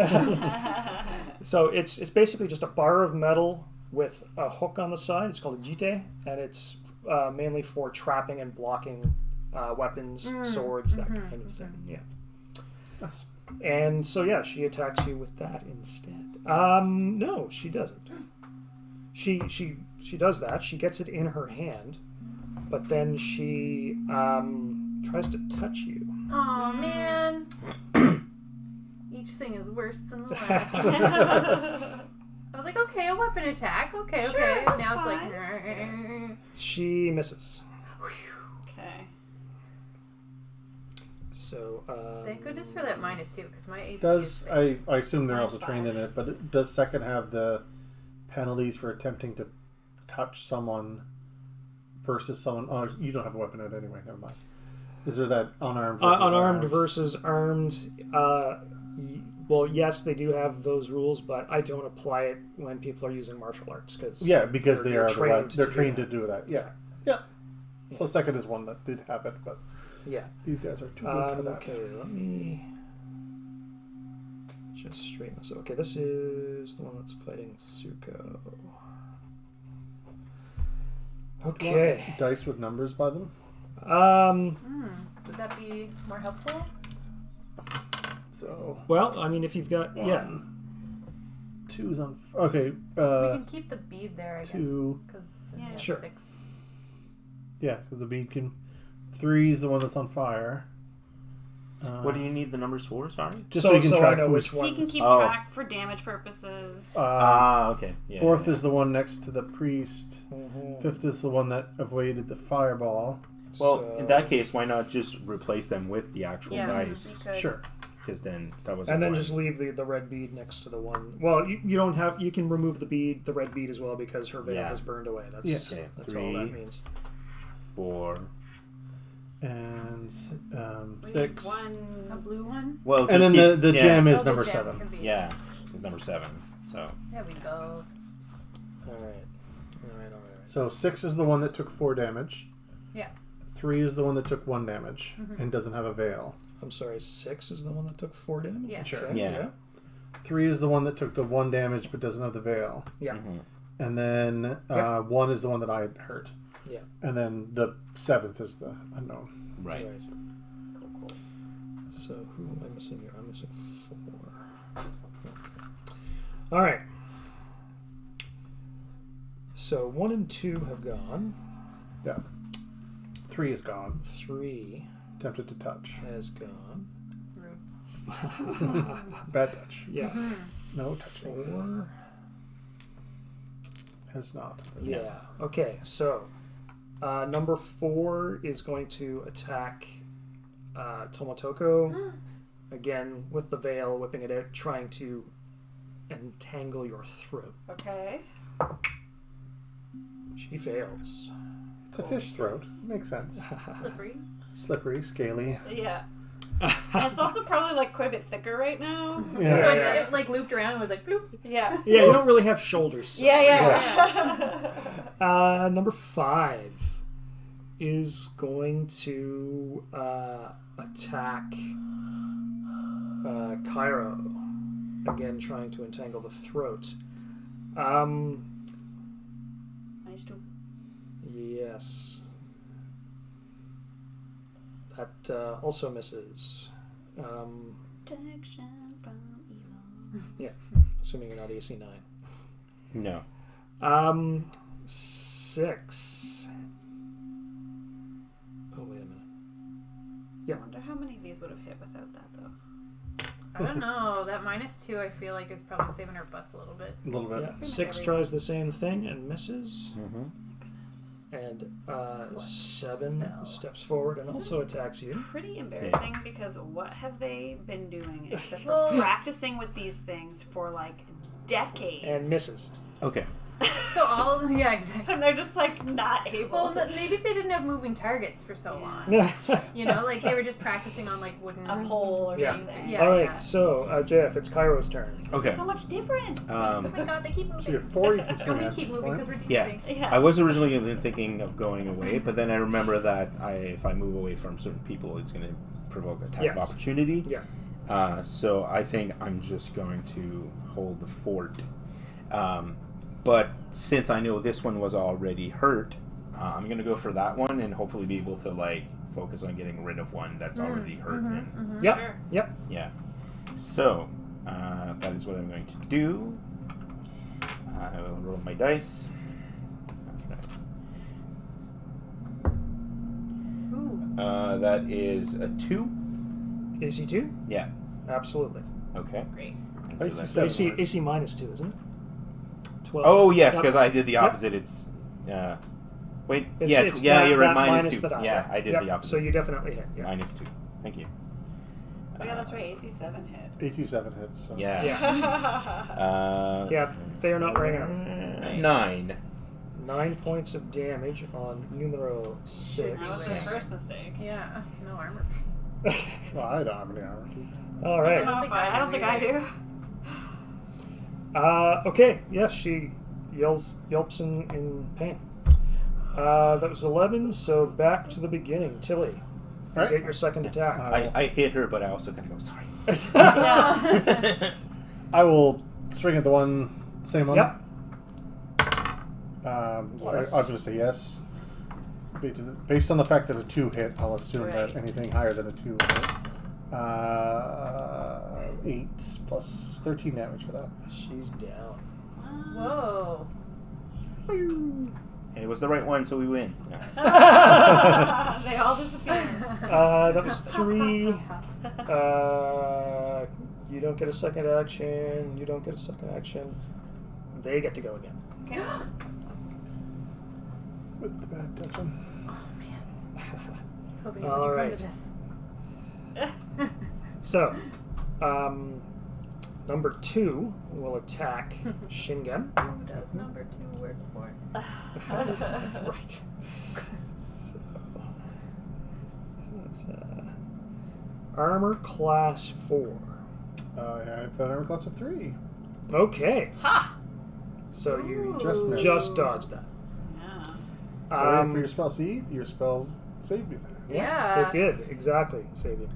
So it's basically just a bar of metal with a hook on the side. It's called a jite, and it's mainly for trapping and blocking weapons, swords, that kind of thing. Yeah. Nice. And so yeah, she attacks you with that instead. No, she doesn't. She does that. She gets it in her hand, but then she tries to touch you. Oh man. Each thing is worse than the last. I was like, okay, a weapon attack. Okay, Sure, okay. that's Now fine. it's like. She misses. Okay. So Thank goodness for that -2 because my AC Does is I assume they're also Minus trained in 5. it, but does second have the penalties for attempting to touch someone versus someone? Oh, you don't have a weapon out anyway. Never mind. Is there that unarmed? Versus unarmed versus armed. Well, yes, they do have those rules, but I don't apply it when people are using martial arts because Yeah, because they're trained they're to do trained that. to do that. Yeah, yeah. So second is one that did have it, but yeah. these guys are too good for that. Okay, let me just straighten this. Okay, this is the one that's fighting Tsuko. Okay. Dice with numbers by them. Would that be more helpful? So Well, I mean, if you've got yeah, 2's on. Okay. We can keep the bead there, I guess. 2. Because Yeah. Sure. 6. Yeah, because the bead can. 3's the one that's on fire. What do you need the numbers for? Sorry. Just so you can I track know who's- which one. He can keep Oh. track for damage purposes. Okay. Yeah, 4th yeah. is the one next to the priest. Mhm. 5th is the one that avoided the fireball. Well, So- in that case, why not just replace them with the actual Yeah, dice? we could. Sure. Because then that was. And then one. just leave the red bead next to the one. Well, you don't have. You can remove the red bead as well because her veil Yeah. has burned away. That's Yeah. Okay, that's all that 3. means. 4. And We 6. need A one. blue one? Well, And then just the keep- gem Oh, is the number gem 7. can be- Yeah, it's number 7. So There we go. All right. So 6 is the one that took 4 damage. Yeah. 3 is the one that took 1 damage and doesn't have a veil. I'm sorry. 6 is the one that took 4 damage. Yeah. Sure. Okay, Yeah. 3 is the one that took the 1 damage but doesn't have the veil. Yeah. mhm. And then 1 is the one that I hurt. Yeah. And then the 7th is the unknown. Right. Cool, cool. So who am I missing here? I'm missing 4. Okay. All right. So 1 and 2 have gone. Yeah. 3 is gone. 3. Tempted to touch. has gone. Bad touch. Yeah. No touching. 4. Has not. Yeah. Okay, so number 4 is going to attack Tomotoko. Again, with the veil, whipping it out, trying to entangle your throat. Okay. She fails. It's a fish throat. Makes sense. Slippery. Slippery, scaly. Yeah. And it's also probably like quite a bit thicker right now. Yeah. So Yeah. it like looped around and was like bloop. Yeah. Yeah, you don't really have shoulders. So. Yeah. Number 5 is going to attack Cairo. Again, trying to entangle the throat. Nice to. Yes. That also misses. Protection from evil. Assuming you're not AC 9. No. 6. Oh, wait a minute. I wonder how many of these would have hit without that, though. I don't know. That -2 I feel like is probably saving our butts a little bit. A little bit. Yeah. much 6 every- tries the same thing and misses. Mm-hmm. Goodness. And Clutch 7 spell. steps forward and This also is attacks you. Pretty embarrassing because what have they been doing except for Well- practicing with these things for like decades? And misses. Okay. So yeah, exactly. And they're just like not able. Well, to maybe they didn't have moving targets for so long. You know, like they were just practicing on like wooden a pole or Yeah. something. Yeah. All right, so JF, it's Cairo's turn. Okay. So much different. Oh my god, they keep So moving. you have 4 you can swing And we at keep this moving point. because we're Yeah. dancing. Yeah. I was originally thinking of going away, but then I remember that if I move away from certain people, it's going to provoke attack Yes. of opportunity. Yeah. So I think I'm just going to hold the fort. But since I know this one was already hurt, I'm going to go for that one and hopefully be able to like focus on getting rid of one that's already hurt. And, Yep. Sure. Yep. yeah. So that is what I'm going to do. I will roll my dice. Ooh. That is a 2. AC 2? Yeah. Absolutely. Okay. Great. So AC that's- 7. AC -2, isn't it? 12. Oh yes, Yep. because I did the Yep. opposite. It's wait, It's yeah, that- you're right. that Minus 2. that I Yeah, did. I did Yep, the opposite. So you definitely hit. Yeah. -2. Thank you. Oh, yeah, that's right. AC7 hit. 87 hits. So. Yeah. Yeah. Yeah, they are not wearing armor. 9. 9 points of damage on numero 6. That was my first mistake. Yeah. No armor. Well, I don't have any armor. All right. I don't think I do. Okay. Yes, she yelps in pain. That was 11. So back to the beginning. Tilly, you Right. get your second attack. I hit her, but I also kind of go sorry. Yeah. I will swing at the one, same one. Yep. I'm going to say yes. Based on the fact that a 2 hit, I'll assume Right. that anything higher than a 2 will hit. 8 plus 13 damage for that. She's down. Whoa. And it was the right one, so we win. Yeah. They all disappear. That was 3. You don't get a second action. You don't get a second action. They get to go again. Okay. With the bad touching. Oh man. I was hoping All you would right. come to this. So, number 2 will attack Shingen. Who does number 2 work for? Right. So that's armor class 4. I have an armor class of 3. Okay. Ha! So you Just missed. just dodged that. Yeah. For your spell seed, your spell saved you there. Yeah. It did, exactly, save you.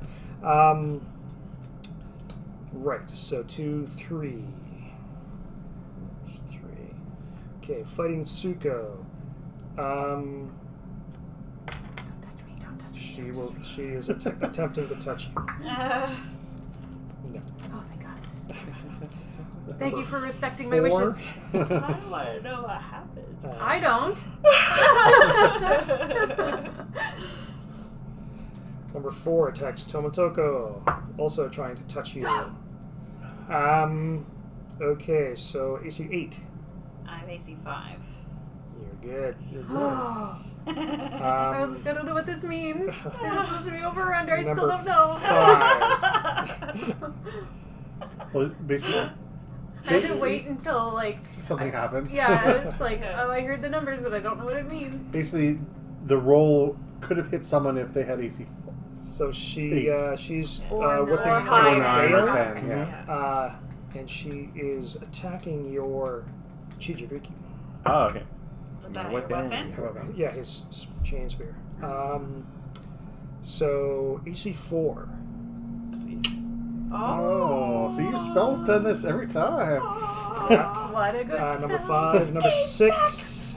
Right, so 2, 3. 3. Okay, fighting Tsuko. Don't touch me. Don't touch me. She is attempting to touch you. No. Oh, thank God. Thank you for respecting my 4. wishes. I want to know what happened. I don't. Number 4 attacks Tomotoko, also trying to touch you. Okay, so AC 8. I have AC 5. You're good. You're good. I don't know what this means. Is it supposed to be over or under? I still Number don't know. 5. Well, basically, I had to wait until like something happens. Yeah, it's like oh, I heard the numbers, but I don't know what it means. Basically, the roll could have hit someone if they had AC 4. So she's Or whipping nine. her Or 9 or veil, 10, yeah. and she is attacking your Chijiriki. Oh, okay. Was that Weapon. your weapon? However. Yeah, his chain spear. So AC 4. Oh, so your spells done this every time. Yeah. What a good Number spell. 5. Number 6.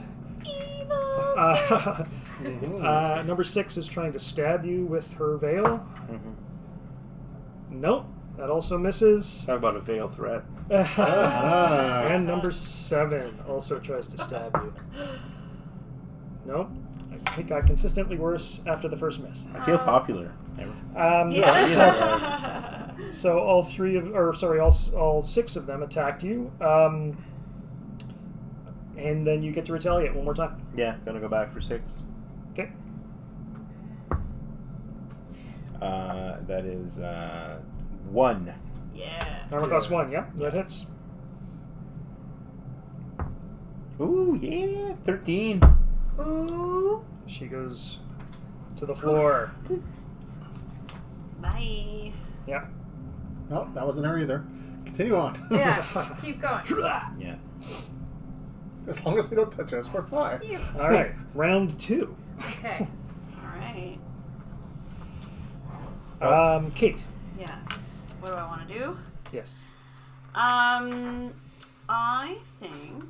Mhm. Number 6 is trying to stab you with her veil. Nope, that also misses. Talk about a veil threat. And number 7 also tries to stab you. Nope. It got consistently worse after the first miss. I feel popular. So all 6 of them attacked you, and then you get to retaliate one more time. Yeah, gonna go back for 6. Okay. That is 1. Yeah. Armor class 1. Yep, that hits. Ooh, yeah, 13. Ooh. She goes to the floor. Bye. Yeah. No, that wasn't her either. Continue on. Yeah, let's keep going. Yeah. As long as they don't touch us, we're fine. All right. Round 2. Okay. Alright. Kate. Yes. What do I want to do? Yes. I think...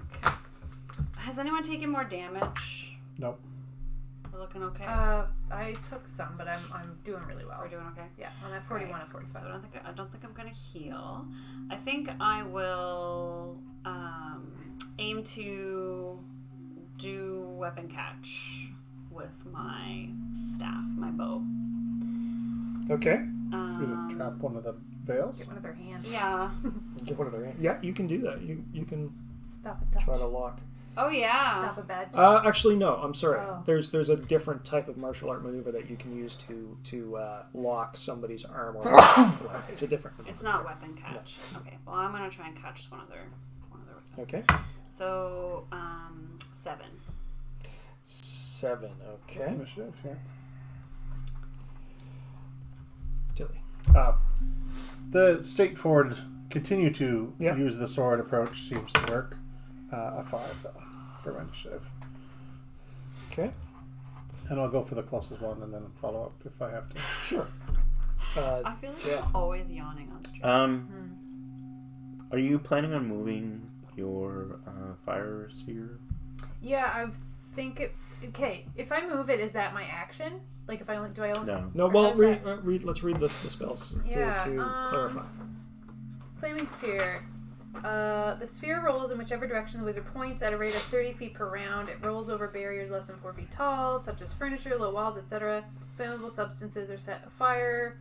Has anyone taken more damage? Nope. We're looking okay? I took some, but I'm doing really well. We're doing okay? Yeah, I'm at 41 Right. and 45. So I don't think I'm gonna heal. I think I will aim to do weapon catch with my staff, my bow. Okay. You're gonna trap one of the veils. Get one of their hands. Yeah. Get one of their. Yeah, you can do that. You can Stop a touch. try to lock. Oh yeah. Stop a bad touch. Actually, no. I'm sorry. Oh. There's a different type of martial art maneuver that you can use to lock somebody's arm. Or it's a different. It's not weapon catch. Okay. Well, I'm gonna try and catch one of their weapons. Okay. So 7. 7. Okay. Initiative, yeah. Tilly. The straightforward continue to Yeah. use the sword approach seems to work. A 5 though for my initiative, Okay. and I'll go for the closest one and then follow up if I have to. Sure. I feel like Yeah. I'm always yawning on stream. Are you planning on moving your fire sphere? Yeah, I think it. Okay, if I move it, is that my action? Like if I only do I only No. No. Or Well, how's that? read. Let's read the spells to clarify. Flaming sphere. The sphere rolls in whichever direction the wizard points at a rate of 30 feet per round. It rolls over barriers less than 4 feet tall, such as furniture, low walls, etc. Flammable substances are set afire.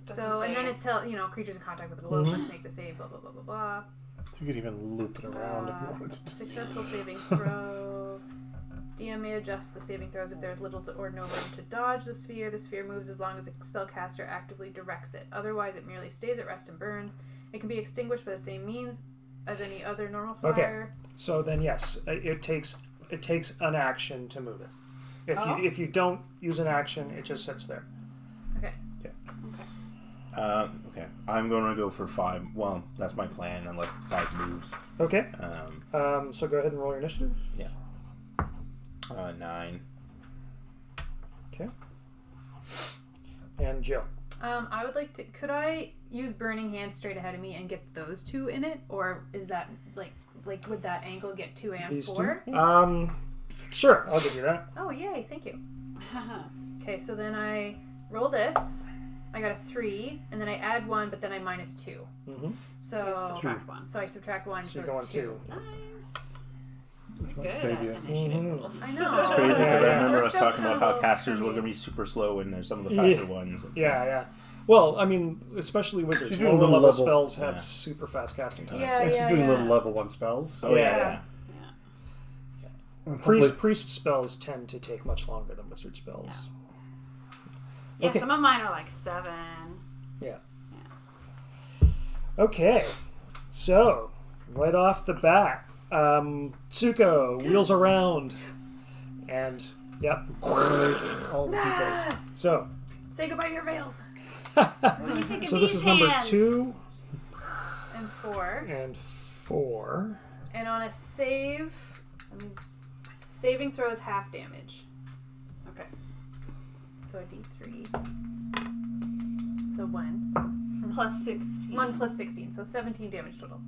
Doesn't And say. then it tells, creatures in contact with the glow must make the save, blah, blah, blah, blah, blah. So you could even loop it around if you wanted to. Successful saving throw. DM may adjust the saving throws if there is little or no room to dodge the sphere. The sphere moves as long as a spellcaster actively directs it. Otherwise, it merely stays at rest and burns. It can be extinguished by the same means as any other normal fire. So then, yes, it takes an action to move it. If you don't use an action, it just sits there. Okay. Okay. I'm going to go for 5. Well, that's my plan, unless 5 moves. Okay. So go ahead and roll your initiative. Yeah. 9. Okay. And Jill. I would like to. Could I use Burning Hand straight ahead of me and get those 2 in it, or is that like would that angle get 2 and These 4? 2. Sure. I'll give you that. Oh yay! Thank you. Okay, so then I roll this. I got a 3, and then I add 1, but then I minus 2. Mm-hmm. So subtract 1. So I subtract 1, So so you're going it's 2. 2. Nice. which might Good save at you. initiative rolls. I know. It's crazy because I Yeah. remember us Worked out talking about how well casters for were me. going to be super slow and they're some of the faster ones. It's Yeah. Well, I mean, especially wizards. She's doing Lower little level level- spells have Yeah. super fast casting times. Yeah. And she's doing little level 1 spells. Oh, yeah. Yeah. And hopefully- Priest spells tend to take much longer than wizard spells. Yeah, Okay. some of mine are like 7. Yeah. Okay. So, right off the bat, Tsuko wheels around and, yep. all the peoples. So, Say goodbye to your veils. What do you think of so these this is number hands? 2 And 4. and 4. And on a save, saving throw is half damage. Okay. So a D3. So 1. Plus 16. 1 plus 16, so 17 damage total.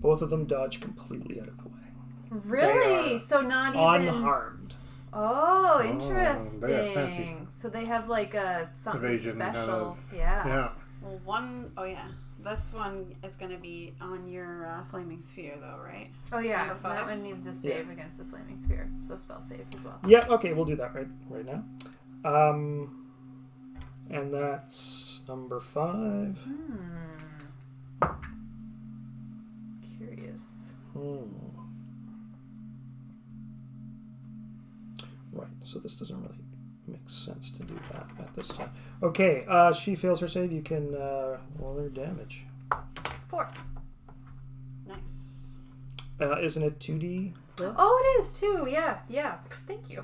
Both of them dodge completely out of the way. Really? are So not even Unharmed. Oh, they are interesting. fancy. So they have like a something Evasion kind special. of- Yeah. Yeah. Well, one, oh yeah. This one is going to be on your flaming sphere, though, right? Oh yeah. Number 5. That one needs to save against the flaming sphere. So spell save as well. Yeah, okay, we'll do that right now. And that's number 5. Curious. Right, so this doesn't really make sense to do that at this time. Okay, she fails her save. You can roll her damage. 4. Nice. Isn't it 2D? Oh, it is too. Yeah. Yeah. Thank you.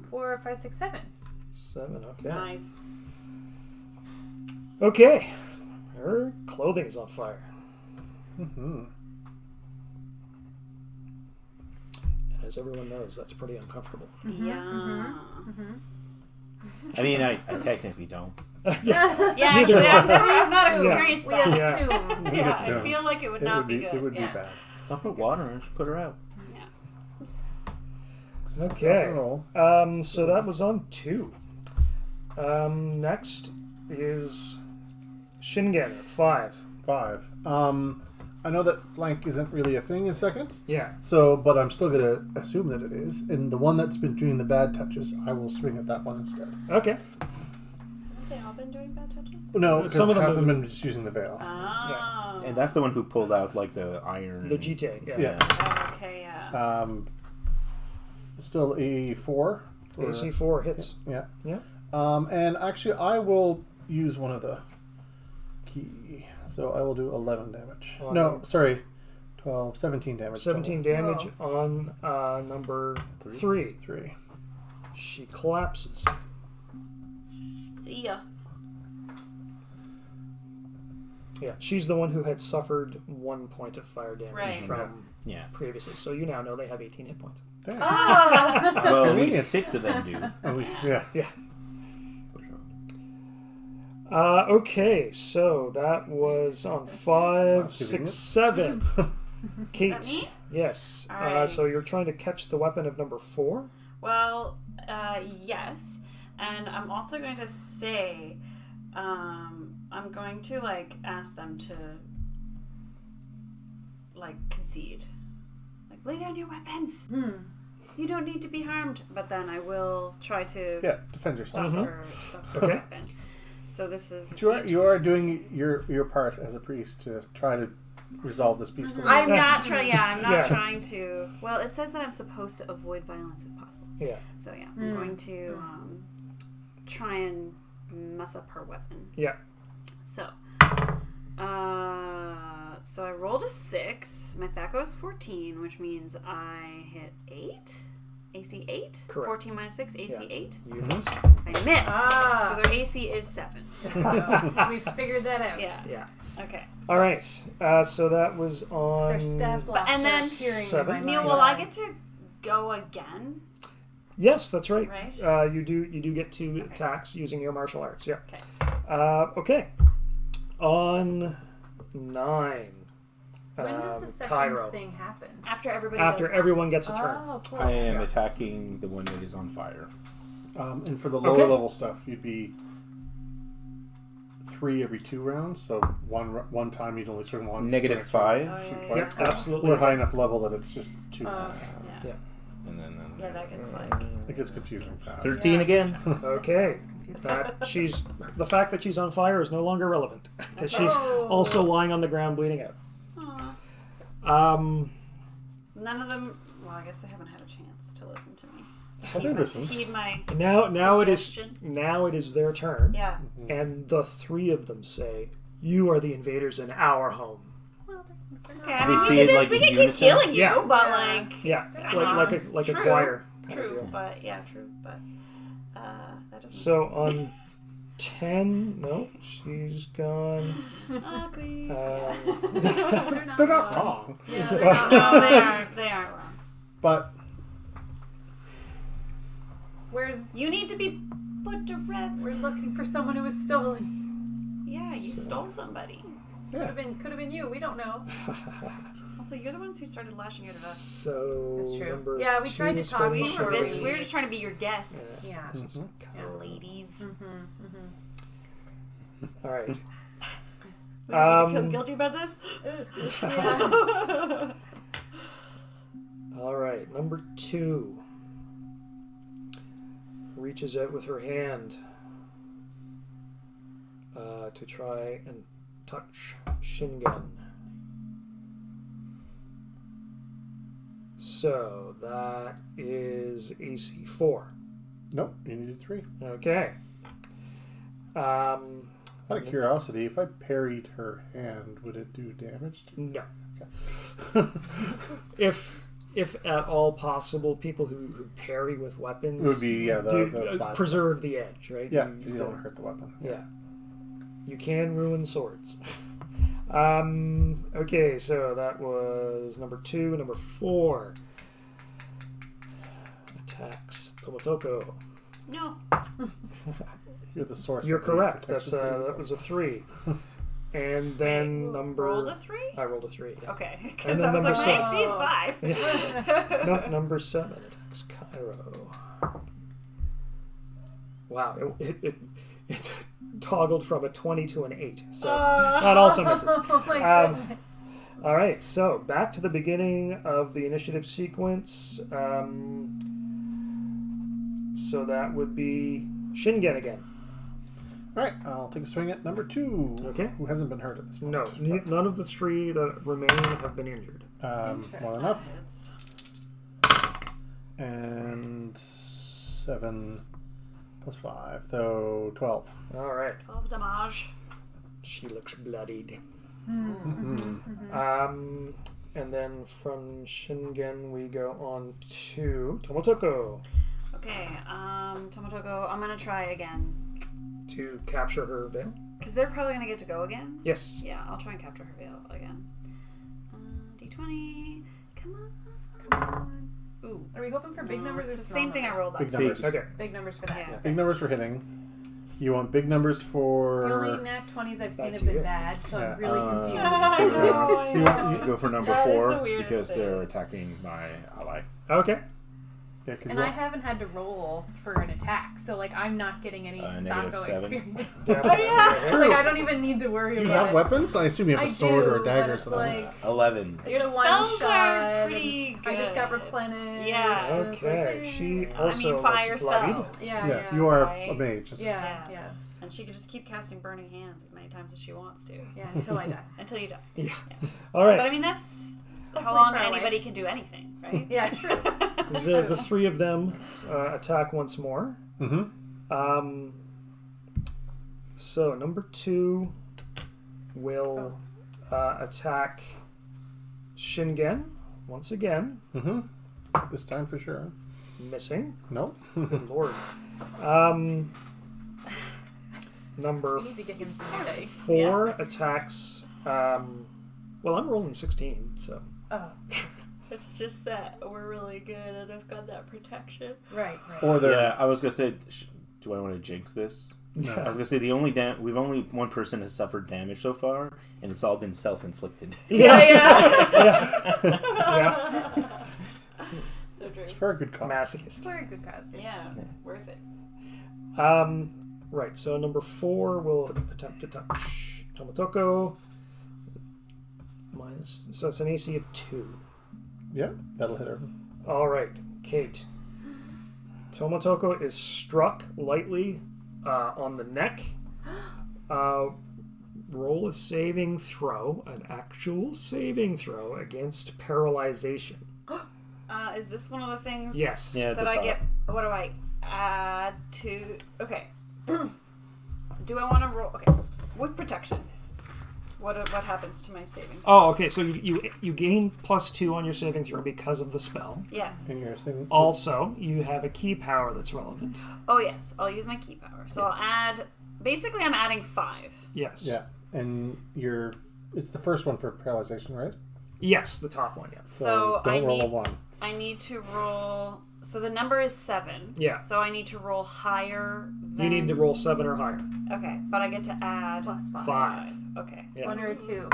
4, 5, 6, 7. 7, okay. Nice. Okay, her clothing is on fire. Mm-hmm. And as everyone knows, that's pretty uncomfortable. Yeah. I mean, I technically don't. Yeah, Neither actually, one. I've not assume. experienced We that. Yeah. assume. We Yeah, assume. I feel like it would not be good. It would Yeah. be bad. I'll put water in her, just put her out. Yeah. Okay. Roll. So that was on 2. Next is Shingen at 5. 5. I know that flank isn't really a thing in second. Yeah. So, but I'm still going to assume that it is. And the one that's been doing the bad touches, I will swing at that one instead. Okay. Have they all been doing bad touches? No, because Some of them half of have them been just using the veil. Oh. And that's the one who pulled out, like, the iron. The GT. Yeah. Yeah. Okay, yeah. Still a 4. AC 4 hits. Yeah. Yeah. And actually, I will use one of the key. So I will do 11 damage. On No, them. sorry. 12, 17 damage. 17 damage on number 3. 3. She collapses. See ya. Yeah, she's the one who had suffered 1 point of fire damage Right. from Yeah. previously. So you now know they have 18 hit points. Damn. Oh. Well, at convenient. least 6 of them do. At least, yeah. Yeah. Okay, so that was on 5, Not giving 6, it. 7. Kate. That me? Yes. All right. So you're trying to catch the weapon of number 4? Well, yes. And I'm also going to say, I'm going to, like, ask them to, like, concede. Like, lay down your weapons. You don't need to be harmed. But then I will try to Yeah, defend stop yourself. her, stop her Okay. weapon. So this is... You are doing your part as a priest to try to resolve this peacefully. I'm not trying. Yeah, I'm not Yeah. trying to. Well, it says that I'm supposed to avoid violence if possible. Yeah. So yeah, I'm going to try and mess up her weapon. Yeah. So, so I rolled a 6. My THACO is 14, which means I hit 8. AC 8. Correct. 14 minus 6. AC Yeah. 8. You miss. I miss. Ah. So their AC is 7. We figured that out. Yeah. Yeah. Okay. All right. So that was on. Their staff blocks And then- are appearing in 7. my Neil, mind's will I eye. get to go again? Yes, that's right. Right. You do get 2 attacks using your martial arts. Yeah. Okay. Okay. On 9. When does the second Cairo. thing happen? After everybody. After goes everyone once. gets a turn. Oh, cool. I am attacking the one that is on fire. And for the lower Okay. level stuff, you'd be 3 every 2 rounds, so one time you'd only swing once. Negative the next round 5. swing yeah, twice. Yep, absolutely. We're high enough level that it's just 2. Yeah. And then Yeah, that gets like. It gets confusing fast. 13 Yeah. again. Okay. Sounds confusing. The fact that she's on fire is no longer relevant because she's also lying on the ground bleeding out. Aw. None of them. Well, I guess they haven't had a chance to listen to me. Oh, they listen. Heed my Now it is suggestion. their turn, Yeah. and the 3 of them say, "You are the invaders in our home." Okay. I They mean, say it like we in can keep unison? killing you, Yeah. but Yeah. like. Yeah, I like mean, a true, choir. kind of True, deal. but yeah, true, but that doesn't. So on 10, no, she's gone. Ugly. They're not wrong. Yeah, No, they're not. they aren't wrong. But Where's You need to be put to rest. we're looking for someone who was stolen. Yeah, you stole somebody. Could have been you. We don't know. Also, you're the ones who started lashing out at us. So That's true. number Yeah, we 2 tried to is talk. from We We were, Sherry. we were just trying to be your guests, Yeah. Yeah. ladies. All right. You feel guilty about this? Yeah. All right. Number 2 reaches out with her hand to try and touch Shingen. So that is AC 4. nope, you needed 3. Okay. Out of curiosity, if I parried her hand, would it do damage? No. Okay. If at all possible, people who parry with weapons It would be the flat. preserve the edge, right? Yeah, because you don't hurt the weapon. Yeah. You can ruin swords. Okay, so that was number 2. Number 4 attacks Tomotoko. No. You're the source. You're of the correct. protection. That was a 3. And then number Rolled a 3? I rolled a 3. Yeah. Okay, And because then I was number like, seven. my AC is 5. Number 7 attacks Cairo. Wow, it toggled from a 20 to an 8. So that also misses. Oh my goodness. All right, so back to the beginning of the initiative sequence. So that would be Shingen again. All right, I'll take a swing at number 2. Okay. Who hasn't been hurt at this point? No, none of the 3 that remain have been injured. Well enough. And 7 plus 5, so 12. All right, 12 damage. she looks bloodied. Mm-hmm. And then from Shingen we go on to Tomotoko Okay, Tomotoko, I'm gonna try again. to capture her veil. Because they're probably gonna get to go again. Yes. Yeah, I'll try and capture her veil again. D20. Come on. Ooh. Are we hoping for big No, numbers it's or the small same thing I numbers? rolled Big last time. numbers. Okay. Big numbers for that. Yeah. Big numbers for hitting. You want big numbers for... The only nat 20s I've seen Back have to been you. bad, so Yeah. I'm really confused. So you want, You go for number That is 4 the weirdest because they're thing. attacking my ally. Okay. yeah, 'cause And you I want, haven't had to roll for an attack, so like I'm not getting any negative Baco 7. experience. Definitely. yeah. Like I don't even need to worry do you about have it. weapons? I assume you have I a sword do, or a dagger but or it's something. like 11. Your it's a one spells shot. are pretty and good. I just got replenished. Yeah. and it's like, Okay. She also I mean, fire looks bloodied. spells. Yeah, Yeah, yeah. you are Right. a mage. Just- Yeah, Yeah. yeah, And she can just keep casting burning hands as many times as she wants to. yeah. Until I die. Until you die. Yeah. All right. But I mean, that's how Hopefully long far away. anybody can do anything, right? Yeah, true. The 3 of them attack once more. Mm-hmm. So number 2 will attack Shingen once again, Mm-hmm. This time for sure. missing. No. Good lord. Number We need to get him some dice. 4 attacks. Well, I'm rolling 16, so. Oh, It's just that we're really good and I've got that protection. right, right. Or they're... Yeah, I was gonna say, do I want to jinx this? I was gonna say the only we've only one person has suffered damage so far, and it's all been self-inflicted. Yeah. Yeah. So true. It's for a good cause. Masochist. Very good cause. Yeah. Where is it? Right, so number 4 will attempt to touch Tomotoko. Minus, so it's an AC of 2. Yeah, that'll hit her. All right, Kate. Tomotoko is struck lightly on the neck. Roll a saving throw, an actual saving throw against paralyzation. Is this one of the things Yes. Yeah, that the I top. get? What do I add to? Okay. Do I want to roll? Okay. With protection. What happens to my saving? Oh, okay. So you gain +2 on your saving throw because of the spell. Yes. And you're saying, Also, you have a key power that's relevant. Oh yes. I'll use my key power. So Yes. I'll add. Basically, I'm adding 5. Yes. yeah, and it's the first one for paralyzation, right? Yes, the top one. Yes. So don't I roll a need. 1. I need to roll. So the number is 7. Yeah. So I need to roll higher than. You need to roll 7 or higher. Okay, but I get to add +5. 5. Okay. Yeah. 1 or a 2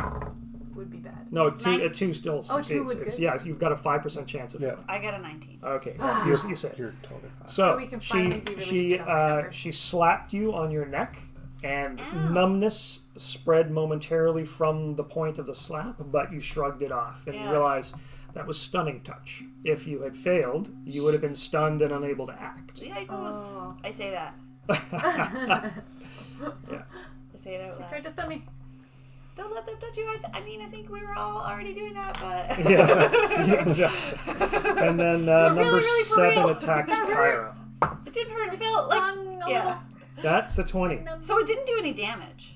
would be bad. No, It's a nine- 2 still Oh, 2 succeeds. would good. Yeah, you've got a 5% chance of Yeah. failing. I get a 19. Okay, you say. You're totally fine. So we can finally be relieved of our number. she slapped you on your neck, and Ow. numbness spread momentarily from the point of the slap, but you shrugged it off, and you Yeah. realized that was stunning touch. If you had failed, you would have been stunned and unable to act. Yeah, it goes. Oh. I say that. Yeah. I say it out She loud. tried to stun me. Don't let them touch you. I mean, I think we were all already doing that, but. Yeah, exactly. And then number really, really for 7 real. attacks Kyra. It didn't hurt. It felt like. Stung a Yeah. That's a 20. little. So it didn't do any damage.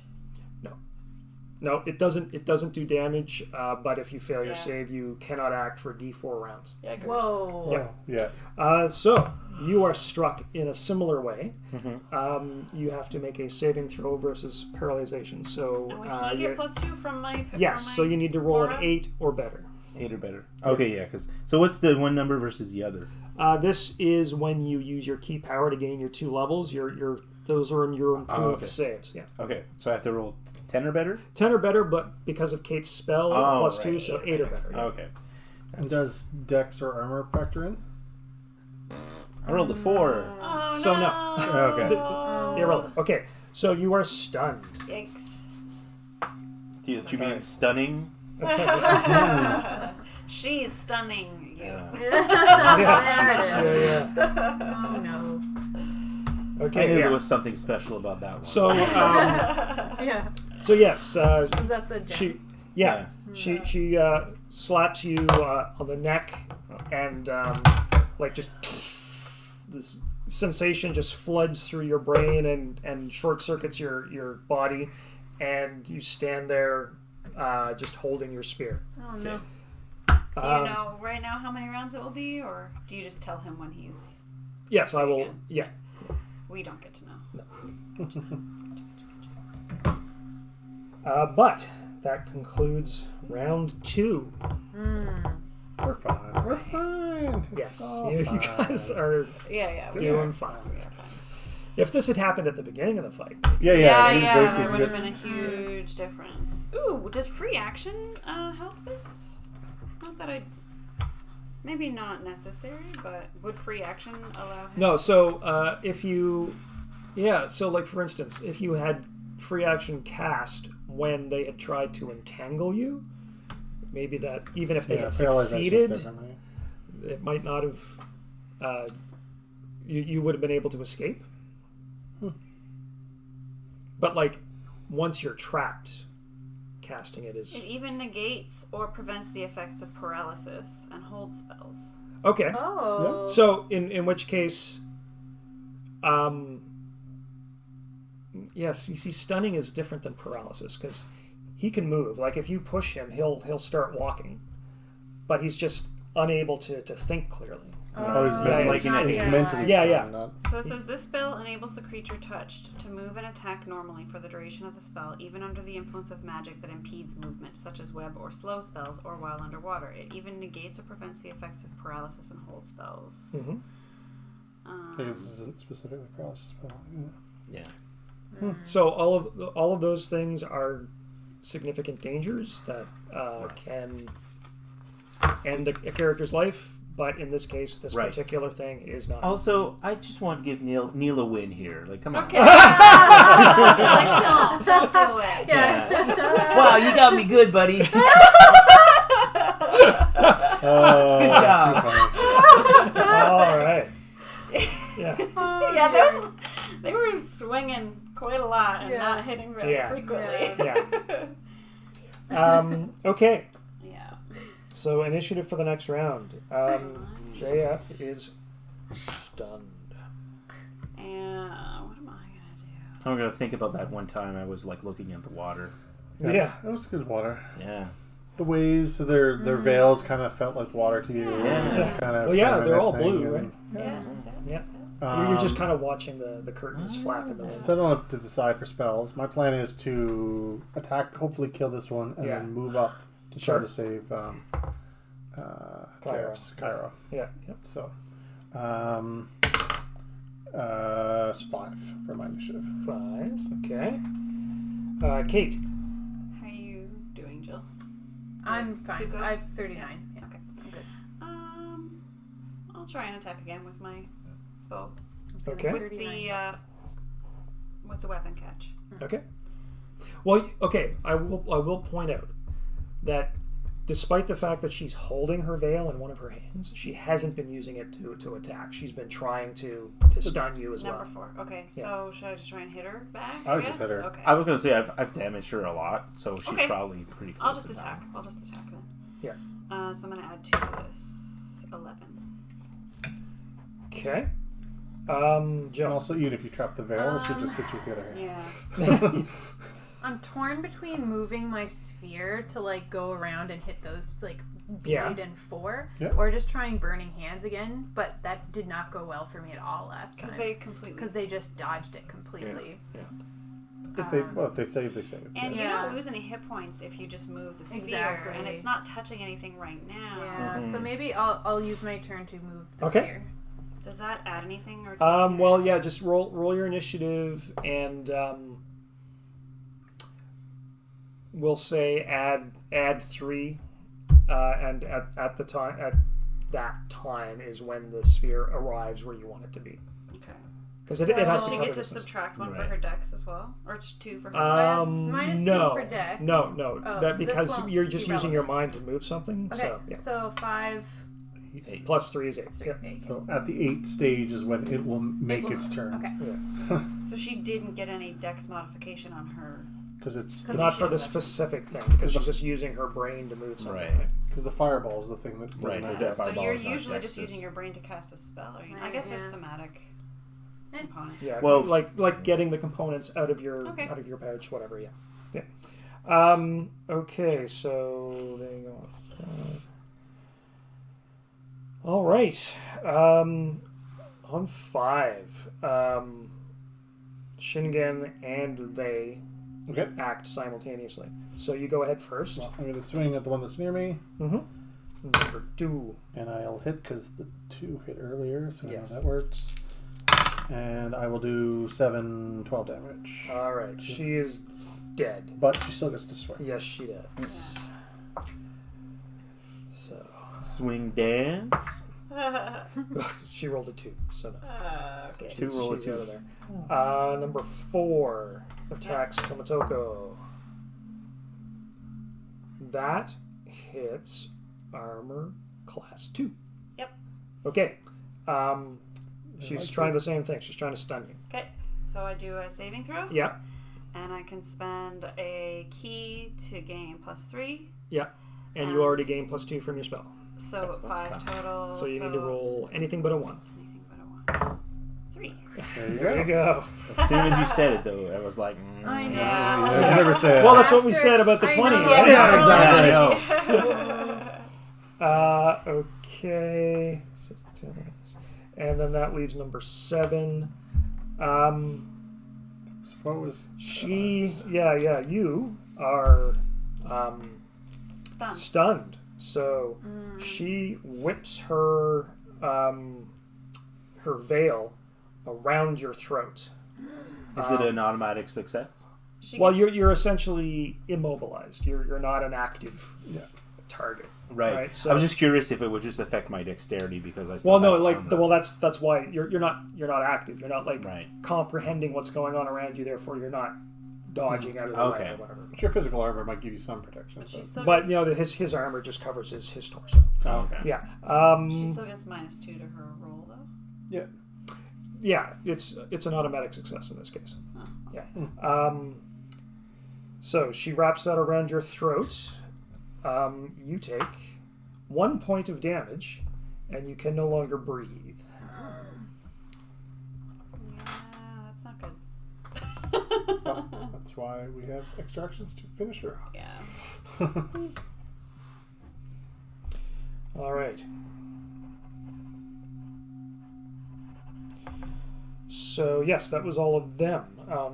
No, it doesn't do damage, but if you fail your Yeah. save, you cannot act for D4 rounds. Yeah. Whoa. Yeah. Yeah. So you are struck in a similar way. Mm-hmm. You have to make a saving throw versus paralyzation. So And would he get +2 from my? yes, from so my you need to roll aura? an 8 or better. 8 or better. Okay, yeah. So what's the one number versus the other? This is when you use your key power to gain your 2 levels. Those are in your improved okay. saves. Yeah, Okay, so I have to roll 10 or better? 10 or better, but because of Kate's spell, Oh, +2, right. so 8 or better. Yeah. Okay. And does Dex or armor factor in? I rolled a 4. Oh So no. Okay. Irrelevant. Okay, so you are stunned. Yikes. Do you mean stunning? She's stunning you. There it is. Yeah. Oh no. I Okay. knew Yeah. there was something special about that one. So, Yeah. so yes, Is that the gem? she, yeah, she slaps you on the neck, and like just this sensation just floods through your brain and short circuits your body, and you stand there just holding your spear. Oh no. Do you know right now how many rounds it will be, or do you just tell him when he's? Yes, I will. Again. Yeah. We don't get to know. But that concludes round 2. We're fine. We're fine. Yes, It's all you fine. guys are Yeah. doing fine. If this had happened at the beginning of the fight, Yeah. Yeah, you basically there would have did- been a huge difference. Ooh, does free action help this? Not that I. Maybe not necessary, but would free action allow him? no. So if you, so like for instance, if you had free action cast when they had tried to entangle you, maybe that even if they had paralyzation is succeeded, different, right? it might not have. You would have been able to escape. But like, once you're trapped, casting it is It even negates or prevents the effects of paralysis and hold spells. okay. Oh. So in which case, yes, you see, stunning is different than paralysis because he can move. Like if you push him, he'll start walking, but he's just unable to think clearly. Oh, he's Yeah, mentally, it's not- he's yeah. mentally Yeah, strong, yeah. not- So it says this spell enables the creature touched to move and attack normally for the duration of the spell, even under the influence of magic that impedes movement, such as web or slow spells, or while underwater. It even negates or prevents the effects of paralysis and hold spells. Mhm. I think this isn't specifically paralysis spell. Yeah. Yeah. So all of those things are significant dangers that can end a character's life. but in this case, this Right. particular thing is not. Also, I just want to give Neil a win here. Like, come on. Okay. Like, don't do it. Yeah. Wow, you got me good, buddy. Oh, Good job. too funny. All right. Yeah. Yeah, they were swinging quite a lot and not hitting very frequently. Yeah. Okay. Yeah. So initiative for the next round. JF is stunned. And what am I gonna do? I'm going to think about that one time I was, like, looking at the water. Yeah. It was good water. Yeah. The waves, their veils kind of felt like water to you. Yeah. Just kind of Well, yeah, they're all reminiscing blue, and- right? Yeah. Yeah. You're just kind of watching the curtains flap in the wind. So I don't have to decide for spells. My plan is to attack, hopefully kill this one, and then move up to try Sure. to save Cairo. Yeah. Yep. So, it's 5 for my initiative. 5. Okay. Kate. How are you doing, Jill? I'm fine. Zuko? I have 39. Yeah. Okay. I'm good. I'll try and attack again with my bow. Okay. With the weapon catch. Okay. Well, okay. I will point out that despite the fact that she's holding her veil in one of her hands, she hasn't been using it to attack. She's been trying to stun you as Number well. 4. Okay, so should I just try and hit her back? I would just hit her. Okay. I was going to say I've damaged her a lot, so she's Okay. probably pretty close I'll just to attack. dying. I'll just attack then. Yeah. So I'm gonna add 2 to this. 11. Okay. And Jill. also, even if you trap the veil, she'll just hit you with the other hand. Yeah. I'm torn between moving my sphere to like go around and hit those like bead Yeah. and 4, Yeah. or just trying burning hands again. But that did not go well for me at all last time Because they just dodged it completely. If they save, they save. And Yeah. you don't lose any hit points if you just move the sphere, Exactly. and it's not touching anything right now. Yeah, so maybe I'll use my turn to move the Okay. sphere. Does that add anything or? Well, yeah. Just roll your initiative, and we'll say add 3, and at that time is when the sphere arrives where you want it to be. Okay. Because it has Does to she cover get to distance. subtract 1 for Right. her dex as well, or just 2 for her? minus 2 no, for dex. no, Oh, that so this because won't you're just be using your relevant. mind to move something. Okay, So yeah. so 5, Plus 3 is 8. 3, Yeah. 8. So at the 8th stage is when it will make its turn. Okay. So she didn't get any dex modification on her. Because it's Not for the specific thing, because she's just using her brain to move something. Right. because the fireball is the thing that doesn't Right, have the dex. fireball But you're is not usually just dex, using your brain to cast a spell. I mean, I Right, guess there's yeah. somatic components. Yeah. Well- like getting the components out of your Okay. pouch, whatever. Yeah. Yeah. Okay. So there you go. All right. On 5, Shingen and they Okay. act simultaneously. So you go ahead first. Well, I'm going to swing at the one that's near me, Number 2. and I'll hit because the 2 hit earlier, so I know Yes. how that works. And I will do 7, 12 damage. All right. She is dead. But she still gets to swing. Yes, she does. So Swing dance. she rolled a 2. So no. Okay. Two roll a She's 2. out of there. Number 4 attacks Tomatoko. That hits armor class 2. Yep. Okay. She's like trying it. the same thing. She's trying to stun you. Okay. So I do a saving throw, Yeah. and I can spend a key to gain +3. Yeah. And you already gained +2 from your spell. So 5 total. So you need to roll anything but a 1. Anything but a 1. 3. There you There you go. go. As soon as you said it, though, I was like, I know. Yeah. You never say Well, it. that's what we said about the I 20, know. right? Yeah, exactly. I know. Okay. And then that leaves number 7. What was You are Stunned. stunned. So she whips her her veil around your throat. Is it an automatic success? She Well, gets- you're essentially immobilized. You're not an active Yeah. target. Right. So I was just curious if it would just affect my dexterity because I still well, no, have like on the- well, that's why you're not active. You're not like Right. comprehending what's going on around you. Therefore, you're not dodging out of the way Okay. or whatever. But your physical armor might give you some protection. But she But still But gets, you know, his armor just covers his torso. Oh, okay. Yeah. she still gets -2 to her roll though. yeah. Yeah, it's an automatic success in this case. Oh. Yeah. So she wraps that around your throat. You take 1 point of damage, and you can no longer breathe. Yeah, that's not good. Well, that's why we have extra actions to finish her off. Yeah. All right. So yes, that was all of them.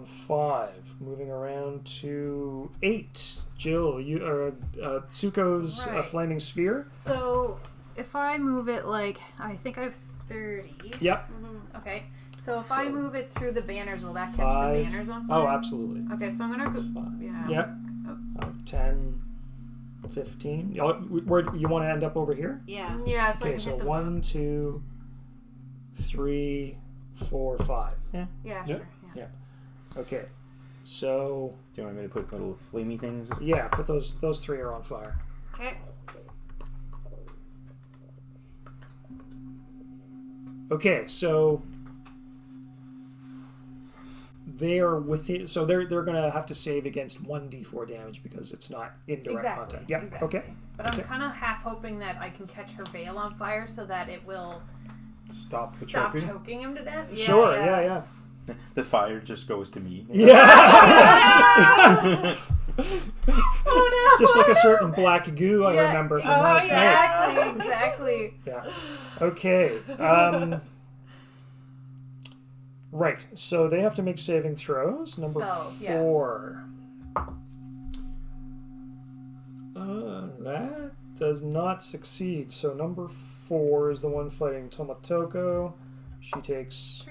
5. Moving around to 8. Jill, you Tsuko's Right. flaming sphere. So if I move it like I think I have 30. Yep. Okay. So if I So, move it through the banners, will that catch 5. the banners on fire? Oh, absolutely. Okay, so I'm gonna go. 5. Yeah. Yep. 10, 15. Where you want to end up over here? Yeah. Yeah. So I Okay, can so hit the 1, 2, 3, 4, 5. Yeah. Yep. Sure. Yeah. Okay. So Do you want me to put little flamey things? yeah, put those 3 are on fire. Okay. Okay, so they are within. So they're gonna have to save against 1d4 damage because it's not in direct Exactly. contact. Yeah. Exactly. Okay. But I'm Okay. kind of half hoping that I can catch her veil on fire so that it will Stop the stop choking. choking him to death. Yeah, Sure. Yeah. The fire just goes to me. Yeah. Oh no! Just like a certain black goo I remember from last night. Exactly. Yeah. Okay. Right. So they have to make saving throws. Number Spells, yeah. 4. That does not succeed. So number 4 is the one fighting Tomatoko. She takes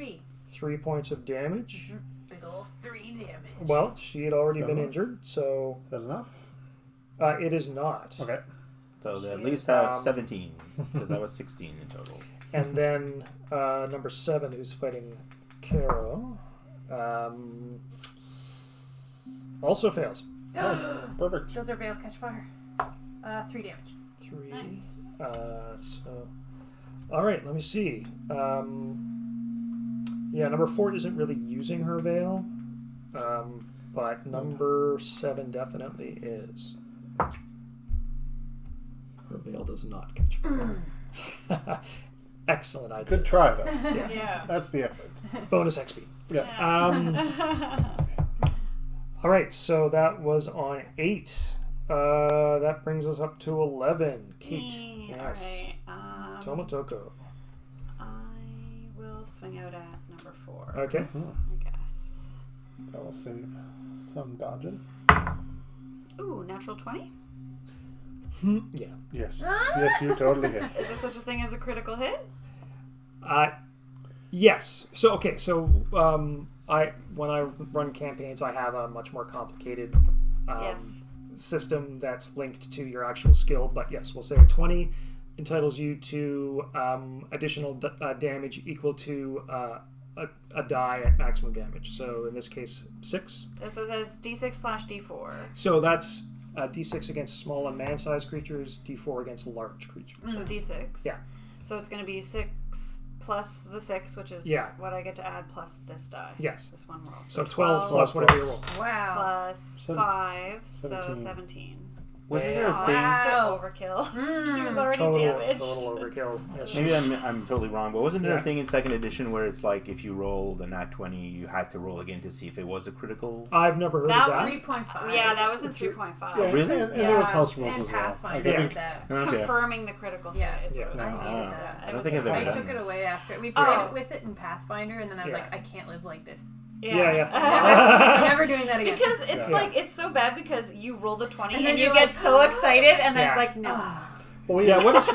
3 points of damage. Big ol' 3 damage. Well, she had already So been enough? injured, so Is that enough? it is not. Okay. So they at She least is, have 17 because I was 16 in total. And then number 7, who's fighting Karo, also fails. Nice. Perfect. Does her veil catch fire? 3 damage. 3. Nice. So, all right. Let me see. Yeah, number 4 isn't really using her veil, but number 7 definitely is. Her veil does not catch fire. Excellent idea. Good try, though. Yeah. That's the effort. Bonus XP. Yeah. All right, so that was on 8. That brings us up to 11. Kate. Yes. Alright. Tomatoko. I will swing out at number 4. Okay. I guess. That will save some dodging. Ooh, natural 20? Yeah. Yes. Yes, you totally hit. Is there such a thing as a critical hit? Yes. So okay. So when I run campaigns, I have a much more complicated Yes. system that's linked to your actual skill. But yes, we'll say 20 entitles you to additional damage equal to a die at maximum damage. So in this case, 6. This says D6/D4. So that's D6 against small and man-sized creatures, D4 against large creatures. So D6. Yeah. So it's going to be 6 plus the 6, which is Yeah. what I get to add plus this die. Yes. This one roll. So 12 plus whatever you roll. Wow. Plus 17. 5, so 17. 17. Wasn't Yeah. there a Oh, thing? that's Wow. a bit overkill. She was already Total damaged. overkill. Yes. Maybe I'm totally wrong, but wasn't there Yeah. a thing in 2nd edition where it's like if you rolled a nat 20, you had to roll again to see if it was a critical? I've never heard That of that. was- 3.5. Yeah, that was in 3.5. Yeah, really? and there was house rules and as well. Pathfinder Like, I did think that. Okay. Confirming the critical hit Yeah. is what it was Yeah. I called. hated Ah. that. I don't think I've I ever took done it that. away after we played Oh. it with it in Pathfinder, and then I was Yeah. like, I can't live like this. Yeah. I'm never doing that again. Because it's Yeah. like, it's so bad because you roll the 20 And and, then you you're get like, so excited and then it's Yeah. like, no. Well, Yeah, what is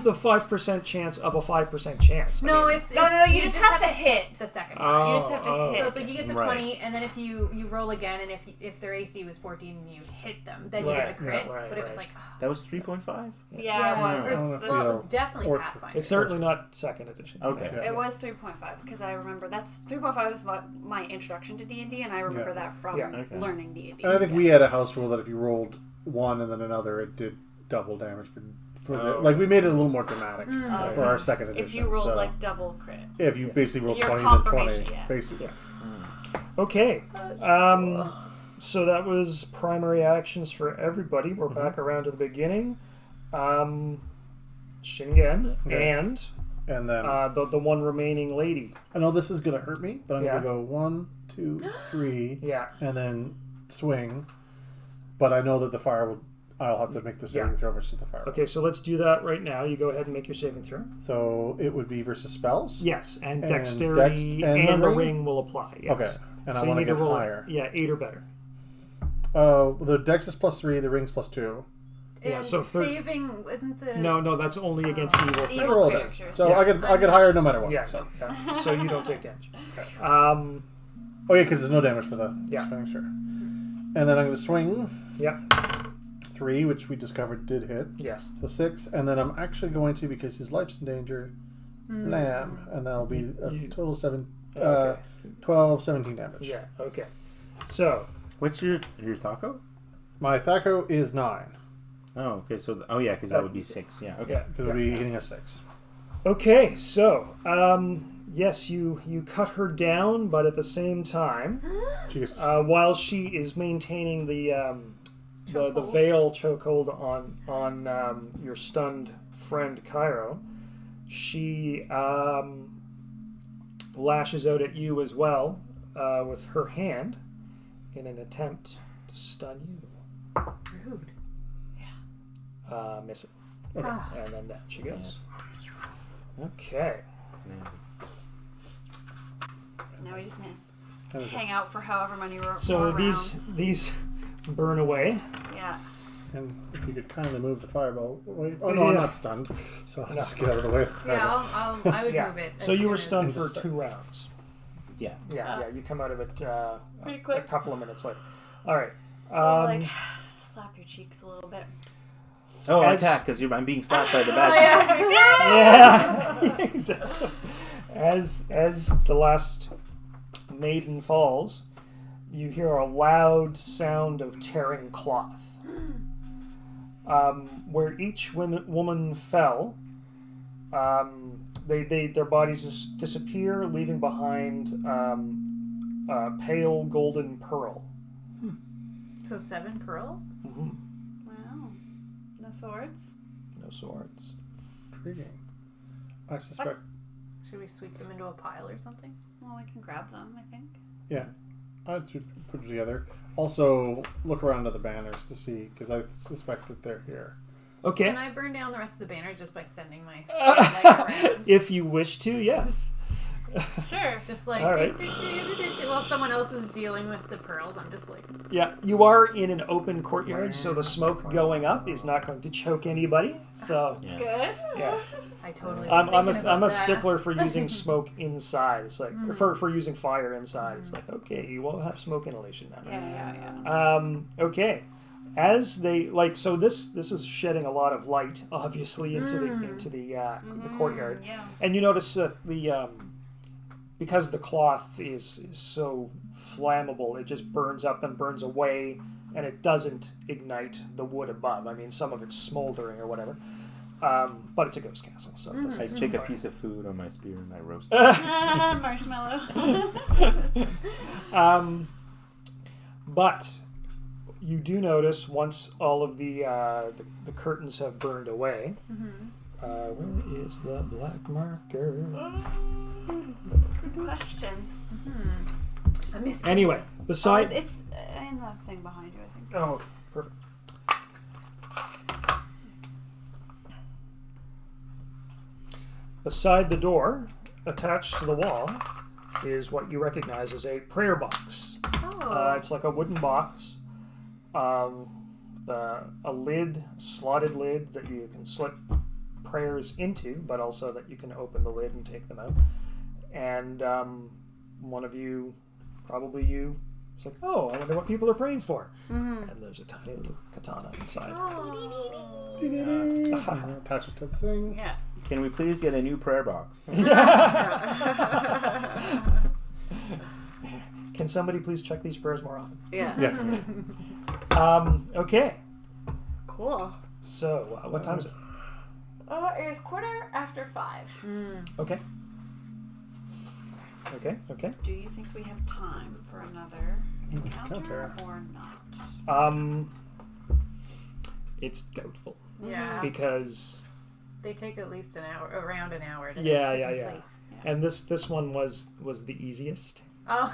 the 5% chance of a 5% chance? I No, mean, it's No, you just have to hit. the second time. You just have to hit. So it's like you get the Right. 20, and then if you roll again, and if their AC was 14 and you hit them, then you Right, get the crit. yeah, right, but it was right. like, That was 3.5? Yeah, it was. I don't know if well, it was you- definitely or- Pathfinder. It's certainly not second edition. Okay. Yeah. It was 3.5 because I remember 3.5 was my introduction to D&D, and I remember Yeah. that from Yeah. Okay. learning D&D. And I think we had a house rule that if you rolled one and then another, it did double damage for Oh. like we made it a little more dramatic Oh, for our second edition. if you rolled so, like double crit. yeah, if you basically roll Your 20 then 20, confirmation, yeah. basically. Okay. So that was primary actions for everybody. We're back around to the beginning. Shingen Okay. and And then the one remaining lady. I know this is gonna hurt me, but I'm Yeah. gonna go 1, 2, 3, Yeah. and then swing. But I know that the fire will. I'll have to make the saving Yeah. throw versus the fire. Okay, so let's do that right now. You go ahead and make your saving throw. So it would be versus spells. Yes, and And dexterity dex and and the the ring? ring will apply. Yes. Okay, and So I you want to need get roll higher. Yeah, 8 or better. The dex is +3, the ring's +2. Yeah, And so saving isn't the No, that's only against evil Evil things. I rolled it, creatures. so Yeah. I get higher no matter what. Yeah, So. yeah. So you don't take damage. Oh yeah, because there's no damage for the Yeah. swing, sure. And then I'm going to swing Yeah. 3, which we discovered did hit. Yes. So 6, and then I'm actually going to, because his life's in danger, blam, and that'll be a You- total 7, Okay. 12, 17 damage. Yeah. Okay. So What's your Thaco? My Thaco is 9, Oh, okay. So, yeah, because that would be 6. Yeah, okay. yeah. because we'll be hitting a 6. Okay. So yes, you cut her down, but at the same time, She gets, while she is maintaining the veil chokehold on your stunned friend Cairo, she lashes out at you as well with her hand in an attempt to stun you. rude. Miss it, okay. and then down she goes. Okay. Now we just need And to it's- hang out for however many So more these burn away. Yeah. And if you could kindly move the fireball away. Oh no, I'm Yeah. not stunned, so I'll No. just get out of the way. of the Yeah, fireball. I would Yeah. move it. So as you were soon stunned as- for Just- 2 rounds. Yeah. Yeah. You come out of it a Pretty quick. couple of minutes later. All right. Like slap your cheeks a little bit. Oh, I As- attack because I'm being slapped by the bad guy. Yeah, exactly. As the last maiden falls, you hear a loud sound of tearing cloth. Where each woman fell, their bodies just disappear, leaving behind a pale golden pearl. So 7 pearls? Mm-hmm. Wow. No swords? No swords. Intriguing. I suspect. Should we sweep them into a pile or something? Well, we can grab them, I think. Yeah, I'd put it together. Also, look around at the banners to see, because I suspect that they're here. Okay. Can I burn down the rest of the banner just by sending my spotlight around? If you wish to, yes. Sure. Just like, All right. while someone else is dealing with the pearls, I'm just like, Yeah, you are in an open courtyard, so the smoke going up is not going to choke anybody. So, Yeah. Good. yes. I totally. I'm was a thinking about that. stickler for using smoke inside. It's like for using fire inside. It's like, okay, you won't have smoke inhalation now. Yeah. Okay. As they so this is shedding a lot of light, obviously, into the courtyard, Yeah. and you notice that because the cloth is so flammable, it just burns up and burns away, and it doesn't ignite the wood above. I mean, some of it's smoldering or whatever, but it's a ghost castle, so it doesn't I catch take a fire. piece of food on my spear and I roast it. Marshmallow. But you do notice once all of the curtains have burned away. Where is the black marker? Good question. I missed Anyway, beside It's in the thing behind you, I think. oh, perfect. Beside the door, attached to the wall, is what you recognize as a prayer box. Oh. It's like a wooden box, a lid, slotted lid that you can slip prayers into, but also that you can open the lid and take them out. And one of you, probably you, it's like, oh, I wonder what people are praying for. And there's a tiny little katana inside. Attach it to the thing. Yeah. Can we please get a new prayer box? Can somebody please check these prayers more often? Yeah. Yeah. Okay. Cool. So, what time is it? It is 5:15. Okay. Okay. Do you think we have time for another encounter or not? It's doubtful Yeah. because They take at least around an hour to yeah. complete. And this one was the easiest. Oh.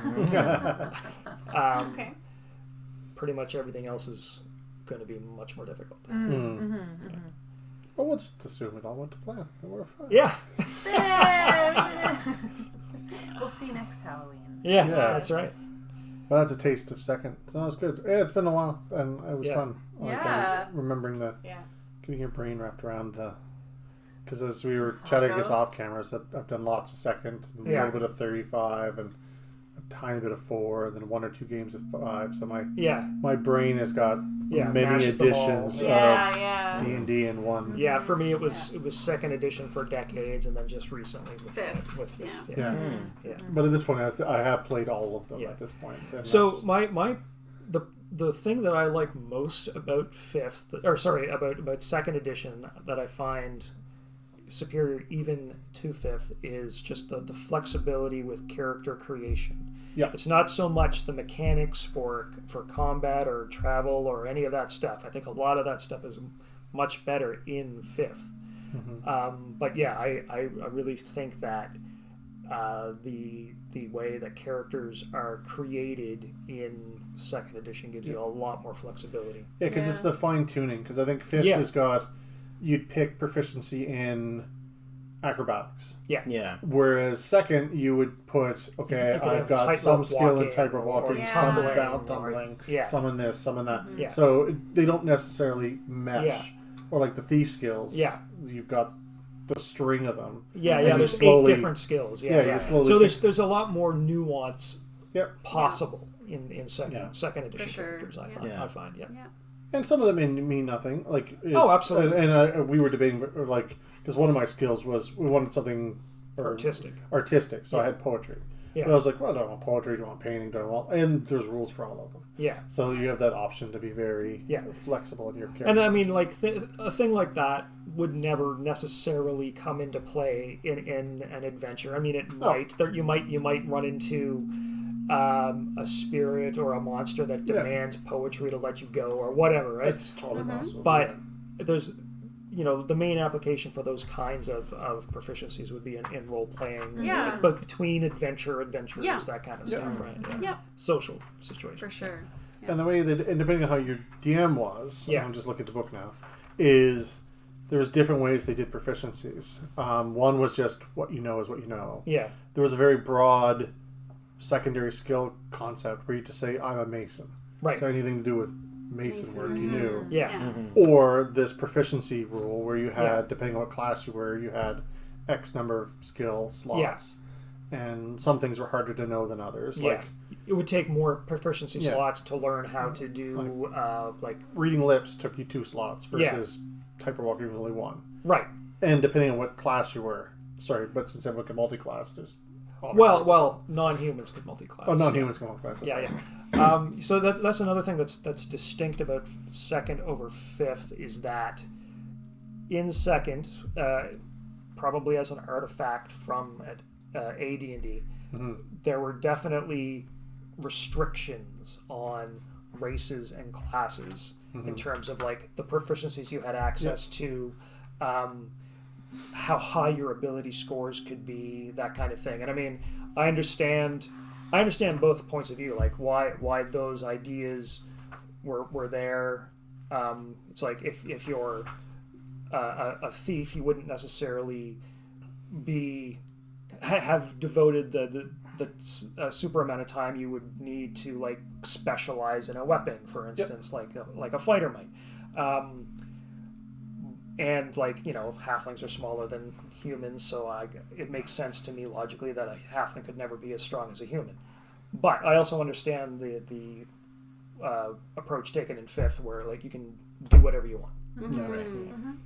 Okay. Pretty much everything else is going to be much more difficult. Well, we'll just assume it all went to plan. And we're fine. Yeah. We'll see next Halloween. Yes, Yeah. that's right. Well, that's a taste of second. So it's good. Yeah, it's been a while, and it was Yeah. fun. Yeah. Remembering Yeah. getting your brain wrapped around the. Because as we were chatting this off cameras, I've done lots of second, and a Yeah. little bit of 35, and a tiny bit of 4, and then 1 or 2 games of 5. So my brain has got many mashes them all. editions Yeah. of D&D in one. Yeah, for me it was second edition for decades, and then just recently with Fifth. With fifth. Yeah. Yeah. But at this point, I have played all of them Yeah. at this point. And So that's- the thing that I like most about about second edition that I find superior even to fifth is just the flexibility with character creation. Yeah. It's not so much the mechanics for combat or travel or any of that stuff. I think a lot of that stuff is much better in fifth. But yeah, I really think that the way that characters are created in second edition gives you a lot more flexibility. Yeah, because it's the fine tuning. Because I think fifth has got, you'd pick proficiency in acrobatics. Yeah. Whereas second, you would put, okay, You could I've have got tightrope some skill in walking tightrope walking, or some in tumbling bound or- tumbling, yeah. some in this, some in that. Yeah. So they don't necessarily mesh. Yeah. Or like the thief skills. Yeah. You've got the string of them. Yeah, And you there's slowly- 8 different skills. Yeah, you slowly So pick- there's a lot more nuance Yep. possible in second Yeah. second edition For sure. characters. I Yeah. find. And some of them mean nothing. Like absolutely. And we were debating, like, because one of my skills was we wanted something artistic. So I had poetry. Yeah. But I was like, well, do I want poetry? Do I want painting? Do I want? And there's rules for all of them. Yeah. So you have that option to be very Yeah. flexible in your character. And I mean, like a thing like that would never necessarily come into play in an adventure. I mean, it might. You might run into a spirit or a monster that demands poetry to let you go or whatever, right? It's totally possible. But there's, the main application for those kinds of proficiencies would be in role playing. Yeah. But between adventures, Yeah. that kind of stuff, right? Yeah. Social situation. For sure. And the way that, and depending on how your DM was, Yeah. I'm just looking at the book now, is there was different ways they did proficiencies. One was just what you know is what you know. Yeah. There was a very broad secondary skill concept where you just say, I'm a mason. Right. So anything to do with mason work you knew. Yeah. Or this proficiency rule where you had, Yeah. depending on what class you were, you had X number of skill slots. And some things were harder to know than others. Yeah. Like It would take more proficiency Yeah. slots to learn how to do like reading lips took you 2 slots versus typer walking was only 1. right. And depending on what class you were. Sorry, but since I'm looking multi-class, there's Well, non-humans could multi-class. Oh, non-humans can multi-class. Yeah. So that's another thing that's distinct about second over fifth is that in second, probably as an artifact from AD&D, there were definitely restrictions on races and classes in terms of like the proficiencies you had access to, how high your ability scores could be, that kind of thing. And I mean, I understand both points of view, like why those ideas were there. It's like if you're a thief, you wouldn't necessarily have devoted the a super amount of time you would need to like specialize in a weapon, for instance, like a fighter might. And like, you know, halflings are smaller than humans, so it makes sense to me logically that a halfling could never be as strong as a human. But I also understand the approach taken in 5th, where like you can do whatever you want.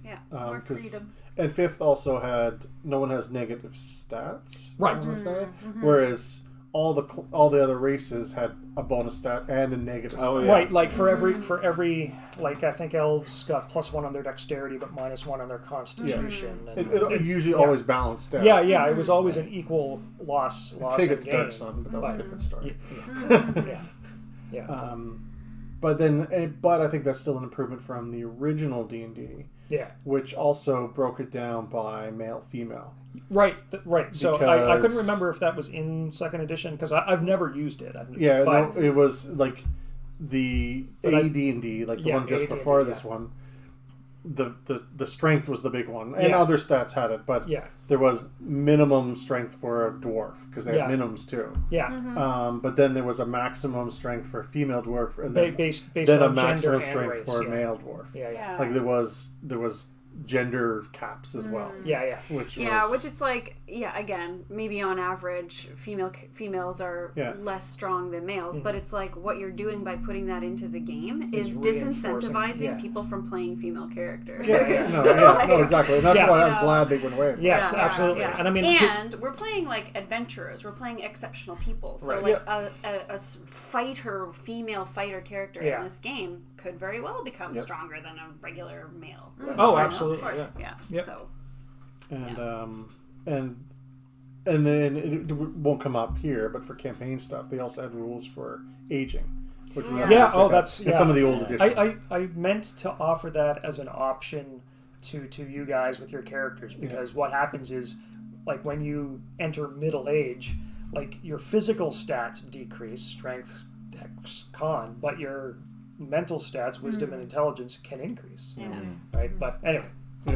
Yeah. More 'cause- freedom. And 5th also had no one has negative stats, Right. I wanna say, whereas all the other races had a bonus stat and a negative. Oh, stat. yeah. Right, like for every like I think elves got +1 on their dexterity but -1 on their constitution. And, It usually always balanced out. yeah, it was always an equal loss Take and it to gain. Dark Sun, but that was a different story. Yeah. But I think that's still an improvement from the original D&D, Yeah. which also broke it down by male, female. Right. So I couldn't Because- remember if that was in 2nd edition because I've never used it. Yeah, but, no, it was like the AD&D, like the Yeah, one just AD&D, before this yeah. one. The strength was the big one, and Yeah. other stats had it, but Yeah. there was minimum strength for a dwarf because they had Yeah. minimums too. Yeah. But then there was a maximum strength for a female dwarf, and then, Based then a on gender maximum and strength race. for a Yeah. male dwarf. Yeah. Like there was gender caps as well. Yeah. Which Yeah, was, which it's like, again, maybe on average, females are Yeah. less strong than males, but it's like what you're doing by putting that into the game is Is disincentivizing reinforcing, people from playing female characters. no, exactly, and that's Yeah. why I'm glad they went away from it. Yes, absolutely. Yeah. And I mean, and we're playing like adventurers. We're playing exceptional people. So Right. like a female fighter character Yeah. in this game could very well become Yep. stronger than a regular male. oh, absolutely. Yeah. Yeah. Yep. So And then it won't come up here, but for campaign stuff, they also had rules for aging, which we Yeah, that's in some of the old editions. I meant to offer that as an option to you guys with your characters because what happens is like when you enter middle age, like your physical stats decrease, strength, dex, con, but your mental stats, wisdom and intelligence can increase. Right? But anyway.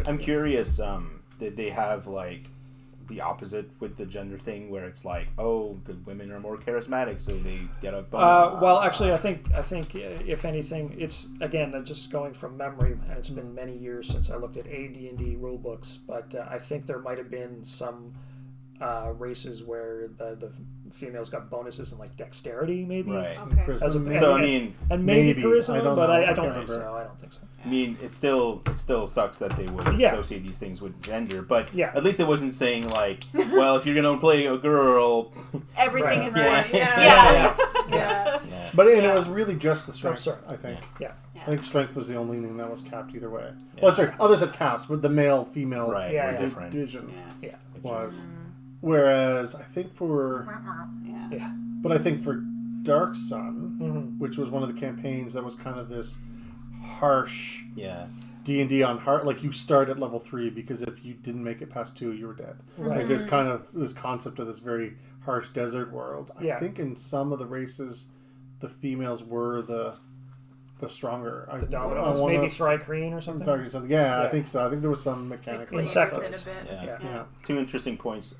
I'm curious, did they have like the opposite with the gender thing where it's like, oh, good women are more charismatic, so they get a bonus? Well, actually, I think if anything, it's again just going from memory, and it's been many years since I looked at AD&D rule books, but I think there might have been some races where the females got bonuses in like dexterity, maybe. Right. Okay. As a, So, and, I mean, and maybe maybe. charisma, I don't but know. I I don't can't think remember. so. I don't think so. I mean, it still sucks that they would Yeah. associate these things with gender, but Yeah. at least it wasn't saying like, well, if you're gonna play a girl, Everything Right. is Yeah. worse. Yeah. Yeah. yeah, But it was really just the strength, sorry. I think. Yeah. I think strength was the only thing that was capped either way. Yeah. Well, sorry, others had caps, but the male-female right, Yeah, we're yeah. different. division Yeah. was. Whereas I think for Yeah. But I think for Dark Sun, Mhm. which was one of the campaigns that was kind of this harsh Yeah, D&D on hard, like you start at level 3 because if you didn't make it past 2, you were dead. Right. Like there's kind of this concept of this very harsh desert world. I Yeah. think in some of the races, the females were the stronger. The dominant, maybe Thrycreen or something. Yeah, I Yeah. think so. I think there was some mechanic. Played Insect- with it a Insectoids. bit. yeah. Yeah. Yeah. Two interesting points.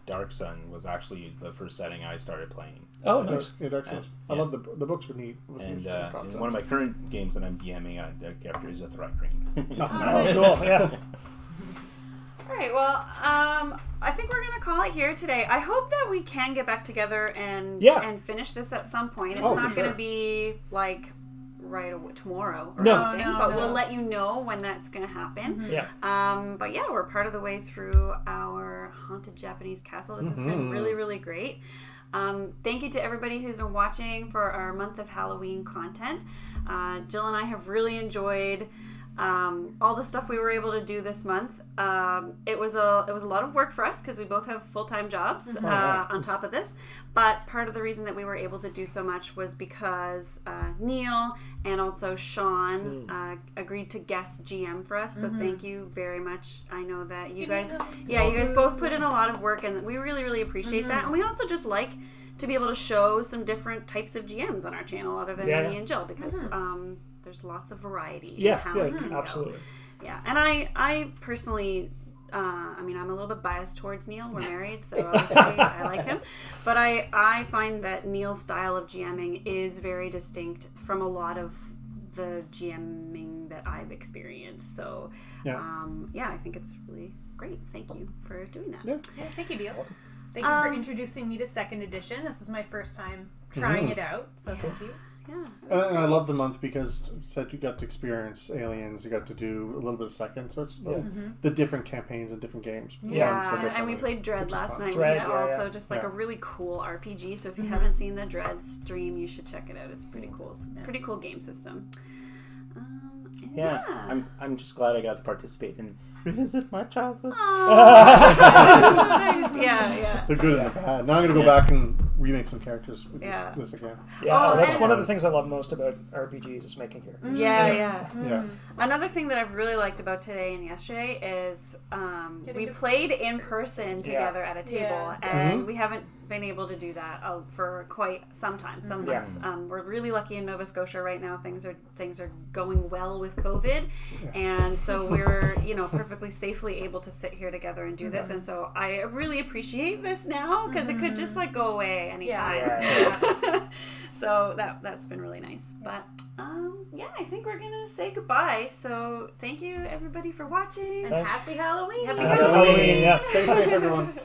Dark Sun was actually the first setting I started playing. Oh, nice. Yeah, Dark Souls. I Yeah. love the books were neat. It was an And interesting in concept. one of my current games that I'm DMing, the character is a Thrycreen. Oh, cool. Yeah. All right. Well, I think we're gonna call it here today. I hope that we can get back together and Yeah. and finish this at some point. It's Oh, for not gonna sure. be like right away tomorrow or No. anything, No, but no. we'll let you know when that's gonna happen. Yeah. But yeah, we're part of the way through our haunted Japanese castle. This has been really, really great. Thank you to everybody who's been watching for our month of Halloween content. Jill and I have really enjoyed all the stuff we were able to do this month. It was a lot of work for us because we both have full-time jobs on top of this. But part of the reason that we were able to do so much was because Neil and also Sean agreed to guest GM for us. So thank you very much. I know that you guys, you guys both put in a lot of work, and we really, really appreciate that. And we also just like to be able to show some different types of GMs on our channel other than Yeah, me yeah. and Jill because there's lots of variety Yeah. in how Yeah. it can go. Absolutely. Yeah, and I personally I mean, I'm a little bit biased towards Neil. We're married, so obviously I like him. But I find that Neil's style of GMing is very distinct from a lot of the GMing that I've experienced. So, Yeah. I think it's really great. Thank you for doing that. Yeah. Yeah, thank you, Neil. Thank you for introducing me to second edition. This was my first time trying it out, so thank you. Yeah. And I love the month because you said you got to experience Aliens, you got to do a little bit of second, so it's the different campaigns and different games. Yeah, run so and we differently, played Dread which is last fun. night, Dread, which is yeah, also yeah. just like Yeah. a really cool RPG. So if you haven't seen the Dread stream, you should check it out. It's pretty cool. Pretty cool game system. Yeah, I'm just glad I got to participate and revisit my childhood. That's so nice. Yeah. The good and the bad. Now I'm going to go back and remake some characters with Yeah. this again. Yeah, Oh, that's and- one of the things I love most about RPGs is making characters. Yeah. Yeah. Another thing that I've really liked about today and yesterday is we to- played in person together at a table, Yeah. and we haven't been able to do that for quite some time. Some Yeah. months. We're really lucky in Nova Scotia right now. Things are going well with COVID, and so we're perfectly safely able to sit here together and do this. And so I really appreciate this now because it could just like go away anytime. Yeah. So that's been really nice. But I think we're gonna say goodbye. So thank you everybody for watching. And Thanks. happy Halloween! Happy Happy Halloween. Halloween, yes. Stay safe, everyone.